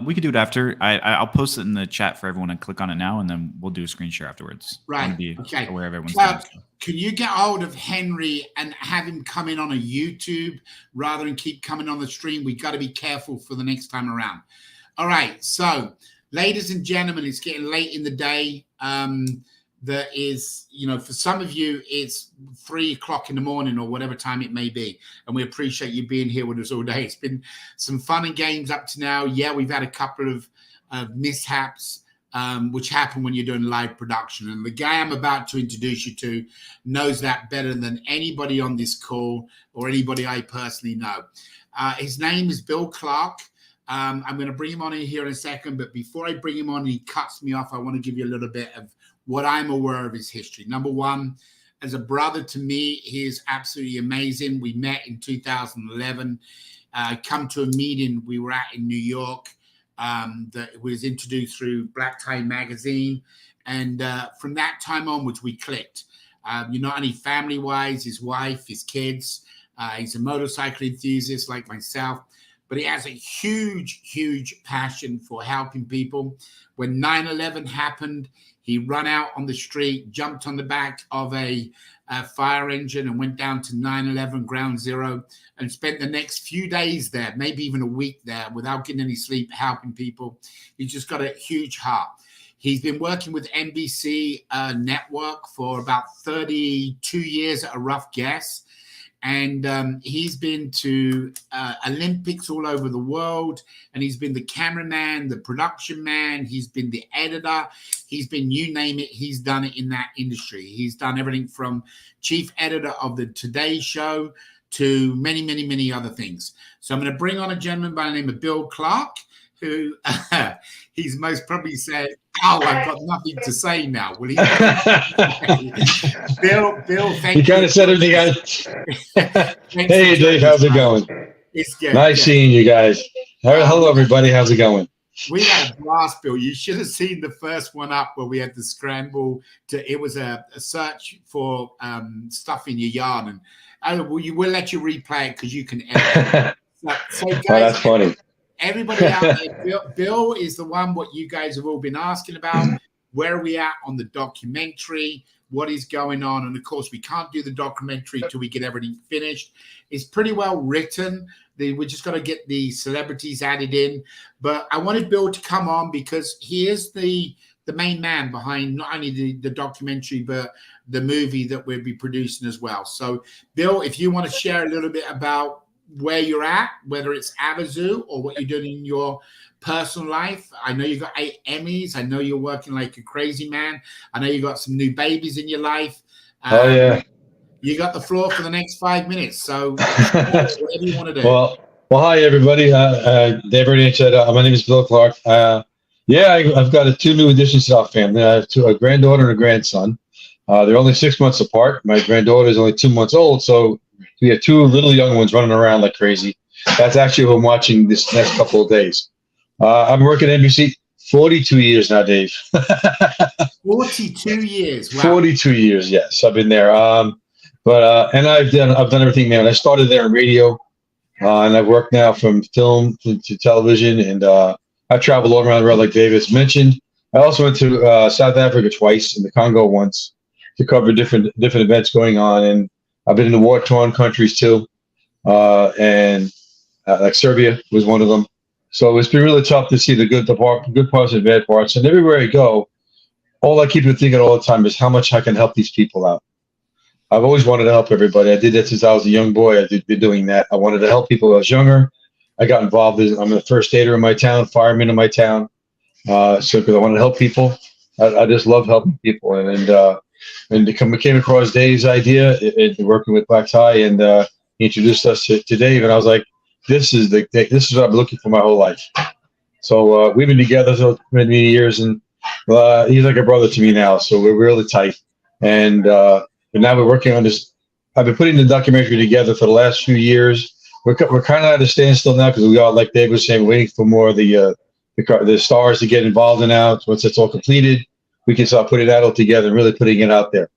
Speaker 2: We could do it after. I'll post it in the chat for everyone and click on it now, and then we'll do a screen share afterwards.
Speaker 1: Right.
Speaker 2: I want to be
Speaker 1: okay.
Speaker 2: aware of everyone's
Speaker 1: Club,
Speaker 2: time.
Speaker 1: can you get hold of Henry and have him come in on a YouTube rather than keep coming on the stream? We got to be careful for the next time around. All right. So, ladies and gentlemen, it's getting late in the day. There is, for some of you, it's 3 o'clock in the morning or whatever time it may be. And we appreciate you being here with us all day. It's been some fun and games up to now. Yeah, we've had a couple of mishaps, which happen when you're doing live production. And the guy I'm about to introduce you to knows that better than anybody on this call or anybody I personally know. His name is Bill Clark. I'm going to bring him on in here in a second. But before I bring him on, he cuts me off. I want to give you a little bit of what I'm aware of his history. Number one, as a brother to me, he is absolutely amazing. We met in 2011. Come to a meeting we were at in New York that was introduced through Black Tie Magazine. And from that time onwards, we clicked. Not only family-wise, his wife, his kids. He's a motorcycle enthusiast like myself. But he has a huge, huge passion for helping people. When 9/11 happened, he ran out on the street, jumped on the back of a fire engine and went down to 9/11 Ground Zero and spent the next few days there, maybe even a week there, without getting any sleep, helping people. He's just got a huge heart. He's been working with NBC Network for about 32 years at a rough guess. And he's been to Olympics all over the world. And he's been the cameraman, the production man. He's been the editor. He's been, you name it, he's done it in that industry. He's done everything from chief editor of the Today Show to many, many, many other things. So I'm going to bring on a gentleman by the name of Bill Clark, who he's most probably said, "Oh, I've got nothing to say now." Will he? Bill, thank you.
Speaker 10: You kind of said everything. Hey, Dave, how's it going?
Speaker 1: It's good.
Speaker 10: Nice seeing you guys. Hello, everybody. How's it going?
Speaker 1: We had a blast, Bill. You should have seen the first one up where we had to scramble to. It was a search for stuff in your yard, and we'll let you replay it because you can edit. So guys,
Speaker 10: oh, that's funny.
Speaker 1: Everybody out there, Bill is the one what you guys have all been asking about. Where are we at on the documentary? What is going on? And of course, we can't do the documentary till we get everything finished. It's pretty well written. We just got to get the celebrities added in. But I wanted Bill to come on because he is the main man behind not only the documentary, but the movie that we'll be producing as well. So, Bill, if you want to share a little bit about where you're at, whether it's Avazoo or what you're doing in your personal life. I know you got 8 Emmys. I know you're working like a crazy man. I know you got some new babies in your life.
Speaker 10: Oh, yeah.
Speaker 1: You got the floor for the next 5 minutes. So whatever you want to do.
Speaker 10: Well, hi, everybody. Dave already said, my name is Bill Clark. I've got 2 new additions to our family. I have a granddaughter and a grandson. They're only 6 months apart. My granddaughter is only 2 months old, so we have 2 little young ones running around like crazy. That's actually who I'm watching this next couple of days. I'm working at NBC 42 years now, Dave.
Speaker 1: 42 years. Wow.
Speaker 10: 42 years, yes. I've been there. But and I've done everything, man. I started there in radio, and I've worked now from film to television, and I traveled all around the world, like David's mentioned. I also went to South Africa twice and the Congo once to cover different events going on, and I've been in the war-torn countries too, and like Serbia was one of them. So it's been really tough to see the good parts and bad parts. And everywhere I go, all I keep thinking all the time is how much I can help these people out. I've always wanted to help everybody. I did that since I was a young boy. I've been doing that. I wanted to help people when I was younger. I got involved. I'm a first aider in my town, fireman in my town. So because I wanted to help people, I just love helping people. And came across Dave's idea, working with Black Tie, and he introduced us to Dave. And I was like, this is what I've been looking for my whole life. So we've been together for many years, and he's like a brother to me now. So we're really tight. And now we're working on this. I've been putting the documentary together for the last few years. We're kind of at a standstill now because we are, like Dave was saying, waiting for more of the stars to get involved in now. Once it's all completed, we can start putting that all together and really putting it out there.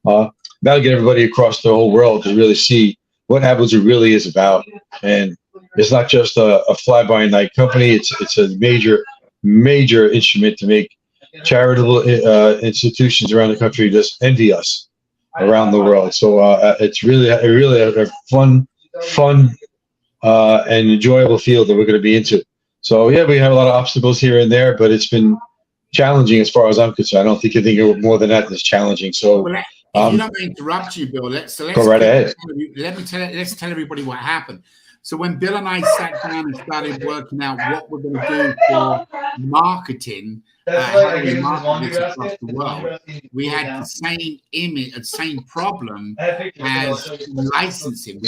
Speaker 10: That'll get everybody across the whole world to really see what Avazoo really is about. And it's not just a fly-by-night company. It's a major instrument to make charitable institutions around the country just envy us around the world. So it's really a fun and enjoyable field that we're going to be into. So yeah, we have a lot of obstacles here and there, but it's been challenging as far as I'm concerned. I don't think you think it more than that is challenging. So
Speaker 1: if you don't want to interrupt you, Bill, let's
Speaker 10: go right ahead.
Speaker 1: Let's tell everybody what happened. So when Bill and I sat down and started working out what we're going to do for marketing, how we market this across the world, we had the same image, the same problem as licensing.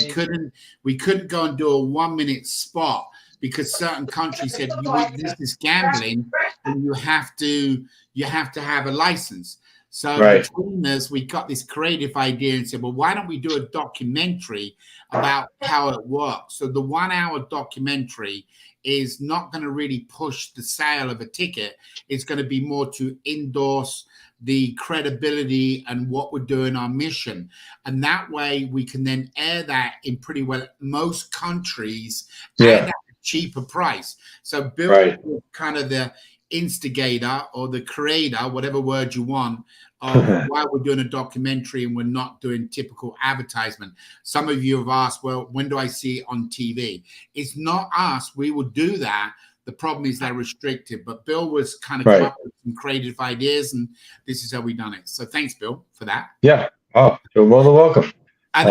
Speaker 1: We couldn't go and do a 1-minute spot because certain countries said this is gambling and you have to have a license. So between us, we got this creative idea and said, well, why don't we do a documentary about how it works? So the 1-hour documentary is not going to really push the sale of a ticket. It's going to be more to endorse the credibility and what we're doing, our mission. And that way we can then air that in pretty well most countries at a cheaper price. So Bill was kind of the instigator or the creator, whatever word you want, of why we're doing a documentary and we're not doing typical advertisement. Some of you have asked, well, when do I see it on TV? It's not us. We will do that. The problem is they're restricted. But Bill was kind of come up with some creative ideas, and this is how we've done it. So thanks, Bill, for that.
Speaker 10: Yeah. Oh, you're more than welcome.
Speaker 1: And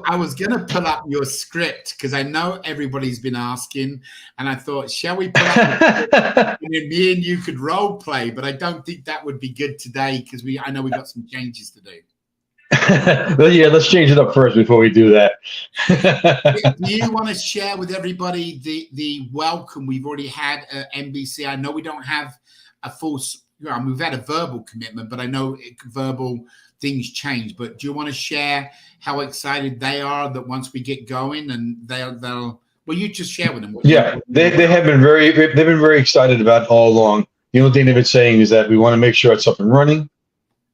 Speaker 1: I was going to pull up your script because I know everybody's been asking, and I thought, shall we pull up the script and then me and you could role play? But I don't think that would be good today because I know we've got some changes to do.
Speaker 10: Well, yeah, let's change it up first before we do that.
Speaker 1: Do you want to share with everybody the welcome we've already had at NBC? I know we don't have a full, we've had a verbal commitment, but I know verbal things change. But do you want to share how excited they are that once we get going and they'll well, you just share with them.
Speaker 10: Yeah, they have been they've been very excited about it all along. The only thing they've been saying is that we want to make sure it's up and running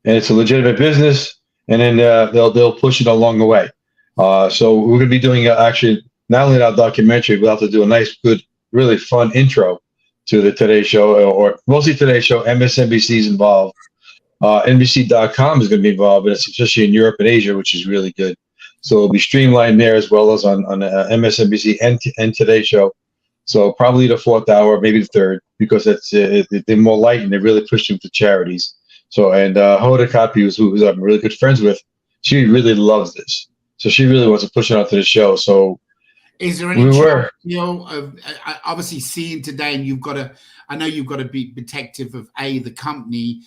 Speaker 10: and it's a legitimate business, and then they'll push it along the way. So we're going to be doing actually not only our documentary, we'll have to do a nice, good, really fun intro to the Today Show, or mostly Today Show. MSNBC is involved. NBC.com is going to be involved, but it's especially in Europe and Asia, which is really good. So it'll be streamlined there as well as on MSNBC and Today Show. So probably the 4th hour, maybe the 3rd, because they're more light and they really push them to charities. So, and Hoda Kapi, who I'm really good friends with, she really loves this. So she really wants to push it out to the show. So
Speaker 1: is there any of obviously seeing today, and I know you've got to be protective of A, the company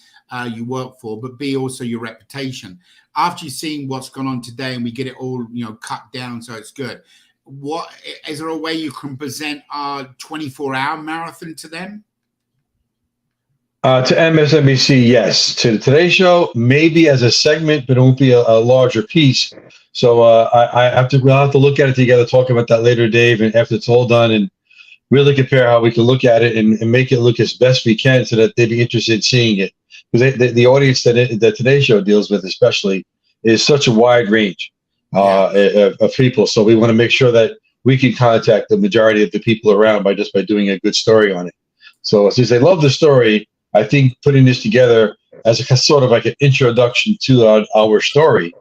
Speaker 1: you work for, but B, also your reputation. After you've seen what's gone on today and we get it all, cut down so it's good, what is there a way you can present our 24-hour marathon to them?
Speaker 10: To MSNBC, yes. To the Today Show, maybe as a segment, but it won't be a larger piece. So we'll have to look at it together, talk about that later, Dave, and after it's all done, and really compare how we can look at it and make it look as best we can so that they'd be interested in seeing it. Because the audience that Today Show deals with especially is such a wide range of people. So we want to make sure that we can contact the majority of the people around by doing a good story on it. So since they love the story, I think putting this together as a sort of like an introduction to our story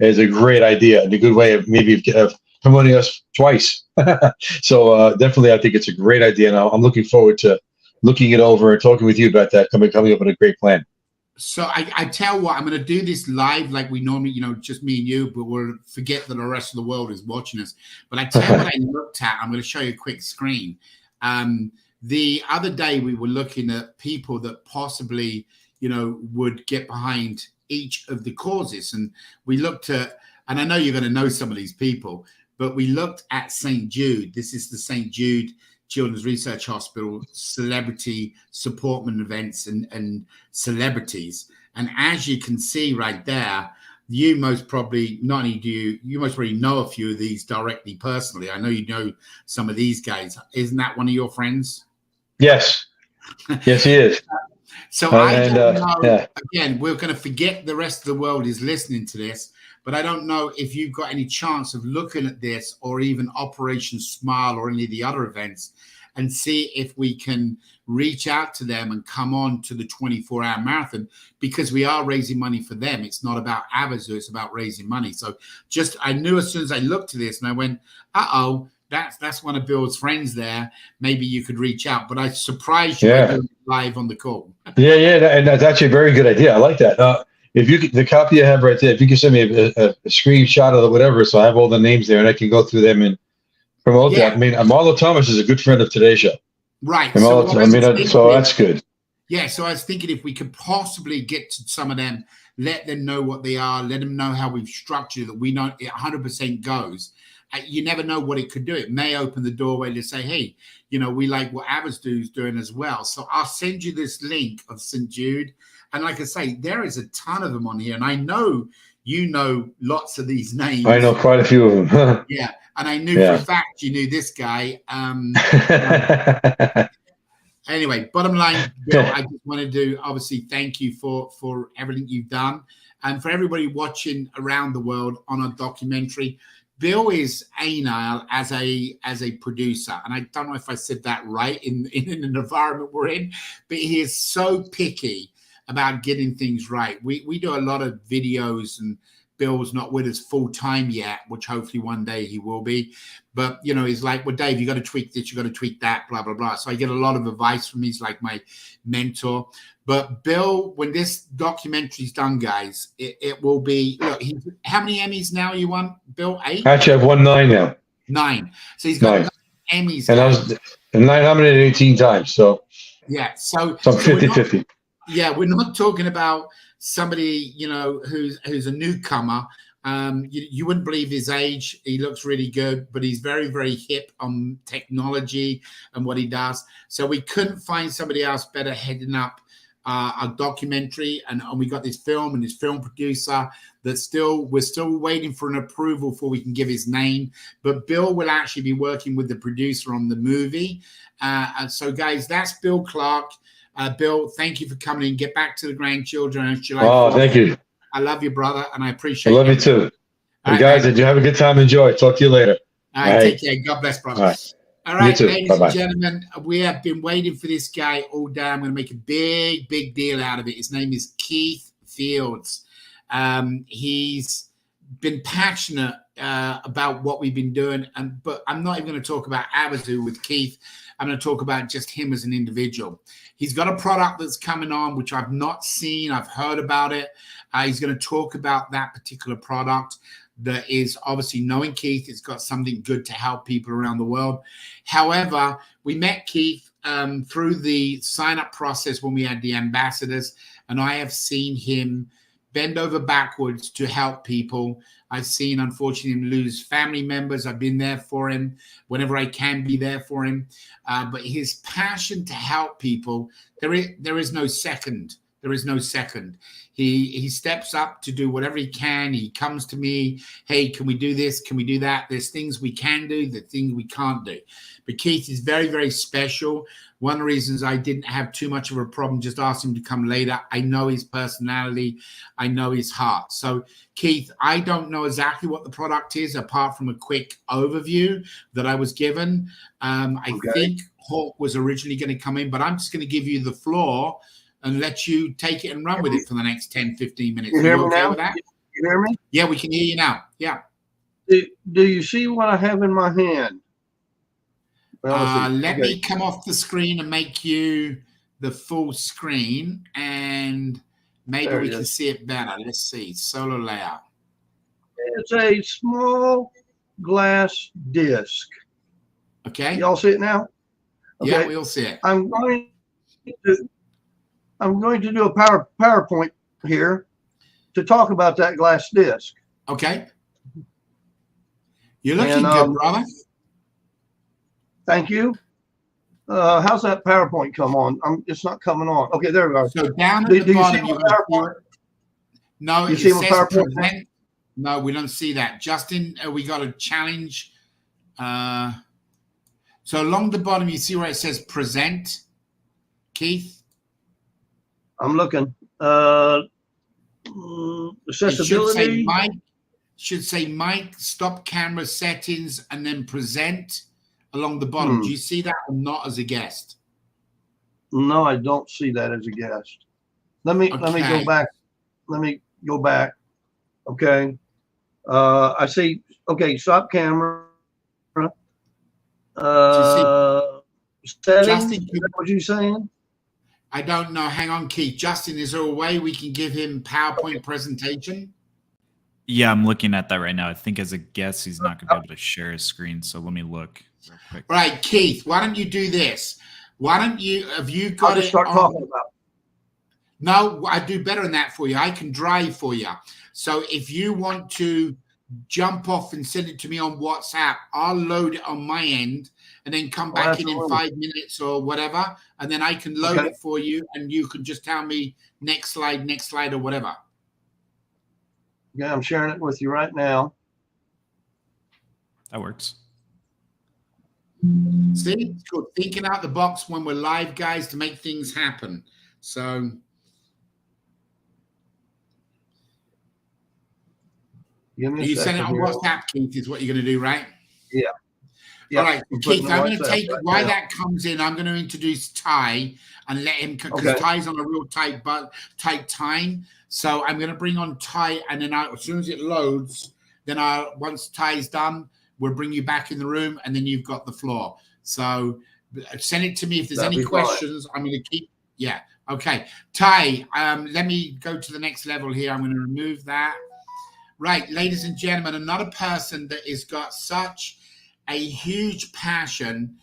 Speaker 10: is a great idea and a good way of maybe of promoting us twice. So definitely, I think it's a great idea, and I'm looking forward to looking it over and talking with you about that, coming up with a great plan.
Speaker 1: So I tell what, I'm going to do this live like we normally, just me and you, but we'll forget that the rest of the world is watching us. But I tell you what I looked at. I'm going to show you a quick screen. The other day we were looking at people that possibly, would get behind each of the causes. And we looked at, and I know you're going to know some of these people, but we looked at St. Jude. This is the St. Jude Children's Research Hospital celebrity supportment events and celebrities. And as you can see right there, you most probably, not only you most probably know a few of these directly personally. I know you know some of these guys. Isn't that one of your friends?
Speaker 10: Yes. Yes, he is.
Speaker 1: So I don't know, again, we're going to forget the rest of the world is listening to this, but I don't know if you've got any chance of looking at this or even Operation Smile or any of the other events and see if we can reach out to them and come on to the 24-hour marathon, because we are raising money for them. It's not about Avazoo, it's about raising money. So I knew as soon as I looked at this and I went, uh-oh, that's one of Bill's friends there. Maybe you could reach out, but I surprised you by doing it live on the call.
Speaker 10: Yeah, and that's actually a very good idea. I like that. If you the copy I have right there, if you can send me a screenshot of whatever, so I have all the names there and I can go through them and promote that. I mean, Marlo Thomas is a good friend of today's show.
Speaker 1: Right.
Speaker 10: So that's good.
Speaker 1: Yeah. So I was thinking if we could possibly get to some of them, let them know what they are, let them know how we've structured it, that we know it 100% goes. You never know what it could do. It may open the doorway to say, hey, we like what Avazoo is doing as well. So I'll send you this link of St. Jude. And like I say, there is a ton of them on here. And I know you know lots of these names.
Speaker 10: I know quite a few of them.
Speaker 1: Yeah. And I knew for a fact you knew this guy. Anyway, bottom line, Bill, I just wanted to obviously thank you for everything you've done. And for everybody watching around the world on our documentary, Bill is anal as a producer, and I don't know if I said that right in an environment we're in, but he is so picky about getting things right. We do a lot of videos, and Bill's not with us full time yet, which hopefully one day he will be. But he's like, well, Dave, you got to tweak this, you got to tweak that, blah blah blah. So I get a lot of advice from him. He's like my mentor. But Bill, when this documentary's done, guys, it will be. Look, how many Emmys now you won, Bill? 8?
Speaker 10: Actually, I've won 9 now.
Speaker 1: 9. So he's got 9 Emmys.
Speaker 10: And I was nominated 18 times. So
Speaker 1: yeah, so
Speaker 10: I'm 50-50.
Speaker 1: Yeah, we're not talking about somebody who's a newcomer. You wouldn't believe his age. He looks really good, but he's very, very hip on technology and what he does. So we couldn't find somebody else better heading up a documentary, and we got this film and this film producer that we're still waiting for an approval before we can give his name, but Bill will actually be working with the producer on the movie. And so guys, that's Bill Clark. Bill, thank you for coming in. Get back to the grandchildren.
Speaker 10: Thank you.
Speaker 1: I love you, brother, and I appreciate
Speaker 10: I love you too. Hey, guys, did you have a good time? Enjoy. Talk to you later.
Speaker 1: All right, take care. God bless, brother. All right, ladies and gentlemen, we have been waiting for this guy all day. I'm going to make a big, big deal out of it. His name is Keith Fields. He's been passionate about what we've been doing, but I'm not even going to talk about Avazoo with Keith. I'm going to talk about just him as an individual. He's got a product that's coming on, which I've not seen. I've heard about it. He's going to talk about that particular product. That is obviously, knowing Keith, it's got something good to help people around the world. However, we met Keith through the sign-up process when we had the ambassadors, and I have seen him bend over backwards to help people. I've seen, unfortunately, him lose family members. I've been there for him whenever I can be there for him. But his passion to help people, there is no second There is no second. He steps up to do whatever he can. He comes to me, hey, can we do this? Can we do that? There's things we can do, the things we can't do. But Keith is very, very special. One of the reasons I didn't have too much of a problem just asking him to come later, I know his personality. I know his heart. So, Keith, I don't know exactly what the product is apart from a quick overview that I was given. I think Hawk was originally going to come in, but I'm just going to give you the floor and let you take it and run with it for the next 10, 15 minutes.
Speaker 21: You hear me
Speaker 1: okay
Speaker 21: now?
Speaker 1: with that?
Speaker 21: You hear me?
Speaker 1: Yeah, we can hear you now. Yeah.
Speaker 21: Do you see what I have in my hand? Well,
Speaker 1: Let me come off the screen and make you the full screen, and maybe
Speaker 21: There
Speaker 1: we
Speaker 21: it
Speaker 1: can
Speaker 21: is.
Speaker 1: see it better. Let's see. Solo layout.
Speaker 21: It's a small glass disc.
Speaker 1: Okay.
Speaker 21: Y'all see it now?
Speaker 1: Yeah, we all see it.
Speaker 21: I'm going to do a PowerPoint here to talk about that glass disc.
Speaker 1: Okay. You're looking good, brother.
Speaker 21: Thank you. How's that PowerPoint come on? It's not coming on. Okay, there we go.
Speaker 1: So down at
Speaker 21: Do
Speaker 1: the
Speaker 21: you
Speaker 1: bottom,
Speaker 21: see
Speaker 1: you're
Speaker 21: my
Speaker 1: going to
Speaker 21: PowerPoint?
Speaker 1: no,
Speaker 21: You
Speaker 1: it
Speaker 21: see my
Speaker 1: says
Speaker 21: PowerPoint?
Speaker 1: present. No, we don't see that. Justin, we got a challenge. So along the bottom, you see where it says present, Keith?
Speaker 21: I'm looking. Accessibility.
Speaker 1: Should say mic, stop camera settings, and then present along the bottom. Do you see that or not as a guest?
Speaker 21: No, I don't see that as a guest. Let me go back. Let me go back. Okay. I see. Okay, stop camera. Settings.
Speaker 1: Justin,
Speaker 21: Is that what you're saying?
Speaker 1: I don't know. Hang on, Keith. Justin, is there a way we can give him PowerPoint presentation?
Speaker 2: Yeah, I'm looking at that right now. I think as a guest, he's not going to be able to share his screen. So let me look real quick.
Speaker 1: All right, Keith, why don't you do this? Why don't you, have you got
Speaker 21: I'll just
Speaker 1: it
Speaker 21: start
Speaker 1: on?
Speaker 21: talking about it.
Speaker 1: No, I do better than that for you. I can drive for you. So if you want to jump off and send it to me on WhatsApp, I'll load it on my end and then come back in 5 minutes or whatever. And then I can load it for you and you can just tell me next slide or whatever.
Speaker 21: Yeah, I'm sharing it with you right now.
Speaker 2: That works.
Speaker 1: See, it's called thinking out the box when we're live, guys, to make things happen. So you send it on WhatsApp, Keith, is what you're going to do, right?
Speaker 21: Yeah.
Speaker 1: All right, Keith, I'm going to take while that comes in. I'm going to introduce Ty and let him, because Ty's on a real tight time. So I'm going to bring on Ty, and then as soon as it loads, then once Ty's done, we'll bring you back in the room, and then you've got the floor. So send it to me if there's any questions. I'm going to keep. Yeah. Okay. Ty, let me go to the next level here. I'm going to remove that. Right, ladies and gentlemen, another person that has got such a huge passion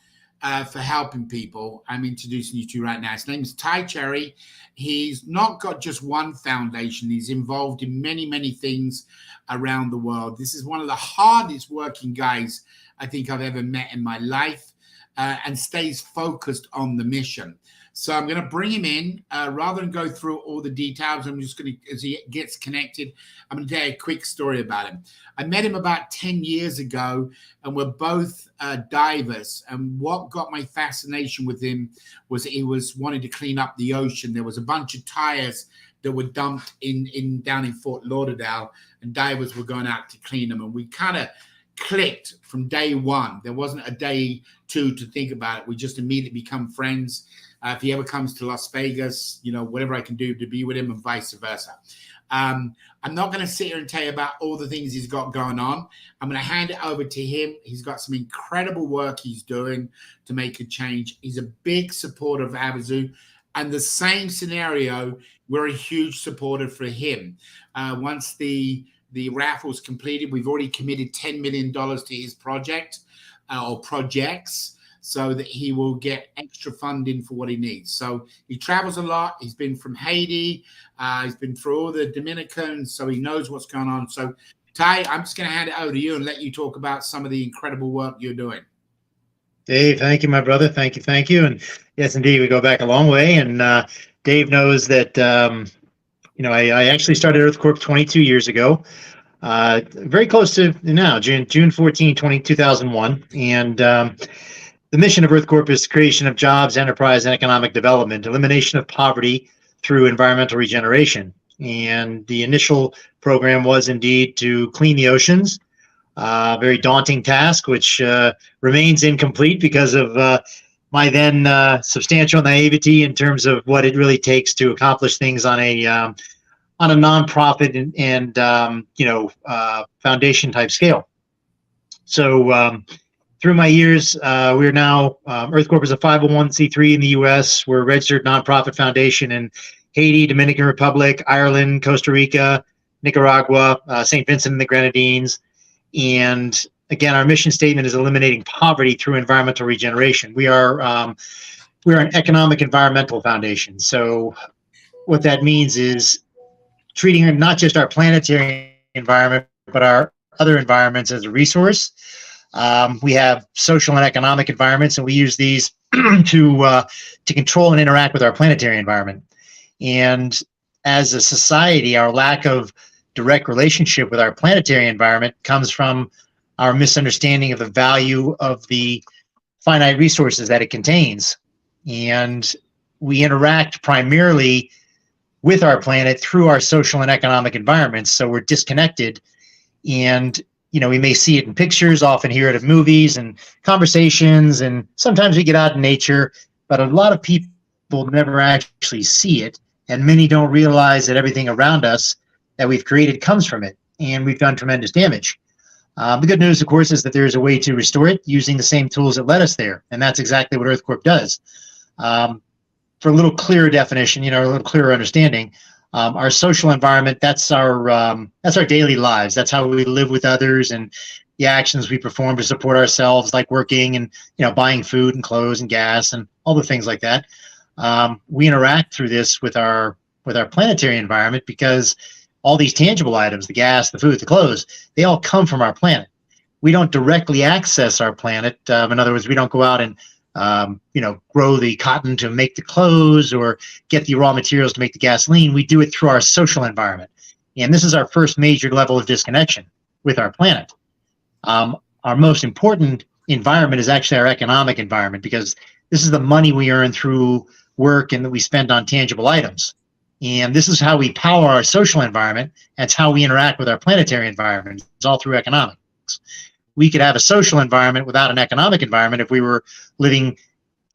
Speaker 1: for helping people, I'm introducing you to right now. His name is Ty Cherry. He's not got just one foundation. He's involved in many, many things around the world. This is one of the hardest working guys I think I've ever met in my life, and stays focused on the mission. So I'm going to bring him in. Rather than go through all the details, I'm just going to, as he gets connected, I'm going to tell you a quick story about him. I met him about 10 years ago, and we're both divers. And what got my fascination with him was he was wanting to clean up the ocean. There was a bunch of tires that were dumped down in Fort Lauderdale, and divers were going out to clean them. And we kind of clicked from day one. There wasn't a day two to think about it. We just immediately become friends. If he ever comes to Las Vegas, whatever I can do to be with him and vice versa. I'm not going to sit here and tell you about all the things he's got going on. I'm going to hand it over to him. He's got some incredible work he's doing to make a change. He's a big supporter of Avazoo, and the same scenario, we're a huge supporter for him. Once the raffle's completed, we've already committed $10 million to his project or projects, so that he will get extra funding for what he needs. So he travels a lot. He's been from Haiti. He's been through all the Dominicans, so he knows what's going on. So, Ty, I'm just going to hand it over to you and let you talk about some of the incredible work you're doing.
Speaker 11: Dave, thank you, my brother. Thank you. And yes, indeed, we go back a long way. And Dave knows that, I actually started Earth Corp 22 years ago, very close to now, June 14, 2001. And the mission of Earth Corp is the creation of jobs, enterprise, and economic development, elimination of poverty through environmental regeneration. And the initial program was indeed to clean the oceans. Very daunting task, which remains incomplete because of my then substantial naivety in terms of what it really takes to accomplish things on a nonprofit and foundation type scale. So through my years, we're now Earth Corp is a 501c3 in the U.S. We're a registered nonprofit foundation in Haiti, Dominican Republic, Ireland, Costa Rica, Nicaragua, St. Vincent and the Grenadines. And again, our mission statement is eliminating poverty through environmental regeneration. We're an economic environmental foundation. So what that means is treating not just our planetary environment, but our other environments as a resource. We have social and economic environments, and we use these to control and interact with our planetary environment. And as a society, our lack of direct relationship with our planetary environment comes from our misunderstanding of the value of the finite resources that it contains. And we interact primarily with our planet through our social and economic environments. So we're disconnected, and we may see it in pictures, often hear it in movies and conversations, and sometimes we get out in nature, but a lot of people never actually see it, and many don't realize that everything around us that we've created comes from it, and we've done tremendous damage. The good news, of course, is that there's a way to restore it using the same tools that led us there, and that's exactly what Earth Corp does. For a little clearer definition, a little clearer understanding, our social environment, that's our daily lives. That's how we live with others and the actions we perform to support ourselves, like working and buying food and clothes and gas and all the things like that. We interact through this with our planetary environment because all these tangible items, the gas, the food, the clothes, they all come from our planet. We don't directly access our planet. In other words, we don't go out and grow the cotton to make the clothes or get the raw materials to make the gasoline. We do it through our social environment. And this is our first major level of disconnection with our planet. Our most important environment is actually our economic environment, because this is the money we earn through work and that we spend on tangible items. And this is how we power our social environment. That's how we interact with our planetary environment. It's all through economics. We could have a social environment without an economic environment if we were living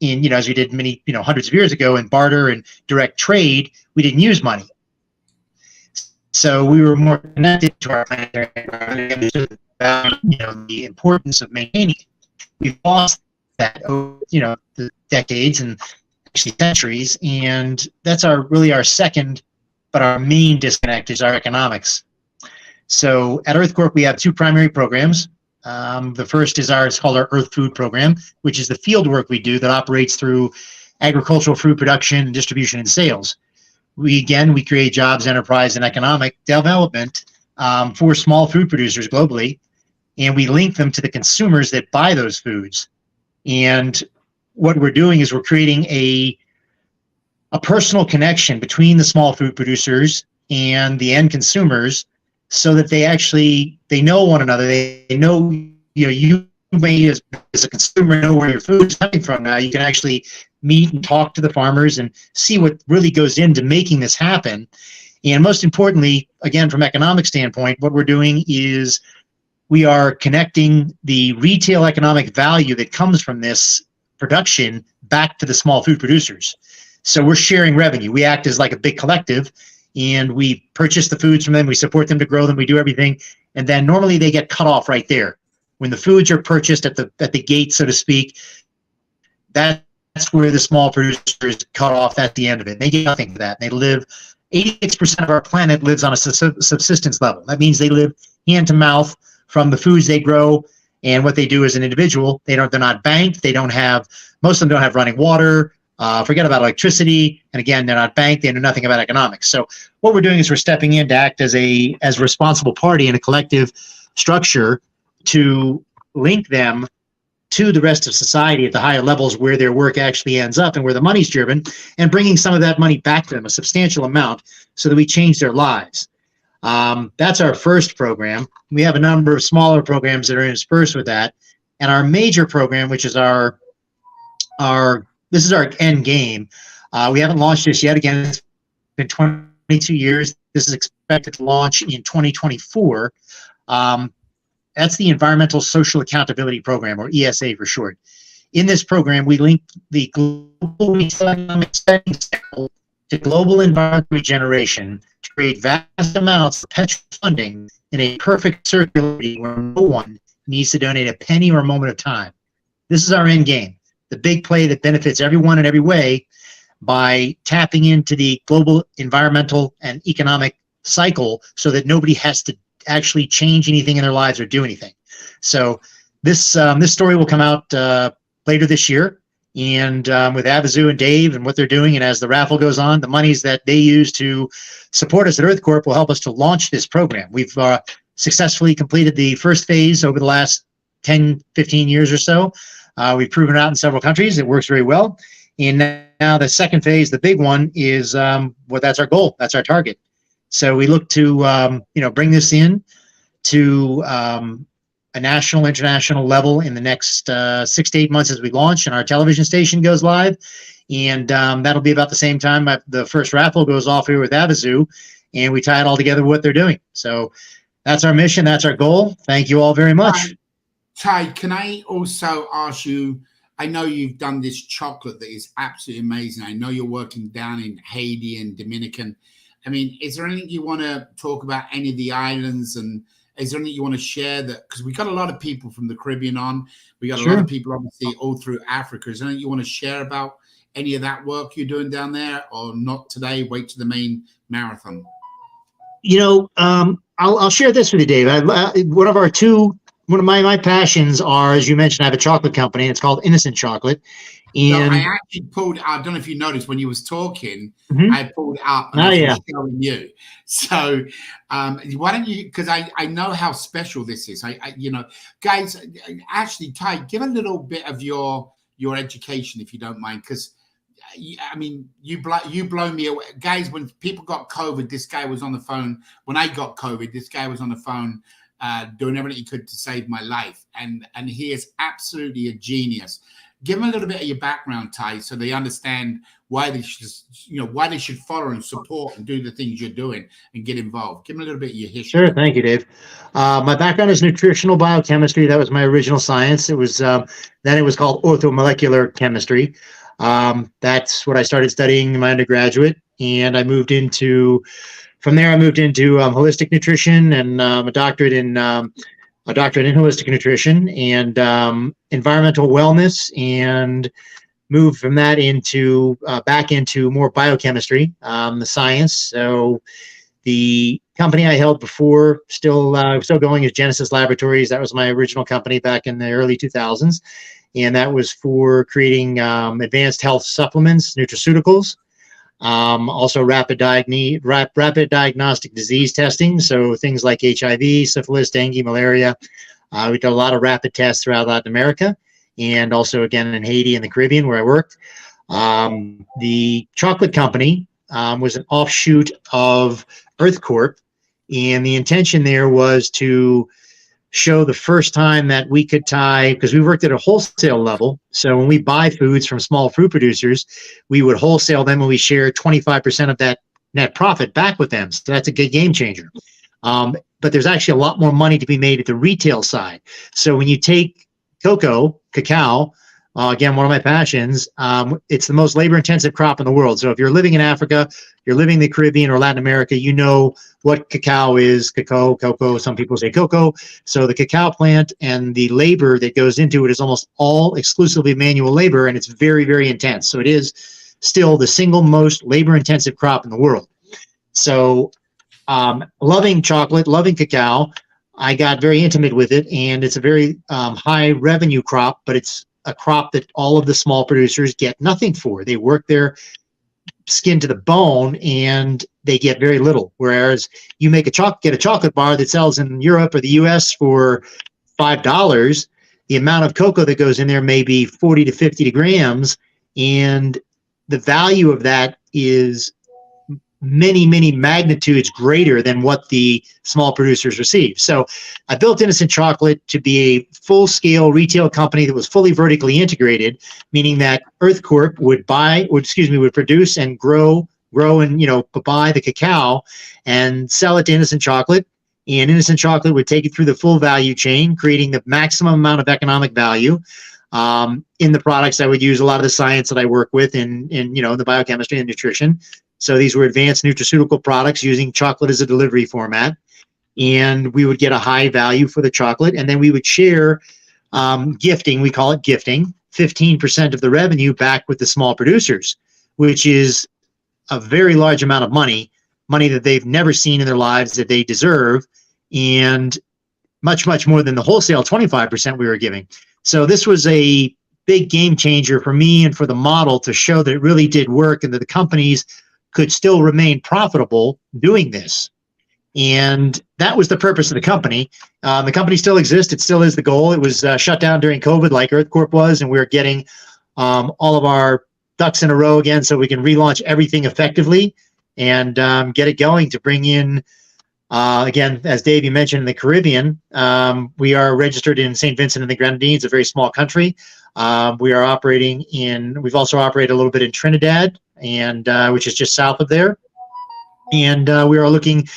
Speaker 11: in, as we did many, hundreds of years ago, in barter and direct trade. We didn't use money. So we were more connected to our planetary environment and the importance of maintaining it. We've lost that over, the decades and actually centuries, and that's really our second, but our main disconnect is our economics. So at Earth Corp, we have two primary programs. The first is it's called our Earth Food Program, which is the field work we do that operates through agricultural food production, distribution, and sales. We create jobs, enterprise, and economic development for small food producers globally, and we link them to the consumers that buy those foods. And what we're doing is we're creating a personal connection between the small food producers and the end consumers, so that they know one another. They know, you may as a consumer know where your food is coming from. Now you can actually meet and talk to the farmers and see what really goes into making this happen. And most importantly, again, from economic standpoint, what we're doing is we are connecting the retail economic value that comes from this production back to the small food producers. So we're sharing revenue. We act as like a big collective, and we purchase the foods from them. We support them to grow them. We do everything. And then normally they get cut off right there. When the foods are purchased at the gate, so to speak, that's where the small producers cut off at the end of it. They get nothing for that. They live, 86% of our planet lives on a subsistence level. That means they live hand to mouth from the foods they grow and what they do as an individual. They're not banked. Most of them don't have running water. Forget about electricity. And again, they're not banked. They know nothing about economics. So what we're doing is we're stepping in to act as a responsible party in a collective structure to link them to the rest of society at the higher levels where their work actually ends up and where the money's driven, and bringing some of that money back to them, a substantial amount, so that we change their lives. That's our first program. We have a number of smaller programs that are interspersed with that. And our major program, which is this is our end game. We haven't launched this yet. Again, it's been 22 years. This is expected to launch in 2024. That's the Environmental Social Accountability Program, or ESA for short. In this program, we link the global economic spending cycle to global environmental regeneration to create vast amounts of perpetual funding in a perfect circularity where no one needs to donate a penny or a moment of time. This is our end game, the big play that benefits everyone in every way by tapping into the global environmental and economic cycle so that nobody has to actually change anything in their lives or do anything. So this story will come out later this year, and with Avazoo and Dave and what they're doing, and as the raffle goes on, the monies that they use to support us at EarthCorp will help us to launch this program. We've successfully completed the first phase over the last 10, 15 years or so. We've proven it out in several countries. It works very well. And now the second phase, the big one, is that's our goal. That's our target. So we look to bring this in to a national, international level in the next 6 to 8 months as we launch and our television station goes live. And that'll be about the same time the first raffle goes off here with Avazoo, and we tie it all together with what they're doing. So that's our mission. That's our goal. Thank you all very much.
Speaker 1: Ty, can I also ask you, I know you've done this chocolate that is absolutely amazing. I know you're working down in Haiti and Dominican. I mean, is there anything you want to talk about, any of the islands, and is there anything you want to share that, because we got a lot of people from the Caribbean on, we got a lot of people obviously all through Africa. Is there anything you want to share about any of that work you're doing down there, or not today? Wait to the main marathon.
Speaker 11: I'll share this with you, Dave. One of my passions are, as you mentioned, I have a chocolate company. It's called Innocent Chocolate. And
Speaker 1: so I actually pulled, I don't know if you noticed when you was talking, I pulled up and I was showing you. So why don't you, because I know how special this is. Guys, actually, Ty, give a little bit of your education, if you don't mind, because I mean, you blow me away. Guys, when people got COVID, this guy was on the phone. When I got COVID, this guy was on the phone doing everything he could to save my life. And he is absolutely a genius. Give them a little bit of your background, Ty, so they understand why they should follow and support and do the things you're doing and get involved. Give them a little bit of your history.
Speaker 11: Sure, thank you, Dave. My background is nutritional biochemistry. That was my original science. It was then it was called orthomolecular chemistry. That's what I started studying in my undergraduate, and I moved into holistic nutrition and a doctorate in holistic nutrition and environmental wellness, and moved from that into back into more biochemistry, the science. So the company I held before, still going, is Genesis Laboratories. That was my original company back in the early 2000s. And that was for creating advanced health supplements, nutraceuticals, also rapid diagnostic disease testing. So things like HIV, syphilis, dengue, malaria. We did a lot of rapid tests throughout Latin America, and also again in Haiti and the Caribbean where I worked. The chocolate company was an offshoot of EarthCorp, and the intention there was to show the first time that we could tie, because we worked at a wholesale level. So when we buy foods from small fruit producers, we would wholesale them and we share 25% of that net profit back with them. So that's a good game changer. But there's actually a lot more money to be made at the retail side. So when you take cacao, again, one of my passions, it's the most labor-intensive crop in the world. So if you're living in Africa, you're living in the Caribbean or Latin America, you know what cacao is. Cocoa, some people say cocoa. So the cacao plant and the labor that goes into it is almost all exclusively manual labor, and it's very, very intense. So it is still the single most labor-intensive crop in the world. So loving chocolate, loving cacao, I got very intimate with it, and it's a very high revenue crop, but it's a crop that all of the small producers get nothing for. They work their skin to the bone and they get very little. Whereas you get a chocolate bar that sells in Europe or the US for $5, the amount of cocoa that goes in there may be 40 to 50 grams, and the value of that is many, many magnitudes greater than what the small producers receive. So I built Innocent Chocolate to be a full-scale retail company that was fully vertically integrated, meaning that Earth Corp would produce and grow and, buy the cacao and sell it to Innocent Chocolate. And Innocent Chocolate would take it through the full value chain, creating the maximum amount of economic value in the products. I would use a lot of the science that I work with in the biochemistry and nutrition. So these were advanced nutraceutical products using chocolate as a delivery format. And we would get a high value for the chocolate. And then we would share gifting. We call it gifting, 15% of the revenue back with the small producers, which is a very large amount of money that they've never seen in their lives, that they deserve, and much, much more than the wholesale 25% we were giving. So this was a big game changer for me and for the model to show that it really did work and that the companies could still remain profitable doing this. And that was the purpose of the company. The company still exists. It still is the goal. It was shut down during COVID like Earth Corp was, and we're getting all of our ducks in a row again so we can relaunch everything effectively and get it going to bring in, again, as Dave, you mentioned, in the Caribbean. We are registered in St. Vincent and the Grenadines, a very small country. We've also operated a little bit in Trinidad, and which is just south of there. And we are looking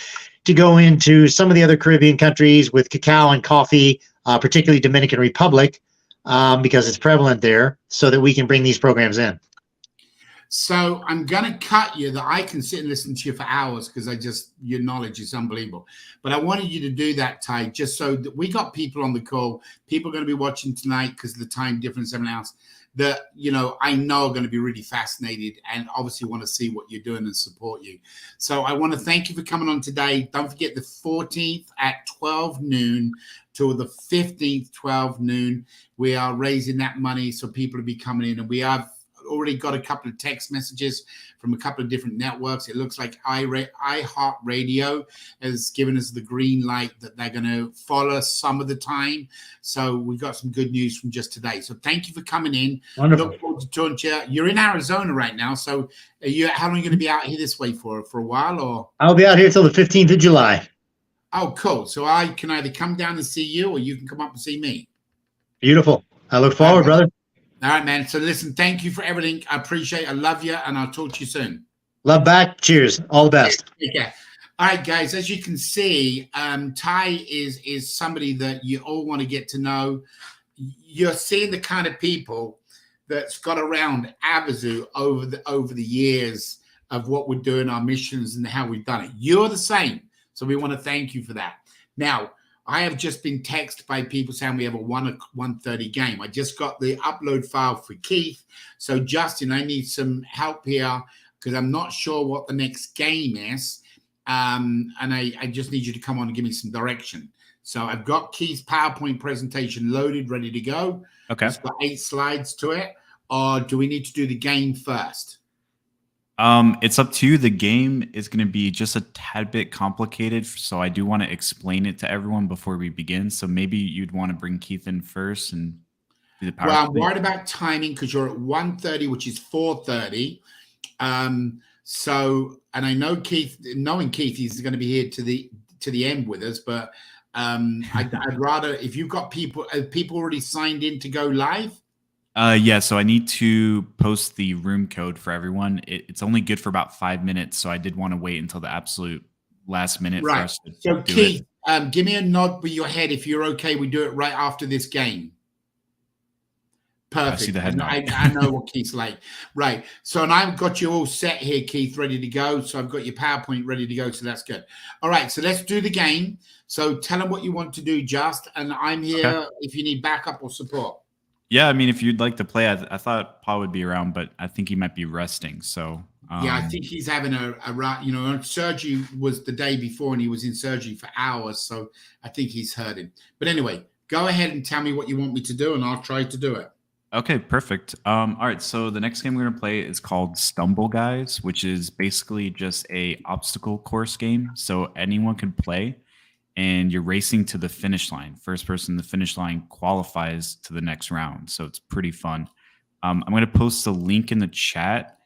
Speaker 11: to go into some of the other Caribbean countries with cacao and coffee, particularly Dominican Republic, because it's prevalent there, so that we can bring these programs in.
Speaker 1: So I'm going to cut you that I can sit and listen to you for hours because your knowledge is unbelievable. But I wanted you to do that, Ty, just so that we got people on the call. People are going to be watching tonight because of the time difference and everything else that, I know are going to be really fascinated and obviously want to see what you're doing and support you. So I want to thank you for coming on today. Don't forget the 14th at 12 noon till the 15th, 12 noon. We are raising that money so people will be coming in, and we have already got a couple of text messages from a couple of different networks. It looks like iHeartRadio has given us the green light that they're going to follow us some of the time. So we got some good news from just today. So thank you for coming in.
Speaker 11: Wonderful.
Speaker 1: Look forward to talking to you. You're in Arizona right now. So how long are you going to be out here this way for a while? Or
Speaker 11: I'll be out here till the 15th of July.
Speaker 1: Oh, cool. So I can either come down and see you or you can come up and see me.
Speaker 11: Beautiful. I look forward, brother.
Speaker 1: All right, man. So listen, thank you for everything. I appreciate it. I love you, and I'll talk to you soon.
Speaker 11: Love back. Cheers. All the best.
Speaker 1: Yeah. All right, guys. As you can see, Ty is somebody that you all want to get to know. You're seeing the kind of people that's got around Avazoo over the years of what we're doing, our missions, and how we've done it. You're the same. So we want to thank you for that. Now, I have just been texted by people saying we have a 1:30 game. I just got the upload file for Keith. So, Justin, I need some help here because I'm not sure what the next game is. And I just need you to come on and give me some direction. So I've got Keith's PowerPoint presentation loaded, ready to go.
Speaker 2: Okay.
Speaker 1: It's got 8 slides to it. Or do we need to do the game first?
Speaker 2: It's up to you. The game is going to be just a tad bit complicated, so I do want to explain it to everyone before we begin. So maybe you'd want to bring Keith in first and do the PowerPoint.
Speaker 1: Well, I'm worried about timing because you're at 1:30, which is 4:30. So, and I know Keith, knowing Keith, he's going to be here to the end with us. But I'd rather, if you've got people already signed in to go live.
Speaker 2: Yeah, so I need to post the room code for everyone. It's only good for about 5 minutes, so I did want to wait until the absolute last minute for us to
Speaker 1: so
Speaker 2: do
Speaker 1: Keith,
Speaker 2: it.
Speaker 1: Give me a nod with your head if you're okay. We do it right after this game. Perfect.
Speaker 2: I see the head nod.
Speaker 1: I know what Keith's like. Right. So, and I've got you all set here, Keith, ready to go. So I've got your PowerPoint ready to go. So that's good. All right. So let's do the game. So tell them what you want to do, Just, and I'm here if you need backup or support.
Speaker 2: Yeah, I mean, if you'd like to play, I thought Paul would be around, but I think he might be resting. So
Speaker 1: yeah, I think he's having a surgery was the day before, and he was in surgery for hours. So I think he's hurting. But anyway, go ahead and tell me what you want me to do, and I'll try to do it.
Speaker 2: Okay, perfect. All right, so the next game we're gonna play is called Stumble Guys, which is basically just a obstacle course game. So anyone can play. and you're racing to the finish line. First person to the finish line qualifies to the next round. So it's pretty fun. I'm going to post a link in the chat.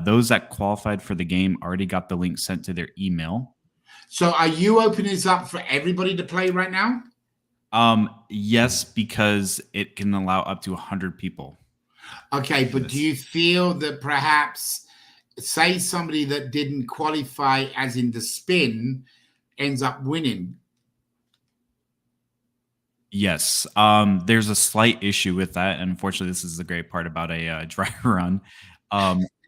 Speaker 2: Those that qualified for the game already got the link sent to their email.
Speaker 1: So are you opening this up for everybody to play right now?
Speaker 2: Yes, because it can allow up to 100 people.
Speaker 1: Okay, but do you feel that perhaps, say somebody that didn't qualify as in the spin ends up winning?
Speaker 2: Yes. There's a slight issue with that. And unfortunately, this is the great part about a dry run.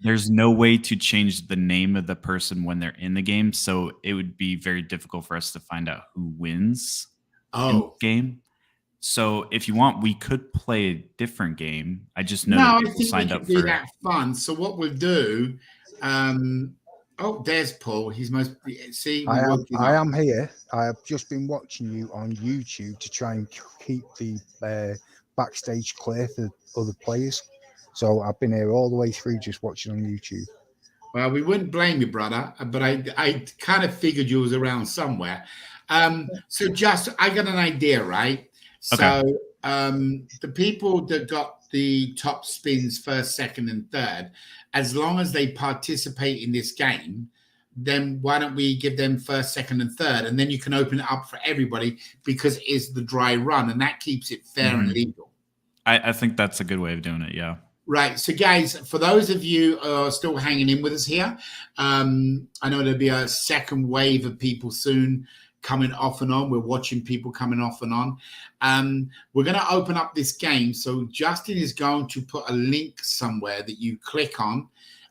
Speaker 2: There's no way to change the name of the person when they're in the game. So it would be very difficult for us to find out who wins in the game. So if you want, we could play a different game. I just know that people signed up for
Speaker 1: that fun. So what we'll do, oh, there's Paul. He's most see.
Speaker 3: I am here. I have just been watching you on YouTube to try and keep the backstage clear for other players. So I've been here all the way through just watching on YouTube.
Speaker 1: Well, we wouldn't blame you, brother, but I kind of figured you was around somewhere. So just I got an idea, right? So the people that got the top spins first, second, and third, as long as they participate in this game, then why don't we give them first, second, and third, and then you can open it up for everybody because it's the dry run, and that keeps it fair and legal.
Speaker 2: I think that's a good way of doing it. Yeah.
Speaker 1: Right. So, guys, for those of you who are still hanging in with us here, I know there'll be a second wave of people soon coming off and on. We're watching people coming off and on. We're going to open up this game. So Justin is going to put a link somewhere that you click on,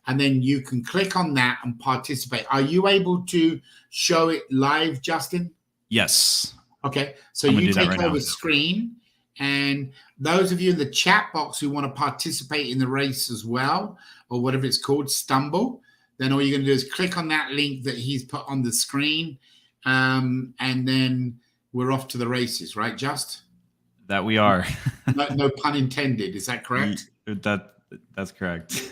Speaker 1: and then you can click on that and participate. Are you able to show it live, Justin?
Speaker 2: Yes.
Speaker 1: Okay. So you take over screen. And those of you in the chat box who want to participate in the race as well, or whatever it's called, Stumble, then all you're going to do is click on that link that he's put on the screen. And then we're off to the races, right, Just?
Speaker 2: That we are.
Speaker 1: No pun intended. Is that correct?
Speaker 2: That's correct.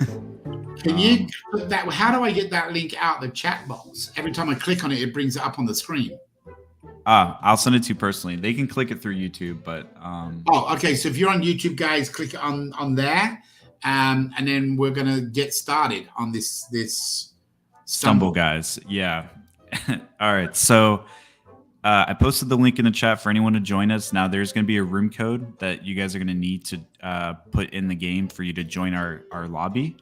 Speaker 1: Can you put that? How do I get that link out the chat box? Every time I click on it, it brings it up on the screen.
Speaker 2: I'll send it to you personally. They can click it through YouTube, but
Speaker 1: oh, okay. So if you're on YouTube, guys, click on there, and then we're gonna get started on this
Speaker 2: Stumble guys. Yeah. All right. So I posted the link in the chat for anyone to join us. Now there's going to be a room code that you guys are going to need to put in the game for you to join our lobby.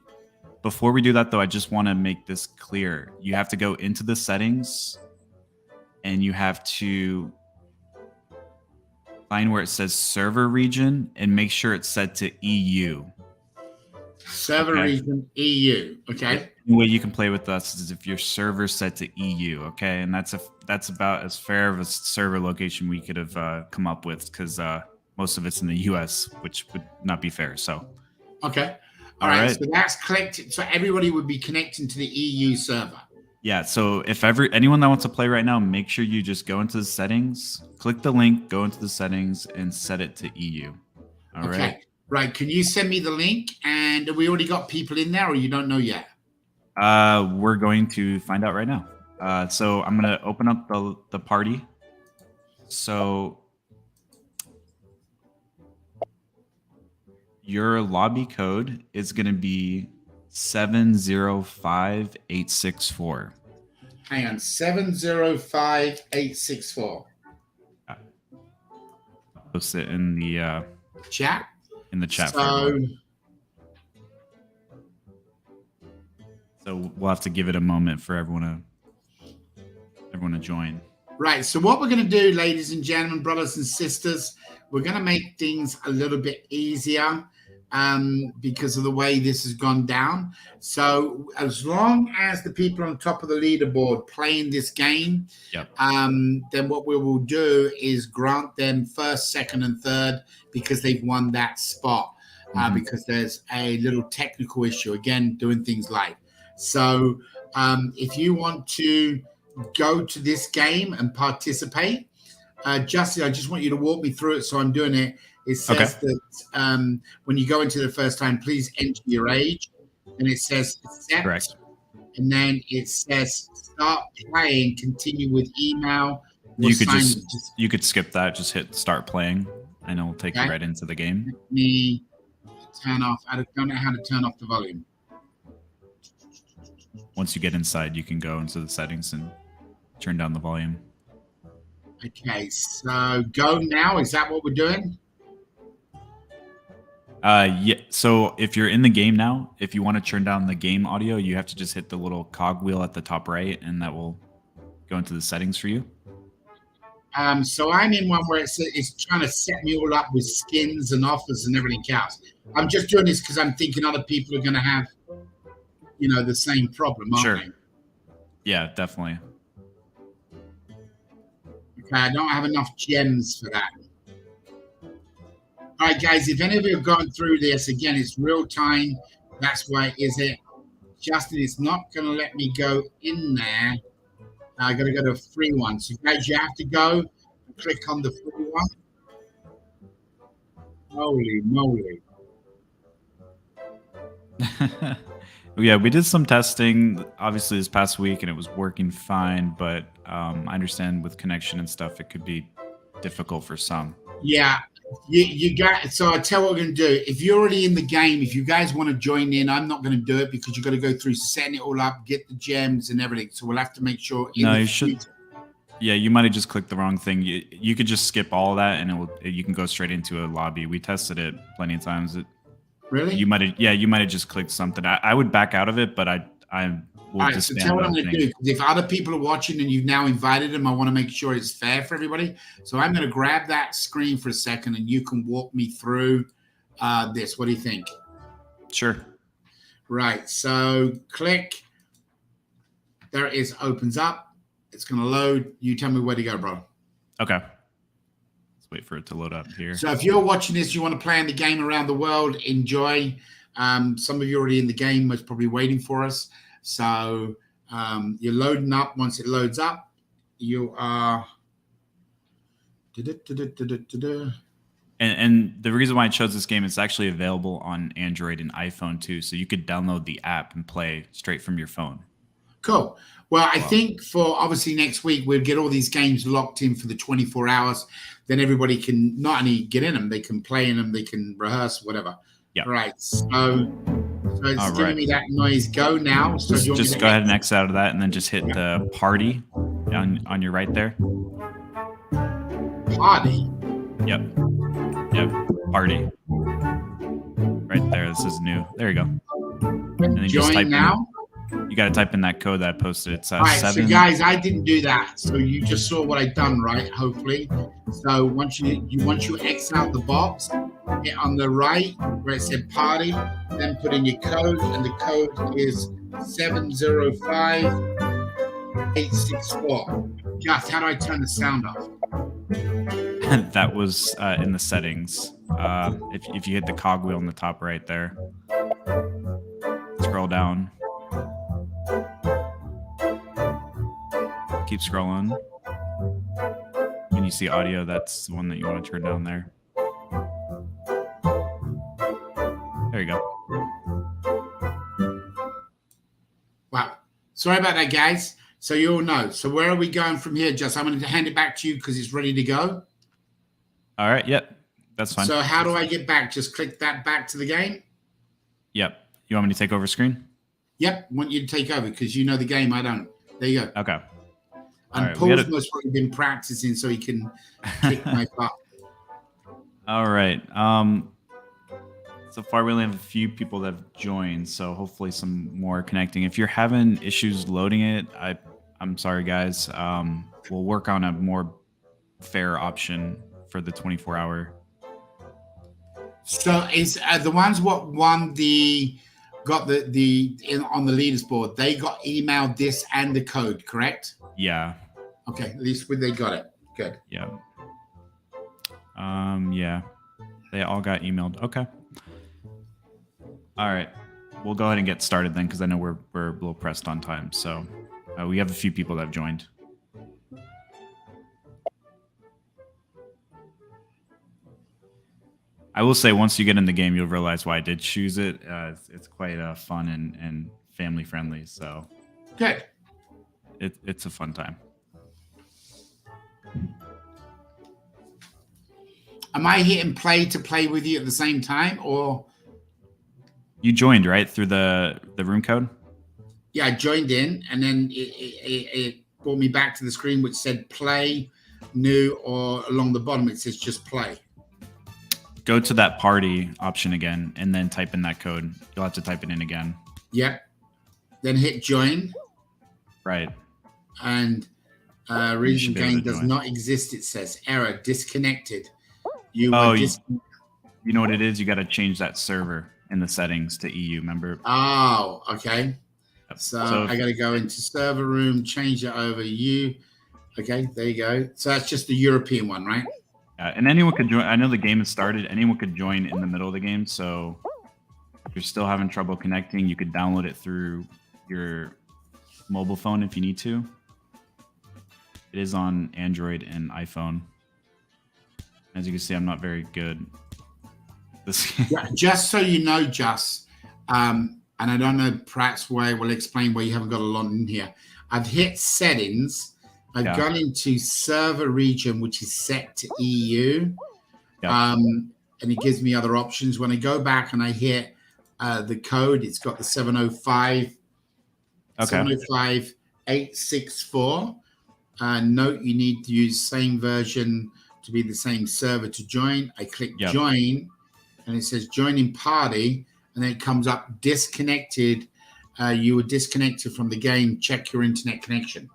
Speaker 2: Before we do that, though, I just want to make this clear. You have to go into the settings, and you have to find where it says server region and make sure it's set to EU.
Speaker 1: Server region EU. Okay.
Speaker 2: The way you can play with us is if your server's set to EU. Okay, and that's about as fair of a server location we could have come up with, because most of it's in the US, which would not be fair. So.
Speaker 1: Okay. All right. So that's connected. So everybody would be connecting to the EU server.
Speaker 2: Yeah, so if anyone that wants to play right now, make sure you just go into the settings, click the link, go into the settings, and set it to EU. All right.
Speaker 1: Right. Can you send me the link? And we already got people in there, or you don't know yet?
Speaker 2: We're going to find out right now. So I'm going to open up the party. So your lobby code is going to be 705864.
Speaker 1: Hang on, 705864.
Speaker 2: Post it in the
Speaker 1: chat.
Speaker 2: In the chat.
Speaker 1: So
Speaker 2: we'll have to give it a moment for everyone to join.
Speaker 1: Right. So what we're going to do, ladies and gentlemen, brothers and sisters, we're going to make things a little bit easier. Because of the way this has gone down. So as long as the people on top of the leaderboard playing this game, then what we will do is grant them first, second, and third because they've won that spot. Because there's a little technical issue, again, doing things live. So if you want to go to this game and participate, Justin, I just want you to walk me through it. So I'm doing it. It says that when you go into the first time, please enter your age. And it says accept.
Speaker 2: Correct.
Speaker 1: And then it says start playing, continue with email,
Speaker 2: You could you could skip that. Just hit start playing, and it'll take you right into the game.
Speaker 1: Let me turn off. I don't know how to turn off the volume.
Speaker 2: Once you get inside, you can go into the settings and turn down the volume.
Speaker 1: Okay, so go now. Is that what we're doing?
Speaker 2: Yeah. So if you're in the game now, if you want to turn down the game audio, you have to just hit the little cog wheel at the top right, and that will go into the settings for you.
Speaker 1: So I'm in one where it's trying to set me all up with skins and offers and everything else. I'm just doing this because I'm thinking other people are going to have, the same problem, aren't they?
Speaker 2: Yeah, definitely.
Speaker 1: Okay, I don't have enough gems for that. All right, guys, if any of you have gone through this, again, it's real time. That's why it. Justin, it's not going to let me go in there. I got to go to a free one. So, guys, you have to go and click on the free one. Holy moly.
Speaker 2: Yeah, we did some testing, obviously, this past week, and it was working fine. But I understand with connection and stuff, it could be difficult for some.
Speaker 1: Yeah. You got. So I tell you what we're going to do. If you're already in the game, if you guys want to join in, I'm not going to do it because you've got to go through setting it all up, get the gems and everything. So we'll have to make sure.
Speaker 2: No, you should. Yeah, you might have just clicked the wrong thing. You could just skip all of that, and you can go straight into a lobby. We tested it plenty of times.
Speaker 1: Really?
Speaker 2: You might have just clicked something. I would back out of it, but I will.
Speaker 1: All right, so tell what I'm going to do. If other people are watching and you've now invited them, I want to make sure it's fair for everybody. So I'm going to grab that screen for a second, and you can walk me through this. What do you think?
Speaker 2: Sure.
Speaker 1: Right. So click. There it is. Opens up. It's going to load. You tell me where to go, bro.
Speaker 2: Okay. Let's wait for it to load up here.
Speaker 1: So if you're watching this, you want to play in the game around the world, enjoy. Some of you already in the game, most probably waiting for us. So you're loading up. Once it loads up, you are.
Speaker 2: And the reason why I chose this game, it's actually available on Android and iPhone too. So you could download the app and play straight from your phone.
Speaker 1: Cool. Well, I think for obviously next week, we'll get all these games locked in for the 24 hours. Then everybody can not only get in them, they can play in them, they can rehearse, whatever.
Speaker 2: Yeah.
Speaker 1: Right. So it's giving me that noise. Go now. So
Speaker 2: just go ahead and X out of that, and then just hit the party on your right there.
Speaker 1: Party.
Speaker 2: Yep. Party. Right there. This is new. There you go. And then you just type
Speaker 1: now.
Speaker 2: You got to type in that code that I posted. It's
Speaker 1: all right,
Speaker 2: 7.
Speaker 1: So guys, I didn't do that. So you just saw what I've done, right? Hopefully. So once you X out the box, hit on the right where it said party, then put in your code, and the code is 705864. Just how do I turn the sound off?
Speaker 2: That was in the settings. If you hit the cog wheel in the top right there, scroll down. Keep scrolling. When you see audio, that's the one that you want to turn down there. There you go.
Speaker 1: Wow. Sorry about that, guys. So you all know. So where are we going from here, Just? I'm going to hand it back to you because it's ready to go.
Speaker 2: All right. Yep. That's fine.
Speaker 1: So how do I get back? Just click that back to the game?
Speaker 2: Yep. You want me to take over screen?
Speaker 1: Yep. Want you to take over because you know the game. I don't. There you go.
Speaker 2: Okay.
Speaker 1: And
Speaker 2: right,
Speaker 1: Paul's most probably been practicing so he can kick my butt.
Speaker 2: All right. So far, we only have a few people that have joined, so hopefully some more connecting. If you're having issues loading it, I'm sorry, guys. We'll work on a more fair option for the 24-hour.
Speaker 1: So is the ones what won on the leaders board, they got emailed this and the code, correct?
Speaker 2: Yeah.
Speaker 1: Okay, at least they got it. Good.
Speaker 2: Yeah. Yeah. They all got emailed. Okay. All right. We'll go ahead and get started then, because I know we're a little pressed on time. So we have a few people that have joined. I will say, once you get in the game, you'll realize why I did choose it. It's quite fun and family friendly. So
Speaker 1: good.
Speaker 2: It's a fun time.
Speaker 1: Am I hitting play to play with you at the same time, or?
Speaker 2: You joined, right, through the room code?
Speaker 1: Yeah, I joined in, and then it brought me back to the screen which said play, new, or along the bottom it says just play.
Speaker 2: Go to that party option again, and then type in that code. You'll have to type it in again.
Speaker 1: Yep. Then hit join.
Speaker 2: Right.
Speaker 1: And region game does not exist. It says error, disconnected. You know
Speaker 2: what it is? You got to change that server in the settings to EU. Remember?
Speaker 1: Oh, okay. So I got to go into server room, change it over you. Okay, there you go. So that's just the European one, right?
Speaker 2: And anyone could join. I know the game has started. Anyone could join in the middle of the game. So if you're still having trouble connecting, you could download it through your mobile phone if you need to. It is on Android and iPhone. As you can see, I'm not very good.
Speaker 1: Yeah, just so you know, and I don't know, perhaps Way will explain why you haven't got a lot in here. I've hit settings. I've gone into server region, which is set to EU. And it gives me other options. When I go back and I hit the code, it's got the 705, 705-864. Note you need to use same version to be the same server to join. I click join, and it says joining party, and then it comes up disconnected. You were disconnected from the game. Check your internet connection.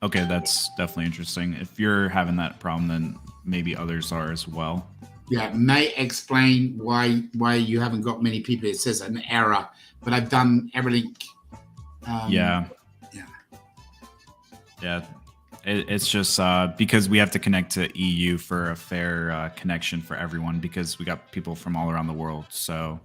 Speaker 2: Okay, that's definitely interesting. If you're having that problem, then maybe others are as well.
Speaker 1: Yeah, it may explain why you haven't got many people. It says an error, but I've done everything.
Speaker 2: It's just because we have to connect to EU for a fair connection for everyone, because we got people from all around the world. So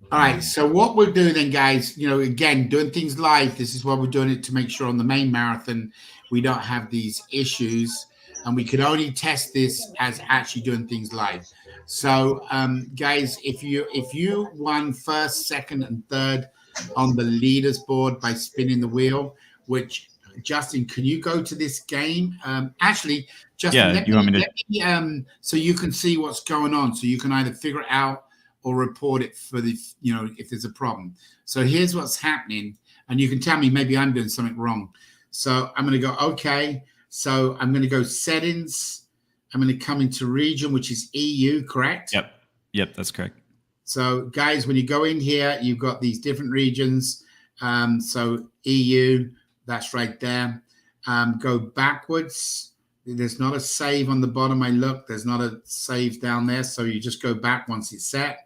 Speaker 1: all right, so what we'll do then, guys, again, doing things live, this is why we're doing it, to make sure on the main marathon we don't have these issues, and we could only test this as actually doing things live. So guys, if you won first, second, and third on the leaders board by spinning the wheel, which Justin, can you go to this game? Actually, Justin, let me, so you can see what's going on, so you can either figure it out or report it for the, if there's a problem. So here's what's happening, and you can tell me maybe I'm doing something wrong. So I'm going to go, okay. So I'm going to go settings. I'm going to come into region, which is EU, correct?
Speaker 2: Yep, that's correct.
Speaker 1: So guys, when you go in here, you've got these different regions. So EU, that's right there. Go backwards. There's not a save on the bottom. I look, there's not a save down there. So you just go back once it's set.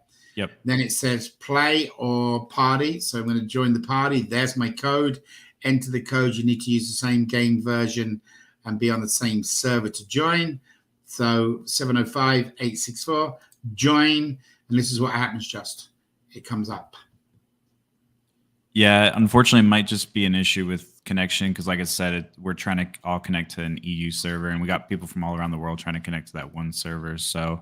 Speaker 1: Then it says play or party. So I'm going to join the party. There's my code. Enter the code. You need to use the same game version and be on the same server to join. So 705-864, join. And this is what happens, it comes up.
Speaker 2: Yeah, unfortunately, it might just be an issue with connection, because like I said, we're trying to all connect to an EU server, and we got people from all around the world trying to connect to that one server. So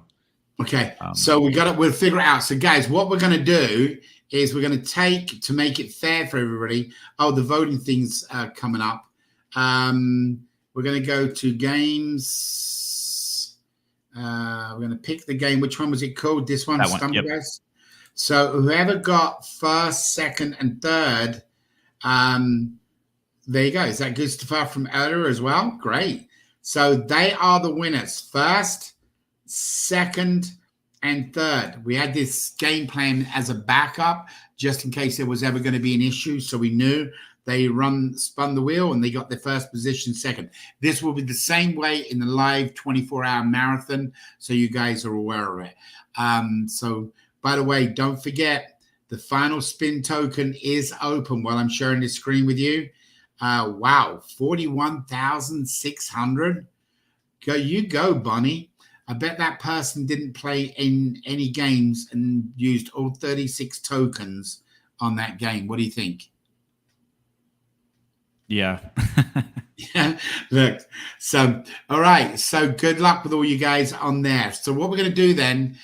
Speaker 1: okay, so we'll figure it out. So guys, what we're going to do is we're going to to make it fair for everybody. Oh, the voting thing's coming up. We're going to go to games. We're going to pick the game. Which one was it called? This one?
Speaker 2: That one,
Speaker 1: guys. So whoever got first, second, and third, there you go. Is that Gustafar from earlier as well? Great. So they are the winners. First, second, and third. We had this game plan as a backup, just in case there was ever going to be an issue. So we knew they spun the wheel, and they got their first position, second. This will be the same way in the live 24-hour marathon, so you guys are aware of it. So by the way, don't forget, the final spin token is open while I'm sharing this screen with you. Wow, 41,600. You go, Bonnie. I bet that person didn't play in any games and used all 36 tokens on that game. What do you think?
Speaker 2: Yeah.
Speaker 1: Yeah. Look. So, all right. So good luck with all you guys on there. So what we're going to do then,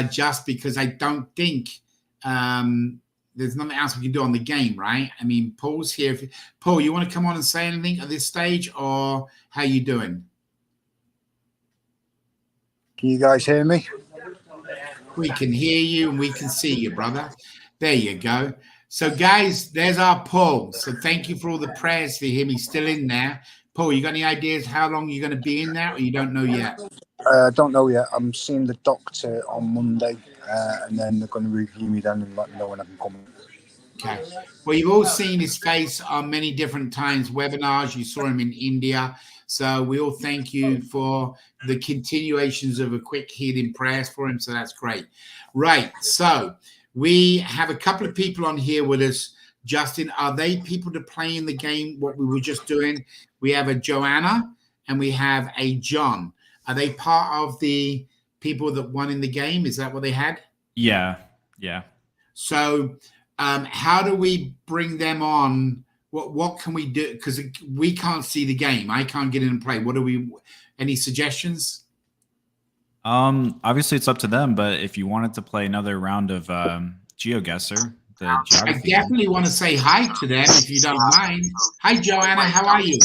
Speaker 1: just because I don't think there's nothing else we can do on the game, right? I mean, Paul's here. Paul, you want to come on and say anything at this stage, or how you doing?
Speaker 3: Can you guys hear me?
Speaker 1: We can hear you and we can see you, brother. There you go. So, guys, there's our Paul. So thank you for all the prayers for him. He's still in there. Paul, you got any ideas how long you're going to be in there, or you don't know yet?
Speaker 3: I don't know yet. I'm seeing the doctor on Monday, and then they're going to review me then and let me know when I can come in.
Speaker 1: Okay. Well, you've all seen his face on many different times, webinars. You saw him in India. So we all thank you for the continuations of a quick healing prayers for him. So that's great. Right. So we have a couple of people on here with us. Justin, are they people to play in the game, what we were just doing? We have a Joanna and we have a John. Are they part of the people that won in the game? Is that what they had?
Speaker 2: Yeah. Yeah.
Speaker 1: So how do we bring them on? What can we do? Because we can't see the game. I can't get in and play. What do we? Any suggestions?
Speaker 2: Obviously it's up to them, but if you wanted to play another round of GeoGuessr, the geography
Speaker 1: I definitely want to say hi to them if you don't mind. Hi, Joanna. How are you?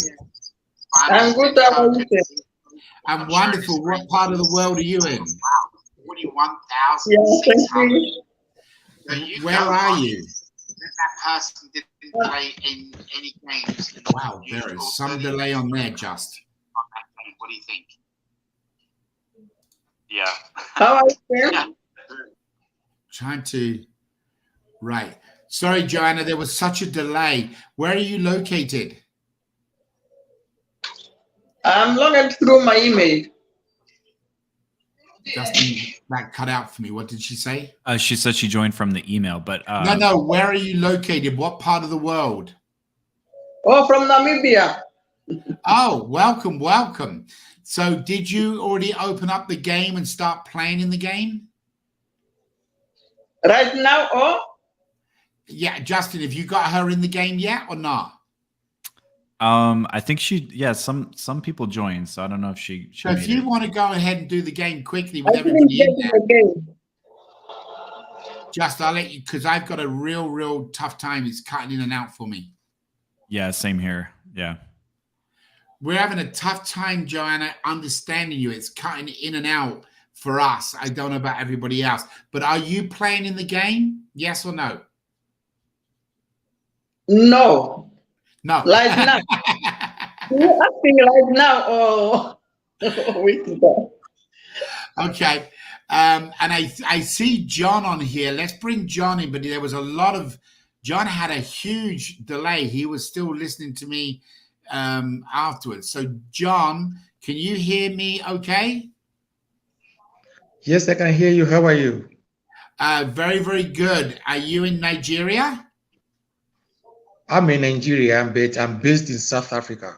Speaker 6: I'm good. How are you?
Speaker 1: I'm wonderful. What part of the world are you in?
Speaker 6: 41,000. Yeah, thank you.
Speaker 1: Where are you?
Speaker 6: That person didn't play in any games.
Speaker 1: Wow, there is some delay on there, Just.
Speaker 6: What do you think?
Speaker 4: Yeah.
Speaker 6: How are you?
Speaker 1: Trying to. Right. Sorry, Joanna, there was such a delay. Where are you located?
Speaker 6: I'm logged through my email.
Speaker 1: Justin, that cut out for me. What did she say?
Speaker 2: She said she joined from the email, but
Speaker 1: no. Where are you located? What part of the world?
Speaker 6: Oh, from Namibia.
Speaker 1: Oh, welcome. So, did you already open up the game and start playing in the game?
Speaker 6: Right now, or?
Speaker 1: Yeah, Justin, have you got her in the game yet or not?
Speaker 2: I think some people joined, so I don't know if she
Speaker 1: So if you want to go ahead and do the game quickly with
Speaker 6: I
Speaker 1: everybody in
Speaker 6: didn't
Speaker 1: there,
Speaker 6: get
Speaker 1: just I'll let you, because I've got a real tough time. It's cutting in and out for me.
Speaker 2: Yeah, same here. Yeah.
Speaker 1: We're having a tough time, Joanna, understanding you. It's cutting in and out for us. I don't know about everybody else, but are you playing in the game? Yes or no?
Speaker 6: No.
Speaker 1: No.
Speaker 6: Like now. You're asking right now or weeks ago?
Speaker 1: Okay. And I see John on here. Let's bring John in, but there was a lot of, John had a huge delay. He was still listening to me afterwards. So John, can you hear me okay?
Speaker 12: Yes, I can hear you. How are you?
Speaker 1: Very good. Are you in Nigeria?
Speaker 12: I'm in Nigeria, but I'm based in South Africa.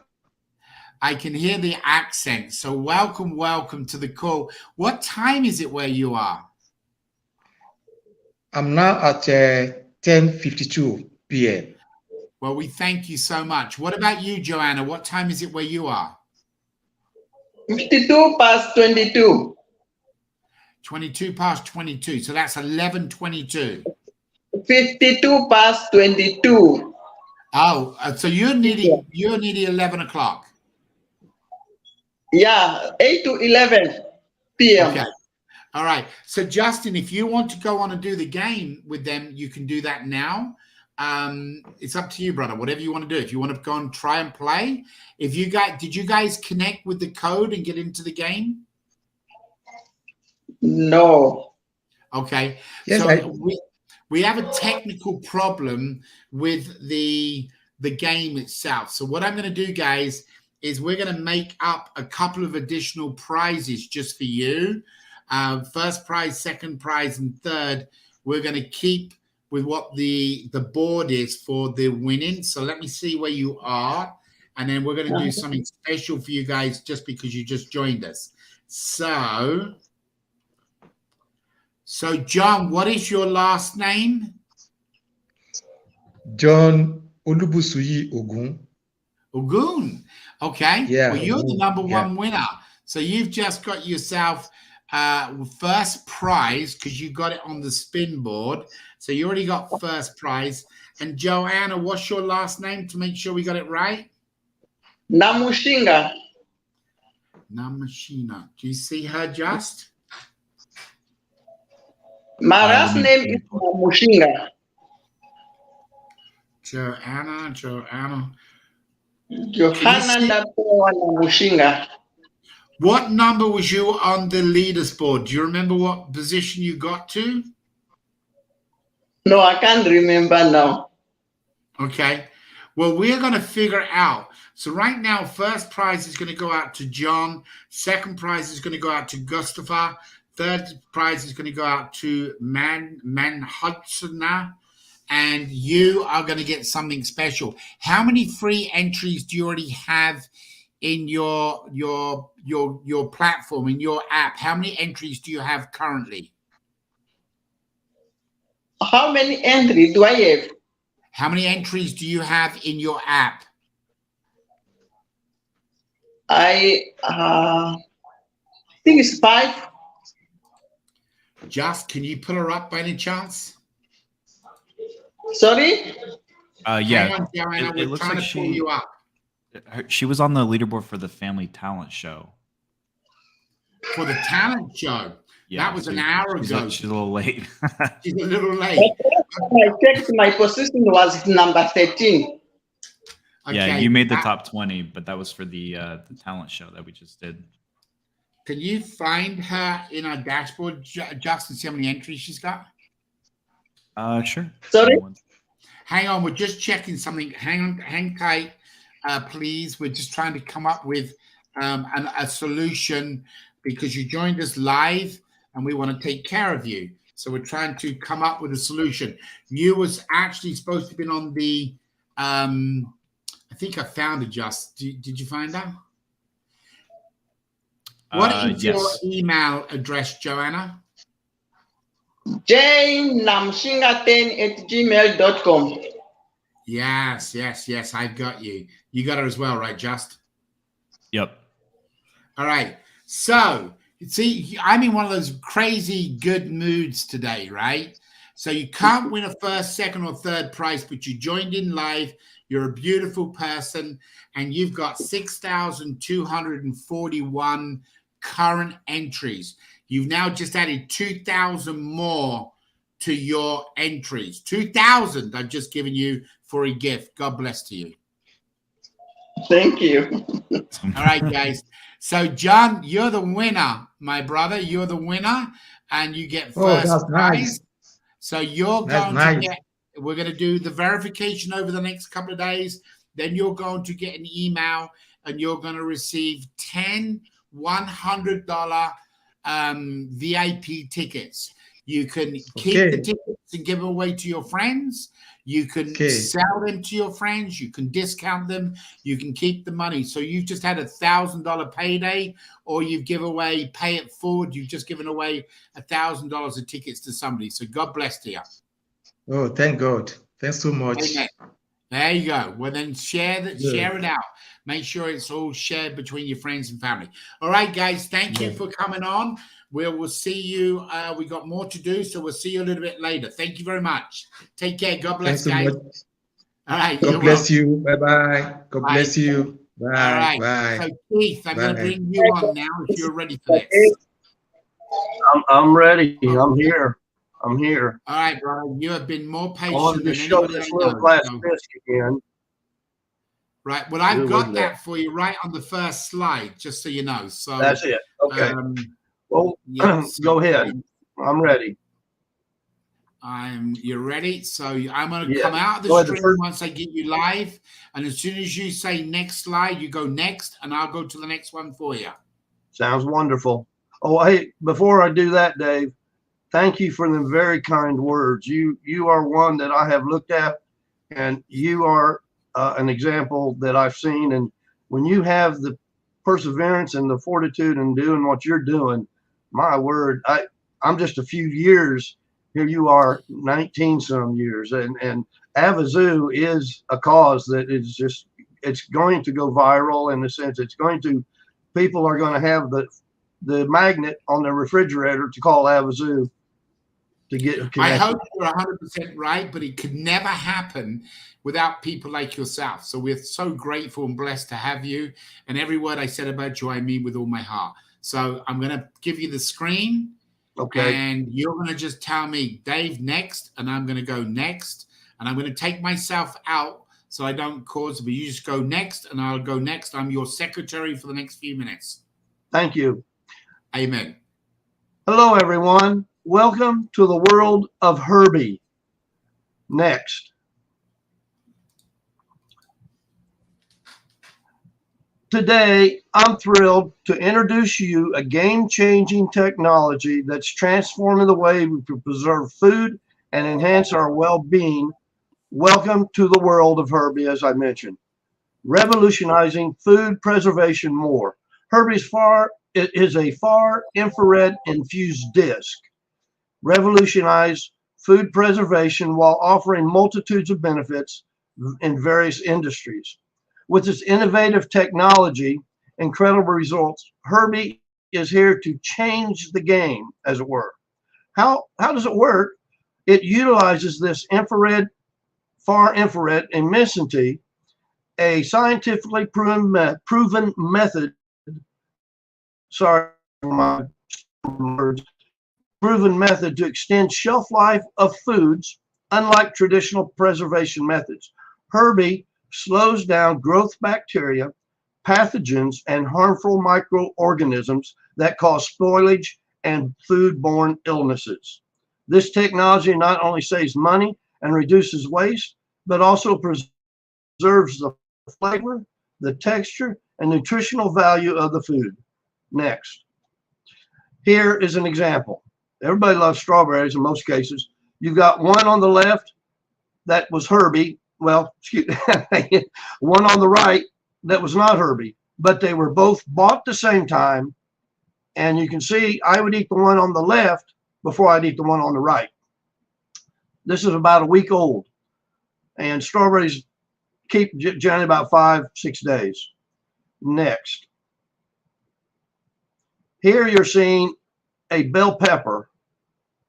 Speaker 1: I can hear the accent. So welcome to the call. What time is it where you are?
Speaker 12: I'm now at 10:52 p.m.
Speaker 1: Well, we thank you so much. What about you, Joanna? What time is it where you are?
Speaker 6: 52 past 22.
Speaker 1: 22 past 22. So that's 11:22.
Speaker 6: 52 past 22.
Speaker 1: Oh, so you're nearly 11 o'clock.
Speaker 6: Yeah, 8 to 11 p.m.
Speaker 1: Okay. All right. So Justin, if you want to go on and do the game with them, you can do that now. It's up to you, brother. Whatever you want to do. If you want to go and try and play, did you guys connect with the code and get into the game?
Speaker 6: No.
Speaker 1: Okay.
Speaker 12: Yes,
Speaker 1: so we have a technical problem with the game itself. So what I'm going to do, guys, is we're going to make up a couple of additional prizes just for you. First prize, second prize, and third, we're going to keep with what the board is for the winning. So let me see where you are. And then we're going to do something special for you guys just because you just joined us. So John, what is your last name?
Speaker 12: John Olubusuyi Ogun.
Speaker 1: Ogun. Okay.
Speaker 12: Yeah.
Speaker 1: Well, you're the number one winner. So you've just got yourself first prize because you got it on the spin board. So you already got first prize. And Joanna, what's your last name to make sure we got it right?
Speaker 6: Namushinga.
Speaker 1: Namashina. Do you see her just?
Speaker 6: My last name is Namushinga.
Speaker 1: Joanna.
Speaker 6: Johanna Namushinga.
Speaker 1: What number was you on the leaders board? Do you remember what position you got to?
Speaker 6: No, I can't remember now.
Speaker 1: Okay. Well, we're going to figure it out. So right now, first prize is going to go out to John. Second prize is going to go out to Gustafa. Third prize is going to go out to Manhudsona. And you are going to get something special. How many free entries do you already have in your platform, in your app? How many entries do you have currently?
Speaker 6: How many entries do I have?
Speaker 1: How many entries do you have in your app?
Speaker 6: I think it's 5.
Speaker 1: Just, can you pull her up by any chance?
Speaker 6: Sorry?
Speaker 2: Yeah.
Speaker 1: Hang on, Joanna,
Speaker 2: it
Speaker 1: we're
Speaker 2: looks
Speaker 1: trying
Speaker 2: like
Speaker 1: to pull you up.
Speaker 2: she was on the leaderboard for the family talent show.
Speaker 1: For the talent show?
Speaker 2: Yeah,
Speaker 1: that was an hour ago.
Speaker 2: She's a little late.
Speaker 1: She's a little late.
Speaker 6: I checked my position was number 13.
Speaker 2: Yeah, you made the top 20, but that was for the talent show that we just did.
Speaker 1: Can you find her in our dashboard, Justin, see how many entries she's got?
Speaker 2: Sure.
Speaker 6: Sorry?
Speaker 1: Hang on, we're just checking something. Hang tight, please. We're just trying to come up with a solution because you joined us live and we want to take care of you. So we're trying to come up with a solution. You was actually supposed to have been on the, I think I found it, Just. Did you find that? What is your email address, Joanna?
Speaker 6: jnamshinga10@gmail.com.
Speaker 1: Yes. I've got you. You got her as well, right, Just?
Speaker 2: Yep.
Speaker 1: All right. So, see, I'm in one of those crazy good moods today, right? So you can't win a first, second, or third prize, but you joined in live. You're a beautiful person, and you've got 6,241 current entries. You've now just added 2,000 more to your entries. 2,000 I've just given you for a gift. God bless to you.
Speaker 6: Thank you.
Speaker 1: All right, guys. So, John, you're the winner, my brother. You're the winner, and you get first prize.
Speaker 12: Nice.
Speaker 1: So you're going to get, we're going to do the verification over the next couple of days. Then you're going to get an email, and you're going to receive 10 $100 VIP tickets. You can keep the tickets and give them away to your friends. You can sell them to your friends. You can discount them. You can keep the money. So you've just had $1,000 payday, or you've given away, pay it forward. You've just given away $1,000 of tickets to somebody. So God bless to you.
Speaker 12: Oh, thank God. Thanks so much.
Speaker 1: Amen. There you go. Well, then share it out. Make sure it's all shared between your friends and family. All right, guys. Thank you for coming on. We'll see you. We got more to do, so we'll see you a little bit later. Thank you very much. Take care. God bless, guys.
Speaker 12: So
Speaker 1: all right.
Speaker 12: God bless you. Bye-bye. God bless you. Bye.
Speaker 1: All right.
Speaker 12: Bye.
Speaker 1: So, Keith, I'm going to bring you on now if you're ready for this.
Speaker 21: I'm ready. I'm here. I'm here.
Speaker 1: All right, brother. You have been more
Speaker 21: I wanted
Speaker 1: patient
Speaker 21: to
Speaker 1: than
Speaker 21: show
Speaker 1: anybody
Speaker 21: this
Speaker 1: I
Speaker 21: little
Speaker 1: know.
Speaker 21: glass
Speaker 1: So,
Speaker 21: disc again.
Speaker 1: right. Well, I've
Speaker 21: Who
Speaker 1: got
Speaker 21: was
Speaker 1: that for you right on the first slide, just so you know. So
Speaker 21: That's it. Okay. Well,
Speaker 1: yes,
Speaker 21: go ahead. I'm ready.
Speaker 1: You're ready. So I'm going to
Speaker 21: Yeah.
Speaker 1: come out of
Speaker 21: Go
Speaker 1: the
Speaker 21: ahead,
Speaker 1: stream once I get you live, and as soon as you say next slide, you go next, and I'll go to the next one for you.
Speaker 21: Sounds wonderful. Oh, hey, before I do that, Dave, thank you for the very kind words. You are one that I have looked at, and you are an example that I've seen. And when you have the perseverance and the fortitude in doing what you're doing, my word, I'm just a few years. Here you are 19 some years, and Avazoo is a cause that is just, it's going to go viral in the sense it's going to, people are going to have the magnet on the refrigerator to call Avazoo to get connected.
Speaker 1: I hope you're 100% right, but it could never happen without people like yourself. So we're so grateful and blessed to have you. And every word I said about you, I mean with all my heart. So I'm going to give you the screen.
Speaker 21: Okay.
Speaker 1: And you're going to just tell me, Dave, next. And I'm going to go next. And I'm going to take myself out so I don't cause, but you just go next and I'll go next. I'm your secretary for the next few minutes.
Speaker 21: Thank you.
Speaker 1: Amen.
Speaker 21: Hello, everyone. Welcome to the world of Herbie. Next. Today, I'm thrilled to introduce you a game-changing technology that's transforming the way we preserve food and enhance our well-being. Welcome to the world of Herbie, as I mentioned. Revolutionizing food preservation more. Herbie's is a far infrared infused disc. Revolutionize food preservation while offering multitudes of benefits in various industries. With its innovative technology, incredible results, Herbie is here to change the game, as it were. How does it work? It utilizes this far infrared emission, a scientifically proven method. Sorry, my words. Proven method to extend shelf life of foods, unlike traditional preservation methods. Herbie slows down growth bacteria, pathogens, and harmful microorganisms that cause spoilage and foodborne illnesses. This technology not only saves money and reduces waste, but also preserves the flavor, the texture, and nutritional value of the food. Next. Here is an example. Everybody loves strawberries in most cases. You've got one on the left that was Herbie. Well, excuse me, one on the right that was not Herbie, but they were both bought at the same time. And you can see I would eat the one on the left before I'd eat the one on the right. This is about a week old. And strawberries keep generally about 5-6 days. Next. Here you're seeing a bell pepper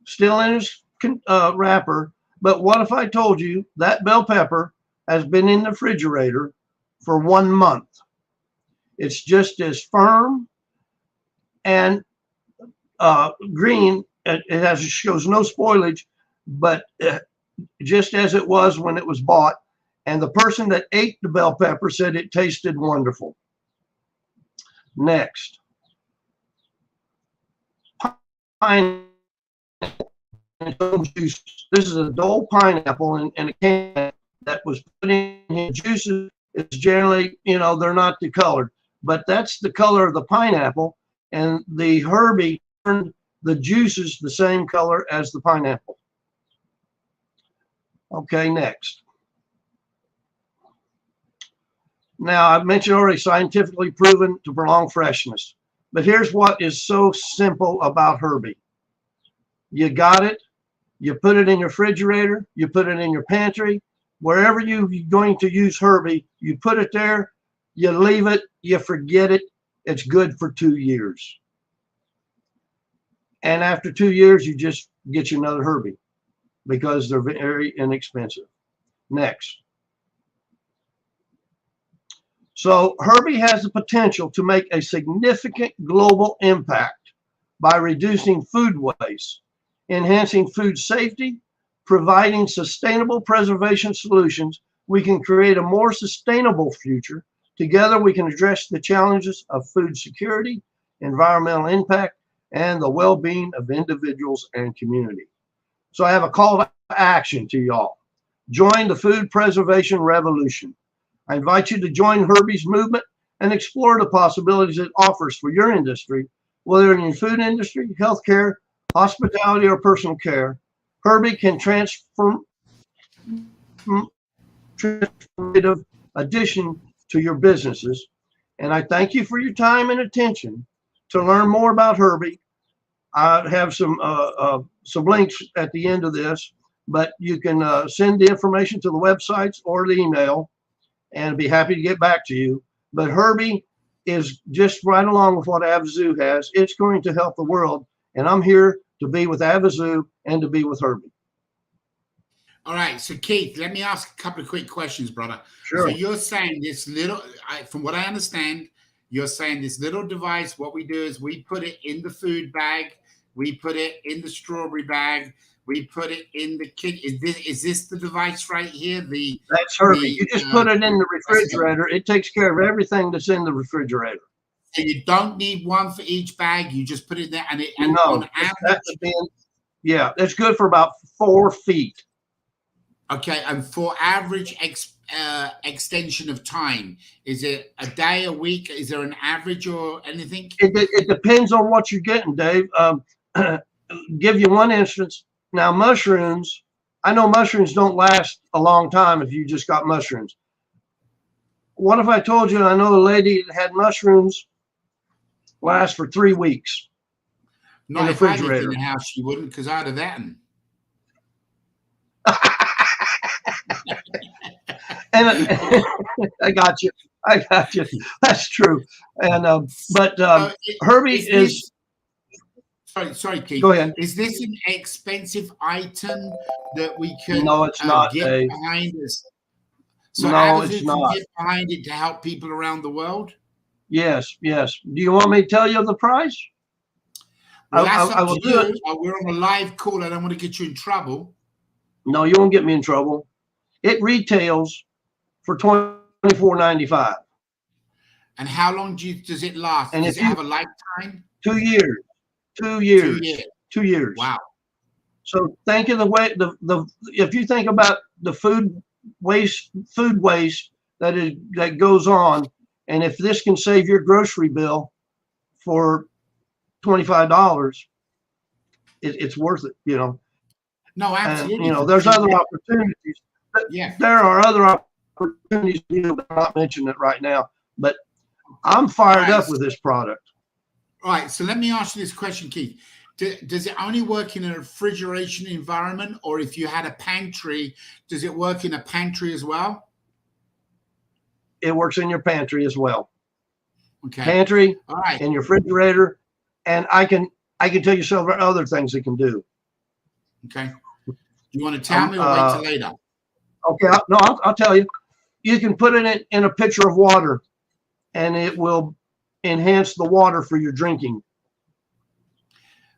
Speaker 21: still in its wrapper. But what if I told you that bell pepper has been in the refrigerator for 1 month? It's just as firm and green. It shows no spoilage, but just as it was when it was bought. And the person that ate the bell pepper said it tasted wonderful. Next. Pineapple juice. This is a Dole pineapple in a can that was put in juices. It's generally, they're not decolored, but that's the color of the pineapple, and the Herbie turned the juices the same color as the pineapple. Okay, next. Now, I've mentioned already scientifically proven to prolong freshness, but here's what is so simple about Herbie. You got it. You put it in your refrigerator. You put it in your pantry. Wherever you're going to use Herbie, you put it there. You leave it. You forget it. It's good for 2 years. And after 2 years, you just get you another Herbie because they're very inexpensive. Next. So Herbie has the potential to make a significant global impact by reducing food waste, enhancing food safety, providing sustainable preservation solutions. We can create a more sustainable future. Together, we can address the challenges of food security, environmental impact, and the well-being of individuals and community. So I have a call to action to y'all. Join the food preservation revolution. I invite you to join Herbie's movement and explore the possibilities it offers for your industry, whether in your food industry, healthcare, hospitality, or personal care. Herbie can transformative addition to your businesses. And I thank you for your time and attention. To learn more about Herbie, I have some links at the end of this, but you can send the information to the websites or the email, and I'd be happy to get back to you. But Herbie is just right along with what Avazoo has. It's going to help the world. And I'm here to be with Avazoo and to be with Herbie.
Speaker 1: All right. So Keith, let me ask a couple of quick questions, brother.
Speaker 21: Sure.
Speaker 1: So you're saying this little, from what I understand, you're saying this little device, what we do is we put it in the food bag, we put it in the strawberry bag, we put it in the kit. Is this the device right here?
Speaker 21: That's Herbie. You just put it in the refrigerator. It takes care of everything that's in the refrigerator.
Speaker 1: So you don't need one for each bag. You just put it there, and
Speaker 21: No,
Speaker 1: on average,
Speaker 21: yeah, it's good for about 4 feet.
Speaker 1: Okay, and for average extension of time, is it a day, a week? Is there an average or anything?
Speaker 21: It depends on what you're getting, Dave. Give you one instance. Now, mushrooms, I know mushrooms don't last a long time if you just got mushrooms. What if I told you I know a lady that had mushrooms last for 3 weeks
Speaker 1: Not
Speaker 21: in the
Speaker 1: if I lived
Speaker 21: refrigerator?
Speaker 1: in the house, she wouldn't, because I'd have eaten.
Speaker 21: And I got you. I got you. That's true. And Herbie is.
Speaker 1: Sorry, Keith.
Speaker 21: Go ahead.
Speaker 1: Is this an expensive item that we can
Speaker 21: No, it's not,
Speaker 1: get
Speaker 21: Dave.
Speaker 1: behind us? So
Speaker 21: No,
Speaker 1: Avazoo
Speaker 21: it's
Speaker 1: can
Speaker 21: not.
Speaker 1: get behind it to help people around the world?
Speaker 21: Yes, yes. Do you want me to tell you the price?
Speaker 1: Well, that's
Speaker 21: I
Speaker 1: up
Speaker 21: will
Speaker 1: to
Speaker 21: do it.
Speaker 1: you. We're on a live call. I don't want to get you in trouble.
Speaker 21: No, you won't get me in trouble. It retails for $24.95.
Speaker 1: And how long does it last?
Speaker 21: And
Speaker 1: Does
Speaker 21: if
Speaker 1: it
Speaker 21: you-
Speaker 1: have a lifetime?
Speaker 21: 2 years. 2 years.
Speaker 1: 2 years.
Speaker 21: 2 years.
Speaker 1: Wow.
Speaker 21: So think of the way if you think about the food waste that goes on, and if this can save your grocery bill for $25, it's worth it, you know.
Speaker 1: No, absolutely.
Speaker 21: And, you know, there's other opportunities.
Speaker 1: Yeah.
Speaker 21: There are other opportunities, you know, but I'm not mentioning it right now. But I'm fired up with this product.
Speaker 1: All right. So let me ask you this question, Keith. Does it only work in a refrigeration environment, or if you had a pantry, does it work in a pantry as well?
Speaker 21: It works in your pantry as well.
Speaker 1: Okay.
Speaker 21: Pantry,
Speaker 1: all right,
Speaker 21: in your refrigerator, and I can tell you several other things it can do.
Speaker 1: Okay. You want to tell me or wait till later?
Speaker 21: Okay. I'll tell you. You can put it in a pitcher of water, and it will enhance the water for your drinking.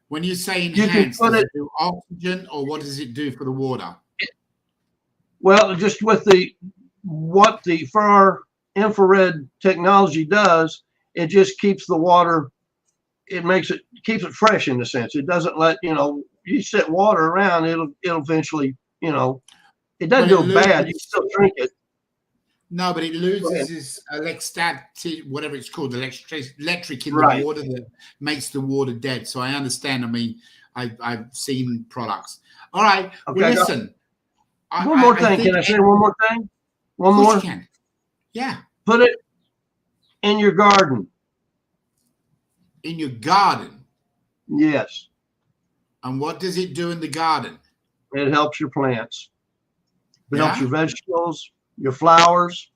Speaker 1: When you say
Speaker 21: You can
Speaker 1: enhance,
Speaker 21: put
Speaker 1: does
Speaker 21: it-
Speaker 1: it do oxygen, or what does it do for the water?
Speaker 21: Well, just with what the far infrared technology does, it just keeps the water. It keeps it fresh in a sense. It doesn't let, you know, you set water around, it'll eventually, you know, it doesn't
Speaker 1: But it
Speaker 21: do bad. You
Speaker 1: loses-
Speaker 21: still drink it.
Speaker 1: No, but it
Speaker 21: Go
Speaker 1: loses
Speaker 21: ahead.
Speaker 1: its electricity, whatever it's called, electric in
Speaker 21: Right.
Speaker 1: the water that makes the water dead. So I understand. I mean, I've seen products. All right.
Speaker 21: Okay,
Speaker 1: Well,
Speaker 21: I got-
Speaker 1: listen.
Speaker 21: One more thing.
Speaker 1: think-
Speaker 21: Can I say one more thing? One
Speaker 1: Of course
Speaker 21: more.
Speaker 1: you can. Yeah.
Speaker 21: Put it in your garden.
Speaker 1: In your garden.
Speaker 21: Yes.
Speaker 1: And what does it do in the garden?
Speaker 21: It helps your plants. It helps
Speaker 1: Yeah?
Speaker 21: your vegetables, your flowers,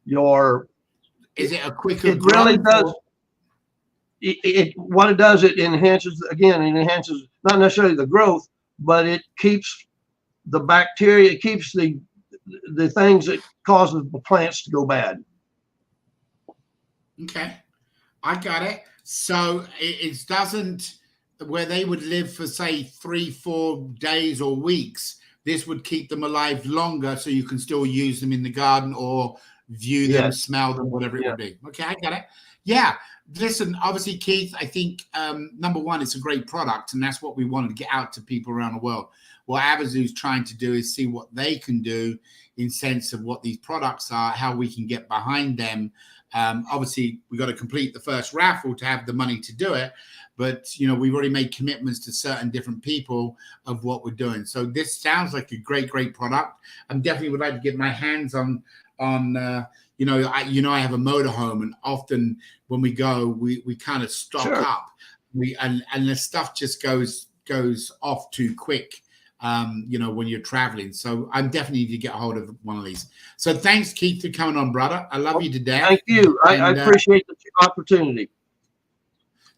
Speaker 21: your.
Speaker 1: Is it a quicker
Speaker 21: It really
Speaker 1: growth
Speaker 21: does.
Speaker 1: or-
Speaker 21: What it does, it enhances not necessarily the growth, but it keeps the bacteria, it keeps the things that causes the plants to go bad.
Speaker 1: Okay, I got it. So it doesn't, where they would live for say 3-4 days or weeks, this would keep them alive longer, so you can still use them in the garden or view them,
Speaker 21: Yes.
Speaker 1: smell them, whatever it would be. Okay, I got it. Yeah, listen, obviously, Keith, I think number one, it's a great product, and that's what we wanted to get out to people around the world. What Avazoo's trying to do is see what they can do in sense of what these products are, how we can get behind them. Obviously, we got to complete the first raffle to have the money to do it, but you know, we've already made commitments to certain different people of what we're doing. So this sounds like a great product. I definitely would like to get my hands on you know, I have a motorhome, and often when we go, we kind of stock
Speaker 21: Sure.
Speaker 1: up. And the stuff just goes off too quick. when you're traveling. So I'm definitely need to get a hold of one of these. So thanks, Keith, for coming on, brother. I love you to death.
Speaker 21: Thank you. I appreciate the opportunity.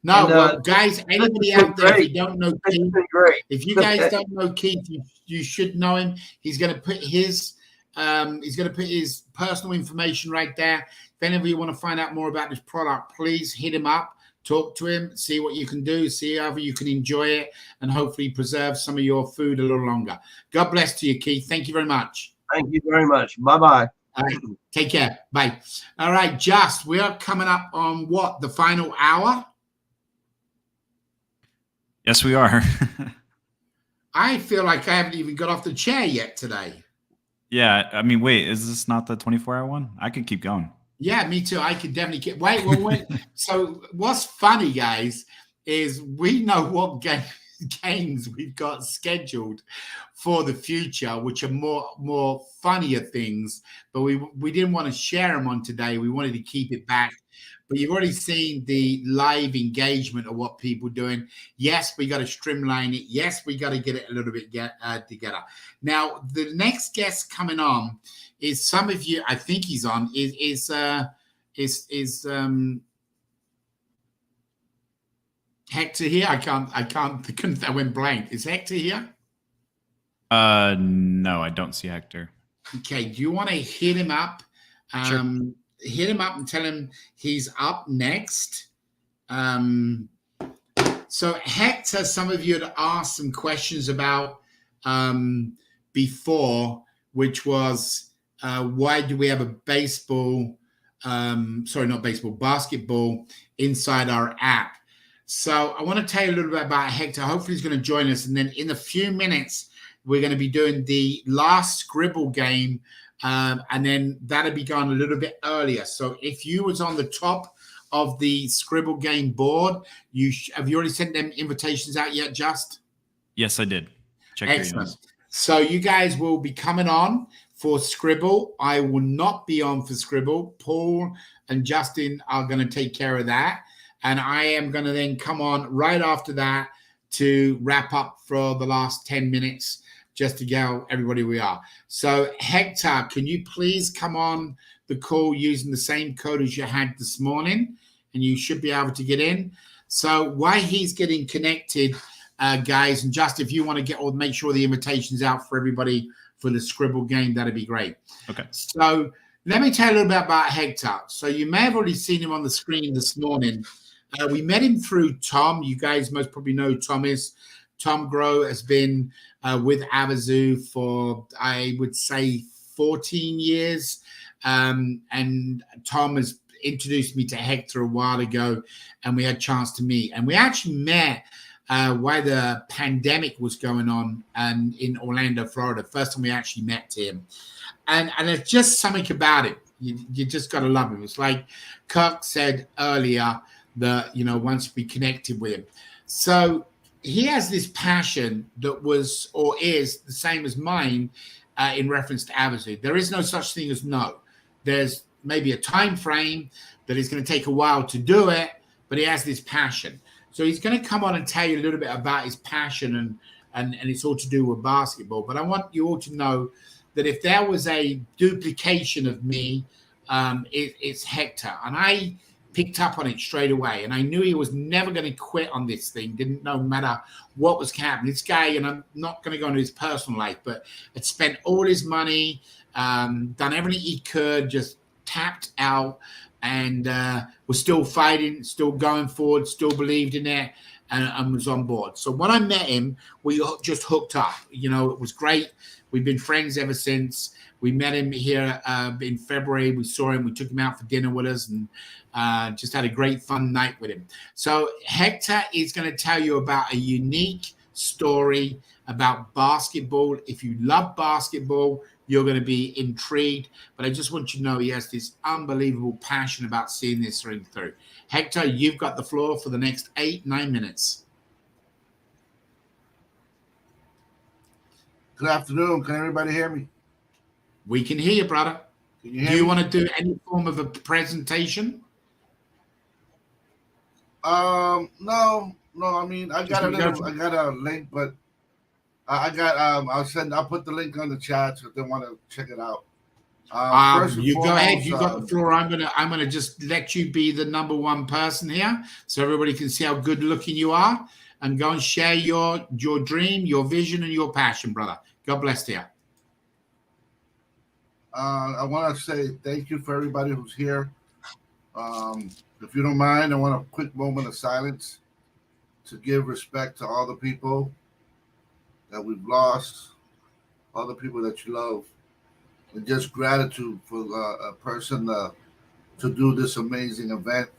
Speaker 1: No,
Speaker 21: And,
Speaker 1: well, guys, anybody out there, if you don't know Keith,
Speaker 21: great.
Speaker 1: if you guys don't know Keith, you should know him. He's going to put his personal information right there. If any of you want to find out more about this product, please hit him up, talk to him, see what you can do, see how you can enjoy it, and hopefully preserve some of your food a little longer. God bless to you, Keith. Thank you very much.
Speaker 21: Thank you very much. Bye-bye.
Speaker 1: All right, take care. Bye. All right, Just, we are coming up on what, the final hour?
Speaker 2: Yes, we are.
Speaker 1: I feel like I haven't even got off the chair yet today.
Speaker 2: Yeah, I mean, wait, is this not the 24-hour one? I could keep going.
Speaker 1: Yeah, me too. I could definitely keep. Wait. So what's funny, guys, is we know what games we've got scheduled for the future, which are more funnier things, but we didn't want to share them on today. We wanted to keep it back. But you've already seen the live engagement of what people are doing. Yes, we got to streamline it. Yes, we got to get it a little bit together. Now, the next guest coming on is some of you. I think he's on. Is Hector here? I went blank. Is Hector here?
Speaker 2: No, I don't see Hector.
Speaker 1: Okay. Do you want to hit him up?
Speaker 2: Sure.
Speaker 1: Hit him up and tell him he's up next. So Hector, some of you had asked some questions about before, which was why do we have a basketball inside our app? So I want to tell you a little bit about Hector. Hopefully he's going to join us. And then in a few minutes, we're going to be doing the last Scribble game. And then that'll be gone a little bit earlier. So if you was on the top of the Scribble game board, have you already sent them invitations out yet, Just?
Speaker 2: Yes, I did. Check your
Speaker 1: Excellent.
Speaker 2: emails.
Speaker 1: So you guys will be coming on for Scribble. I will not be on for Scribble. Paul and Justin are going to take care of that. And I am going to then come on right after that to wrap up for the last 10 minutes. Just to go, everybody, we are. So, Hector, can you please come on the call using the same code as you had this morning? And you should be able to get in. So, while he's getting connected, guys, and just if you want to make sure the invitation's out for everybody for the Scribble game, that'd be great.
Speaker 2: Okay.
Speaker 1: So, let me tell you a little bit about Hector. So, you may have already seen him on the screen this morning. We met him through Tom. You guys most probably know who Tom is. Tom Grow has been with Avazoo for, I would say, 14 years. And Tom has introduced me to Hector a while ago, and we had a chance to meet. And we actually met while the pandemic was going on in Orlando, Florida. First time we actually met him. And there's just something about it. You just got to love him. It's like Kirk said earlier that, once we connected with him. So he has this passion that was or is the same as mine in reference to Avazoo. There is no such thing as no. There's maybe a time frame that it's going to take a while to do it, but he has this passion. So he's going to come on and tell you a little bit about his passion, and it's all to do with basketball. But I want you all to know that if there was a duplication of me, it's Hector. And I picked up on it straight away, and I knew he was never going to quit on this thing. No matter what was happening. This guy, and I'm not going to go into his personal life, but had spent all his money, done everything he could, just tapped out, and was still fighting, still going forward, still believed in it, and was on board. So when I met him, we just hooked up. It was great. We've been friends ever since. We met him here in February. We saw him. We took him out for dinner with us, and just had a great fun night with him. So Hector is going to tell you about a unique story about basketball. If you love basketball, you're going to be intrigued. But I just want you to know he has this unbelievable passion about seeing this thing through. Hector, you've got the floor for the next 8-9 minutes.
Speaker 5: Good afternoon. Can everybody hear me?
Speaker 1: We can hear you, brother. Do you want to do any form of a presentation?
Speaker 5: No. I mean, I got a link, but I got. I'll put the link on the chat so if they want to check it out.
Speaker 1: You go ahead. You got the floor. I'm gonna just let you be the number one person here, so everybody can see how good looking you are, and go and share your dream, your vision, and your passion, brother. God bless you.
Speaker 5: I want to say thank you for everybody who's here. If you don't mind, I want a quick moment of silence to give respect to all the people that we've lost, all the people that you love, and just gratitude for a person to do this amazing event.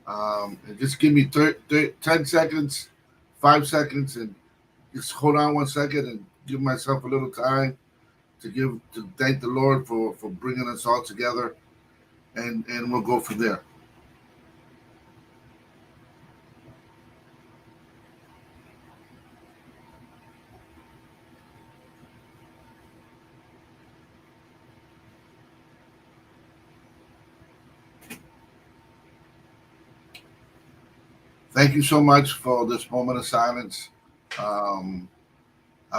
Speaker 5: And just give me 10 seconds, 5 seconds, and just hold on 1 second and give myself a little time to thank the Lord for bringing us all together, and we'll go from there. Thank you so much for this moment of silence. I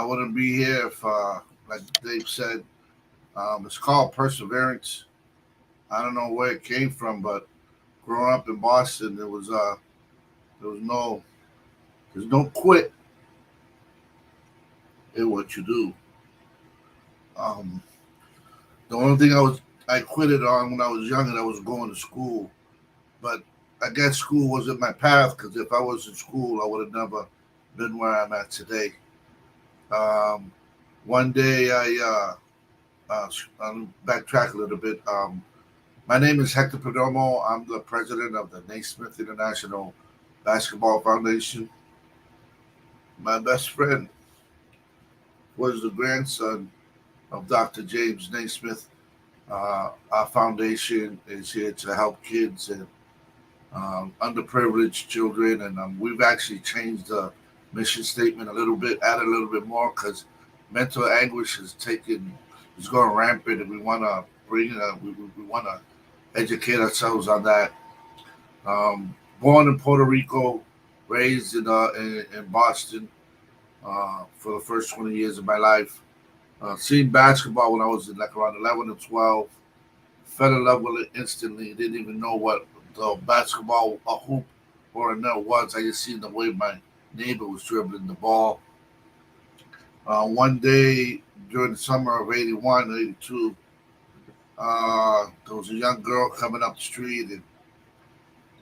Speaker 5: wouldn't be here if, like Dave said, it's called perseverance. I don't know where it came from, but growing up in Boston, there's no quit in what you do. The only thing I quit it on when I was young, and I was going to school, but I guess school wasn't my path, because if I was in school, I would have never been where I'm at today. One day I'll backtrack a little bit. My name is Hector Perdomo. I'm the president of the Naismith International Basketball Foundation. My best friend was the grandson of Dr. James Naismith. Our foundation is here to help kids and underprivileged children, and we've actually changed the mission statement a little bit, added a little bit more, because mental anguish is going rampant, and we want to we want to educate ourselves on that. Born in Puerto Rico, raised in Boston for the first 20 years of my life. Seen basketball when I was around 11 or 12. Fell in love with it instantly. Didn't even know what the basketball, a hoop, or a net was. I just seen the way my neighbor was dribbling the ball. One day during the summer of 81, 82, there was a young girl coming up the street, and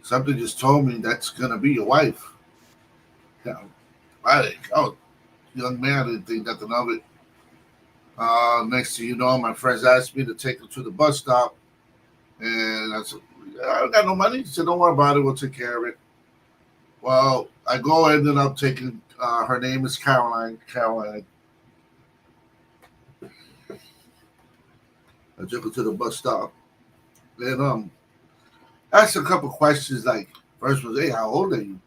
Speaker 5: something just told me, that's going to be your wife. I was a young man, I didn't think nothing of it. Next thing you know, my friends asked me to take her to the bus stop, and I said, I don't got no money. He said, don't worry about it, we'll take care of it. Well, I ended up taking, her name is Caroline. I took her to the bus stop, and asked a couple questions, like, first was, hey, how old are you?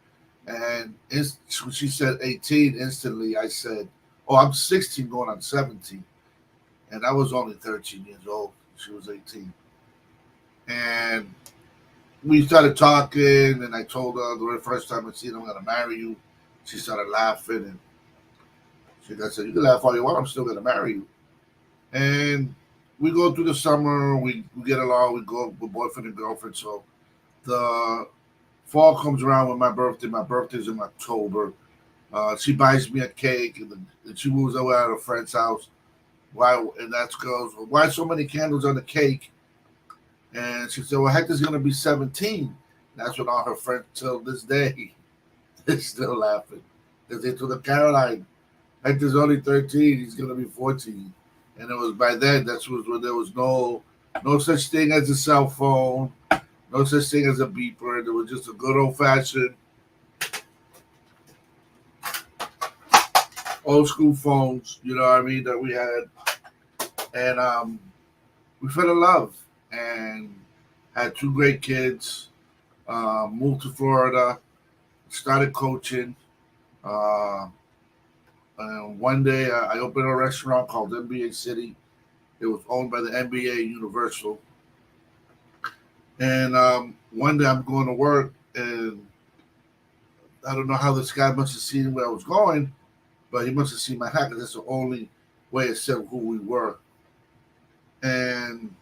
Speaker 5: And when she said 18, instantly I said, oh, I'm 16 going on 17. And I was only 13 years old. She was 18. And we started talking, and I told her the very first time I seen her, I'm going to marry you. She started laughing, and I said, you can laugh all you want, I'm still going to marry you. And we go through the summer, we get along, we go with boyfriend and girlfriend. So the fall comes around with my birthday. My birthday's in October. She buys me a cake, and she moves away at a friend's house. Why? And that goes, well, why so many candles on the cake? And she said, well, Hector's going to be 17. That's what all her friends till this day, they're still laughing. They told her, Caroline, Hector's only 13. He's going to be 14. And it was by then, that was when there was no such thing as a cell phone, no such thing as a beeper. There was just a good old-fashioned old school phones, you know what I mean, that we had. And we fell in love and had 2 great kids, moved to Florida, started coaching. And one day I opened a restaurant called NBA City. It was owned by the NBA Universal. And one day I'm going to work, and I don't know how this guy must have seen where I was going. but he must have seen my hat because that's the only way it said who we were. And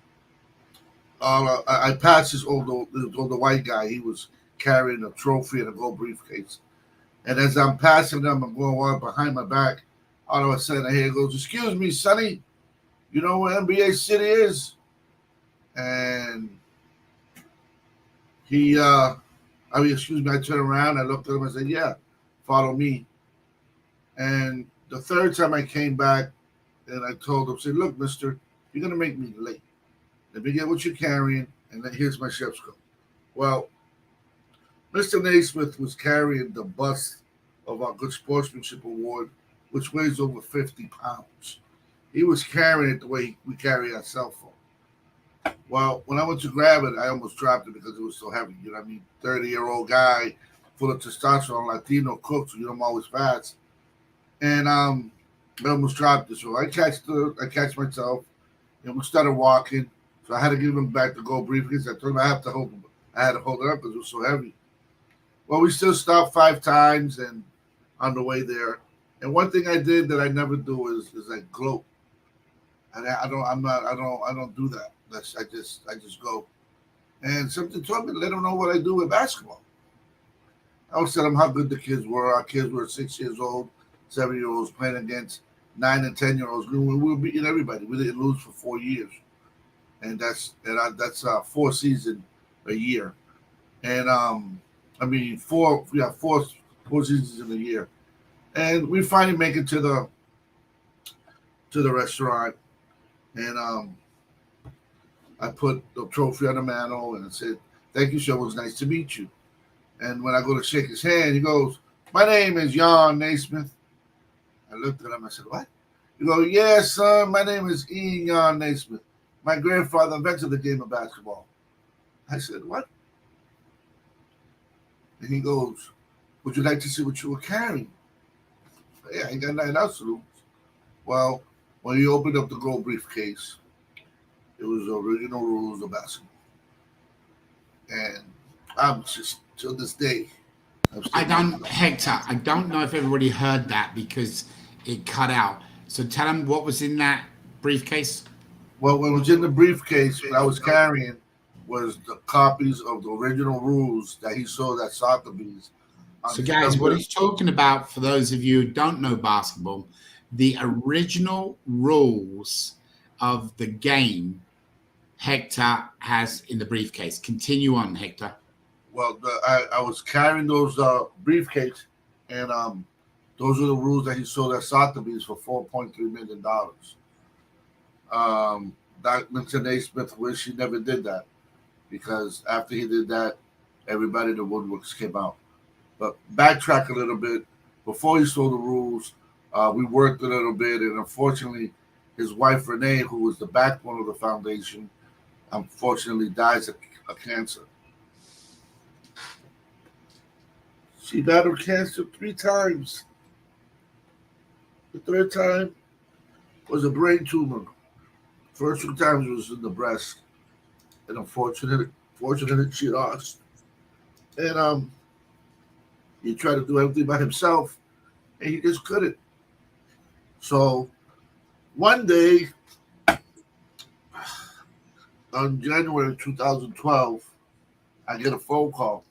Speaker 5: I passed this older white guy. He was carrying a trophy and a gold briefcase. And as I'm passing them, I'm going on behind my back. All of a sudden, I hear he goes, "Excuse me, Sonny, you know where NBA City is?" And excuse me, I turned around, I looked at him, I said, "Yeah, follow me." And the third time I came back and I told him, "Say, look, mister, you're going to make me late. Let me get what you're carrying, and then here's my chef's coat." Well, Mr. Naismith was carrying the bust of our Good Sportsmanship Award, which weighs over 50 pounds. He was carrying it the way we carry our cell phone. Well, when I went to grab it, I almost dropped it because it was so heavy. You know what I mean? 30-year-old guy, full of testosterone, Latino cook, so you know I'm always fast. And I almost dropped it. So I catch myself, and we started walking. So I had to give him back the gold briefcase. I told him I had to hold it up because it was so heavy. Well, we still stopped 5 times and on the way there. And one thing I did that I never do is I gloat. And I don't do that. I just go. And something told me to let them know what I do with basketball. I was telling them how good the kids were. Our kids were 6 years old, 7-year-olds playing against 9 and 10-year-olds. We were beating everybody. We didn't lose for 4 years, and that's 4 seasons a year. And four seasons in a year. And we finally make it to the restaurant, and I put the trophy on the mantle and I said, "Thank you, sir. It was nice to meet you." And when I go to shake his hand, he goes, "My name is Jan Naismith." I looked at him. I said, "What?" He goes, "Yes, son. My name is Ian Jan Naismith. My grandfather invented the game of basketball." I said, "What?" And he goes, "Would you like to see what you were carrying?" "Yeah, I ain't got nothing else to lose." Well, when he opened up the gold briefcase, it was the original rules of basketball. And I'm just, till this day,
Speaker 1: Hector, I don't know if everybody heard that because it cut out. So tell them what was in that briefcase.
Speaker 5: Well, what was in the briefcase that I was carrying was the copies of the original rules that he sold at Sotheby's.
Speaker 1: So, guys, what he's talking about, for those of you who don't know basketball, the original rules of the game Hector has in the briefcase. Continue on, Hector.
Speaker 5: Well, I was carrying those briefcase, and those are the rules that he sold at Sotheby's for $4.3 million. Mr. Naismith wish he never did that, because after he did that, everybody in the woodworks came out. But backtrack a little bit. Before he sold the rules, we worked a little bit, and unfortunately, his wife Renee, who was the backbone of the foundation, unfortunately dies of cancer. She battled cancer 3 times. The third time was a brain tumor. First 2 times was in the breast, and unfortunately, she lost. And he tried to do everything by himself, and he just couldn't. So one day, on January 2012, I get a phone call,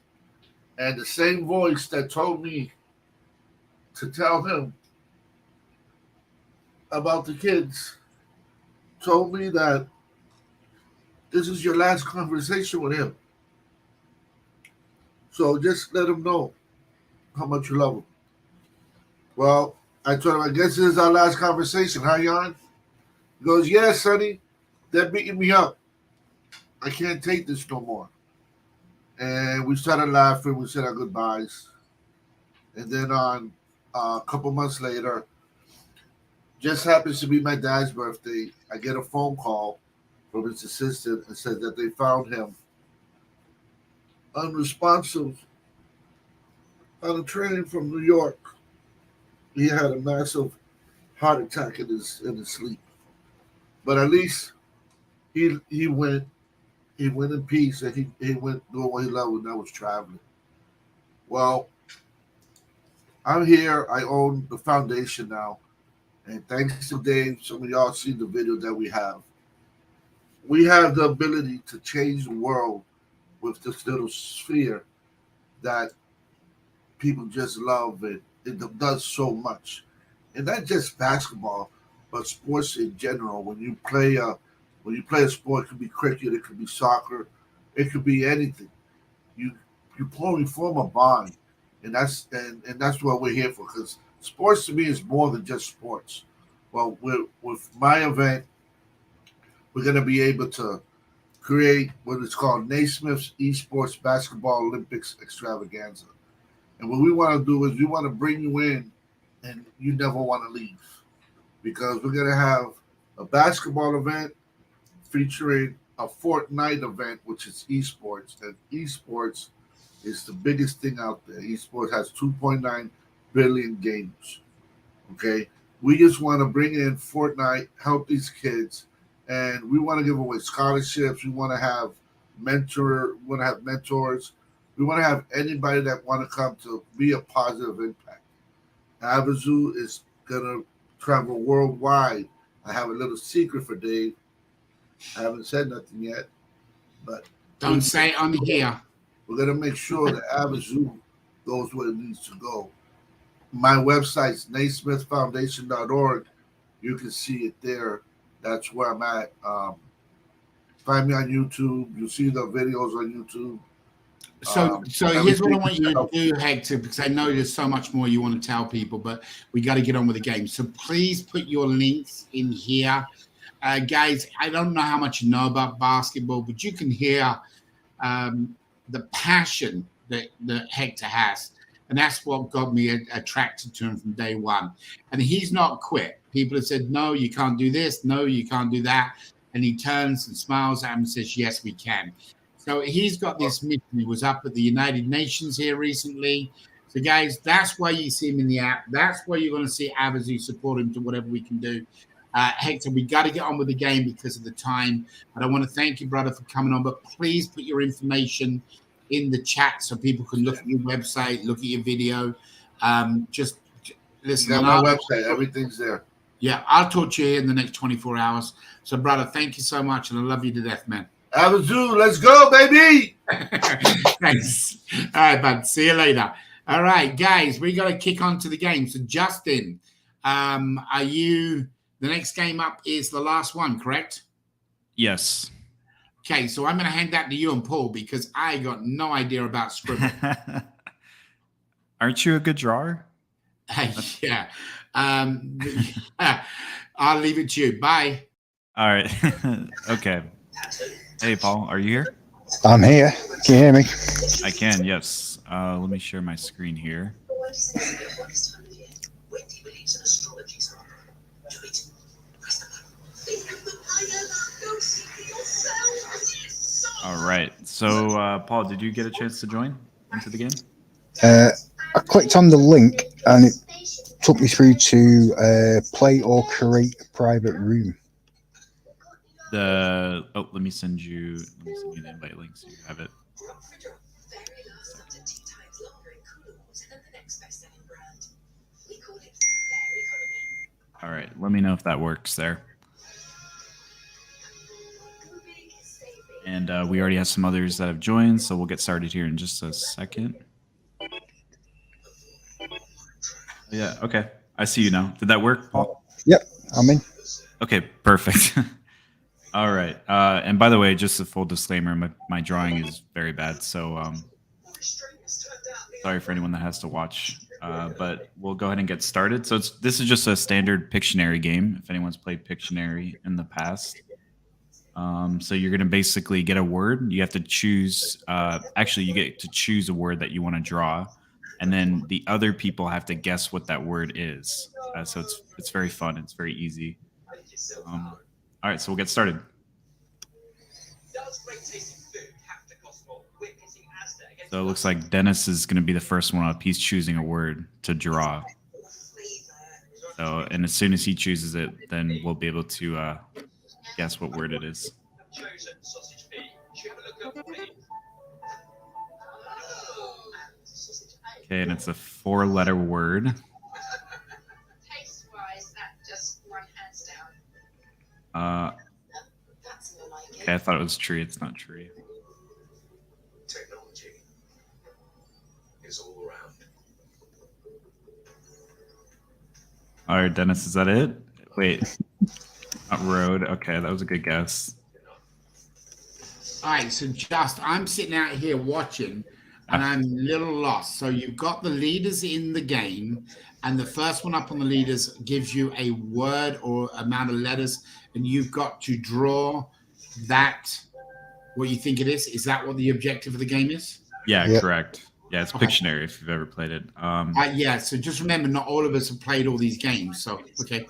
Speaker 5: and the same voice that told me to tell him about the kids told me that this is your last conversation with him. So just let him know how much you love him. Well, I told him, I guess this is our last conversation, huh, Jan? He goes, "Yeah, Sonny, they're beating me up. I can't take this no more." And we started laughing. We said our goodbyes. And then on a couple months later, just happens to be my dad's birthday, I get a phone call from his assistant and said that they found him unresponsive on a train from New York. He had a massive heart attack in his sleep. But at least he went in peace, and he went doing what he loved, and that was traveling. Well, I'm here. I own the foundation now. And thanks to Dave, some of y'all seen the video that we have. We have the ability to change the world with this little sphere that people just love it. It does so much. And not just basketball, but sports in general. When you play a sport, it could be cricket, it could be soccer, it could be anything. You you form a bond, and that's what we're here for. Because sports to me is more than just sports. Well, with my event, we're going to be able to create what is called Naismith's Esports Basketball Olympics Extravaganza. And what we want to do is we want to bring you in, and you never want to leave, because we're going to have a basketball event featuring a Fortnite event, which is esports. And esports is the biggest thing out there. Esports has 2.9 billion games. Okay, we just want to bring in Fortnite, help these kids, and we want to give away scholarships. We want to have mentors. We want to have anybody that want to come to be a positive impact. Avazoo is gonna travel worldwide. I have a little secret for Dave. I haven't said nothing yet, but
Speaker 1: don't say it on here.
Speaker 5: We're gonna make sure that Avazoo goes where it needs to go. My website's naismithfoundation.org. You can see it there. That's where I'm at. Find me on YouTube. You'll see the videos on YouTube.
Speaker 1: So here's what I want you to do, Hector, because I know there's so much more you want to tell people, but we got to get on with the game. So please put your links in here. Guys, I don't know how much you know about basketball, but you can hear the passion that Hector has. And that's what got me attracted to him from day one. And he's not quit. People have said, no, you can't do this. No, you can't do that. And he turns and smiles at him and says, yes, we can. So he's got this mission. He was up at the United Nations here recently. So, guys, that's why you see him in the app. That's why you're going to see Avazoo support him to whatever we can do. Hector, we got to get on with the game because of the time. And I want to thank you, brother, for coming on. But please put your information in the chat so people can look at your website, look at your video. Just listen.
Speaker 5: Yeah, my website, everything's there.
Speaker 1: Yeah, I'll talk to you in the next 24 hours. So, brother, thank you so much, and I love you to death, man.
Speaker 5: Avazoo, let's go, baby.
Speaker 1: Thanks. All right, bud. See you later. All right, guys, we got to kick on to the game. So, Justin, are you? The next game up is the last one, correct?
Speaker 2: Yes.
Speaker 1: Okay, so I'm going to hand that to you and Paul because I got no idea about scribble.
Speaker 2: Aren't you a good drawer?
Speaker 1: Yeah. I'll leave it to you. Bye.
Speaker 2: All right. Okay. Hey, Paul, are you here?
Speaker 3: I'm here. Can you hear me?
Speaker 2: I can, yes. Let me share my screen here. All right. So, Paul, did you get a chance to join into the game?
Speaker 3: I clicked on the link and it took me through to play or create a private room.
Speaker 2: Let me send you the invite link so you have it. All right, let me know if that works there. And we already have some others that have joined, so we'll get started here in just a second. Yeah, okay. I see you now. Did that work, Paul?
Speaker 3: Yep, I'm in.
Speaker 2: Okay, perfect. All right. And by the way, just a full disclaimer, my drawing is very bad, so sorry for anyone that has to watch. But we'll go ahead and get started. So this is just a standard Pictionary game, if anyone's played Pictionary in the past. So you're going to basically get a word. You have to choose, actually you get to choose a word that you want to draw. And then the other people have to guess what that word is. So it's very fun. It's very easy. All right, so we'll get started. So it looks like Dennis is going to be the first one up. He's choosing a word to draw. So, and as soon as he chooses it, then we'll be able to guess what word it is. Okay, and it's a 4-letter word. Okay, I thought it was tree. It's not tree.
Speaker 15: Technology is all around.
Speaker 2: All right, Dennis, is that it? Wait, not road. Okay, that was a good guess.
Speaker 1: All right, so I'm sitting out here watching, and I'm a little lost. So you've got the leaders in the game, and the first one up on the leaders gives you a word or amount of letters, and you've got to draw that, what you think it is. Is that what the objective of the game is?
Speaker 2: Yeah, correct. Yeah, it's Pictionary if you've ever played it.
Speaker 1: Yeah, so just remember, not all of us have played all these games. So, okay.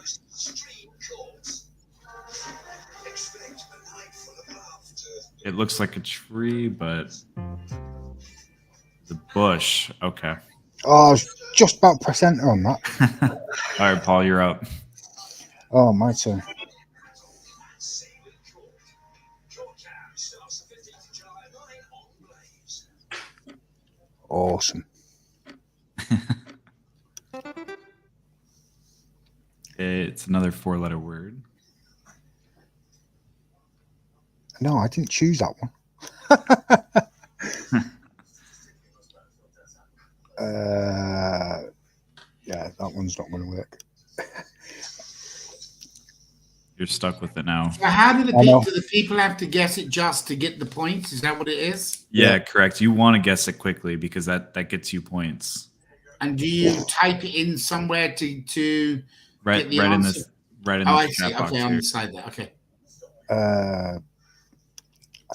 Speaker 2: It looks like a tree, but the bush. Okay.
Speaker 3: Oh, I was just about to press enter on that.
Speaker 2: All right, Paul, you're up.
Speaker 3: Oh, my turn. Awesome.
Speaker 2: It's another 4-letter word.
Speaker 3: No, I didn't choose that one. Yeah, that one's not going to work.
Speaker 2: You're stuck with it now.
Speaker 1: So how do the people have to guess it just to get the points? Is that what it is?
Speaker 2: Yeah, correct. You want to guess it quickly because that gets you points.
Speaker 1: And do you type it in somewhere to
Speaker 2: right
Speaker 1: get the
Speaker 2: right
Speaker 1: answer?
Speaker 2: in
Speaker 1: I
Speaker 2: the
Speaker 1: see.
Speaker 2: chat box
Speaker 1: Okay, on
Speaker 2: here.
Speaker 1: the side there. Okay.
Speaker 3: I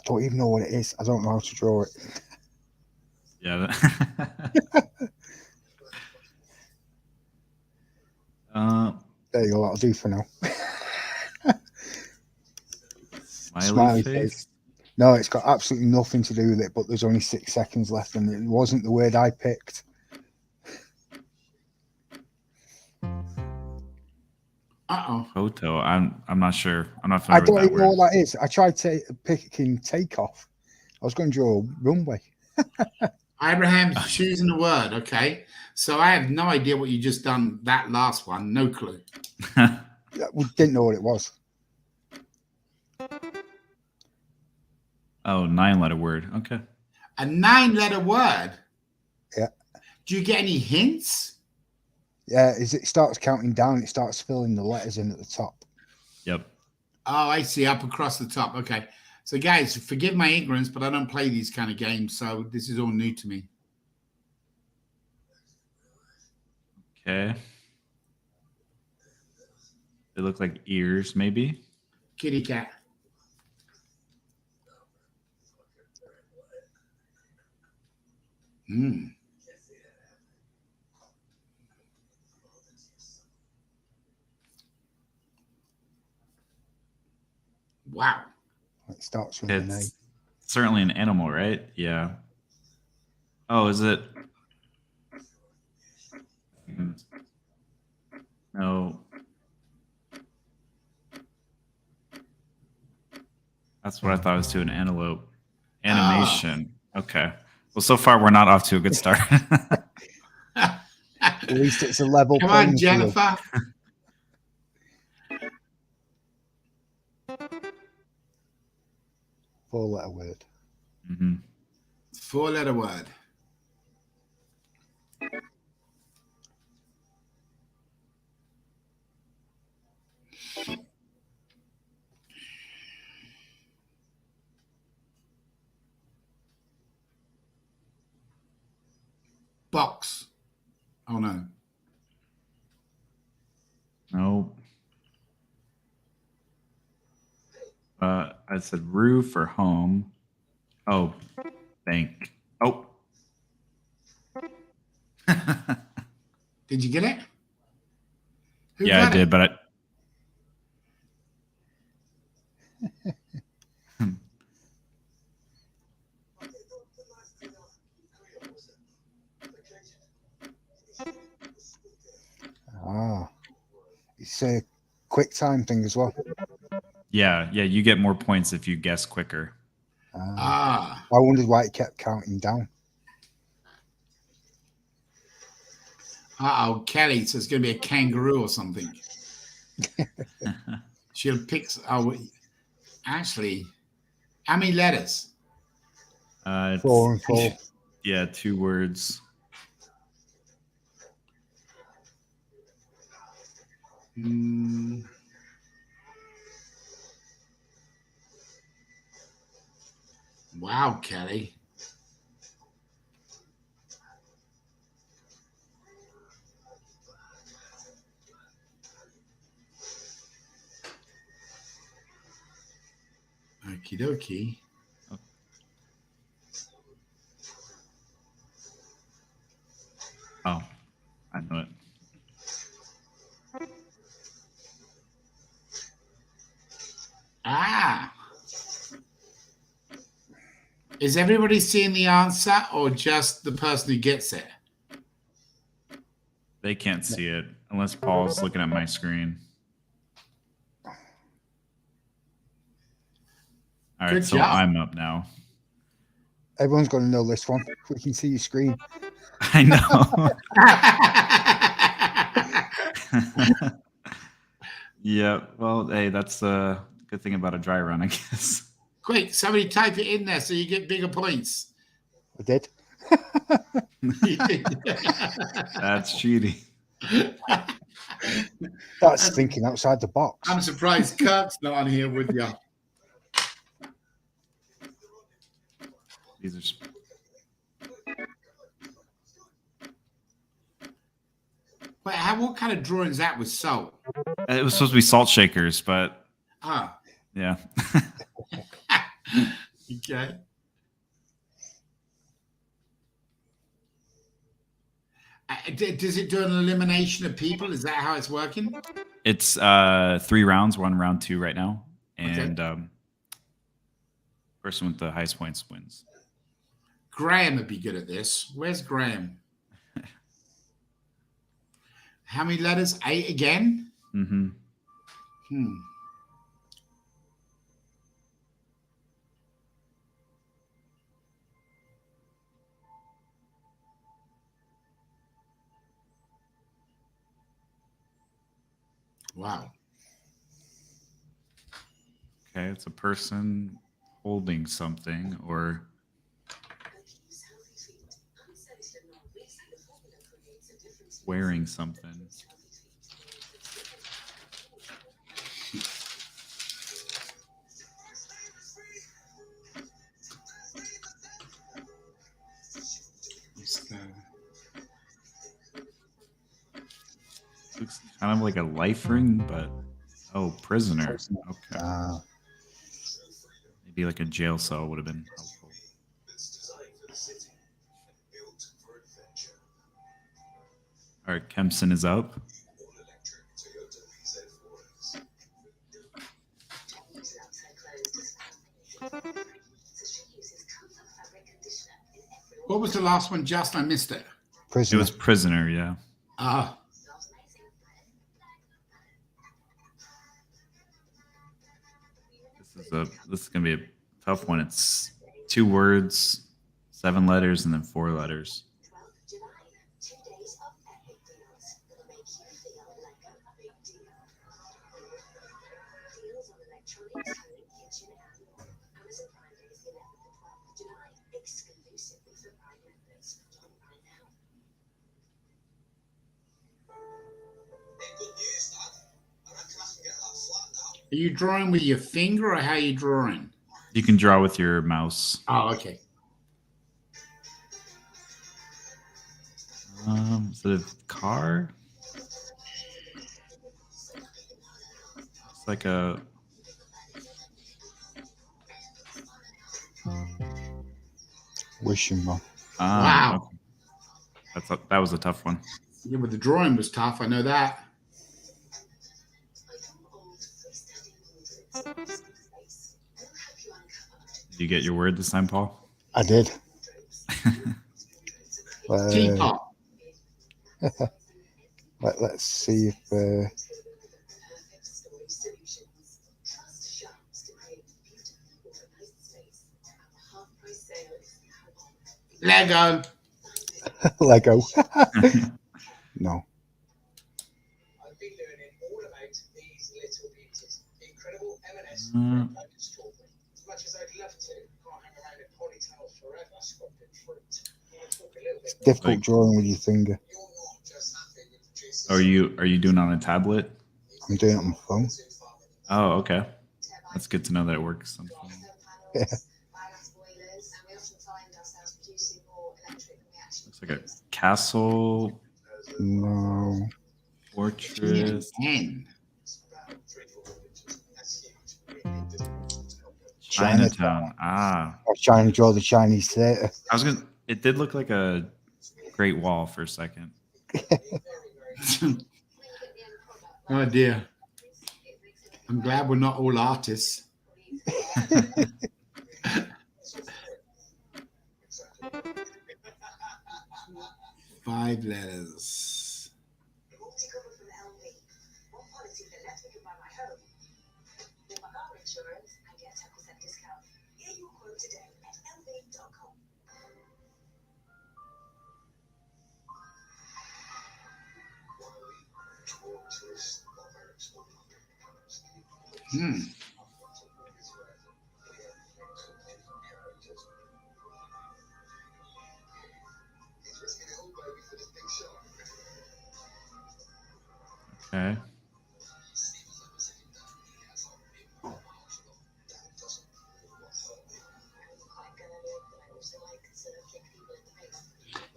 Speaker 3: don't even know what it is. I don't know how to draw it.
Speaker 2: Yeah.
Speaker 3: There you go. That'll do for now.
Speaker 2: Smiley face.
Speaker 3: No, it's got absolutely nothing to do with it, but there's only 6 seconds left, and it wasn't the word I picked.
Speaker 2: Photo. I'm not sure. I'm not familiar
Speaker 3: I don't
Speaker 2: with that
Speaker 3: even know
Speaker 2: word.
Speaker 3: what that is. I tried to picking takeoff. I was going to draw a runway.
Speaker 1: Abraham's choosing a word. Okay. So I have no idea what you just done. That last one, no clue.
Speaker 3: We didn't know what it was.
Speaker 2: Oh, 9-letter word. Okay.
Speaker 1: A 9-letter word.
Speaker 3: Yeah.
Speaker 1: Do you get any hints?
Speaker 3: Yeah, it starts counting down. It starts filling the letters in at the top.
Speaker 2: Yep.
Speaker 1: Oh, I see. Up across the top. Okay. So, guys, forgive my ignorance, but I don't play these kind of games, so this is all new to me.
Speaker 2: Okay. They look like ears, maybe.
Speaker 1: Kitty cat. Hmm. Wow.
Speaker 3: It starts with an A.
Speaker 2: It's certainly an animal, right? Yeah. Oh, is it? No. That's what I thought it was to an antelope. Animation. Okay. Well, so far we're not off to a good start.
Speaker 3: At least it's a level
Speaker 1: Come
Speaker 3: playing
Speaker 1: on, Jennifer.
Speaker 3: field. 4-letter word.
Speaker 2: Mm-hmm.
Speaker 1: 4-letter word. Box. Oh no.
Speaker 2: Nope. I said roof or home. Oh, bank. Oh.
Speaker 1: Did you get it? Who
Speaker 2: Yeah, I
Speaker 1: got
Speaker 2: did,
Speaker 1: it?
Speaker 2: but
Speaker 3: It's a quick time thing as well.
Speaker 2: yeah, you get more points if you guess quicker.
Speaker 3: I wondered why it kept counting down.
Speaker 1: Uh-oh, Kelly, so it's going to be a kangaroo or something. She'll pick. Oh, actually, how many letters?
Speaker 3: 4 and 4.
Speaker 2: Yeah, 2 words.
Speaker 1: Wow, Kelly. Okie dokie.
Speaker 2: Oh, I know it.
Speaker 1: Ah. Is everybody seeing the answer or just the person who gets it?
Speaker 2: They can't see it unless Paul's looking at my screen. All right,
Speaker 1: Good
Speaker 2: so
Speaker 1: job.
Speaker 2: I'm up now.
Speaker 3: Everyone's going to know this one. We can see your screen.
Speaker 2: I know. Yeah, well, hey, that's a good thing about a dry run, I guess.
Speaker 1: Quick, somebody type it in there so you get bigger points.
Speaker 3: I did.
Speaker 2: That's cheating.
Speaker 3: That's thinking outside the box.
Speaker 1: I'm surprised Kirk's not on here with you.
Speaker 2: These are
Speaker 1: Wait, what kind of drawing is that with salt?
Speaker 2: it was supposed to be salt shakers, but
Speaker 1: Ah,
Speaker 2: yeah.
Speaker 1: okay. Does it do an elimination of people? Is that how it's working?
Speaker 2: It's 3 rounds. We're on round 2 right now. And person with the highest points wins.
Speaker 1: Graham would be good at this. Where's Graham? How many letters? 8 again?
Speaker 2: Mm-hmm.
Speaker 1: Wow.
Speaker 2: Okay, it's a person holding something or wearing something. Looks kind of like a life ring, but prisoner. Okay. Maybe like a jail cell would have been helpful. All right, Kempson is up.
Speaker 1: What was the last one? Just I missed it.
Speaker 2: Prisoner. It was prisoner, yeah.
Speaker 1: Ah.
Speaker 2: This is gonna be a tough one. It's 2 words, 7 letters, and then 4 letters.
Speaker 1: Are you drawing with your finger or how are you drawing?
Speaker 2: You can draw with your mouse.
Speaker 1: Oh, okay.
Speaker 2: Is it a car? It's like a
Speaker 3: wishing well.
Speaker 1: Wow.
Speaker 2: Okay. That was a tough one.
Speaker 1: Yeah, but the drawing was tough. I know that.
Speaker 2: Did you get your word this time, Paul?
Speaker 3: I did.
Speaker 1: Teapot.
Speaker 3: Let's see if
Speaker 1: Lego.
Speaker 3: Lego. No.
Speaker 15: I've been learning all about these little beauties. Incredible M&S
Speaker 2: Mm.
Speaker 15: focus strawberry. As much as I'd love to, can't hang around a ponytail forever sculpted fruit. I'll talk a little
Speaker 3: It's
Speaker 15: bit
Speaker 3: difficult
Speaker 2: Like-
Speaker 3: drawing with your finger.
Speaker 2: Are you doing on a tablet?
Speaker 3: I'm doing it on my phone.
Speaker 2: Oh, okay. That's good to know that it works on phone.
Speaker 3: Yeah.
Speaker 2: Looks like a castle,
Speaker 3: No.
Speaker 2: fortress,
Speaker 1: N.
Speaker 2: Chinatown. Ah,
Speaker 3: I was trying to draw the Chinese theatre.
Speaker 2: I was gonna. It did look like a Great Wall for a second.
Speaker 1: Oh dear. I'm glad we're not all artists. 5 letters. Hmm.
Speaker 2: Okay.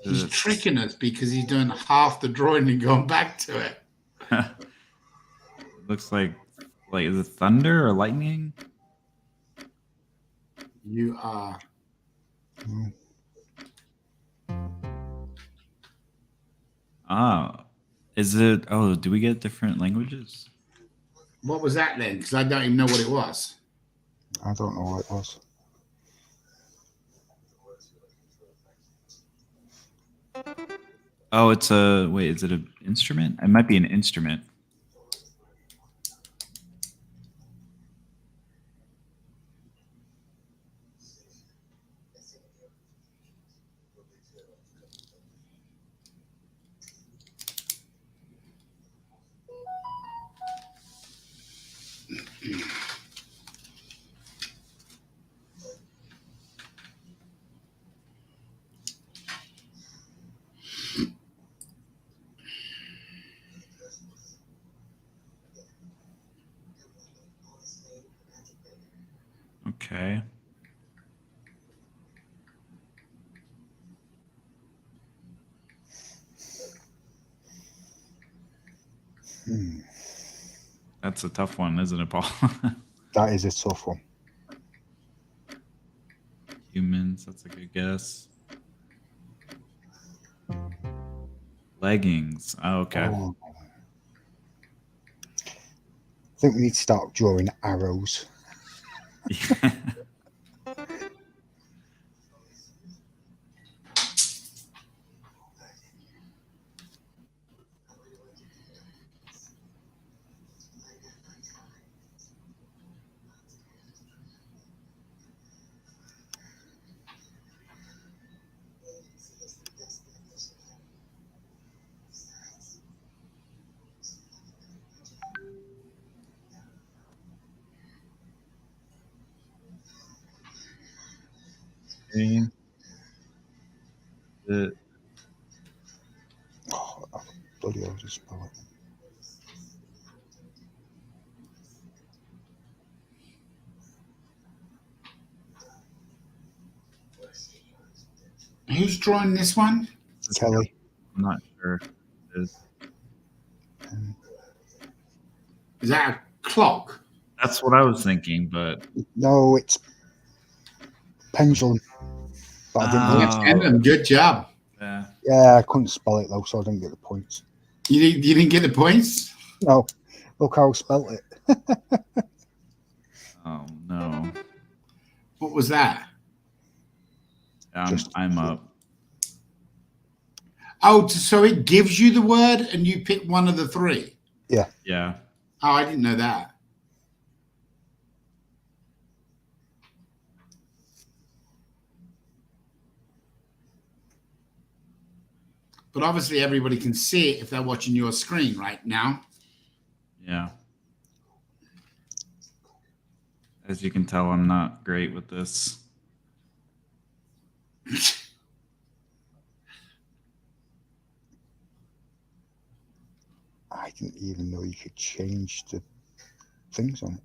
Speaker 1: He's tricking us because he's doing half the drawing and going back to it.
Speaker 2: Looks like is it thunder or lightning?
Speaker 1: You are.
Speaker 2: Ah, is it? Oh, do we get different languages?
Speaker 1: What was that then? Because I don't even know what it was.
Speaker 3: I don't know what it was.
Speaker 2: Oh, it's a wait. Is it an instrument? It might be an instrument. Okay. That's a tough one, isn't it, Paul?
Speaker 3: That is a tough one.
Speaker 2: Humans, that's a good guess. Leggings. Oh, okay.
Speaker 3: Oh. I think we need to start drawing arrows.
Speaker 2: Okay.
Speaker 3: Oh, bloody hell, just spell it.
Speaker 1: Who's drawing this one?
Speaker 3: Kelly.
Speaker 2: I'm not sure. It is.
Speaker 1: Is that a clock?
Speaker 2: That's what I was thinking, but
Speaker 3: No, it's pendulum. But I didn't
Speaker 2: Oh.
Speaker 1: Pendulum, good job.
Speaker 2: yeah.
Speaker 3: Yeah, I couldn't spell it though, so I didn't get the points.
Speaker 1: You didn't get the points?
Speaker 3: No, look how I spelled it.
Speaker 2: Oh no.
Speaker 1: What was that?
Speaker 2: I'm up.
Speaker 1: Oh, so it gives you the word and you pick one of the 3.
Speaker 3: Yeah.
Speaker 2: Yeah.
Speaker 1: Oh, I didn't know that. But obviously everybody can see it if they're watching your screen right now.
Speaker 2: Yeah. As you can tell, I'm not great with this.
Speaker 3: I didn't even know you could change the things on it.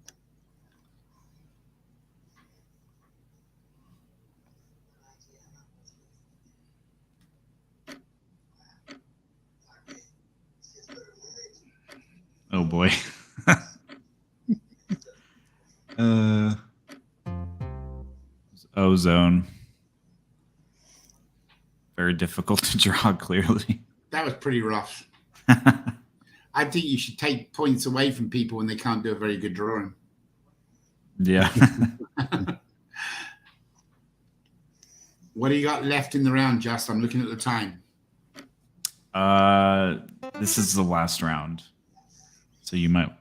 Speaker 2: Oh boy. Ozone. Very difficult to draw clearly.
Speaker 1: That was pretty rough. I think you should take points away from people when they can't do a very good drawing.
Speaker 2: Yeah.
Speaker 1: What do you got left in the round, Just? I'm looking at the time.
Speaker 2: This is the last round. So you might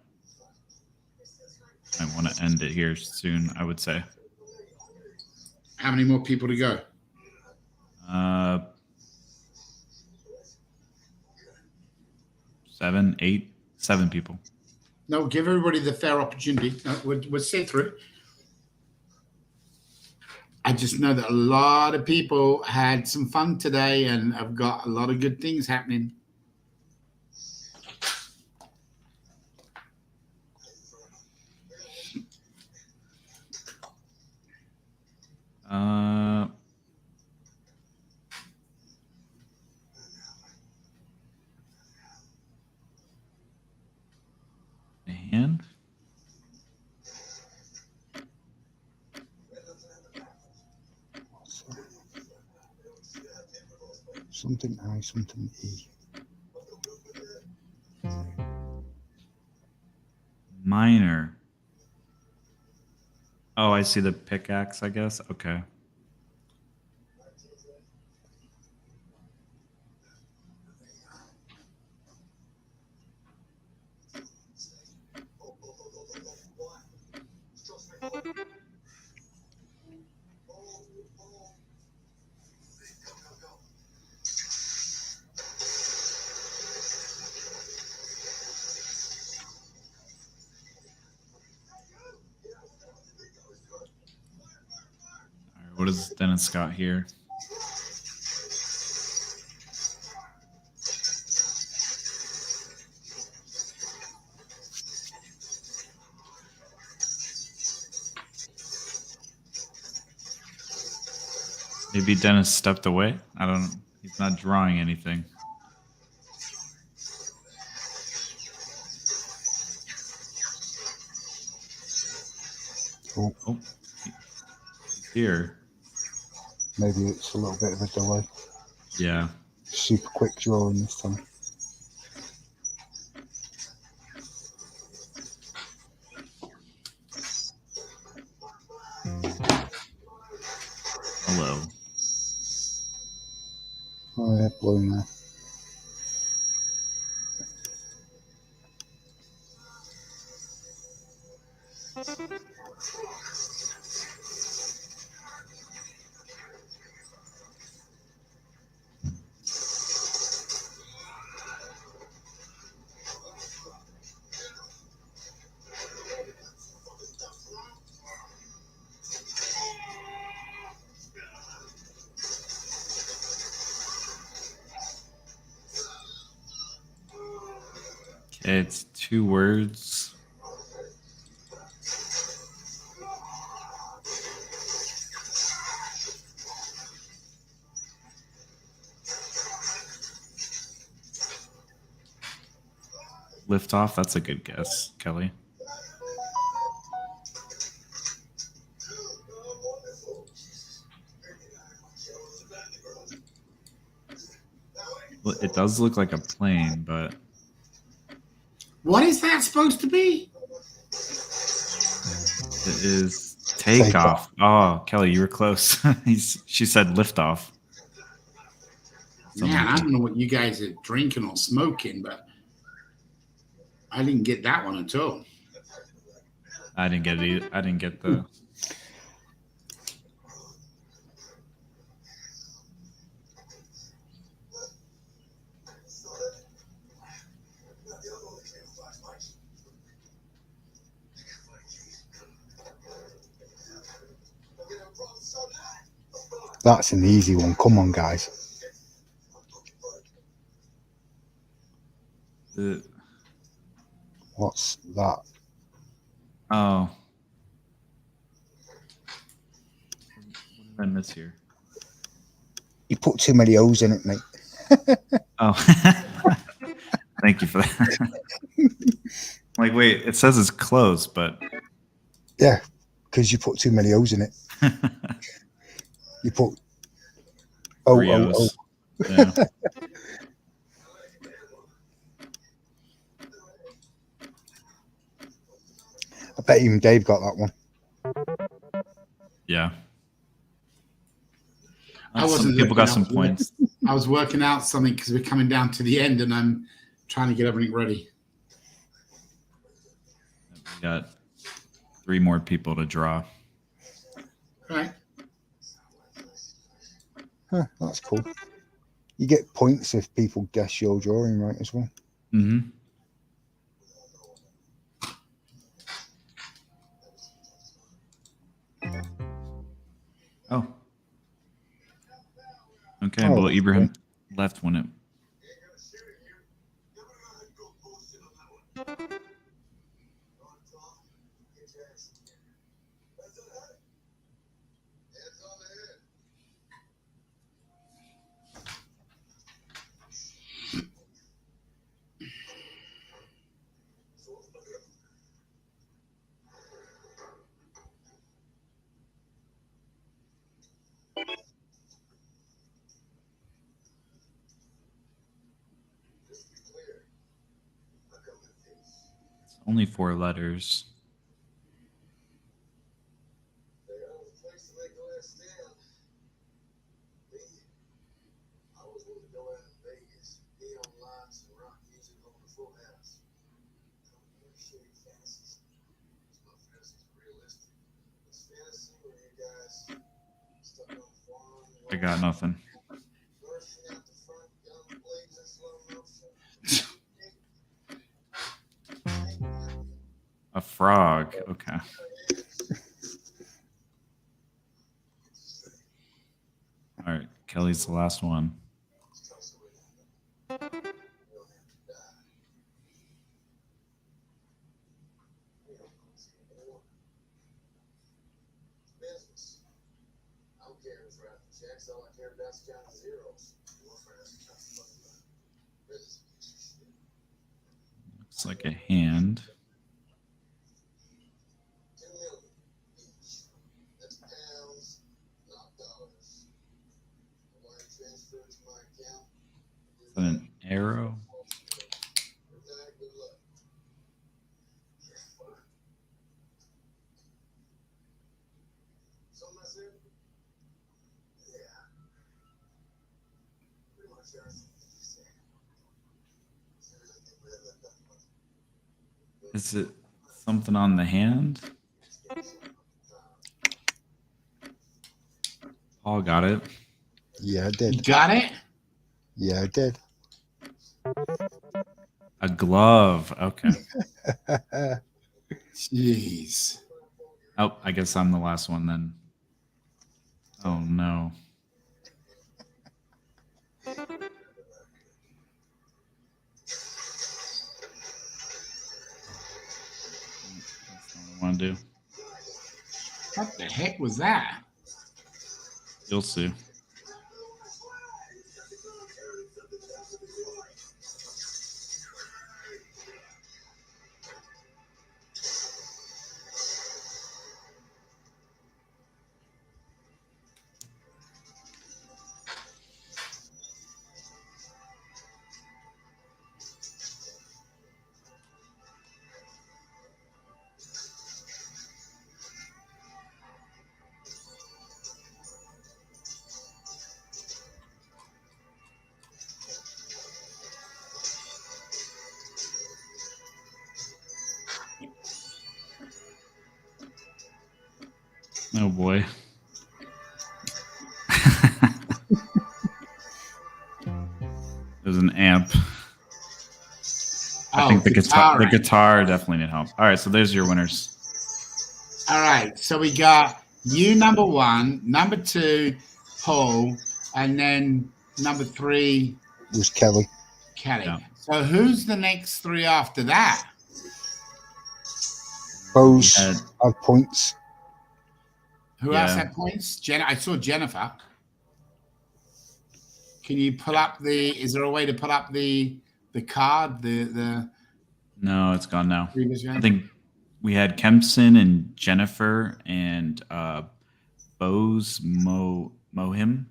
Speaker 2: want to end it here soon, I would say.
Speaker 1: How many more people to go?
Speaker 2: 7, 8, 7 people.
Speaker 1: No, give everybody the fair opportunity. We'll sit through. I just know that a lot of people had some fun today and have got a lot of good things happening.
Speaker 2: A hand?
Speaker 3: Something I, something E.
Speaker 2: Minor. Oh, I see the pickaxe, I guess. Okay. All right, what does Dennis got here? Maybe Dennis stepped away. I don't know. He's not drawing anything.
Speaker 3: Oh.
Speaker 2: Here.
Speaker 3: Maybe it's a little bit of a delay.
Speaker 2: Yeah.
Speaker 3: Super quick drawing this time.
Speaker 2: Hello.
Speaker 3: Oh yeah, blue now.
Speaker 2: Okay, it's 2 words. Lift off, that's a good guess, Kelly. Well, it does look like a plane, but
Speaker 1: What is that supposed to be?
Speaker 2: it is takeoff. Oh, Kelly, you were close. She said lift off.
Speaker 1: Man, I don't know what you guys are drinking or smoking, but I didn't get that one at all.
Speaker 2: I didn't get it either. I didn't get the.
Speaker 3: That's an easy one. Come on, guys. What's that?
Speaker 2: Oh. What did I miss here?
Speaker 3: You put too many O's in it, mate.
Speaker 2: Oh. Thank you for that. Like, wait, it says it's closed, but...
Speaker 3: Yeah, because you put too many O's in it. You put O.
Speaker 2: Yeah.
Speaker 3: I bet even Dave got that one.
Speaker 2: Yeah.
Speaker 1: I wasn't.
Speaker 2: Some people got some points.
Speaker 1: I was working out something because we're coming down to the end, and I'm trying to get everything ready.
Speaker 2: We got 3 more people to draw.
Speaker 1: All right.
Speaker 3: Huh, that's cool. You get points if people guess your drawing right as well.
Speaker 2: Mm-hmm. Oh. Okay,
Speaker 3: Oh,
Speaker 2: well,
Speaker 3: that's
Speaker 2: Ibrahim
Speaker 3: cool.
Speaker 2: left when it... Only 4 letters. I got nothing. A frog. Okay. All right. Kelly's the last one. Looks like a hand. Is that an arrow? Is it something on the hand? Paul got it.
Speaker 3: Yeah, I did.
Speaker 1: You got it?
Speaker 3: Yeah, I did.
Speaker 2: A glove. Okay.
Speaker 1: Jeez.
Speaker 2: Oh, I guess I'm the last one then. Oh, no. That's not what I want to do.
Speaker 1: What the heck was that?
Speaker 2: You'll see. Oh boy. There's an amp. I think the guitar definitely need help. All right, so there's your winners.
Speaker 1: All right, so we got you number 1, number 2, Paul, and then number 3
Speaker 3: was Kelly.
Speaker 1: Kelly.
Speaker 2: Yeah.
Speaker 1: So who's the next 3 after that?
Speaker 3: Those have points.
Speaker 1: Who else had points? I saw Jennifer. Can you pull up is there a way to pull up the card?
Speaker 2: No, it's gone now.
Speaker 1: Previous one?
Speaker 2: I think we had Kempson and Jennifer and Bose Mohim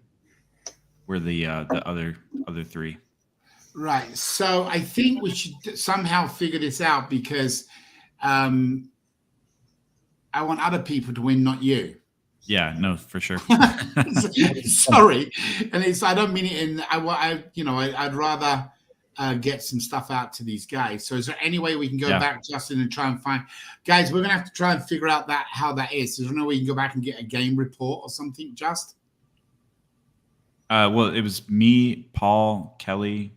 Speaker 2: were the other 3.
Speaker 1: Right. So I think we should somehow figure this out because I want other people to win, not you.
Speaker 2: Yeah, no, for sure.
Speaker 1: Sorry, and I don't mean it in. I'd rather get some stuff out to these guys. So is there any way we can go back, Justin, and try and find guys? We're gonna have to try and figure out how that is. Is there no way you can go back and get a game report or something, Just?
Speaker 2: Well, it was me, Paul, Kelly,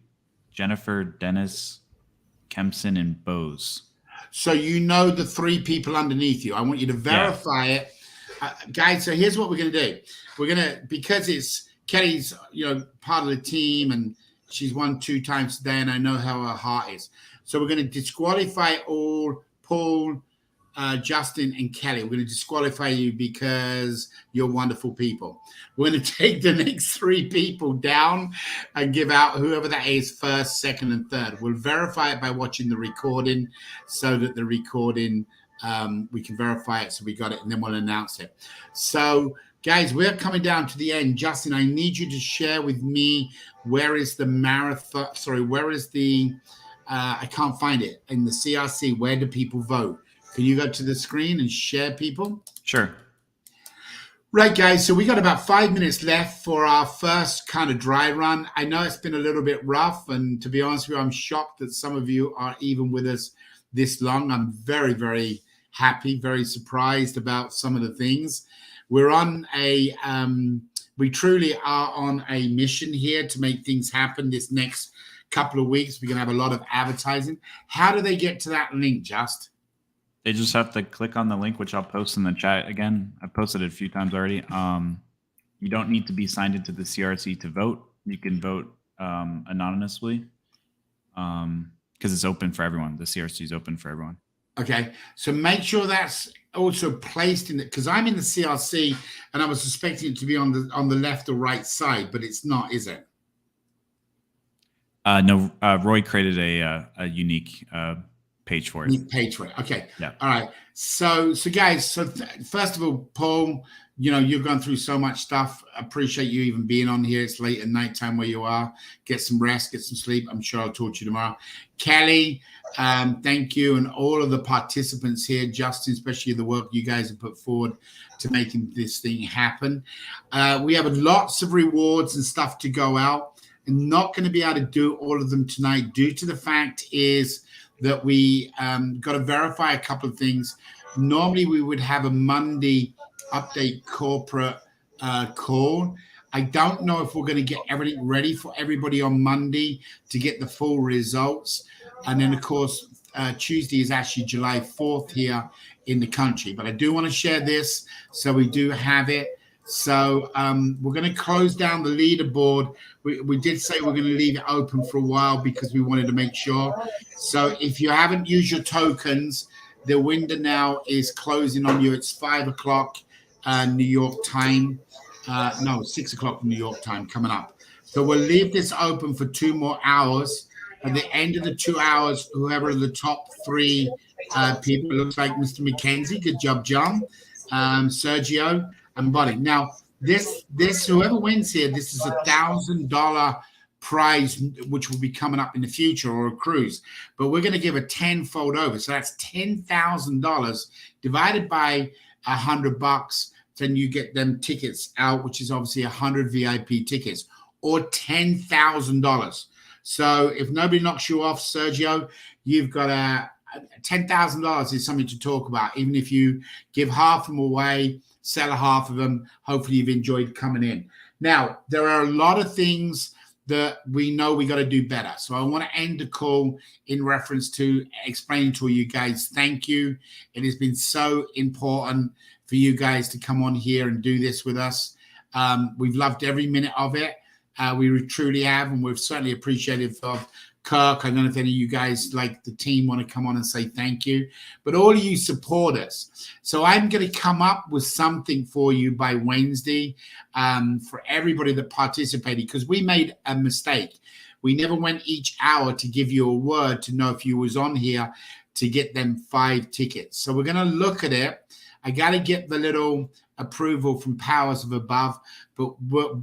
Speaker 2: Jennifer, Dennis, Kempson, and Bose.
Speaker 1: So you know the 3 people underneath you. I want you to verify it. Guys, so here's what we're going to do. We're going to, because it's Kelly's, part of the team and she's won 2 times today and I know how her heart is. So we're going to disqualify all Paul, Justin, and Kelly. We're going to disqualify you because you're wonderful people. We're going to take the next 3 people down and give out whoever that is first, second, and third. We'll verify it by watching the recording so that the recording, we can verify it so we got it, and then we'll announce it. So, guys, we're coming down to the end. Justin, I need you to share with me where is the marathon, where is the, I can't find it, in the CRC, where do people vote? Can you go to the screen and share, people?
Speaker 2: Sure.
Speaker 1: Right, guys. So we got about 5 minutes left for our first kind of dry run. I know it's been a little bit rough. And to be honest with you, I'm shocked that some of you are even with us this long. I'm very, very happy, very surprised about some of the things. We're on we truly are on a mission here to make things happen this next couple of weeks. We're going to have a lot of advertising. How do they get to that link, Just?
Speaker 2: They just have to click on the link, which I'll post in the chat again. I've posted it a few times already. You don't need to be signed into the CRC to vote. You can vote anonymously because it's open for everyone. The CRC is open for everyone.
Speaker 1: Okay, so make sure that's also placed in it because I'm in the CRC and I was suspecting it to be on the left or right side, but it's not, is it?
Speaker 2: No, Roy created a unique page for it.
Speaker 1: Page for it. Okay.
Speaker 2: Yeah.
Speaker 1: All right. So guys, first of all, Paul, you've gone through so much stuff. Appreciate you even being on here. It's late at nighttime where you are. Get some rest, get some sleep. I'm sure I'll talk to you tomorrow. Kelly, thank you. And all of the participants here, Justin, especially the work you guys have put forward to making this thing happen. We have lots of rewards and stuff to go out. I'm not going to be able to do all of them tonight due to the fact is that we got to verify a couple of things. Normally, we would have a Monday update corporate call. I don't know if we're going to get everything ready for everybody on Monday to get the full results. And then, of course, Tuesday is actually July 4th here in the country. But I do want to share this, so we do have it. So we're going to close down the leaderboard. We did say we're going to leave it open for a while because we wanted to make sure. So if you haven't used your tokens, the window now is closing on you. It's 5 o'clock New York time. No, 6 o'clock New York time coming up. So we'll leave this open for 2 more hours. At the end of the 2 hours, whoever the top 3 people, looks like Mr. McKenzie. Good job, John. Sergio. And Buddy. Now, this whoever wins here, this is $1,000 prize, which will be coming up in the future, or a cruise. But we're going to give a 10-fold over, so that's $10,000 divided by $100. Then you get them tickets out, which is obviously 100 VIP tickets, or $10,000. So if nobody knocks you off, Sergio, you've got $10,000 is something to talk about. Even if you give half them away, sell half of them. Hopefully you've enjoyed coming in. Now, there are a lot of things that we know we got to do better. So I want to end the call in reference to explaining to you guys, thank you. It has been so important for you guys to come on here and do this with us. We've loved every minute of it. We truly have, and we're certainly appreciative of Kirk. I don't know if any of you guys, like the team, want to come on and say thank you, but all of you support us. So I'm going to come up with something for you by Wednesday for everybody that participated, because we made a mistake. We never went each hour to give you a word to know if you was on here to get them 5 tickets. So we're going to look at it. I got to get the little approval from powers of above, but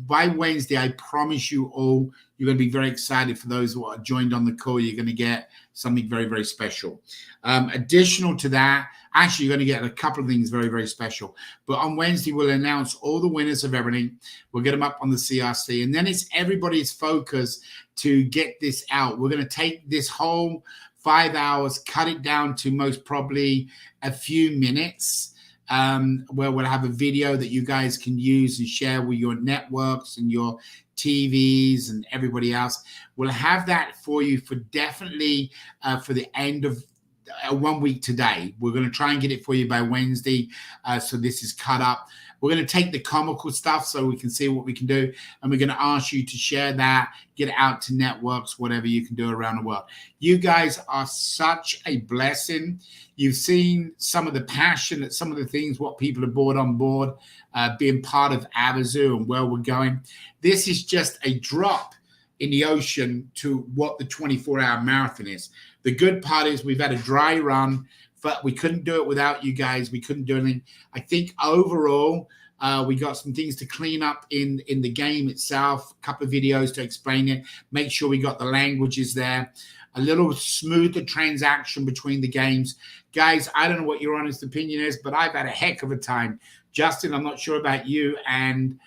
Speaker 1: by Wednesday, I promise you all, you're going to be very excited. For those who are joined on the call, you're going to get something very, very special. Additional to that, actually, you're going to get a couple of things very, very special. But on Wednesday, we'll announce all the winners of everything. We'll get them up on the CRC, and then it's everybody's focus to get this out. We're going to take this whole 5 hours, cut it down to most probably a few minutes, where we'll have a video that you guys can use and share with your networks and your TVs and everybody else. We'll have that for you for definitely for the end of 1 week today. We're going to try and get it for you by Wednesday. So this is cut up. We're going to take the comical stuff so we can see what we can do. And we're going to ask you to share that, get it out to networks, whatever you can do around the world. You guys are such a blessing. You've seen some of the passion, that some of the things, what people have brought on board, being part of Avazoo and where we're going. This is just a drop in the ocean to what the 24-hour marathon is. The good part is we've had a dry run, but we couldn't do it without you guys. We couldn't do anything. I think overall, we got some things to clean up in the game itself, a couple of videos to explain it, make sure we got the languages there, a little smoother transaction between the games. Guys, I don't know what your honest opinion is, but I've had a heck of a time. Justin, I'm not sure about you and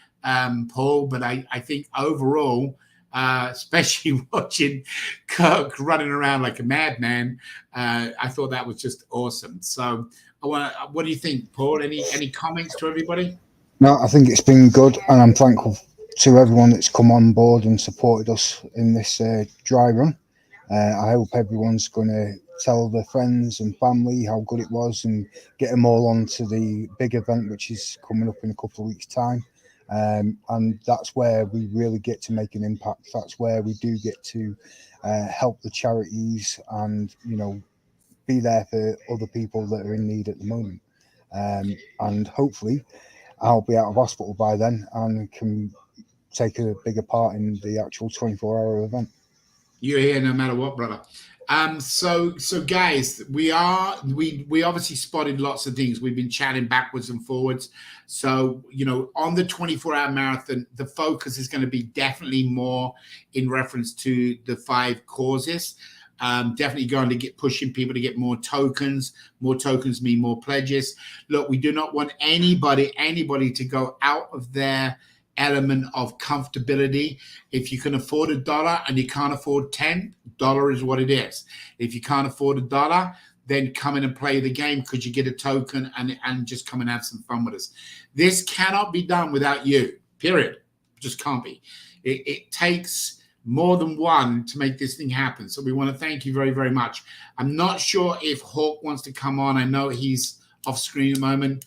Speaker 1: Paul, but I think overall, especially watching Kirk running around like a madman, I thought that was just awesome. So what do you think, Paul? Any comments to everybody?
Speaker 3: No, I think it's been good, and I'm thankful to everyone that's come on board and supported us in this dry run. I hope everyone's going to tell their friends and family how good it was and get them all onto the big event, which is coming up in a couple of weeks' time. And that's where we really get to make an impact. That's where we do get to help the charities and, you know, be there for other people that are in need at the moment. And hopefully I'll be out of hospital by then and can take a bigger part in the actual 24-hour event.
Speaker 1: You're here no matter what, brother. So guys, we obviously spotted lots of things. We've been chatting backwards and forwards. So, you know, on the 24-hour marathon, the focus is going to be definitely more in reference to the 5 causes. Definitely going to get pushing people to get more tokens. More tokens mean more pledges. Look, we do not want anybody to go out of their element of comfortability. If you can afford $1 and you can't afford $10, is what it is. If you can't afford $1, then come in and play the game because you get a token and just come and have some fun with us. This cannot be done without you, period. Just can't be. It takes more than one to make this thing happen. So we want to thank you very, very much. I'm not sure if Hawk wants to come on. I know he's off screen at the moment.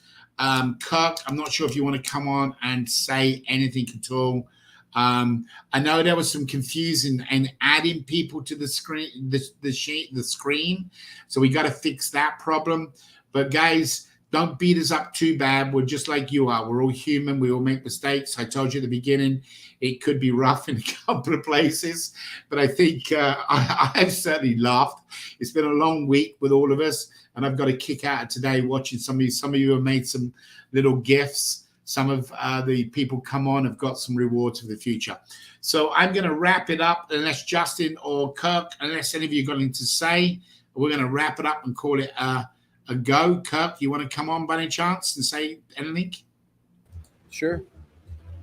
Speaker 1: Kirk, I'm not sure if you want to come on and say anything at all. I know there was some confusion and adding people to the screen, the screen. So we got to fix that problem. But guys, don't beat us up too bad. We're just like you are. We're all human. We all make mistakes. I told you at the beginning, it could be rough in a couple of places, but I think I've certainly laughed. It's been a long week with all of us, and I've got a kick out of today watching some of you. Some of you have made some little gifts. Some of the people come on have got some rewards for the future. So I'm going to wrap it up, unless Justin or Kirk, unless any of you got anything to say, we're going to wrap it up and call it a go. Kirk, you want to come on by any chance and say anything?
Speaker 9: Sure.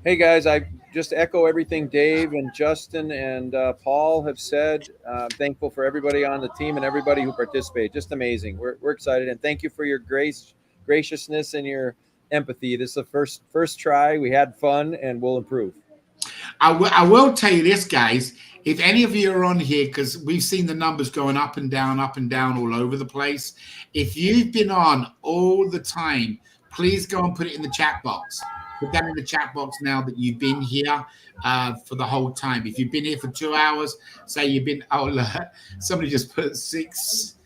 Speaker 9: Hey guys, I just echo everything Dave and Justin and Paul have said. I'm thankful for everybody on the team and everybody who participated. Just amazing. We're excited, and thank you for your graciousness and your empathy. This is the first try. We had fun, and we'll improve.
Speaker 1: I will tell you this, guys. If any of you are on here, because we've seen the numbers going up and down all over the place. If you've been on all the time, please go and put it in the chat box. put that in the chat box now that you've been here for the whole time. If you've been here for 2 hours, say you've been, oh, look, somebody just put 6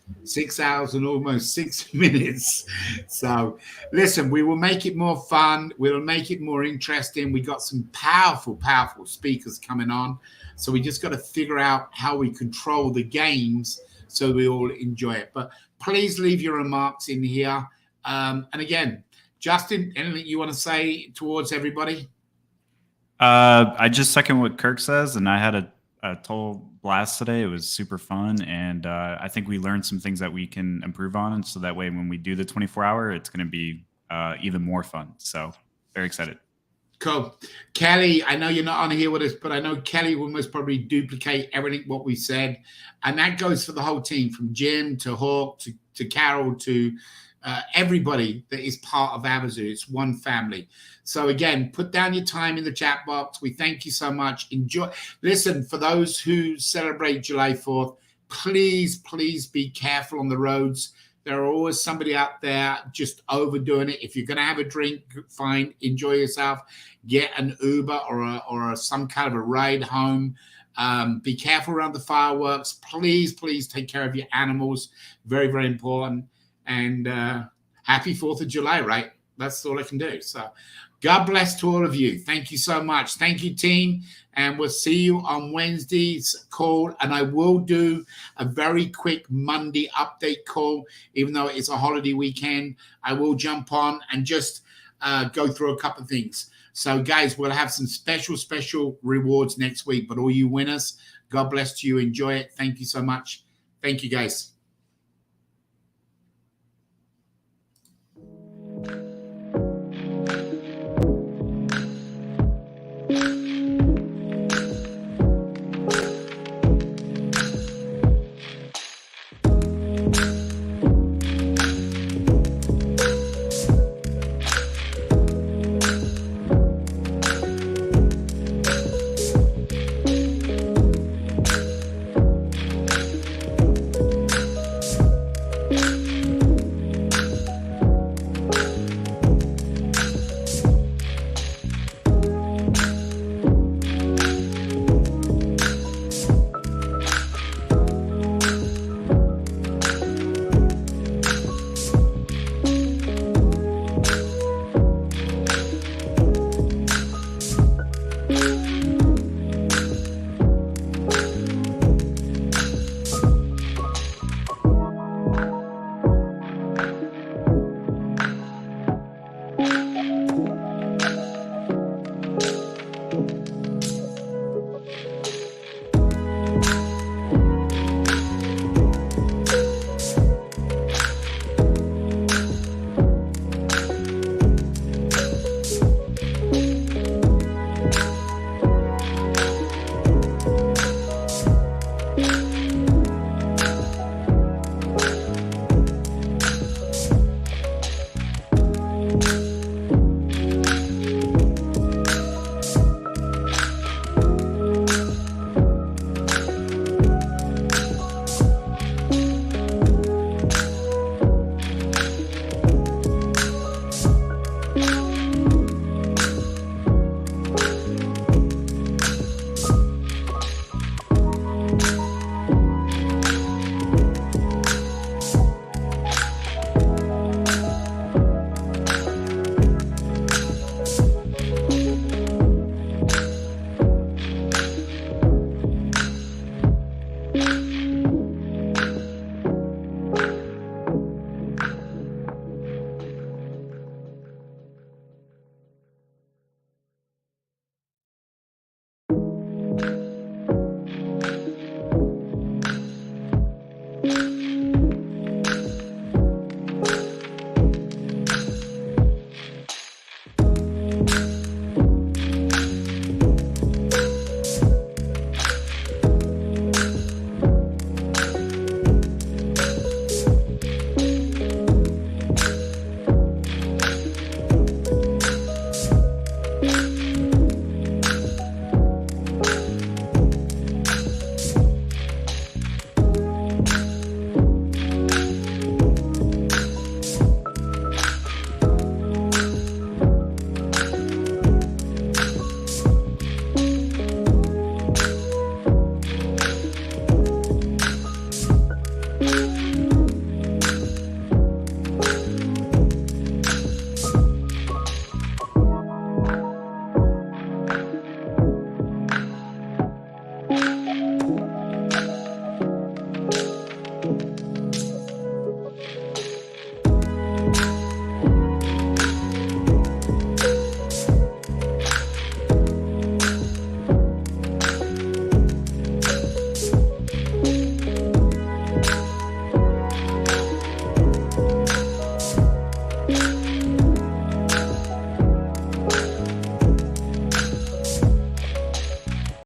Speaker 1: hours and almost 6 minutes. So listen, we will make it more fun. We'll make it more interesting. We got some powerful speakers coming on. So we just got to figure out how we control the games so we all enjoy it. But please leave your remarks in here. And again, Justin, anything you want to say towards everybody?
Speaker 2: I just second what Kirk says, and I had a total blast today. It was super fun, and I think we learned some things that we can improve on, and so that way when we do the 24-hour, it's going to be even more fun. So very excited.
Speaker 1: Cool. Kelly, I know you're not on here with us, but I know Kelly will most probably duplicate everything what we said, and that goes for the whole team, from Jim to Hawk to Carol to everybody that is part of Avazoo. It's one family. So again, put down your time in the chat box. We thank you so much. Enjoy. Listen, for those who celebrate July 4th, please be careful on the roads. There are always somebody out there just overdoing it. If you're going to have a drink, fine, enjoy yourself. Get an Uber or some kind of a ride home. Be careful around the fireworks. Please take care of your animals. Very, very important. And happy 4th of July, right? That's all I can do. So God bless to all of you. Thank you so much. Thank you, team. And we'll see you on Wednesday's call. And I will do a very quick Monday update call, even though it's a holiday weekend. I will jump on and just go through a couple of things. So, guys, we'll have some special rewards next week. But all you winners, God bless you. Enjoy it. Thank you so much. Thank you, guys.